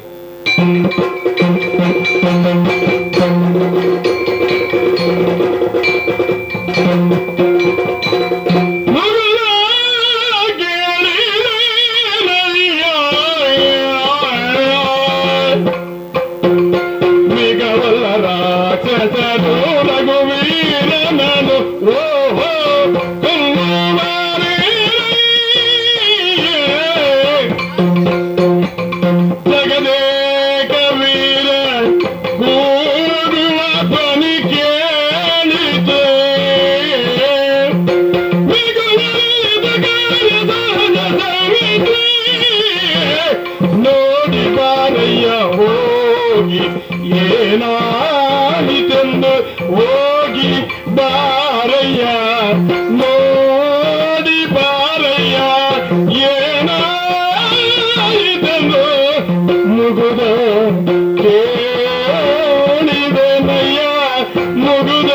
ಏನಾಯಿತೆಂದು ಹೋಗಿ ಬಾರಯ್ಯ, ನೋಡಿ ಬಾರಯ್ಯ, ಏನಾಯಿತೆಂದು ಮುಗುದ ಕೇಳಿದೆನಯ್ಯ, ಮುಗುದ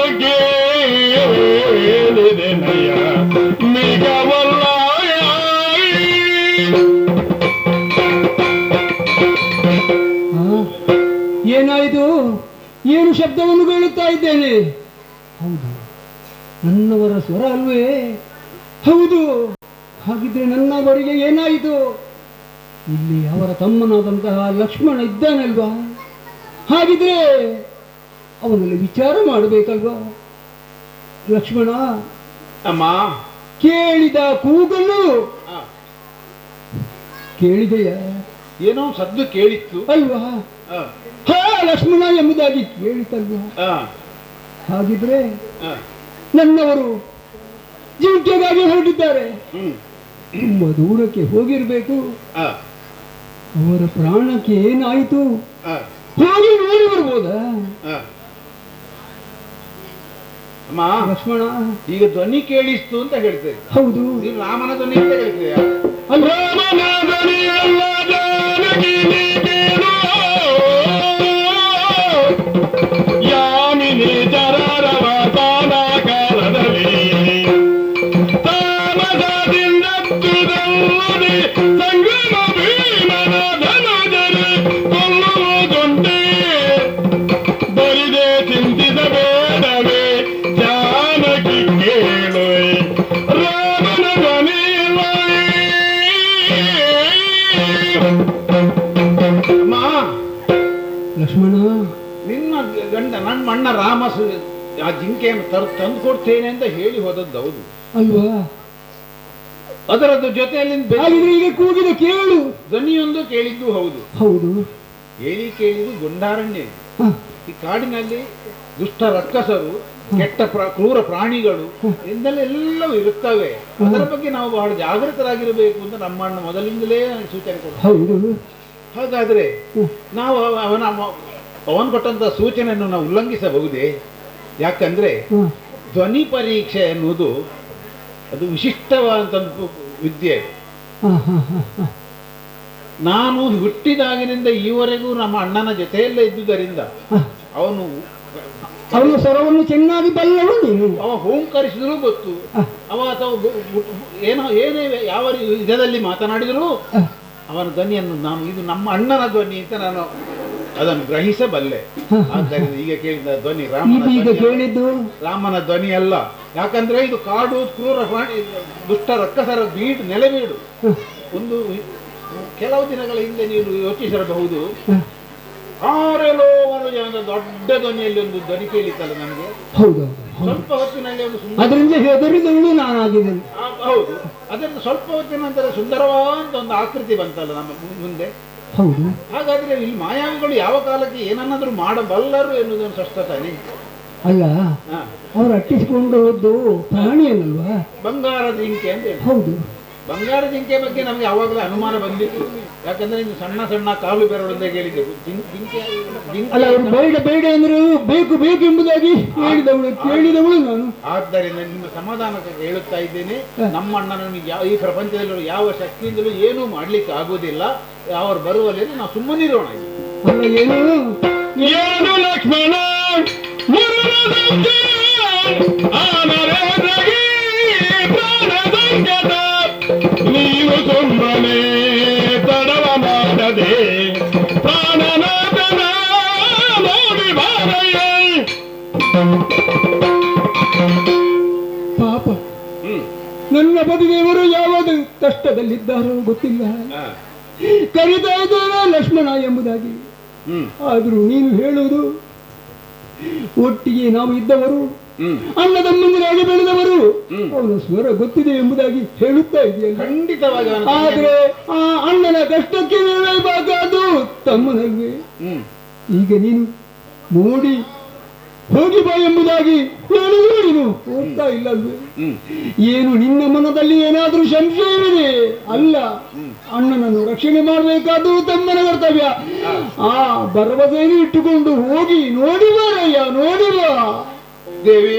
ಕೇಳಿದೆನಯ್ಯ, ಮಿಗವಲ್ಲ. ಏನಾಯಿತು? ಏನು ಶಬ್ದವನ್ನು ಕೇಳುತ್ತಾ ಇದ್ದೇನೆ? ಹೌದು, ನನ್ನವರ ಸ್ವರ ಅಲ್ವೇ? ಹೌದು. ಹಾಗಿದ್ರೆ ನನ್ನವರಿಗೆ ಏನಾಯಿತು? ಇಲ್ಲಿ ಅವರ ತಮ್ಮನಾದಂತಹ ಲಕ್ಷ್ಮಣ ಇದ್ದಾನಲ್ವಾ? ಹಾಗಿದ್ರೆ ಅವನಲ್ಲಿ ವಿಚಾರ ಮಾಡಬೇಕಲ್ವಾ? ಲಕ್ಷ್ಮಣ, ಅಮ್ಮ, ಕೇಳಿದ ಕೂಗಲು ಕೇಳಿದೆಯಾ? ಏನೋ ಸದ್ದು ಕೇಳಿತ್ತು ಅಲ್ವಾ? ಹಾ, ಲಕ್ಷ್ಮಣ ಎಂಬುದಾಗಿ ಕೇಳಿತಲ್ವಾ? ಹಾಗಿದ್ರೆ ನನ್ನವರು ಜಿಂಕೆಗಾಗಿ ಹೊರಟಿದ್ದಾರೆ. ತುಂಬ ದೂರಕ್ಕೆ ಹೋಗಿರ್ಬೇಕು. ಅವರ ಪ್ರಾಣಕ್ಕೆ ಏನಾಯಿತು? ಹೋಗಿ ನೋಡಿ ಬರ್ಬೋದಾ? ಅಮ್ಮ, ಲಕ್ಷ್ಮಣ, ಈಗ ಧ್ವನಿ ಕೇಳಿಸ್ತು ಅಂತ ಹೇಳ್ತೇವೆ. ಹೌದು. ನೀನು ರಾಮನ ಧ್ವನಿ ಅಂತ ಹೇಳ್ತೀಯ? ರಾಮನ ಧ್ವನಿ ಅಲ್ಲ ಜಾನಕಿ ಕೇಳು, ಯಾಮಿನಿ ಚರರವ ತಾನ ಕಾಲದಲ್ಲಿ ತಾಮಸದಿಂದ ತುದಲ್ಲದೆ ಸಂಗಮ ಭೀಮನ ಧನುಜನೆ ಕೊಲ್ಲುವುದುಂಟೆ, ಬರಿದೆ ಚಿಂತಿಸಬೇಡವೇ ಜಾನಕಿ ಕೇಳು, ರಾಮನ ಧ್ವನಿ. ಅಮ್ಮ, ಲಕ್ಷ್ಮಣ, ನಿನ್ನ ಗಂಡ ನನ್ನ ಅಣ್ಣ ರಾಮ ಆ ಜಿಂಕೆಯನ್ನು ತಂದು ಕೊಡ್ತೇನೆ ಅಂತ ಹೇಳಿ ಹೋದದ್ದು ಹೌದು ಅಲ್ವಾ? ಅದರದ್ದು ಜೊತೆಯಲ್ಲಿ ಹಾಗಿದ್ರೆ ಈಗ ಕೂಗಿದ ಕೇಳು. ಧ್ವನಿಯೊಂದು ಕೇಳಿದ್ದು ಹೌದು. ಹೌದು. ಕೇಳಿದ್ದು ಗುಂಡಾರಣ್ಯ. ಈ ಕಾಡಿನಲ್ಲಿ ದುಷ್ಟ ರಕ್ಕಸರು, ಕೆಟ್ಟ ಕ್ರೂರ ಪ್ರಾಣಿಗಳು ಎಲ್ಲವೂ ಇರುತ್ತವೆ. ಅದರ ಬಗ್ಗೆ ನಾವು ಬಹಳ ಜಾಗೃತರಾಗಿರಬೇಕು ಅಂತ ನಮ್ಮ ಅಣ್ಣ ಮೊದಲಿಂದಲೇ ಸೂಚನೆ ಕೊಡ್ತಾರೆ. ಹೌದು. ಹಾಗಾದ್ರೆ ನಾವು ಅವನು ಕೊಟ್ಟಂತ ಸೂಚನೆಯನ್ನು ನಾವು ಉಲ್ಲಂಘಿಸಬಹುದೇ? ಯಾಕಂದ್ರೆ ಧ್ವನಿ ಪರೀಕ್ಷೆ ಎನ್ನುವುದು ಅದು ವಿಶಿಷ್ಟವಾದಂತ ವಿದ್ಯೆ. ನಾನು ಹುಟ್ಟಿದಾಗಿನಿಂದ ಈವರೆಗೂ ನಮ್ಮ ಅಣ್ಣನ ಜೊತೆಯಲ್ಲೇ ಇದ್ದುದರಿಂದ ಅವನು ಸ್ವರವನ್ನು ಚೆನ್ನಾಗಿ ಬಲ್ಲವನು ನೀನು. ಅವ ಹೋಂಕರಿಸಿದ್ರು ಗೊತ್ತು, ಅವ ಅಥವಾ ಏನೇ ಯಾವ ವಿಧದಲ್ಲಿ ಮಾತನಾಡಿದರೂ ಅವನ ಧ್ವನಿಯನ್ನು ಇದು ನಮ್ಮ ಅಣ್ಣನ ಧ್ವನಿ ಅಂತ ನಾನು ಅದನ್ನು ಗ್ರಹಿಸಬಲ್ಲೆ. ಆದ್ದರಿಂದ ಈಗ ಕೇಳಿದ ಧ್ವನಿ ರಾಮನ ಧ್ವನಿ ಅಲ್ಲ. ಯಾಕಂದ್ರೆ ಇದು ಕಾಡು ಕ್ರೂರ ದುಷ್ಟ ರಕ್ಕಸರ ನೆಲೆಬೀಡು. ಒಂದು ಕೆಲವು ದಿನಗಳ ಹಿಂದೆ ನೀವು ಯೋಚಿಸಿರಬಹುದು, ಆರೆಲೋ ಮನುಜ ದೊಡ್ಡ ಧ್ವನಿಯಲ್ಲಿ ಒಂದು ಧ್ವನಿ ಕೇಳಿತ್ತಲ್ಲ ನನಗೆ. ಹೌದು, ಸ್ವಲ್ಪ ಹೊತ್ತಿನಲ್ಲಿ ಒಂದು ಅದರಿಂದ ಹೆದರಿದವಳು ನಾನಾಗಿದ್ದೇನೆ. ಹೌದು, ಅದರಿಂದ ಸ್ವಲ್ಪ ಹೊತ್ತಿನ ನಂತರ ಸುಂದರವಾದ ಒಂದು ಆಕೃತಿ ಬಂತಲ್ಲ ನಮ್ಮ ಮುಂದೆ. ಹೌದು, ಹಾಗಾದ್ರೆ ಇಲ್ಲಿ ಮಾಯಾವಿಗಳು ಯಾವ ಕಾಲಕ್ಕೆ ಏನನ್ನಾದ್ರೂ ಮಾಡಬಲ್ಲರು ಎನ್ನುವುದನ್ನು ಸ್ಪಷ್ಟ ತಾನೆ. ಅಲ್ಲ, ಅವ್ರು ಅಟ್ಟಿಸಿಕೊಂಡು ಹೋದ್ದು ಪ್ರಾಣಿಯನ್ನಲ್ವಾ? ಬಂಗಾರದ ಜಿಂಕೆ ಅಂತ ಹೇಳಿ. ಹೌದು, ಬಂಗಾರ ಜಿಂಕೆ ಬಗ್ಗೆ ನಮಗೆ ಯಾವಾಗಲೂ ಅನುಮಾನ ಬಂದಿತ್ತು. ಯಾಕಂದ್ರೆ ಇದು ಸಣ್ಣ ಸಣ್ಣ ಕಾಲು ಬೆರಳಿಂದ ಕೇಳಿದ್ದೆವು. ಅಲ್ಲ, ಅವರು ಬೇಡ ಬೇಡ ಅಂದ್ರೆ ಬೇಕು ಬೇಕು ಎಂಬುದಾಗಿ ಕೇಳಿದವಳು ನಾನು. ಆದ್ದರಿಂದ ನಿಮ್ಮ ಸಮಾಧಾನಕ್ಕೆ ಹೇಳುತ್ತಾ ಇದ್ದೇನೆ, ನಮ್ಮ ಅಣ್ಣನನ್ನು ಈ ಪ್ರಪಂಚದಲ್ಲಿ ಯಾವ ಶಕ್ತಿಯಿಂದಲೂ ಏನೂ ಮಾಡ್ಲಿಕ್ಕೆ ಆಗುವುದಿಲ್ಲ. ಅವರು ಬರುವಲ್ಲಿ ನಾವು ಸುಮ್ಮನಿರೋಣ. ಅಲ್ಲ, ಏನು ಲಕ್ಷ್ಮಣ ನೀನು ಸುಮ್ಮನೆ ತಡವ ಮಾಡದೆ ಪ್ರಾಣನಾಥನ ನೋಡಿ ಬಾರಯ್ಯ. ಪಾಪ, ನನ್ನ ಬದಿದೇವರು ಯಾವಾಗ ಕಷ್ಟದಲ್ಲಿದ್ದಾರೋ ಗೊತ್ತಿಲ್ಲ. ಕರೀತಾ ಇದ್ದೇವೆ ಲಕ್ಷ್ಮಣ ಎಂಬುದಾಗಿ. ಆದ್ರೂ ನೀನು ಹೇಳುವುದು ಒಟ್ಟಿಗೆ ನಾವು ಇದ್ದವರು, ಅಣ್ಣ ತಮ್ಮಂದಿರಾಗಿ ಬೆಳೆದವರು, ಅವನ ಸ್ವರ ಗೊತ್ತಿದೆ ಎಂಬುದಾಗಿ ಹೇಳುತ್ತಾ ಇದೆಯಲ್ಲ. ಖಂಡಿತವಾಗಿ. ಆದ್ರೆ ಆ ಅಣ್ಣನ ಕಷ್ಟಕ್ಕೆ ಬೇಕಾದ್ದು ತಮ್ಮನಲ್ವೇ. ಈಗ ನೀನು ನೋಡಿ ಹೋಗಿ ಬಾ ಎಂಬುದಾಗಿ ಹೇಳಿದ್ರು ನೀನು ಹೋಗ್ತಾ ಇಲ್ಲಲ್ವೇ? ಏನು ನಿನ್ನ ಮನದಲ್ಲಿ ಏನಾದ್ರೂ ಸಂಶಯವಿದೆ? ಅಲ್ಲ, ಅಣ್ಣನನ್ನು ರಕ್ಷಣೆ ಮಾಡಬೇಕಾದ್ದು ತಮ್ಮನ ಕರ್ತವ್ಯ. ಆ ಭರವಸೆಯನ್ನು ಇಟ್ಟುಕೊಂಡು ಹೋಗಿ ನೋಡಿ ಬಾರಯ್ಯ, ನೋಡಿ ಬಾ. ದೇವಿ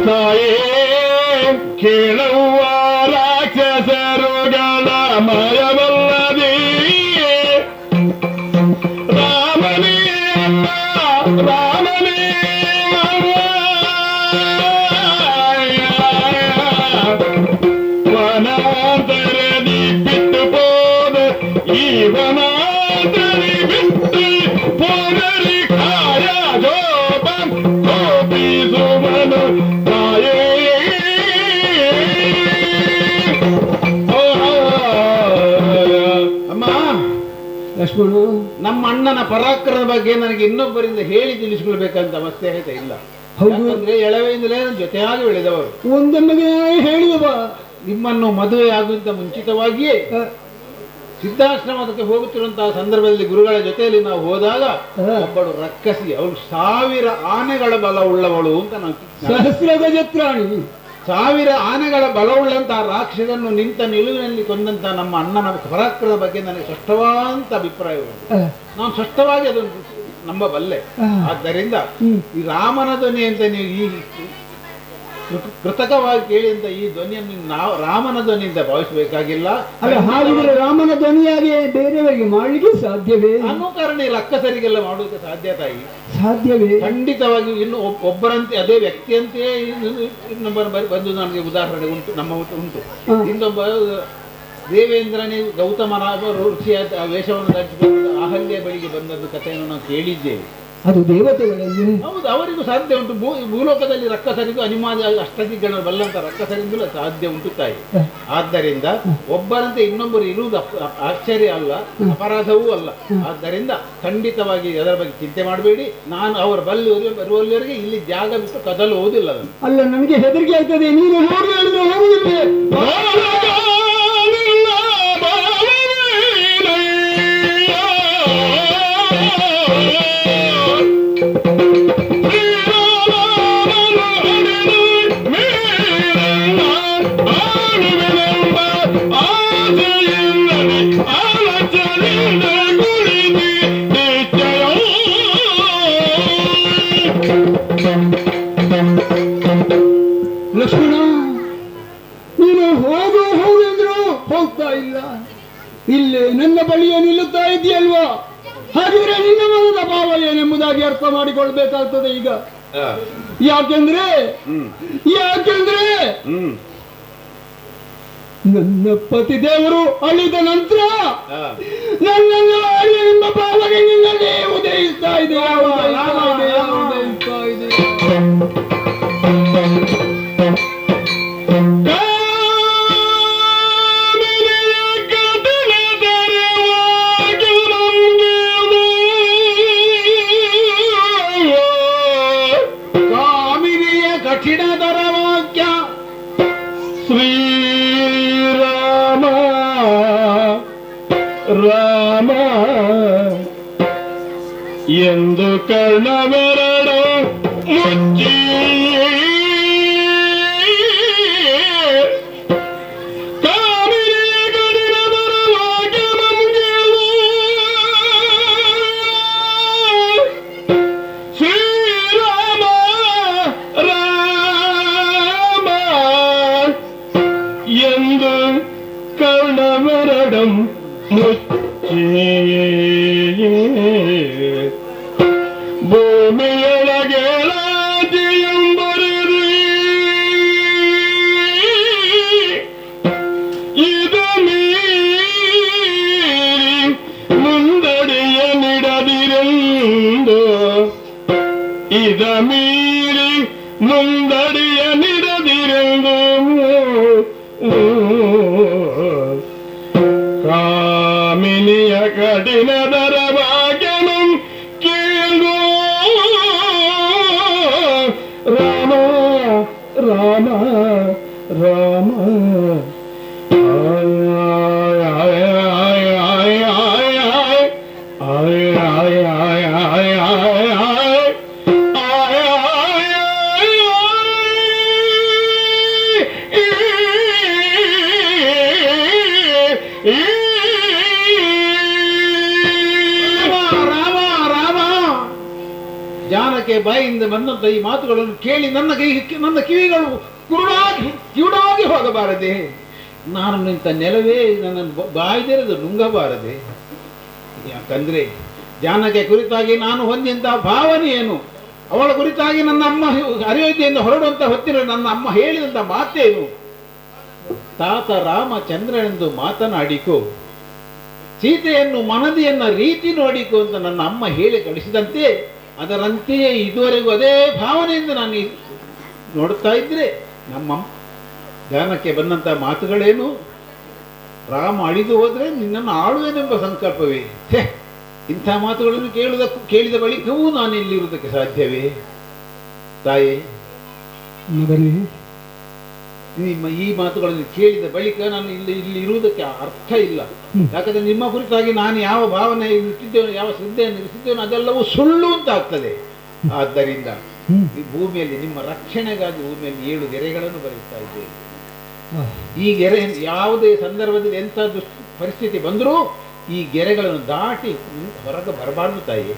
ತಾಯೇ ಕೇಳುವ ರಾಕ್ಷಸರುಗಳ ಮಯವಲ್ಲದೆ ರಾಮನೇ ರಾಮನೇ ವನಾಂತರದಿ ಬಿಟ್ಟು ಹೋದ ಈ ವನಾಂತರಿ ಬಿಟ್ಟು ಹೋದರಿ ಕಾಯ ಜೋಬಂ ಕೋಪಿಸುವನು ತಾಯೇ. ಅಮ್ಮ ಲಕ್ಷ್ಮಣ, ನಮ್ಮ ಅಣ್ಣನ ಪರಾಕ್ರಮದ ಬಗ್ಗೆ ನನಗೆ ಇನ್ನೊಬ್ಬರಿಂದ ಹೇಳಿ ತಿಳಿಸಿಕೊಳ್ಬೇಕಂತ ಅವಶ್ಯಕತೆ ಇಲ್ಲ. ಯಾಕಂದ್ರೆ ಎಳವೆಯಿಂದಲೇ ನನ್ನ ಜೊತೆಯಾಗಿ ಬೆಳೆದವರು. ಒಂದೊಮ್ಮೆಗೆ ಹೇಳಿದವ ನಿಮ್ಮನ್ನು ಮದುವೆ ಆಗುವಂತ ಮುಂಚಿತವಾಗಿಯೇ ಸಿದ್ಧಾಶ್ರಮಕ್ಕೆ ಹೋಗುತ್ತಿರುವಂತಹ ಸಂದರ್ಭದಲ್ಲಿ ಗುರುಗಳ ಜೊತೆಯಲ್ಲಿ ನಾವು ಹೋದಾಗ ಒಬ್ಬಳು ರಕ್ಕಸಿ, ಅವಳು 1000 ಆನೆಗಳ ಬಲ ಉಳ್ಳವಳು ಅಂತ ನಾವು. ಸಹಸ್ರಗಜತ್ರಾಣಿ, 1000 ಆನೆಗಳ ಬಲವುಳ್ಳಂತಹ ರಾಕ್ಷಸನ್ನು ನಿಂತ ನಿಲುವಿನಲ್ಲಿ ಕೊಂದಂತ ನಮ್ಮ ಅಣ್ಣನ ಪರಾಕ್ರಮದ ಬಗ್ಗೆ ನನಗೆ ಸ್ಪಷ್ಟವಾದಂತ ಅಭಿಪ್ರಾಯವಿದೆ. ನಾನು ಸ್ಪಷ್ಟವಾಗಿ ಅದನ್ನು ನಂಬಬಲ್ಲೆ. ಆದ್ದರಿಂದ ಈ ರಾಮನ ಧ್ವನಿ ಅಂತ ನೀವು ಈ ಕೃತಕವಾಗಿ ಕೇಳಿ ಅಂತ ಈ ಧ್ವನಿಯನ್ನು ನಾವು ರಾಮನ ಧ್ವನಿಯಿಂದ ಭಾವಿಸಬೇಕಾಗಿಲ್ಲ. ಅಲ್ಲ, ಹಾಗಿದ್ರೆ ರಾಮನ ಧ್ವನಿಯಾಗಿ ಬೇರೆಯವರಿಗೆ ಮಾಡಲಿಕ್ಕೆ ಸಾಧ್ಯವೇ? ಅನುಕರಣೆ ರಕ್ಕಸರಿಗೆಲ್ಲ ಮಾಡುವುದಕ್ಕೆ ಸಾಧ್ಯವೇ? ಖಂಡಿತವಾಗಿ. ಇನ್ನು ಒಬ್ಬರಂತೆ ಅದೇ ವ್ಯಕ್ತಿಯಂತೆಯೇ ಇನ್ನೊಬ್ಬರ ಬಂದು ನನಗೆ ಉದಾಹರಣೆ ಉಂಟು, ನಮ್ಮ ಉಂಟು. ಇನ್ನೊಬ್ಬ ದೇವೇಂದ್ರನೇ ಗೌತಮನ ಋಷಿಯ ವೇಷವನ್ನು ಧರಿಸಿಕೊಂಡು ಅಹಲ್ಯ ಬಳಿಗೆ ಬಂದದ್ದು ಕಥೆಯನ್ನು ನಾವು ಕೇಳಿದ್ದೇವೆ. ಅದು ದೇವತೆಗಳಲ್ಲಿ. ಹೌದು, ಅವರಿಗೂ ಸಾಧ್ಯ ಉಂಟು. ಭೂಲೋಕದಲ್ಲಿ ರಕ್ಕಸರಿಗೂ ಅನಿಮಾದಿ ಅಷ್ಟದಿಗ್ಗಣ ಬಲ್ಲಂತ ರಕ್ಕಸರಿಂದಲೂ ಸಾಧ್ಯ ಉಂಟು ತಾಯಿ. ಆದ್ದರಿಂದ ಒಬ್ಬರಂತೆ ಇನ್ನೊಬ್ಬರು ಇರುವುದು ಆಶ್ಚರ್ಯ ಅಲ್ಲ, ಅಪರಾಧವೂ ಅಲ್ಲ. ಆದ್ದರಿಂದ ಖಂಡಿತವಾಗಿ ಅದರ ಬಗ್ಗೆ ಚಿಂತೆ ಮಾಡಬೇಡಿ. ನಾನು ಅವರು ಬರುವಲ್ಲಿವರೆಗೆ ಇಲ್ಲಿ ಜಾಗ ಬಿಟ್ಟು ಕದಲುವುದಿಲ್ಲ. ಅಲ್ಲ, ನನಗೆ ಹೆದರಿಕೆ ಆಗ್ತದೆ. ನೀನು ಹೋಗಿ ಹೇಳಿದ್ರೆ ಹೋಗುದಿಲ್ಲ. I ಲಕ್ಷ್ಮಣ, ನೀನು ಹೋಗು ಎಂದ್ರು ಹೋಗ್ತಾ ಇಲ್ಲ. ಇಲ್ಲೇ ನನ್ನ ಬಳಿಯೇ ನಿಲ್ಲುತ್ತಾ ಇದೆಯಲ್ವಾ? ಹಾಗಿದ್ರೆ ನಿನ್ನ ಮನದ ಭಾವ ಏನೆಂಬುದಾಗಿ ಅರ್ಥ ಮಾಡಿಕೊಳ್ಬೇಕಾಗ್ತದೆ ಈಗ. ಯಾಕೆಂದ್ರೆ ನನ್ನ ಪತಿ ದೇವರು ಅಳಿದ ನಂತರ ನನ್ನನ್ನು ಅಳಿಯೆಂಬ ಭಾವನೆ ನಿನ್ನಲ್ಲಿ ಉದಯಿಸ್ತಾ ಇದೆ. ಕಠಿಣದರ ವಾಕ್ಯ ಶ್ರೀರಾಮ ರಾಮ ಎಂದು ಕರ್ಣವೆರಡು ಮುಚ್ಚಿ ಕರ್ಣವೆರಡಂ ಮುಚ್ಚಿ ಭೂಮಿಯೊಳಗೆ ರಾಜಿಯೆಂಬರಿರಿ ಇದು ಮೀರಿ ಮುಂದಡಿಯ ನಿಡದಿರೆಂದು ಇದ ಮೀರಿ ಮುಂದಡಿಯ ನಿಡದಿರೆಂದು ಕಾಮಿನಿಯ ಕಠಿಣದರ ಭಾಗ್ಯನಂ ಕೇಳು ರಾಮ ರಾಮ ರಾಮ ಜಾನಕ್ಕೆ ಬಾಯಿಂದ ಬಂದಂತ ಈ ಮಾತುಗಳನ್ನು ಕೇಳಿ ನನ್ನ ಕಿವಿಗಳು ಕಿವುಡಾಗಿ ಹೋಗಬಾರದೆ. ನಾನು ನಿಂತ ನೆಲವೇ ನನ್ನನ್ನು ಬಾಯ್ದೆರೆದು ನುಂಗಬಾರದೆ. ಯಾಕಂದ್ರೆ ಜಾನಕ್ಕೆ ಕುರಿತಾಗಿ ನಾನು ಹೊಂದಿದಂತಹ ಭಾವನೆ ಏನು, ಅವಳ ಕುರಿತಾಗಿ ನನ್ನ ಅಮ್ಮ ಅಯೋಧ್ಯೆಯಿಂದ ಹೊರಡುವಂತ ಹೊತ್ತಿನ ನನ್ನ ಅಮ್ಮ ಹೇಳಿದಂತ ಮಾತೇನು? ತಾತ ರಾಮಚಂದ್ರನೆಂದು ಮಾತನಾಡಿಕೋ, ಸೀತೆಯನ್ನು ಮನದಿಯನ್ನ ರೀತಿ ನೋಡಿಕೋ ಅಂತ ನನ್ನ ಅಮ್ಮ ಹೇಳಿ ಕಳಿಸಿದಂತೆ ಅದರಂತೆಯೇ ಇದುವರೆಗೂ ಅದೇ ಭಾವನೆಯಿಂದ ನಾನು ನೋಡ್ತಾ ಇದ್ರೆ ನಮ್ಮ ಧ್ಯಾನಕ್ಕೆ ಬಂದಂತ ಮಾತುಗಳೇನು? ರಾಮ ಅಳಿದು ಹೋದ್ರೆ ನಿನ್ನನ್ನು ಆಳುವೆನೆಂಬ ಸಂಕಲ್ಪವೇ. ಇಂಥ ಮಾತುಗಳನ್ನು ಕೇಳಿದ ಬಳಿಕವೂ ನಾನು ಇಲ್ಲಿರುವುದಕ್ಕೆ ಸಾಧ್ಯವೇ? ತಾಯಿ, ನಿಮ್ಮ ಈ ಮಾತುಗಳನ್ನು ಕೇಳಿದ ಬಳಿಕ ನಾನು ಇಲ್ಲಿ ಇರುವುದಕ್ಕೆ ಅರ್ಥ ಇಲ್ಲ. ಯಾಕಂದ್ರೆ ನಿಮ್ಮ ಕುರಿತಾಗಿ ನಾನು ಯಾವ ಭಾವನೆ ಇಟ್ಟಿದ್ದೇನೋ, ಯಾವ ಶ್ರದ್ಧೆಯನ್ನು ಇರಿಸಿದ್ದೇನೋ ಅದೆಲ್ಲವೂ ಸುಳ್ಳು ಅಂತ ಆಗ್ತದೆ. ಆದ್ದರಿಂದ ಈ ಭೂಮಿಯಲ್ಲಿ ನಿಮ್ಮ ರಕ್ಷಣೆಗಾಗಿ ಭೂಮಿಯಲ್ಲಿ 7 ಗೆರೆಗಳನ್ನು ಬರೆಯುತ್ತಾ ಇದ್ದೇವೆ. ಈ ಗೆರೆ ಯಾವುದೇ ಸಂದರ್ಭದಲ್ಲಿ ಎಂಥ ಪರಿಸ್ಥಿತಿ ಬಂದರೂ ಈ ಗೆರೆಗಳನ್ನು ದಾಟಿ ಹೊರಗೆ ಬರಬಾರ್ದು ತಾಯಿ.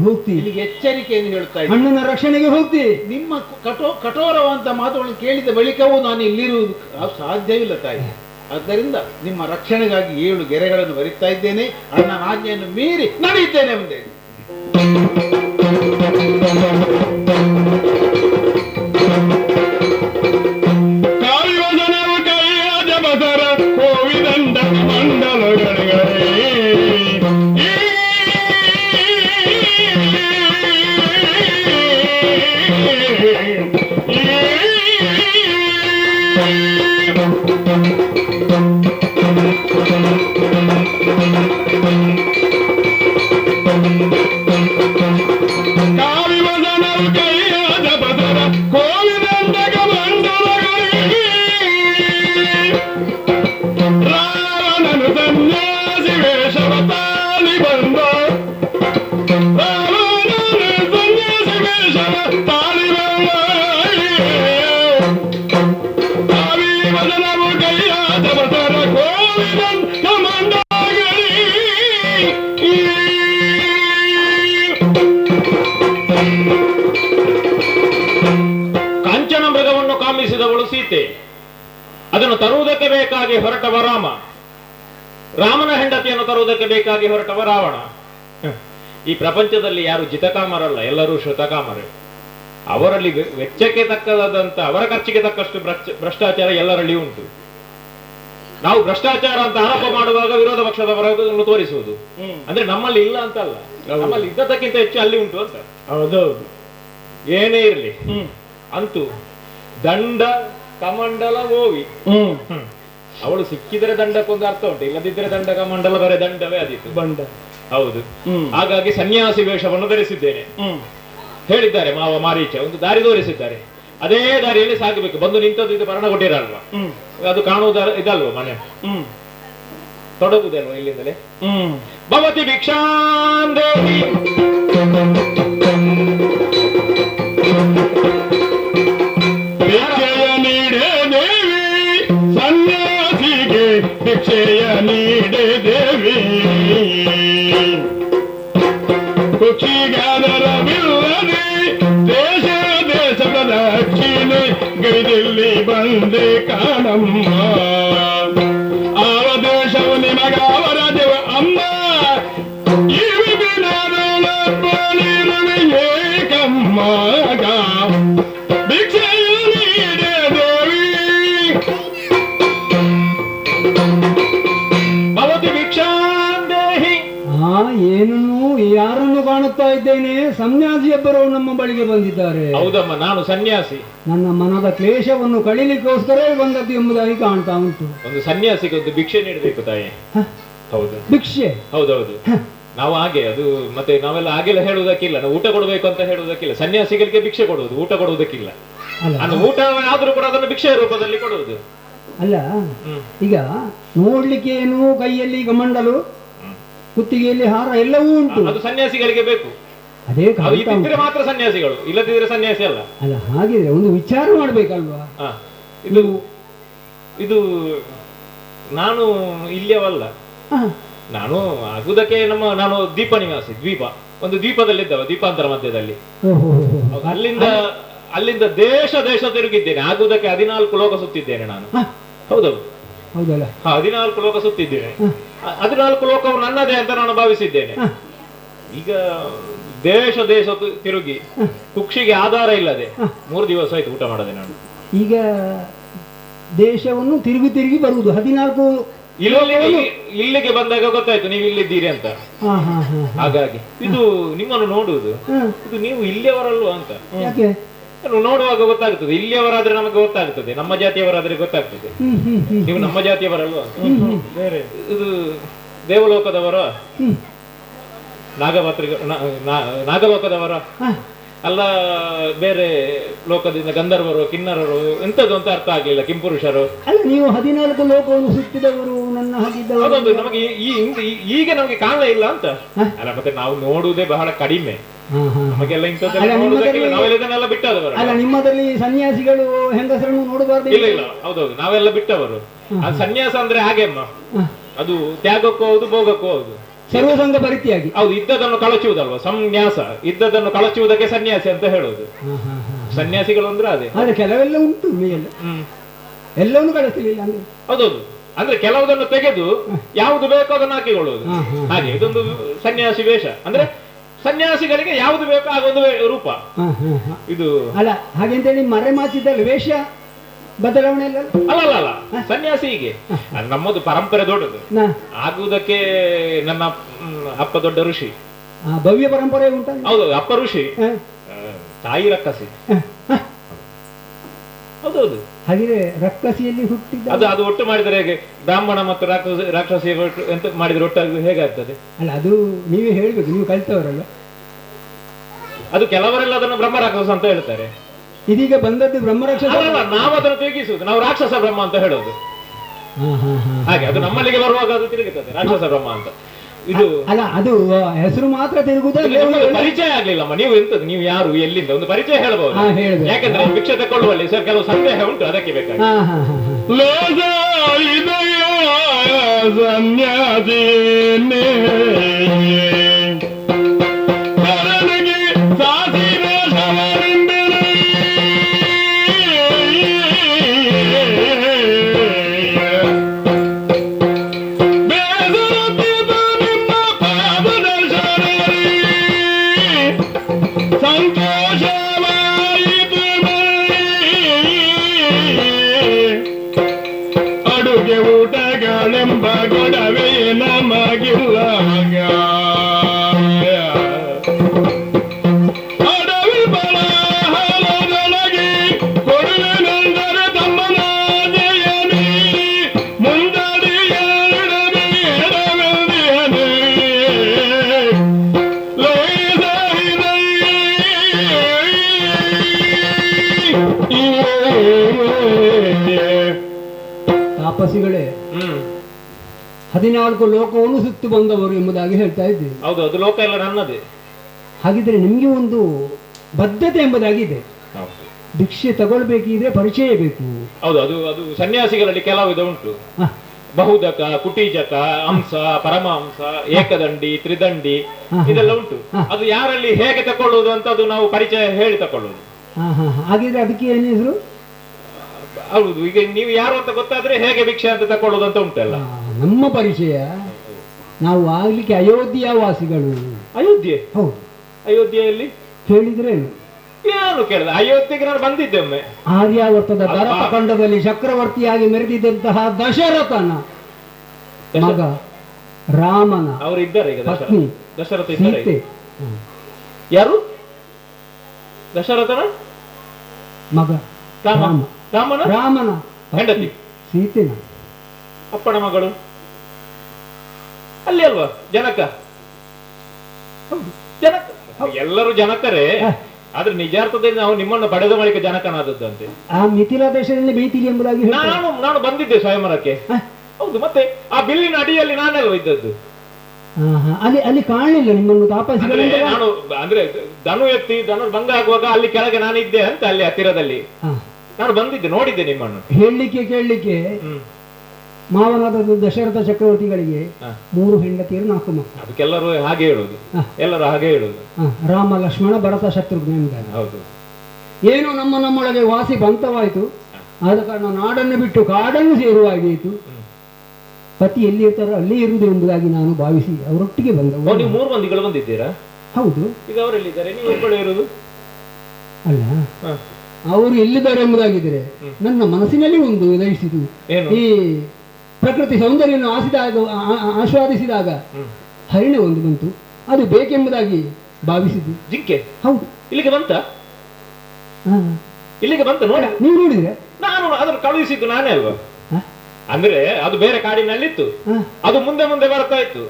ಹೋಗ್ತಿ ಇಲ್ಲಿಗೆ ಎಚ್ಚರಿಕೆಯನ್ನು ಹೇಳ್ತಾ ಇದ್ದೀನಿ. ಅಣ್ಣನ ರಕ್ಷಣೆಗೆ ಹೋಗ್ತಿ. ನಿಮ್ಮ ಕಠೋರವಂತ ಮಾತುಗಳನ್ನು ಕೇಳಿದ ಬಳಿಕವೂ ನಾನು ಇಲ್ಲಿರುವುದು ಸಾಧ್ಯವಿಲ್ಲ ತಾಯಿ. ಆದ್ದರಿಂದ ನಿಮ್ಮ ರಕ್ಷಣೆಗಾಗಿ 7 ಗೆರೆಗಳನ್ನು ಬರೀತಾ ಇದ್ದೇನೆ. ಅಣ್ಣನ ಆಜ್ಞೆಯನ್ನು ಮೀರಿ ನಡೆಯುತ್ತೇನೆ ಮುಂದೆ. ಕಾವ್ಯವನವು ಕೈಯಾದ ಬಸರ ಕೋವಿದಂಡ ಮಂಡಲಗಳಿಗೆ ಕಾವ್ಯವನವು ಕೈಯಾದ ಬಸರ ಕೋವಿದಂಡ ಕಂಚನ ಮೃಗವನ್ನು ಕಾಮಿಸಿದವಳು ಸೀತೆ, ಅದನ್ನು ತರುವುದಕ್ಕೆ ಬೇಕಾಗಿ ಹೊರಟವ ರಾಮ, ರಾಮನ ಹೆಂಡತಿಯನ್ನು ತರುವುದಕ್ಕೆ ಬೇಕಾಗಿ ಹೊರಟವ ರಾವಣ. ಈ ಪ್ರಪಂಚದಲ್ಲಿ ಯಾರು ಜಿತಕಾಮರಲ್ಲ, ಎಲ್ಲರೂ ಶ್ರುತಕಾಮರೇ. ಅವರಲ್ಲಿ ವೆಚ್ಚಕ್ಕೆ ತಕ್ಕದಂತ, ಅವರ ಖರ್ಚಿಗೆ ತಕ್ಕಷ್ಟು ಭ್ರಷ್ಟಾಚಾರ ಎಲ್ಲರಲ್ಲಿ ಉಂಟು. ನಾವು ಭ್ರಷ್ಟಾಚಾರ ಅಂತ ಆರೋಪ ಮಾಡುವಾಗ ವಿರೋಧ ಪಕ್ಷದವರನ್ನು ತೋರಿಸುವುದು, ಅಂದ್ರೆ ನಮ್ಮಲ್ಲಿ ಇಲ್ಲ ಅಂತ ಅಲ್ಲ, ನಮ್ಮಲ್ಲಿ ಇದ್ದದಕ್ಕಿಂತ ಹೆಚ್ಚು ಅಲ್ಲಿ ಉಂಟು ಅಂತ. ಹೌದೌದು. ಏನೇ ಇರಲಿ, ಅಂತೂ ದಂಡ ಕಮಂಡಲ ಓವಿ. ಅವಳು ಸಿಕ್ಕಿದರೆ ದಂಡಕ್ಕೊಂದು ಅರ್ಥ ಉಂಟು, ಇಲ್ಲದಿದ್ದರೆ ದಂಡ ಕಮಂಡಲ ಬರೇ ದಂಡವೇ ಆದೀತು, ಬಂಡ. ಹೌದು. ಹಾಗಾಗಿ ಸನ್ಯಾಸಿ ವೇಷವನ್ನು ಧರಿಸಿದ್ದೇನೆ. ಹೇಳಿದ್ದಾರೆ ಮಾವ ಮಾರೀಚ, ಒಂದು ದಾರಿ ತೋರಿಸಿದ್ದಾರೆ, ಅದೇ ದಾರಿಯಲ್ಲಿ ಸಾಗಬೇಕು. ಬಂದು ನಿಂತದ್ದು ಇದು ಮರಣಗೊಟ್ಟಿರಲ್ವಾ, ಅದು ಕಾಣುವುದ ಇದಲ್ವ ಮನೆ, ತೊಡಗುದಲ್ವ ಇಲ್ಲಿಂದಲೇ. ಭವತಿ ಭಿಕ್ಷಾಂದೇಹಿ ಭಿಕ್ಷೆಯ ನೀಡೆ ದೇವಿ, ಸನ್ಯಾಸಿಗೆ ಭಿಕ್ಷೆಯ ನೀಡೆ ದೇವಿ. ಕುಕ್ಷಿಗಾದರವಿಲ್ಲದೆ ದೇಶ ದೇಶದ ದಕ್ಷಿಣೆ ಗೈದಿಲ್ಲಿ ಬಂದೆ ಕಾಣಮ್ಮ. ಆವ ದೇಶವು ನಿಮಗಾವರ ದೇವ ಅಮ್ಮ, ಈ ವಿಭಿನ್ನರುವೆ ಏಕಮ್ಮಗ ಭಿಕ್ಷೆಯ ನೀಡೆ ದೇವಿ. ಭವತಿ ಭಿಕ್ಷಾಂದೇಹಿ. ಏನನ್ನು ಯಾರನ್ನು ಕಾಣುತ್ತಾ ಇದ್ದೇನೆ? ಸನ್ಯಾಸಿಯೊಬ್ಬರು ನಮ್ಮ ಬಳಿಗೆ ಬಂದಿದ್ದಾರೆ. ಹೌದಮ್ಮ, ನಾನು ಸನ್ಯಾಸಿ. ನನ್ನ ಮನದ ಕ್ಲೇಶವನ್ನು ಕಳಿಲಿಕ್ಕೋಸ್ಕರ ಬಂದದ್ದು ಎಂಬುದಾಗಿ ಕಾಣ್ತಾ ಉಂಟು. ಒಂದು ಸನ್ಯಾಸಿಗೆ ಒಂದು ಭಿಕ್ಷೆ ನೀಡಬೇಕು ತಾಯಿ. ಹೌದು, ಭಿಕ್ಷೆ. ಹೌದೌದು. ನಾವು ಹಾಗೆ, ಅದು ಮತ್ತೆ ನಾವೆಲ್ಲ ಹಾಗೆಲ್ಲ ಹೇಳುವುದಕ್ಕಿಲ್ಲ, ನಾವು ಊಟ ಕೊಡಬೇಕು ಅಂತ ಹೇಳುವುದಕ್ಕಿಲ್ಲ. ಸನ್ಯಾಸಿಗಳಿಗೆ ಭಿಕ್ಷೆ ಕೊಡುವುದು, ಊಟ ಕೊಡುವುದಕ್ಕಿಲ್ಲ. ಅದು ಊಟ ಆದ್ರೂ ಕೂಡ ಅದನ್ನು ಭಿಕ್ಷೆಯ ರೂಪದಲ್ಲಿ ಕೊಡುವುದು. ಅಲ್ಲ, ಈಗ ನೋಡ್ಲಿಕ್ಕೆ ಏನು ಕೈಯಲ್ಲಿ ಕಮಂಡಲು, ಕುತ್ತಿಗೆಯಲ್ಲಿ ಹಾರ ಎಲ್ಲವೂ ಉಂಟು, ಅದು ಸನ್ಯಾಸಿಗಳಿಗೆ ಬೇಕು. ಅದೇ ಇದ್ದಿದ್ರೆ ಮಾತ್ರ ಸನ್ಯಾಸಿಗಳು, ಇಲ್ಲದಿದ್ರೆ ಸನ್ಯಾಸಿ ಅಲ್ಲ. ಅಲ್ಲ, ಹಾಗಿದ್ರೆ ಒಂದು ವಿಚಾರ ಮಾಡ್ಬೇಕಲ್ವಾ? ಇದು ಇದು ನಾನು ಇಲ್ಲಿಯವಲ್ಲ, ನಾನು ಆಗುವುದಕ್ಕೆ ನಾನು ದೀಪ ನಿವಾಸಿ, ಒಂದು ದ್ವೀಪದಲ್ಲಿದ್ದವ, ದ್ವೀಪಾಂತರ ಮಧ್ಯದಲ್ಲಿ. ಅಲ್ಲಿಂದ ದೇಶ ತಿರುಗಿದ್ದೇನೆ. ಆಗುವುದಕ್ಕೆ 14 ಲೋಕ ಸುತ್ತಿದ್ದೇನೆ ನಾನು. ಹೌದೌದು, ಹೌದಲ್ಲ? 14 ಲೋಕ ಸುತ್ತಿದ್ದೇನೆ. 14 ಲೋಕವು ನನ್ನದೇ ಅಂತ ನಾನು ಭಾವಿಸಿದ್ದೇನೆ. ಈಗ ದೇಶ ತಿರುಗಿ ಕುಕ್ಷಿಗೆ ಆಧಾರ ಇಲ್ಲದೆ 3 ದಿವಸ ಆಯ್ತು ಊಟ ಮಾಡದೆ ನಾನು. ಈಗ ದೇಶವನ್ನು ತಿರುಗಿ ಬರುವುದು 14 ಇಲ್ಲಿಗೆ ಬಂದಾಗ ಗೊತ್ತಾಯ್ತು ನೀವು ಇಲ್ಲಿದ್ದೀರಿ ಅಂತ. ಹಾಗಾಗಿ ಇದು ನಿಮ್ಮನ್ನು ನೋಡುವುದು, ಇದು ನೀವು ಇಲ್ಲಿಯವರಲ್ವಾ ಅಂತ ನೋಡುವಾಗ ಗೊತ್ತಾಗ್ತದೆ. ಇಲ್ಲಿಯವರಾದ್ರೆ ನಮಗೆ ಗೊತ್ತಾಗ್ತದೆ, ನಮ್ಮ ಜಾತಿಯವರಾದ್ರೆ ಗೊತ್ತಾಗ್ತದೆ ನೀವು ನಮ್ಮ ಜಾತಿಯವರಲ್ವಾ ಅಂತ. ಬೇರೆ ಇದು ದೇವಲೋಕದವರ, ನಾಗಲೋಕದವರ ಅಲ್ಲ, ಬೇರೆ ಲೋಕದಿಂದ ಗಂಧರ್ವರು, ಕಿನ್ನರರು, ಎಂತದ್ದು ಅಂತ ಅರ್ಥ ಆಗ್ಲಿಲ್ಲ. ಕಿಂಪುರುಷರು ಅಲ್ಲ, ನೀವು 14 ಲೋಕವನ್ನು ಸುತ್ತಿದವರು, ನನ್ನ ಹಾಗಿದ್ದವರು. ನಮಗೆ ಈಗ ನಮಗೆ ಕಾಣಲೇ ಇಲ್ಲ ಅಂತ ಅಲ್ಲ. ಮತ್ತೆ ನಾವು ನೋಡುವುದೇ ಬಹಳ ಕಡಿಮೆ, ನಮಗೆಲ್ಲ ನಾವೆಲ್ಲ ಬಿಟ್ಟದವರು. ಅಲ್ಲ, ನಿಮ್ಮದಲ್ಲಿ ಸನ್ಯಾಸಿಗಳು ಹೆಂಗಸರನ್ನು ನೋಡಬಾರ್ದು. ಇಲ್ಲ, ಹೌದೌದು, ನಾವೆಲ್ಲ ಬಿಟ್ಟವರು. ಅದು ಸನ್ಯಾಸ ಅಂದ್ರೆ ಹಾಗೆ ಅಮ್ಮ, ಅದು ತ್ಯಾಗಕ್ಕೂ ಹೌದು, ಭೋಗಕ್ಕೂ ಹೌದು, ಸರ್ವಸಂಗ ಪರಿತ್ಯಾಗಿ. ಹೌದು, ಇದ್ದದನ್ನು ಕಳಚುವುದಲ್ವಾ ಸನ್ಯಾಸ. ಇದ್ದದನ್ನು ಕಳಚುವುದಕ್ಕೆ ಸನ್ಯಾಸಿ ಅಂತ ಹೇಳುವುದು. ಸನ್ಯಾಸಿಗಳು ಅಂದ್ರೆ ಅದೇ. ಆದ್ರೆ ಕೆಲವೆಲ್ಲ ಉಂಟು, ಎಲ್ಲವನ್ನು ಕಳಿಸಲಿಲ್ಲ ಅಂದ್ರೆ. ಹೌದೌದು, ಅಂದ್ರೆ ಕೆಲವುದನ್ನು ತೆಗೆದು ಯಾವುದು ಬೇಕೋ ಅದನ್ನು ಹಾಕಿಕೊಳ್ಳುವುದು. ಹಾಗೆ ಇದೊಂದು ಸನ್ಯಾಸಿ ವೇಷ. ಅಂದ್ರೆ ಸನ್ಯಾಸಿಗಳಿಗೆ ಯಾವುದು ಬೇಕೋ ಆಗೊಂದು ರೂಪ ಇದು. ಅಲ್ಲ, ಹಾಗೆಂತೇಳಿ ಮರೆಮಾಚಿದಲ್ಲಿ ವೇಷ ಬದಲಾವಣೆ ಅಲ್ಲ, ಸನ್ಯಾಸಿಗೆ ನಮ್ಮದು ಪರಂಪರೆ ದೊಡ್ಡದು. ಆಗುವುದಕ್ಕೆ ನನ್ನ ಅಪ್ಪ ದೊಡ್ಡ ಋಷಿ, ಭವ್ಯ ಪರಂಪರೆ ಉಂಟ. ಹೌದು, ಅಪ್ಪ ಋಷಿ, ತಾಯಿ ರಕ್ಕಸಿ. ಹೌದೌದು, ಹಾಗೆ ರಕ್ಕಸಿಯಲ್ಲಿ ಹುಟ್ಟಿದ ಅದು ಒಟ್ಟು ಮಾಡಿದರೆ ಹೇಗೆ? ಬ್ರಾಹ್ಮಣ ಮತ್ತು ರಾಕ್ಷಸಿ ಎಂತ ಮಾಡಿದ್ರೆ ಒಟ್ಟಾಗಿ ಹೇಗಾಗ್ತದೆ? ಅಲ್ಲ, ಅದು ನೀವೇ ಹೇಳ್ಬೇಕು, ನೀವು ಕಲಿತವರಲ್ಲ. ಅದು ಕೆಲವರೆಲ್ಲ ಅದನ್ನು ಬ್ರಹ್ಮ ರಾಕ್ಷಸ ಅಂತ ಹೇಳ್ತಾರೆ. ಇದೀಗ ಬಂದದ್ದು ಬ್ರಹ್ಮ ರಾಕ್ಷಸ. ನಾವು ಅದನ್ನು ತಿರುಗಿಸುವುದು, ನಾವು ರಾಕ್ಷಸ ಬ್ರಹ್ಮ ಅಂತ ಹೇಳೋದು. ಹಾಗೆ ಅದು ನಮ್ಮಲ್ಲಿಗೆ ಬರುವಾಗ ಅದು ತಿರುಗುತ್ತದೆ ರಾಕ್ಷಸ ಬ್ರಹ್ಮ ಅಂತ. ಇದು ಅಲ್ಲ, ಅದು ಹೆಸರು ಮಾತ್ರ ತಿರುಗುದ. ಪರಿಚಯ ಆಗ್ಲಿಲ್ಲಮ್ಮ, ನೀವು ಎಂತದ್ದು, ನೀವು ಯಾರು, ಎಲ್ಲಿಂದ ಒಂದು ಪರಿಚಯ ಹೇಳಬಹುದು. ಯಾಕಂದ್ರೆ ಭಿಕ್ಷೆ ತಕೊಳ್ಳುವಲ್ಲಿ ಸರ್ ಕೆಲವು ಸಂದೇಹ ಉಂಟು, ಅದಕ್ಕೆ ಬೇಕಾಗಿ. ಎಂಬ ಗೊಡವೆ ನಮಗಿಲ್ಲ ಅಡವಿ ಬಲಹಲದೊಳಗೆ ಕೊಡುವೆನೆಂದರೆ ತಮ್ಮನ ಜಯನಿ ಮುಂದಡಿ ಎರಡವೆಂದಿಯನೇ ತಾಪಸಿಗಳೇ 14 ಲೋಕವನ್ನು ಸುತ್ತು ಬಂದವರು ಎಂಬುದಾಗಿ ಹೇಳ್ತಾ ಇದ್ದೀವಿ. ಹೌದು, ಅದು ಲೋಕ ಎಲ್ಲ ನನ್ನದೇ. ಹಾಗಿದ್ರೆ ನಿಮಗೆ ಒಂದು ಬದ್ಧತೆ ಎಂಬುದಾಗಿದೆ. ಭಿಕ್ಷೆ ತಗೊಳ್ಬೇಕಿದ್ರೆ ಪರಿಚಯ ಬೇಕು. ಹೌದು, ಅದು ಅದು ಸನ್ಯಾಸಿಗಳಲ್ಲಿ ಕೆಲವು ವಿಧ ಉಂಟು. ಬಹುದಕ, ಕುಟೀಜಕ, ಹಂಸ, ಪರಮಹಂಸ, ಏಕದಂಡಿ, ತ್ರಿದಂಡಿ ಇದೆಲ್ಲ ಉಂಟು. ಅದು ಯಾರಲ್ಲಿ ಹೇಗೆ ತಕೊಳ್ಳುವುದು ಅಂತ ಅದು ನಾವು ಪರಿಚಯ ಹೇಳಿ ತಕೊಳ್ಳುವುದು. ಹಾಗಿದ್ರೆ ಅದಕ್ಕೆ ಏನು ಹೆಸರು? ಹೌದು, ಈಗ ನೀವು ಯಾರು ಅಂತ ಗೊತ್ತಾದ್ರೆ ಹೇಗೆ ಭಿಕ್ಷೆ ಅಂತ ತಕೊಳ್ಳುವುದು ಅಂತ ಉಂಟಲ್ಲ. ನಮ್ಮ ಪರಿಚಯ ನಾವು ಆಗ್ಲಿಕ್ಕೆ ಅಯೋಧ್ಯ ವಾಸಿಗಳು. ಅಯೋಧ್ಯೆ? ಹೌದು. ಅಯೋಧ್ಯೆಯಲ್ಲಿ ಕೇಳಿದ್ರೆ ಏನು ಕೇಳಿದ? ಅಯೋಧ್ಯೆಗೆ ನಾನು ಬಂದಿದ್ದೆ ಒಮ್ಮೆ. ಆರ್ಯಾವರ್ತದ ಭರತಖಂಡದಲ್ಲಿ ಚಕ್ರವರ್ತಿಯಾಗಿ ಮೆರೆದಿದ್ದಂತಹ ದಶರಥನ ಮಗ ರಾಮನ ಅವರು ಇದ್ದಾರೆ ಈಗ. ಪತ್ನಿ ದಶರಥ ಇದ್ದಾರೆ. ಸೀತೆ. ಯಾರು? ದಶರಥನ ಮಗ ರಾಮನ ಹೆಂಡತಿ ಸೀತೆನ ಅಪ್ಪನ ಮಗಳು. ಅಲ್ಲಿ ಅಲ್ವಾ ಜನಕ? ಜನಕ ಎಲ್ಲರೂ ಜನಕರೇ, ಆದ್ರೆ ನಿಜಾರ್ಥದಲ್ಲಿ ನಾವು ನಿಮ್ಮನ್ನು ಪಡೆದ ಬಳಿಕ ಜನಕನಾದದ್ದಂತೆ. ಆ ಮಿಥಿಲಾ ದೇಶದಲ್ಲಿ ಬೈತಿಲಿ ಎಂಬುದಾಗಿ ನಾನು ಬಂದಿದ್ದೆ ಸ್ವಯಂವರಕ್ಕೆ. ಹೌದು, ಮತ್ತೆ ಆ ಬಿಲ್ಲಿನ ಅಡಿಯಲ್ಲಿ ನಾನೆಲ್ಲ ಇದ್ದದ್ದು. ಅಲ್ಲಿ ಕಾಣಲಿಲ್ಲ ನಿಮ್ಮನ್ನು ತಾಪಸಿಗಳಿಂದ. ನಾನು ಅಂದ್ರೆ ಧನು ಎತ್ತಿ ಭಂಗ ಆಗುವಾಗ ಅಲ್ಲಿ ಕೆಳಗೆ ನಾನಿದ್ದೆ ಅಂತ, ಅಲ್ಲಿ ಹತ್ತಿರದಲ್ಲಿ ನಾನು ಬಂದಿದ್ದೆ, ನೋಡಿದ್ದೆ ನಿಮ್ಮನ್ನು. ಹೇಳಲಿಕ್ಕೆ ಕೇಳಲಿಕ್ಕೆ ಮಾವನಾದ ದಶರಥ ಚಕ್ರವರ್ತಿಗಳಿಗೆ 3 ಹೆಂಡತಿಯರು 4 ಮಕ್ಕಳು. ಅದಕ್ಕೆಲ್ಲರೂ ಹಾಗೆ ಹೇಳುದು, ಎಲ್ಲರೂ ಹಾಗೆ ಹೇಳುದು. ರಾಮ, ಲಕ್ಷ್ಮಣ, ಭರತ, ಶತ್ರುಘ್ನ ಎಂಬುದಾಗಿ. ಹೌದು. ಏನೋ ನಮ್ಮೊಳಗೆ ವಾಸಿ ಬಂತವಾಯಿತು. ಆದ ಕಾರಣ ನಾಡನ್ನು ಬಿಟ್ಟು ಕಾಡನ್ನು ಸೇರುವಾಗೀತು. ಪತಿ ಎಲ್ಲಿ ಇರ್ತಾರೋ ಅಲ್ಲೇ ಇರುವುದು ಎಂಬುದಾಗಿ ನಾನು ಭಾವಿಸಿ ಅವರೊಟ್ಟಿಗೆ ಬಂದ. ನೀವು 3 ಮಂದಿಗಳು ಬಂದಿದ್ದೀರಾ? ಹೌದು. ಈಗ ಅವರೆಲ್ಲಿದ್ದಾರೆ? ನೀವು ಒಬ್ಬಳೇ ಇರುವುದು? ಅಲ್ಲ, ಅವರು ಎಲ್ಲಿದ್ದಾರೆ ಎಂಬುದಾಗಿದ್ದರೆ ನನ್ನ ಮನಸ್ಸಿನಲ್ಲಿ ಒಂದು ಉದಯಿಸಿತು. ಈ ಪ್ರಕೃತಿ ಸೌಂದರ್ಯವನ್ನು ಆಸ್ವಾದಿಸಿದಾಗ ಹರಿಣ ಒಂದು ಬಂತು. ಅದು ಬೇಕೆಂಬುದಾಗಿ ಭಾವಿಸಿದ್ದು. ಜಿಂಕೆ? ಹೌದು. ಇಲ್ಲಿಗೆ ಬಂತ? ಇಲ್ಲಿಗೆ ಬಂತ? ನೋಡ, ನೀವು ನೋಡಿದ್ರೆ? ನಾನು ಅದನ್ನು ಕಳುಹಿಸಿದ್ದು ನಾನೇ ಅಲ್ವಾ? ಅಂದ್ರೆ ಅದು ಬೇರೆ ಕಾಡಿನಲ್ಲಿತ್ತು, ಅದು ಮುಂದೆ ಮುಂದೆ ಬರ್ತಾ ಇತ್ತು.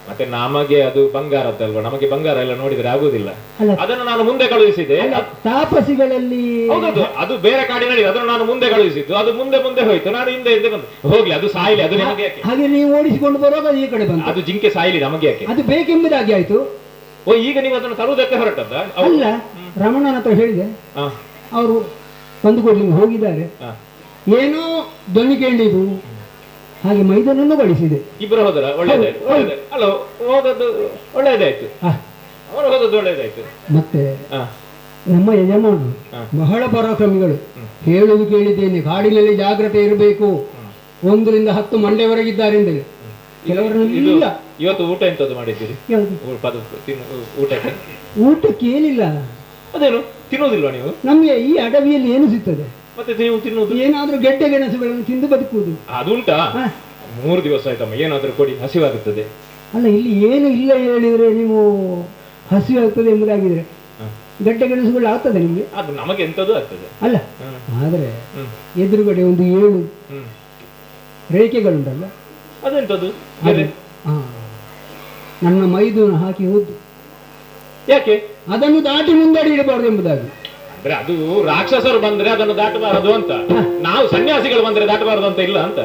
ಮತ್ತೆ ನಮಗೆ ಅದು ಬಂಗಾರದ್ದಲ್ವಾ, ನಮಗೆ ಬಂಗಾರ ಎಲ್ಲ ನೋಡಿದ್ರೆ ಆಗುದಿಲ್ಲ. ಅದನ್ನು ನಾನು ಮುಂದೆ ಕಳುಹಿಸಿದೆ. ತಾಪಸಿಗಳಲ್ಲಿ ಹೌದೌದು, ಅದು ಬೇರೆ ಕಾಡಿನಲ್ಲಿ, ಅದನ್ನು ನಾನು ಮುಂದೆ ಕಳುಹಿಸಿದ್ದು. ಅದು ಮುಂದೆ ಮುಂದೆ ಹೋಯ್ತು, ನಾನು ಹಿಂದೆ ಹಿಂದೆ ಬಂದು. ಹೋಗ್ಲಿ, ಅದು ಸಾಯ್ಲಿ, ಅದು ನಮಗೆ ಯಾಕೆ? ಹಾಗೆ ನೀವು ಓಡಿಸಿಕೊಂಡು ಬರುವಾಗ ಈ ಕಡೆ ಬಂತು. ಅದು ಜಿಂಕೆ ಸಾಯ್ಲಿ, ನಮಗೆ ಯಾಕೆ? ಅದು ಬೇಕೆಂಬುದಾಗಿ ಆಯ್ತು. ಓ, ಈಗ ನೀವು ಅದನ್ನು ತರುವುದಕ್ಕೆ ಹೊರಟದ್ದ? ಅಲ್ಲ, ರಮಣನ ಹತ್ರ ಹೇಳಿದೆ. ಅವರು ಬಂದು ಕೊಡ್ಲಿಕ್ಕೆ ಹೋಗಿದ್ದಾರೆ. ಏನೋ ಧ್ವನಿ ಕೇಳಿದ್ರು, ಹಾಗೆ ಮೈದಾನನ್ನು ಬಳಸಿದೆ. ಇಬ್ಬರು ಹೋದರ? ಒಳ್ಳೇದಾಯ್ತು. ಅಲ್ಲ, ಹೋದದ್ದು ಒಳ್ಳೇದಾಯ್ತು, ಅವರು ಹೋದದ್ದು ಒಳ್ಳೇದಾಯ್ತು. ಮತ್ತೆ ನಮ್ಮ ಯಜಮಾನರು ಬಹಳ ಪರಾಕ್ರಮಿಗಳು. ಹೇಳುವುದು ಕೇಳಿದ್ದೇನೆ, ಕಾಡಿನಲ್ಲಿ ಜಾಗ್ರತೆ ಇರಬೇಕು. 1 ರಿಂದ 10 ಮಂಡೆಯವರೆಗಿದ್ದಾರೆಂದರೆ ಕೆಲವರನ್ನೆಲ್ಲ. ಇವತ್ತು ಊಟ ಎಂತದ್ದು ಮಾಡಿದ್ದೀರಿ? ಊಟಕ್ಕೆ ಏನಿಲ್ಲ. ಅದೇನು ತಿನ್ನುವುದಿಲ್ವಾ ನೀವು? ನಮ್ಗೆ ಈ ಅಡವಿಯಲ್ಲಿ ಏನು ಸಿಗ್ತದೆ? ಮತ್ತೆ ನೀವು ತಿನ್ನುವುದು ಏನಾದ್ರೂ ಗೆಡ್ಡೆ ಗೆಣಸುಗಳನ್ನು ತಿಂದು ಬದುಕುವುದು. ಅದುಂಟಾ? 3 ದಿವಸ ಆಯ್ತಮ್ಮ, ಏನಾದ್ರೂ ಕೊಡಿ, ಹಸಿವಾಗುತ್ತದೆ. ಅಲ್ಲ, ಇಲ್ಲಿ ಏನು ಇಲ್ಲ ಹೇಳಿದ್ರೆ ನೀವು ಹಸಿವಾಗ್ತದೆ ಎಂಬುದಾಗಿದ್ರೆ ಗಡ್ಡೆ ಗೆಣಸುಗಳು ಆಗ್ತದೆ ನಿಮಗೆ? ಅದು ನಮಗೆ ಎಂತದ್ದು ಆಗ್ತದೆ ಅಲ್ಲ. ಆದ್ರೆ ಎದುರುಗಡೆ ಒಂದು 7 ರೇಖೆಗಳುಂಟಲ್ಲ, ಅದೆಂತದ್ದು? ನನ್ನ ಮೈದೂನ ಹಾಕಿ ಹೋದ್ದು. ಯಾಕೆ? ಅದನ್ನು ದಾಟಿ ಮುಂದಡಿ ಇಡಬಾರ್ದು ಎಂಬುದಾಗಿ. ಅಂದ್ರೆ ಅದು ರಾಕ್ಷಸರು ಬಂದ್ರೆ ಅದನ್ನು ದಾಟಬಾರದು ಅಂತ, ನಾವು ಸನ್ಯಾಸಿಗಳು ಬಂದ್ರೆ ದಾಟಬಾರದು ಅಂತ ಇಲ್ಲ ಅಂತ.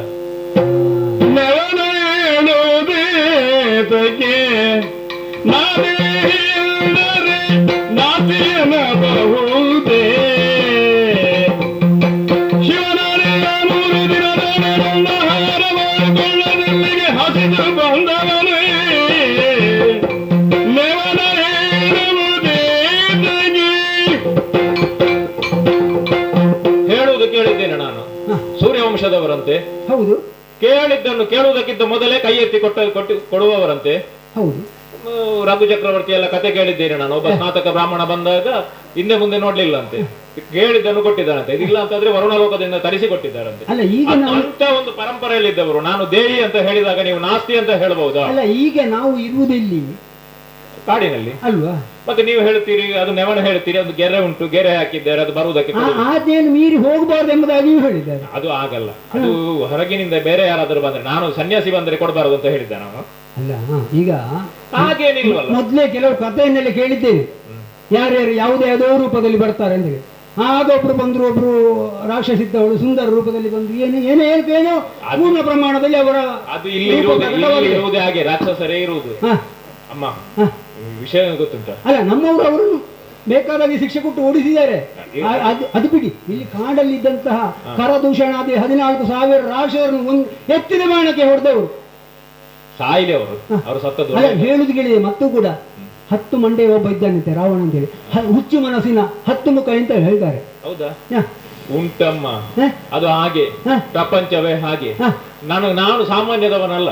ಹೇಳುವುದು ಕೇಳಿದ್ದೇನೆ ನಾನು, ಸೂರ್ಯವಂಶದವರಂತೆ. ಹೌದು. ಕೇಳಿದ್ದನ್ನು ಕೇಳುವುದಕ್ಕಿಂತ ಮೊದಲೇ ಕೈ ಎತ್ತಿ ಕೊಡುವವರಂತೆ. ಹೌದು. ರಘು ಚಕ್ರವರ್ತಿ ಎಲ್ಲ ಕತೆ ಕೇಳಿದ್ದೇನೆ ನಾನು. ಒಬ್ಬ ಸ್ನಾತಕ ಬ್ರಾಹ್ಮಣ ಬಂದಾಗ ಹಿಂದೆ ಮುಂದೆ ನೋಡ್ಲಿಲ್ಲ ಅಂತೆ, ಕೇಳಿದ್ದನ್ನು ಕೊಟ್ಟಿದ್ದಾರಂತೆ. ಇದಿಲ್ಲ ಅಂತಂದ್ರೆ ವರುಣಲೋಕದಿಂದ ತರಿಸಿ ಕೊಟ್ಟಿದ್ದಾರಂತೆ. ಅಲ್ಲ ಈಗ ಅಂತ ಒಂದು ಪರಂಪರೆಯಲ್ಲಿದ್ದವರು. ನಾನು ದೇವಿ ಅಂತ ಹೇಳಿದಾಗ ನೀವು ನಾಸ್ತಿ ಅಂತ ಹೇಳ್ಬಹುದಾ? ಅಲ್ಲ ಈಗ ನಾವು ಇರುವುದಿಲ್ಲಿ ಕಾಡಿನಲ್ಲಿ ಅಲ್ವಾ? ಮತ್ತೆ ನೀವು ಹೇಳ್ತೀರಿ ಅದು ನೆವಣ ಹೇಳ್ತೀರಿ, ಅದು ಗೆರೆ ಉಂಟು, ಗೆರೆ ಹಾಕಿದ್ದಾರೆ, ಅದು ಬರುವುದಕ್ಕೆ ಅದೇನು ಮೀರಿ ಹೋಗಬಾರ್ದು ಎಂಬುದಾಗಿಯೂ ಹೇಳಿದ್ದಾರೆ. ಅದು ಆಗಲ್ಲ. ಅದು ಹೊರಗಿನಿಂದ ಬೇರೆ ಯಾರಾದರೂ ಬಂದ್ರೆ, ನಾನು ಸನ್ಯಾಸಿ ಬಂದ್ರೆ ಕೊಡಬಾರದು ಅಂತ ಹೇಳಿದ್ದೆ ನಾವು. ಅಲ್ಲ ಈಗ ಹಾಗೇನಿಲ್ವಲ್ಲ. ಮೊದಲೇ ಕೆಲವು ಕಥೆಯನ್ನೆಲ್ಲ ಕೇಳಿದ್ದೇನೆ, ಯಾರ್ಯಾರು ಯಾವುದೇ ಯಾವುದೋ ರೂಪದಲ್ಲಿ ಬರ್ತಾರೆ ಅಂತ ಹೇಳಿ. ಆಗ ಒಬ್ರು ಬಂದ್ರು, ಒಬ್ರು ರಾಕ್ಷಸಿದ್ದವಳು ಸುಂದರ ರೂಪದಲ್ಲಿ ಬಂದ್ರು, ಏನೋ ಪೂರ್ಣ ಪ್ರಮಾಣದಲ್ಲಿ ಅವರ ಅದು ಇಲ್ಲಿ ಇರುವುದೇ ಹಾಗೆ, ರಾಕ್ಷಸರೇ ಇರುವುದು. ಅಮ್ಮ ವಿಷಯ ಗೊತ್ತುಂಟ? ಅಲ್ಲ ನಮ್ಮವರು ಅವರನ್ನು ಬೇಕಾದಾಗಿ ಶಿಕ್ಷೆ ಕೊಟ್ಟು ಓಡಿಸಿದ್ದಾರೆ. ಅದು ಬಿಡಿ, ಇಲ್ಲಿ ಕಾಡಲ್ಲಿದ್ದಂತಹ ಕರದೂಷಣಾದಿ 14,000 ರಾಕ್ಷಸರನ್ನು ಎತ್ತಿದ ಬಾಣಕ್ಕೆ ಹೊಡೆದವರು ಸಾಯಿಲೆ ಅವರು ಸತ್ತದ್ದು. ಅಲ್ಲ ಹೇಳುದು ಕೇಳಿದೆ. ಮತ್ತು ಕೂಡ 10 ಮಂಡೆ ಒಬ್ಬ ಇದ್ದಾನಂತೆ ರಾವಣ ಅಂತ ಹೇಳಿ, ಹುಚ್ಚು ಮನಸ್ಸಿನ 10 ಮುಖ ಅಂತ ಹೇಳ್ತಾರೆ. ಹೌದಾ? ಉಂಟಮ್ಮ, ಅದು ಹಾಗೆ, ಪ್ರಪಂಚವೇ ಹಾಗೆ. ನಾನು ಸಾಮಾನ್ಯದವನಲ್ಲ.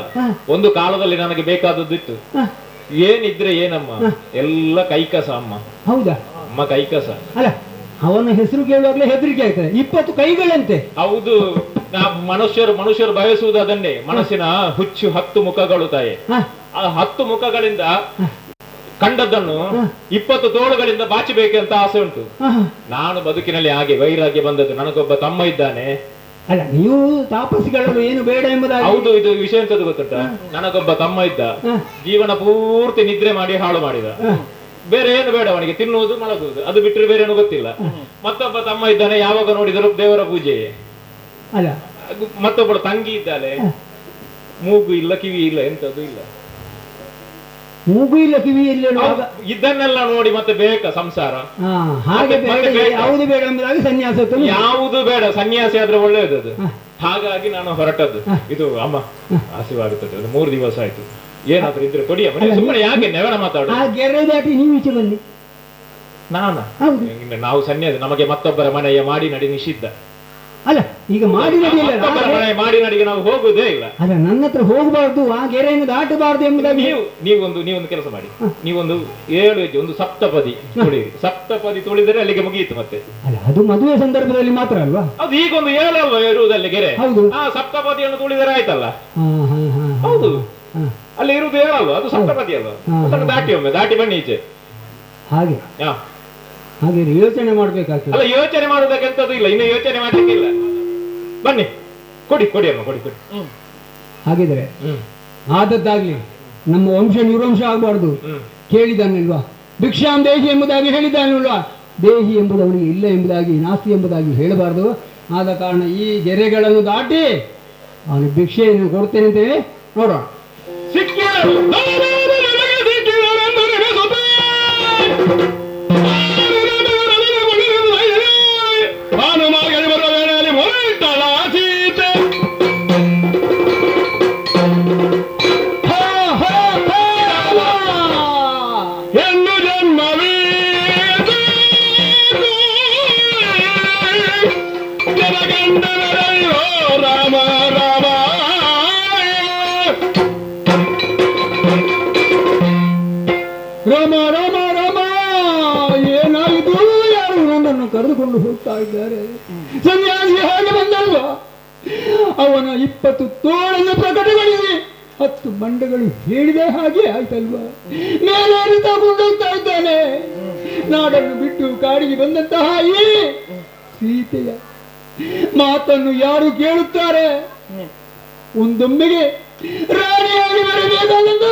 ಒಂದು ಕಾಲದಲ್ಲಿ ನನಗೆ ಬೇಕಾದದ್ದಿತ್ತು. ಏನಿದ್ರೆ ಏನಮ್ಮ, ಎಲ್ಲ ಕೈಕಸ ಅಮ್ಮ. ಹೌದಾ? ಅಮ್ಮ ಕೈಕಸ. ಅಲ್ಲ ಅವನ ಹೆಸರು ಕೇಳುವಾಗಲೇ ಹೆದರಿಕೆ ಆಯ್ತದೆ. 20 ಕೈಗಳಂತೆ. ಹೌದು, ಮನುಷ್ಯರು ಬಯಸುವುದು ಅದನ್ನೇ. ಮನಸ್ಸಿನ ಹುಚ್ಚು 10 ಮುಖಗಳು ತಾಯಿ. ಆ 10 ಮುಖಗಳಿಂದ ಕಂಡದ್ದನ್ನು 20 ತೋಳುಗಳಿಂದ ಬಾಚಬೇಕಂತ ಆಸೆ ಉಂಟು. ನಾನು ಬದುಕಿನಲ್ಲಿ ಹಾಗೆ ವೈರಾಗ್ಯ ಬಂದದ್ದು. ನನಗೊಬ್ಬ ತಮ್ಮ ಇದ್ದಾನೆ. ಅಲ್ಲ ನೀವು ತಾಪಸಿಗಳು ಏನು ಬೇಡ ಎಂಬುದಾಗಿ. ಹೌದು, ಇದು ವಿಷಯ ಎಂತದ್ದು ಗೊತ್ತುಂಟ? ನನಗೊಬ್ಬ ತಮ್ಮ ಇದ್ದ, ಜೀವನ ಪೂರ್ತಿ ನಿದ್ರೆ ಮಾಡಿ ಹಾಳು ಮಾಡಿದ. ಬೇರೆ ಏನು ಬೇಡ ಅವನಿಗೆ, ತಿನ್ನುವುದು ಮಲಗುವುದು, ಅದು ಬಿಟ್ಟರೆ ಬೇರೆ ಏನು ಗೊತ್ತಿಲ್ಲ. ಮತ್ತೊಬ್ಬ ತಮ್ಮ ಇದ್ದಾನೆ, ಯಾವಾಗ ನೋಡಿದರೂ ದೇವರ ಪೂಜೆ. ಅಲ್ಲ ಮತ್ತೊಬ್ಬಳು ತಂಗಿ ಇದ್ದಾಳೆ, ಮೂಗು ಇಲ್ಲ, ಕಿವಿ ಇಲ್ಲ, ಎಂತದ್ದು ಇಲ್ಲ. ಮೂಗು ಇಲ್ಲ, ಕಿವಿ ಇಲ್ಲ. ಇದನ್ನೆಲ್ಲ ನೋಡಿ ಮತ್ತೆ ಬೇಕಾ ಸಂಸಾರ? ಯಾವುದು ಬೇಡ ಎಂಬುದಾಗಿ ಸನ್ಯಾಸ. ಯಾವುದು ಬೇಡ, ಸನ್ಯಾಸಿ ಆದ್ರೆ ಒಳ್ಳೆಯದು ಅದು. ಹಾಗಾಗಿ ನಾನು ಹೊರಟದ್ದು. ಇದು ಅಮ್ಮ ಹಸಿವಾಗುತ್ತದೆ, 3 ದಿವಸ ಆಯ್ತು. ಏನಾದ್ರೂ ಇದ್ರೆ ಕೊಡಿಯ. ಸುಮ್ಮನೆ ಯಾಕೆ ನೆವನ ಮಾತಾಡು? ನಾವು ಸನ್ಯಾಸಿ, ನಮಗೆ ಮತ್ತೊಬ್ಬರ ಮನೆಯ ಮಾಡಿ ನಡಿ ನಿಷಿದ್ಧ. ಅಲ್ಲ ಈಗ ಮಾಡಿ ನಡಿಗೆ ನಾವು ಹೋಗುವುದೇ ಇಲ್ಲ. ಅಲ್ಲ ನನ್ನ ಹತ್ರ ಹೋಗಬಾರ್ದು, ಆ ಗೆರೆಯನ್ನು ದಾಟಬಾರ್ದು ಎಂಬುದಾಗಿ ನೀವೊಂದು ಕೆಲಸ ಮಾಡಿ. ನೀವೊಂದು 7 ಹೆಜ್ಜೆ, ಒಂದು ಸಪ್ತಪದಿ ತುಳಿಯಿರಿ. ಸಪ್ತಪದಿ ತುಳಿದರೆ ಅಲ್ಲಿಗೆ ಮುಗಿಯಿತು. ಮತ್ತೆ ಅಲ್ಲ ಅದು ಮದುವೆ ಸಂದರ್ಭದಲ್ಲಿ ಮಾತ್ರ ಅಲ್ವಾ? ಅದು ಈಗ ಒಂದು 7 ಅಲ್ವಾ ಇರುವುದಲ್ಲಿ ಗೆರೆ? ಆ ಸಪ್ತಪದಿಯನ್ನು ತುಳಿದರೆ ಆಯ್ತಲ್ಲ. ಹೌದು, ಅಲ್ಲಿ ಇರುವುದು 7 ಅಲ್ವಾ? ಅದು ಸಪ್ತಪದಿ ಅಲ್ವಾ? ಅದನ್ನು ದಾಟಿ ಬನ್ನಿ ಈಚೆ. ಹಾಗೆ ಹಾಗೆ ಯೋಚನೆ ಮಾಡ್ಬೇಕಾಗ್ತದೆ. ಅಲ್ಲ ಯೋಚನೆ ಮಾಡುವುದಕ್ಕೆ ಎಂತದ್ದು ಇಲ್ಲ, ಇನ್ನು ಯೋಚನೆ ಮಾಡ್ಲಿಕ್ಕಿಲ್ಲ. ಬನ್ನಿ, ಕೊಡಿ ಅಮ್ಮ, ಕೊಡಿ. ಹಾಗಿದ್ರೆ ಆದದ್ದಾಗ್ಲಿ, ನಮ್ಮ ವಂಶ ನಿರ್ವಂಶ ಆಗಬಾರ್ದು. ಕೇಳಿದಾನಿಲ್ವಾ ಭಿಕ್ಷಾಂ ದೇಹಿ ಎಂಬುದಾಗಿ ಹೇಳಿದ್ದಾನಿಲ್ವಾ? ದೇಹಿ ಎಂಬುದು ಅವನಿಗೆ ಇಲ್ಲ ಎಂಬುದಾಗಿ, ನಾಸ್ತಿ ಎಂಬುದಾಗಿ ಹೇಳಬಾರ್ದು. ಆದ ಕಾರಣ ಈ ಗೆರೆಗಳನ್ನು ದಾಟಿ ಅವನು ಭಿಕ್ಷೆಯನ್ನು ಕೊಡ್ತೇನೆ ಅಂತ ಹೇಳಿ ನೋಡೋಣ. ಕರೆದುಕೊಂಡು ಹೋಗ್ತಾ ಇದ್ದಾರೆ. ಸನ್ಯಾಸಿ ಹಾಗೆ ಬಂದಲ್ವಾ? ಅವನ 20 ತೋಳನ್ನು ಪ್ರಕಟಗೊಳಿಸಿ 10 ಮಂಡಗಳು ಹೇಳಿದೆ ಹಾಗೆ ಆಯ್ತಲ್ವಾ? ಮೇಲೆ ತಗೊಂಡೋಗ್ತಾ ಇದ್ದಾನೆ. ನಾಡನ್ನು ಬಿಟ್ಟು ಕಾಡಿಗೆ ಬಂದಂತಹ ಈ ಸೀತೆಯ ಮಾತನ್ನು ಯಾರು ಕೇಳುತ್ತಾರೆ? ಒಂದೊಮ್ಮೆಗೆ ರಾಣಿಯಾಗಿ ಬರಬೇಕಾದಂತ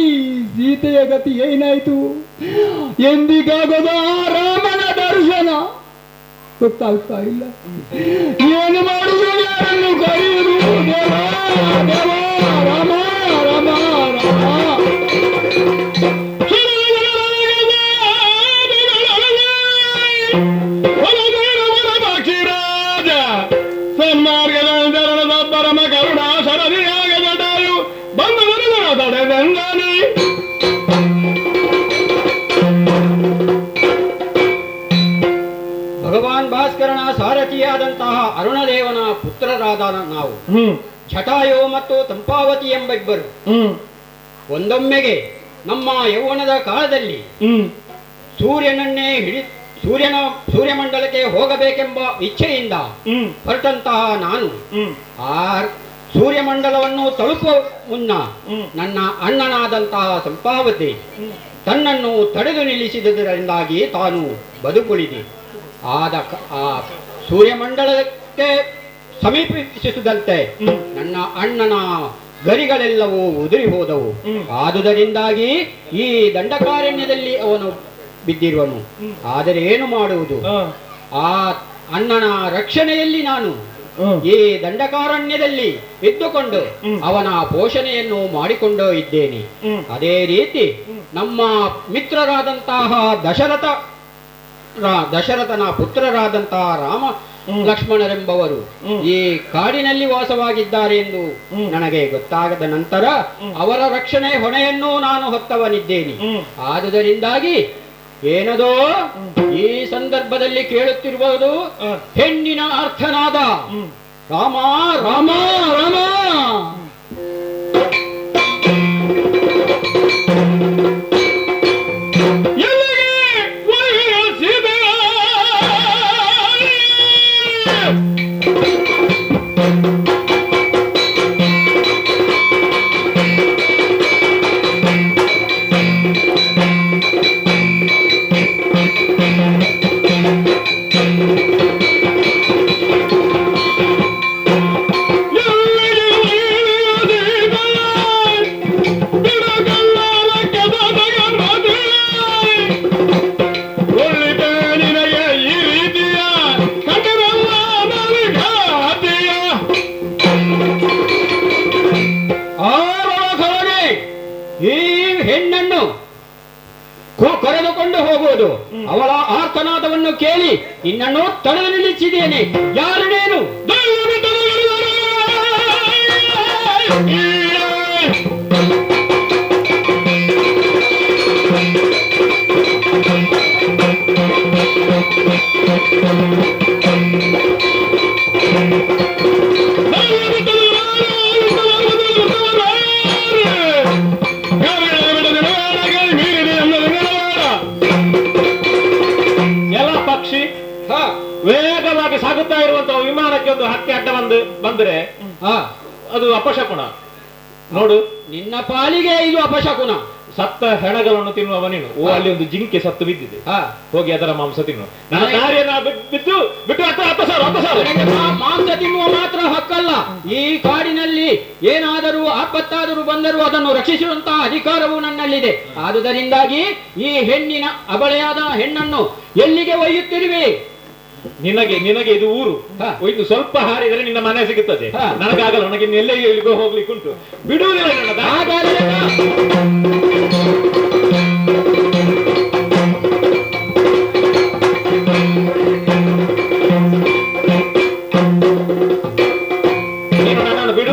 ಈ ಸೀತೆಯ ಗತಿ ಏನಾಯ್ತು? ಎಂದಿಗಾಗದ ರಾಮನ ದರ್ಶನ ಗೊತ್ತಾಗ್ತಾ ಇಲ್ಲ. ಏನು ಮಾಡುವುದು, ಯಾರನ್ನು ಕರೆಯುವುದು? ದೇವ ದೇವ ರಾಮ ರಾಮ ರಾಮ. ಸನ್ಮಾರ್ಗದ ಪರಮ ಕರುಣಾ ಸರದಿಯಾಗ ಜಟಾಯು ಬಂದ ತಡೆದಂದಾನಿ. ಭಗವಾನ್ ಭಾಸ್ಕರನ ಸಾರಥಿಯಾದಂತಹ ಅರುಣದೇವನ ಪುತ್ರರಾದ ನಾವು ಜಟಾಯು ಮತ್ತು ತಂಪಾವತಿ ಎಂಬ ಇಬ್ಬರು ಒಂದೊಮ್ಮೆಗೆ ನಮ್ಮ ಯೌವನದ ಕಾಲದಲ್ಲಿ ಸೂರ್ಯನನ್ನೇ ಸೂರ್ಯಮಂಡಲಕ್ಕೆ ಹೋಗಬೇಕೆಂಬ ಇಚ್ಛೆಯಿಂದ ಹೊರಟಂತಹ ನಾನು ಆ ಸೂರ್ಯಮಂಡಲವನ್ನು ತಲುಪುವ ಮುನ್ನ ನನ್ನ ಅಣ್ಣನಾದಂತಹ ಸಂಪಾವತಿ ತನ್ನನ್ನು ತಡೆದು ನಿಲ್ಲಿಸಿದುದರಿಂದಾಗಿ ತಾನು ಬದುಕುಳಿದೆ. ಆ ಸೂರ್ಯಮಂಡಲಕ್ಕೆ ಸಮೀಪಿಸಿದಂತೆ ನನ್ನ ಅಣ್ಣನ ಗರಿಗಳೆಲ್ಲವೂ ಉದುರಿ ಹೋದವು. ಆದುದರಿಂದಾಗಿ ಈ ದಂಡಕಾರಣ್ಯದಲ್ಲಿ ಅವನು ಬಿದ್ದಿರುವನು. ಆದರೆ ಏನು ಮಾಡುವುದು? ಆ ಅಣ್ಣನ ರಕ್ಷಣೆಯಲ್ಲಿ ನಾನು ಈ ದಂಡಕಾರಣ್ಯದಲ್ಲಿ ಇದ್ದುಕೊಂಡು ಅವನ ಪೋಷಣೆಯನ್ನು ಮಾಡಿಕೊಂಡು ಇದ್ದೇನೆ. ಅದೇ ರೀತಿ ನಮ್ಮ ಮಿತ್ರರಾದಂತಹ ದಶರಥನ ಪುತ್ರರಾದಂತಹ ರಾಮ ಲಕ್ಷ್ಮಣರೆಂಬವರು ಈ ಕಾಡಿನಲ್ಲಿ ವಾಸವಾಗಿದ್ದಾರೆ ಎಂದು ನನಗೆ ಗೊತ್ತಾಗದ ನಂತರ ಅವರ ರಕ್ಷಣೆ ಹೊಣೆಯನ್ನು ನಾನು ಹೊತ್ತವನಿದ್ದೇನೆ. ಆದುದರಿಂದಾಗಿ ಏನದೋ ಈ ಸಂದರ್ಭದಲ್ಲಿ ಕೇಳುತ್ತಿರುವುದು ಹೆಣ್ಣಿನ ಅರ್ಥನಾದ ರಾಮ ರಾಮ ರಾಮ. ಕರೆದುಕೊಂಡು ಹೋಗುವುದು. ಅವಳ ಆರ್ತನಾದವನ್ನು ಕೇಳಿ ನಿನ್ನನ್ನು ತಡೆದು ನಿಲ್ಲಿಸಿದ್ದೇನೆ. ಯಾರು ನೀನು? ವೇಗವಾಗಿ ಸಾಗುತ್ತಾ ಇರುವಂತಹ ವಿಮಾನಕ್ಕೆ ಒಂದು ಹಕ್ಕಿ ಅಡ್ಡ ಬಂದ್ರೆ ಅದು ಅಪಶಕುನ. ನೋಡು, ನಿನ್ನ ಪಾಲಿಗೆ ಇದು ಅಪಶಕುನ. ಸತ್ತ ಹೆಣಗಳನ್ನು ತಿನ್ನುವ ನೀನು. ಅಲ್ಲಿ ಒಂದು ಜಿಂಕೆ ಸತ್ತು ಬಿದ್ದಿದೆ, ಹೋಗಿ ಅದರ ಮಾಂಸ ತಿನ್ನು. ನನ್ನ ಕಾರ್ಯನ ಬಿಟ್ಟು ಮಾಂಸ ತಿನ್ನುವ ಮಾತ್ರ ಹಕ್ಕಲ್ಲ. ಈ ಕಾಡಿನಲ್ಲಿ ಏನಾದರೂ ಆಪತ್ತಾದರೂ ಬಂದರೂ ಅದನ್ನು ರಕ್ಷಿಸುವಂತಹ ಅಧಿಕಾರವು ನನ್ನಲ್ಲಿದೆ. ಆದುದರಿಂದಾಗಿ ಈ ಹೆಣ್ಣಿನ ಅಬಲೆಯಾದ ಹೆಣ್ಣನ್ನು ಎಲ್ಲಿಗೆ ಒಯ್ಯುತ್ತಿರುವೆ? ನಿನಗೆ ಇದು ಊರು. ಇದು ಸ್ವಲ್ಪ ಹಾರಿದರೆ ನಿನ್ನ ಮನೆ ಸಿಗುತ್ತದೆ. ನನಗಾಗಲ್ಲ, ನನಗೆ ಎಲ್ಲೆಲ್ಲಿಗೋ ಹೋಗ್ಲಿಕ್ಕೆ ಉಂಟು. ಬಿಡುವುದಿಲ್ಲ ನೀನು ನನ್ನನ್ನು ಬಿಡು.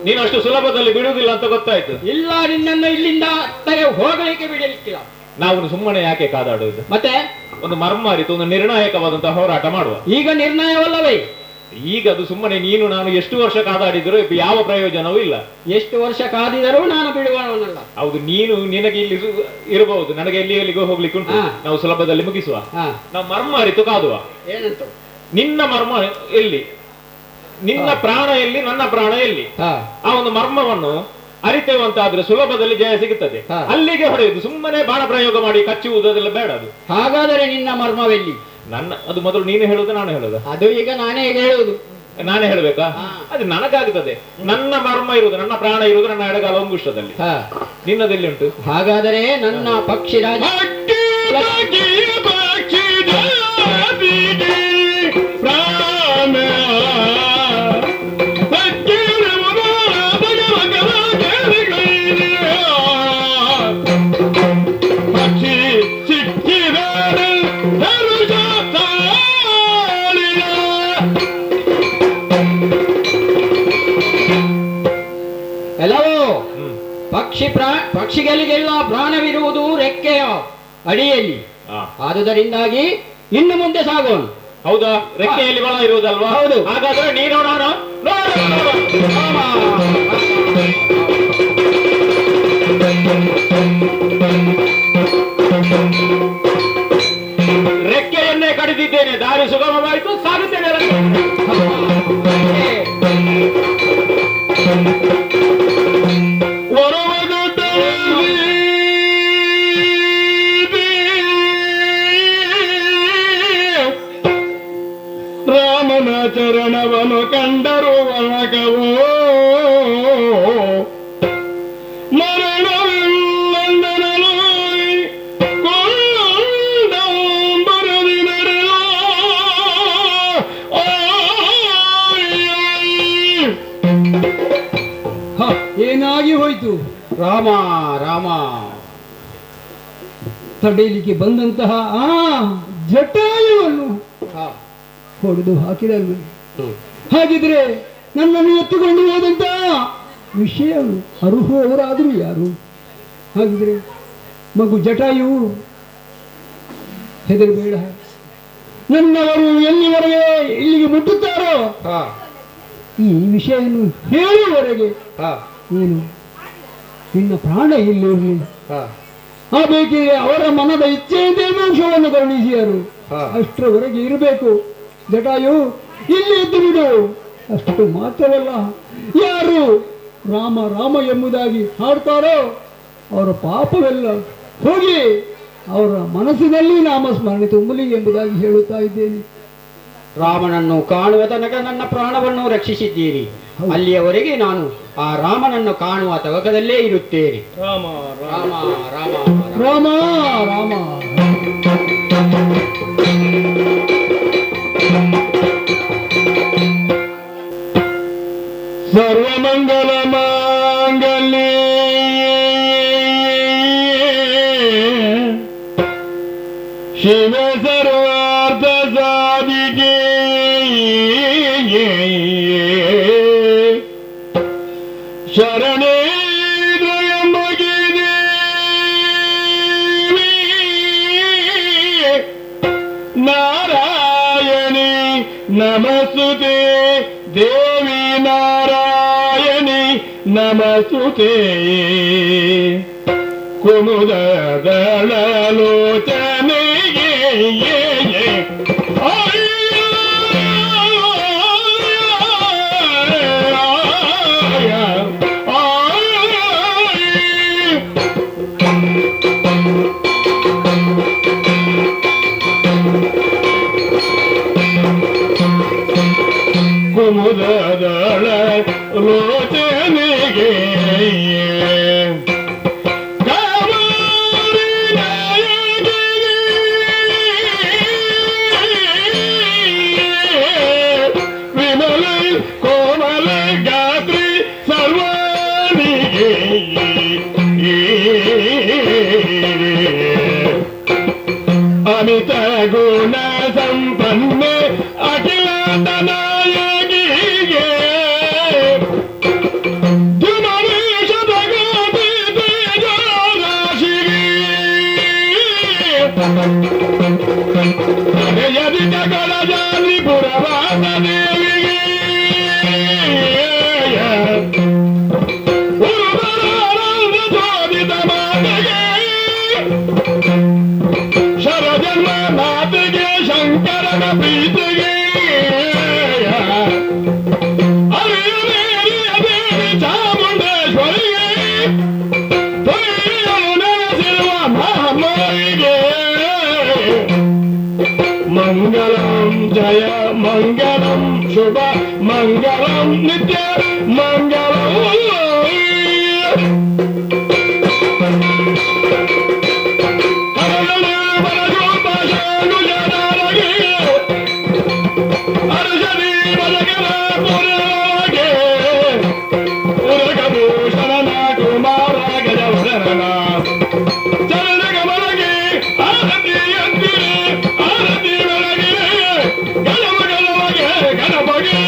ನೀನು ಅಷ್ಟು ಸುಲಭದಲ್ಲಿ ಬಿಡುವುದಿಲ್ಲ ಅಂತ ಗೊತ್ತಾಯ್ತು. ಇಲ್ಲ, ನಿನ್ನನ್ನು ಇಲ್ಲಿಂದ ಹೋಗಲಿಕ್ಕೆ ಬಿಡಲಿಕ್ಕಿಲ್ಲ. ನಾವು ಸುಮ್ಮನೆ ಯಾಕೆ ಕಾದಾಡುವುದು? ಮತ್ತೆ ಒಂದು ಮರ್ಮ ಅರಿತು ಒಂದು ನಿರ್ಣಾಯಕವಾದಂತಹ ಹೋರಾಟ ಮಾಡುವ. ಈಗ ನಿರ್ಣಯವಲ್ಲವೇ? ಈಗ ಅದು ಸುಮ್ಮನೆ ನೀನು ನಾನು ಎಷ್ಟು ವರ್ಷ ಕಾದಾಡಿದ್ರು ಯಾವ ಪ್ರಯೋಜನವೂ ಇಲ್ಲ. ಎಷ್ಟು ವರ್ಷ ಕಾದಿದರೂ ನಾನು ಬಿಡುವವನಲ್ಲ. ಹೌದು, ನಿನಗೆ ಇಲ್ಲಿ ಇರಬಹುದು, ನನಗೆ ಎಲ್ಲಿಗೋ ಹೋಗ್ಲಿಕ್ಕೆ ಉಂಟು. ನಾವು ಸುಲಭದಲ್ಲಿ ಮುಗಿಸುವ. ನಾವು ಮರ್ಮ ಅರಿತು ಕಾದುವ. ಏನಂತ? ನಿನ್ನ ಮರ್ಮ ಎಲ್ಲಿ, ನಿನ್ನ ಪ್ರಾಣ ಎಲ್ಲಿ, ನನ್ನ ಪ್ರಾಣ ಎಲ್ಲಿ, ಆ ಒಂದು ಮರ್ಮವನ್ನು ಅರಿತೇವಂತಾದ್ರೆ ಸುಲಭದಲ್ಲಿ ಜಯ ಸಿಗುತ್ತದೆ. ಅಲ್ಲಿಗೆ ಹೊಡೆಯುವುದು, ಸುಮ್ಮನೆ ಬಾಣ ಪ್ರಯೋಗ ಮಾಡಿ ಕಚ್ಚುವುದು ಅದೆಲ್ಲ ಬೇಡ. ಅದು ಹಾಗಾದರೆ ನಿನ್ನ ಮರ್ಮವೆಲ್ಲಿ? ಅದು ಮೊದಲು ನೀನು ಹೇಳುವುದು ನಾನು ಹೇಳುದು? ಅದು ಈಗ ನಾನೇ ಹೇಳುವುದು. ನಾನೇ ಹೇಳ್ಬೇಕಾ? ಅದು ನನಗಾಗುತ್ತದೆ. ನನ್ನ ಮರ್ಮ ಇರುವುದು, ನನ್ನ ಪ್ರಾಣ ಇರುವುದು ನನ್ನ ಎಡಗಾಲ ಅಂಗುಷ್ಟದಲ್ಲಿ. ನಿನ್ನದೆಲ್ಲಿ ಉಂಟು? ಹಾಗಾದರೆ ನನ್ನ ಪಕ್ಷಿರಾಜ ಪಕ್ಷಿಗಳಿಗೆಲ್ಲ ಪ್ರಾಣವಿರುವುದು ರೆಕ್ಕೆಯ ಅಡಿಯಲ್ಲಿ. ಆದುದರಿಂದಾಗಿ ಇನ್ನು ಮುಂದೆ ಸಾಗೋಣ. ಹೌದಾ? ರೆಕ್ಕೆಯಲ್ಲಿ ಬಲ ಇರುವುದಲ್ವಾ? ಹೌದು. ಹಾಗಾದ್ರೆ ನೀನು ನಾನು ರೆಕ್ಕೆಯನ್ನೇ ಕಡಿದಿದ್ದೇನೆ. ದಾರಿ ಸುಗಮವಾಯಿತು, ಸಾಗುತ್ತೇನೆ. ರಾಮನ ಚರಣವನು ಕಂಡರು ಒಳಗವೋ ಮರಣವಿಲ್ಲಂದನಲು ಕೊಂಡಂಬರದಿ ನಡೆದ ಏನಾಗಿ ಹೋಯ್ತು? ರಾಮ ರಾಮ ತಡೆಯಲಿಕ್ಕೆ ಬಂದಂತಹ ಆ ಜಟಾಯುವನ್ನು ಹೊಡೆದು ಹಾಕಿದಲ್ವ? ಹಾಗಿದ್ರೆ ನನ್ನನ್ನು ಎತ್ತುಕೊಂಡು ಹೋದಂತ ವಿಷಯ ಅರುಹುವವರಾದರೂ ಯಾರು? ಹಾಗಿದ್ರೆ ಮಗು ಜಟಾಯು, ಹೆದರಬೇಡ. ನನ್ನವರು ಎಲ್ಲಿವರೆಗೆ ಇಲ್ಲಿಗೆ ಮುಟ್ಟುತ್ತಾರೋ ಈ ವಿಷಯವನ್ನು ಹೇಳುವವರೆಗೆ ನೀನು ನಿನ್ನ ಪ್ರಾಣ ಇಲ್ಲಿರಲಿಲ್ಲ. ಆ ಬೇಕಿಗೆ ಅವರ ಮನದ ಇಚ್ಛೆಯಂತೆ ಮೋಕ್ಷವನ್ನು ಕರುಣಿಸಿದರು. ಅಷ್ಟರವರೆಗೆ ಇರಬೇಕು. ಜಟಾಯು ಇಲ್ಲಿ ಎದ್ದು ಬಿಡು. ಅಷ್ಟು ಮಾತ್ರವಲ್ಲ, ಯಾರು ರಾಮ ರಾಮ ಎಂಬುದಾಗಿ ಹಾಡ್ತಾರೋ ಅವರ ಪಾಪವೆಲ್ಲ ಹೋಗಿ ಅವರ ಮನಸ್ಸಿನಲ್ಲಿ ನಾಮಸ್ಮರಣೆ ತುಂಬಲಿ ಎಂಬುದಾಗಿ ಹೇಳುತ್ತಾ ಇದ್ದೇನೆ. ರಾಮನನ್ನು ಕಾಣುವ ತನಕ ನನ್ನ ಪ್ರಾಣವನ್ನು ರಕ್ಷಿಸಿದ್ದೀರಿ. ಅಲ್ಲಿಯವರೆಗೆ ನಾನು ಆ ರಾಮನನ್ನು ಕಾಣುವ ತವಕದಲ್ಲೇ ಇರುತ್ತೇನೆ. ರಾಮ ರಾಮ ರಾಮ ರಾಮ ರಾಮ. ಸರ್ವಮಂಗಲ ಮಾಂಗಲ್ಯೇ ಶಿವ ಸರ್ವಾರ್ಥ ಸಾಧಿಕೆ ಶರಣೇ ನಾರಾಯಣಿ ನಮಸ್ತುತೆ ದೇವಿ ನಾರಾಯಣಿ ನಮಸ್ತುತೆ ಕುಮುದದಳಲೋಚನೆಗೆ ಕುಮುದದಳ ಲೋಚನೆಗೆ ವಿಮಲ ಕೋಮಲ ಗಾತ್ರಿ ಸರ್ವಾನಿಗೆ ಅಮಿತ ಗುಣ ಸಂಪನ್ನೆ ಅಖಿಲ ನಾಯಕಿಗೆ ಧುಮರೇಶ ಭಗವತಿ ತೇಜರಾಶಿಗೆ ಯದಿ ಕಗಳ ಜಾಲಿ ಪುರವಾದ ದೇವಿಗೆ ಉರುಬರಾನಂದ ಜೋದಿತ ಮಾತೆಗೆ ಶರಜನ್ಮ ಮಾತೆಗೆ ಶಂಕರನ ಪ್ರೀತಿಗೆ ಅರಿಯದೇವಿ ಚಾಮುಂಡೇಶ್ವರಿಗೆ ತೊರೆಯಲು ನೆಲೆಸಿರುವ ಮಹಾಮಾರಿಗೆ ಮಂಗಲಂ ಜಯ ಮಂಗಲಂ ಶುಭ ಮಂಗಲಂ ನಿತ್ಯ ಮಂಗಲಂ ಗಣಪತಿ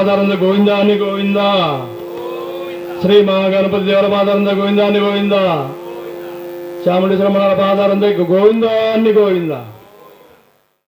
ಪಾದಾರಂದ ಗೋವಿಂದ ಅನ್ನಿ ಗೋವಿಂದ. ಶ್ರೀ ಮಹಾಗಣಪತಿ ದೇವರ ಪಾದಾರಂದ ಗೋವಿಂದ ಅನ್ನಿ ಗೋವಿಂದ. ಚಾಮುಂಡೇಶ್ವರಮ್ಮನ ಪಾದಾರಂದ ಗೋವಿಂದ ಅನ್ನಿ ಗೋವಿಂದ.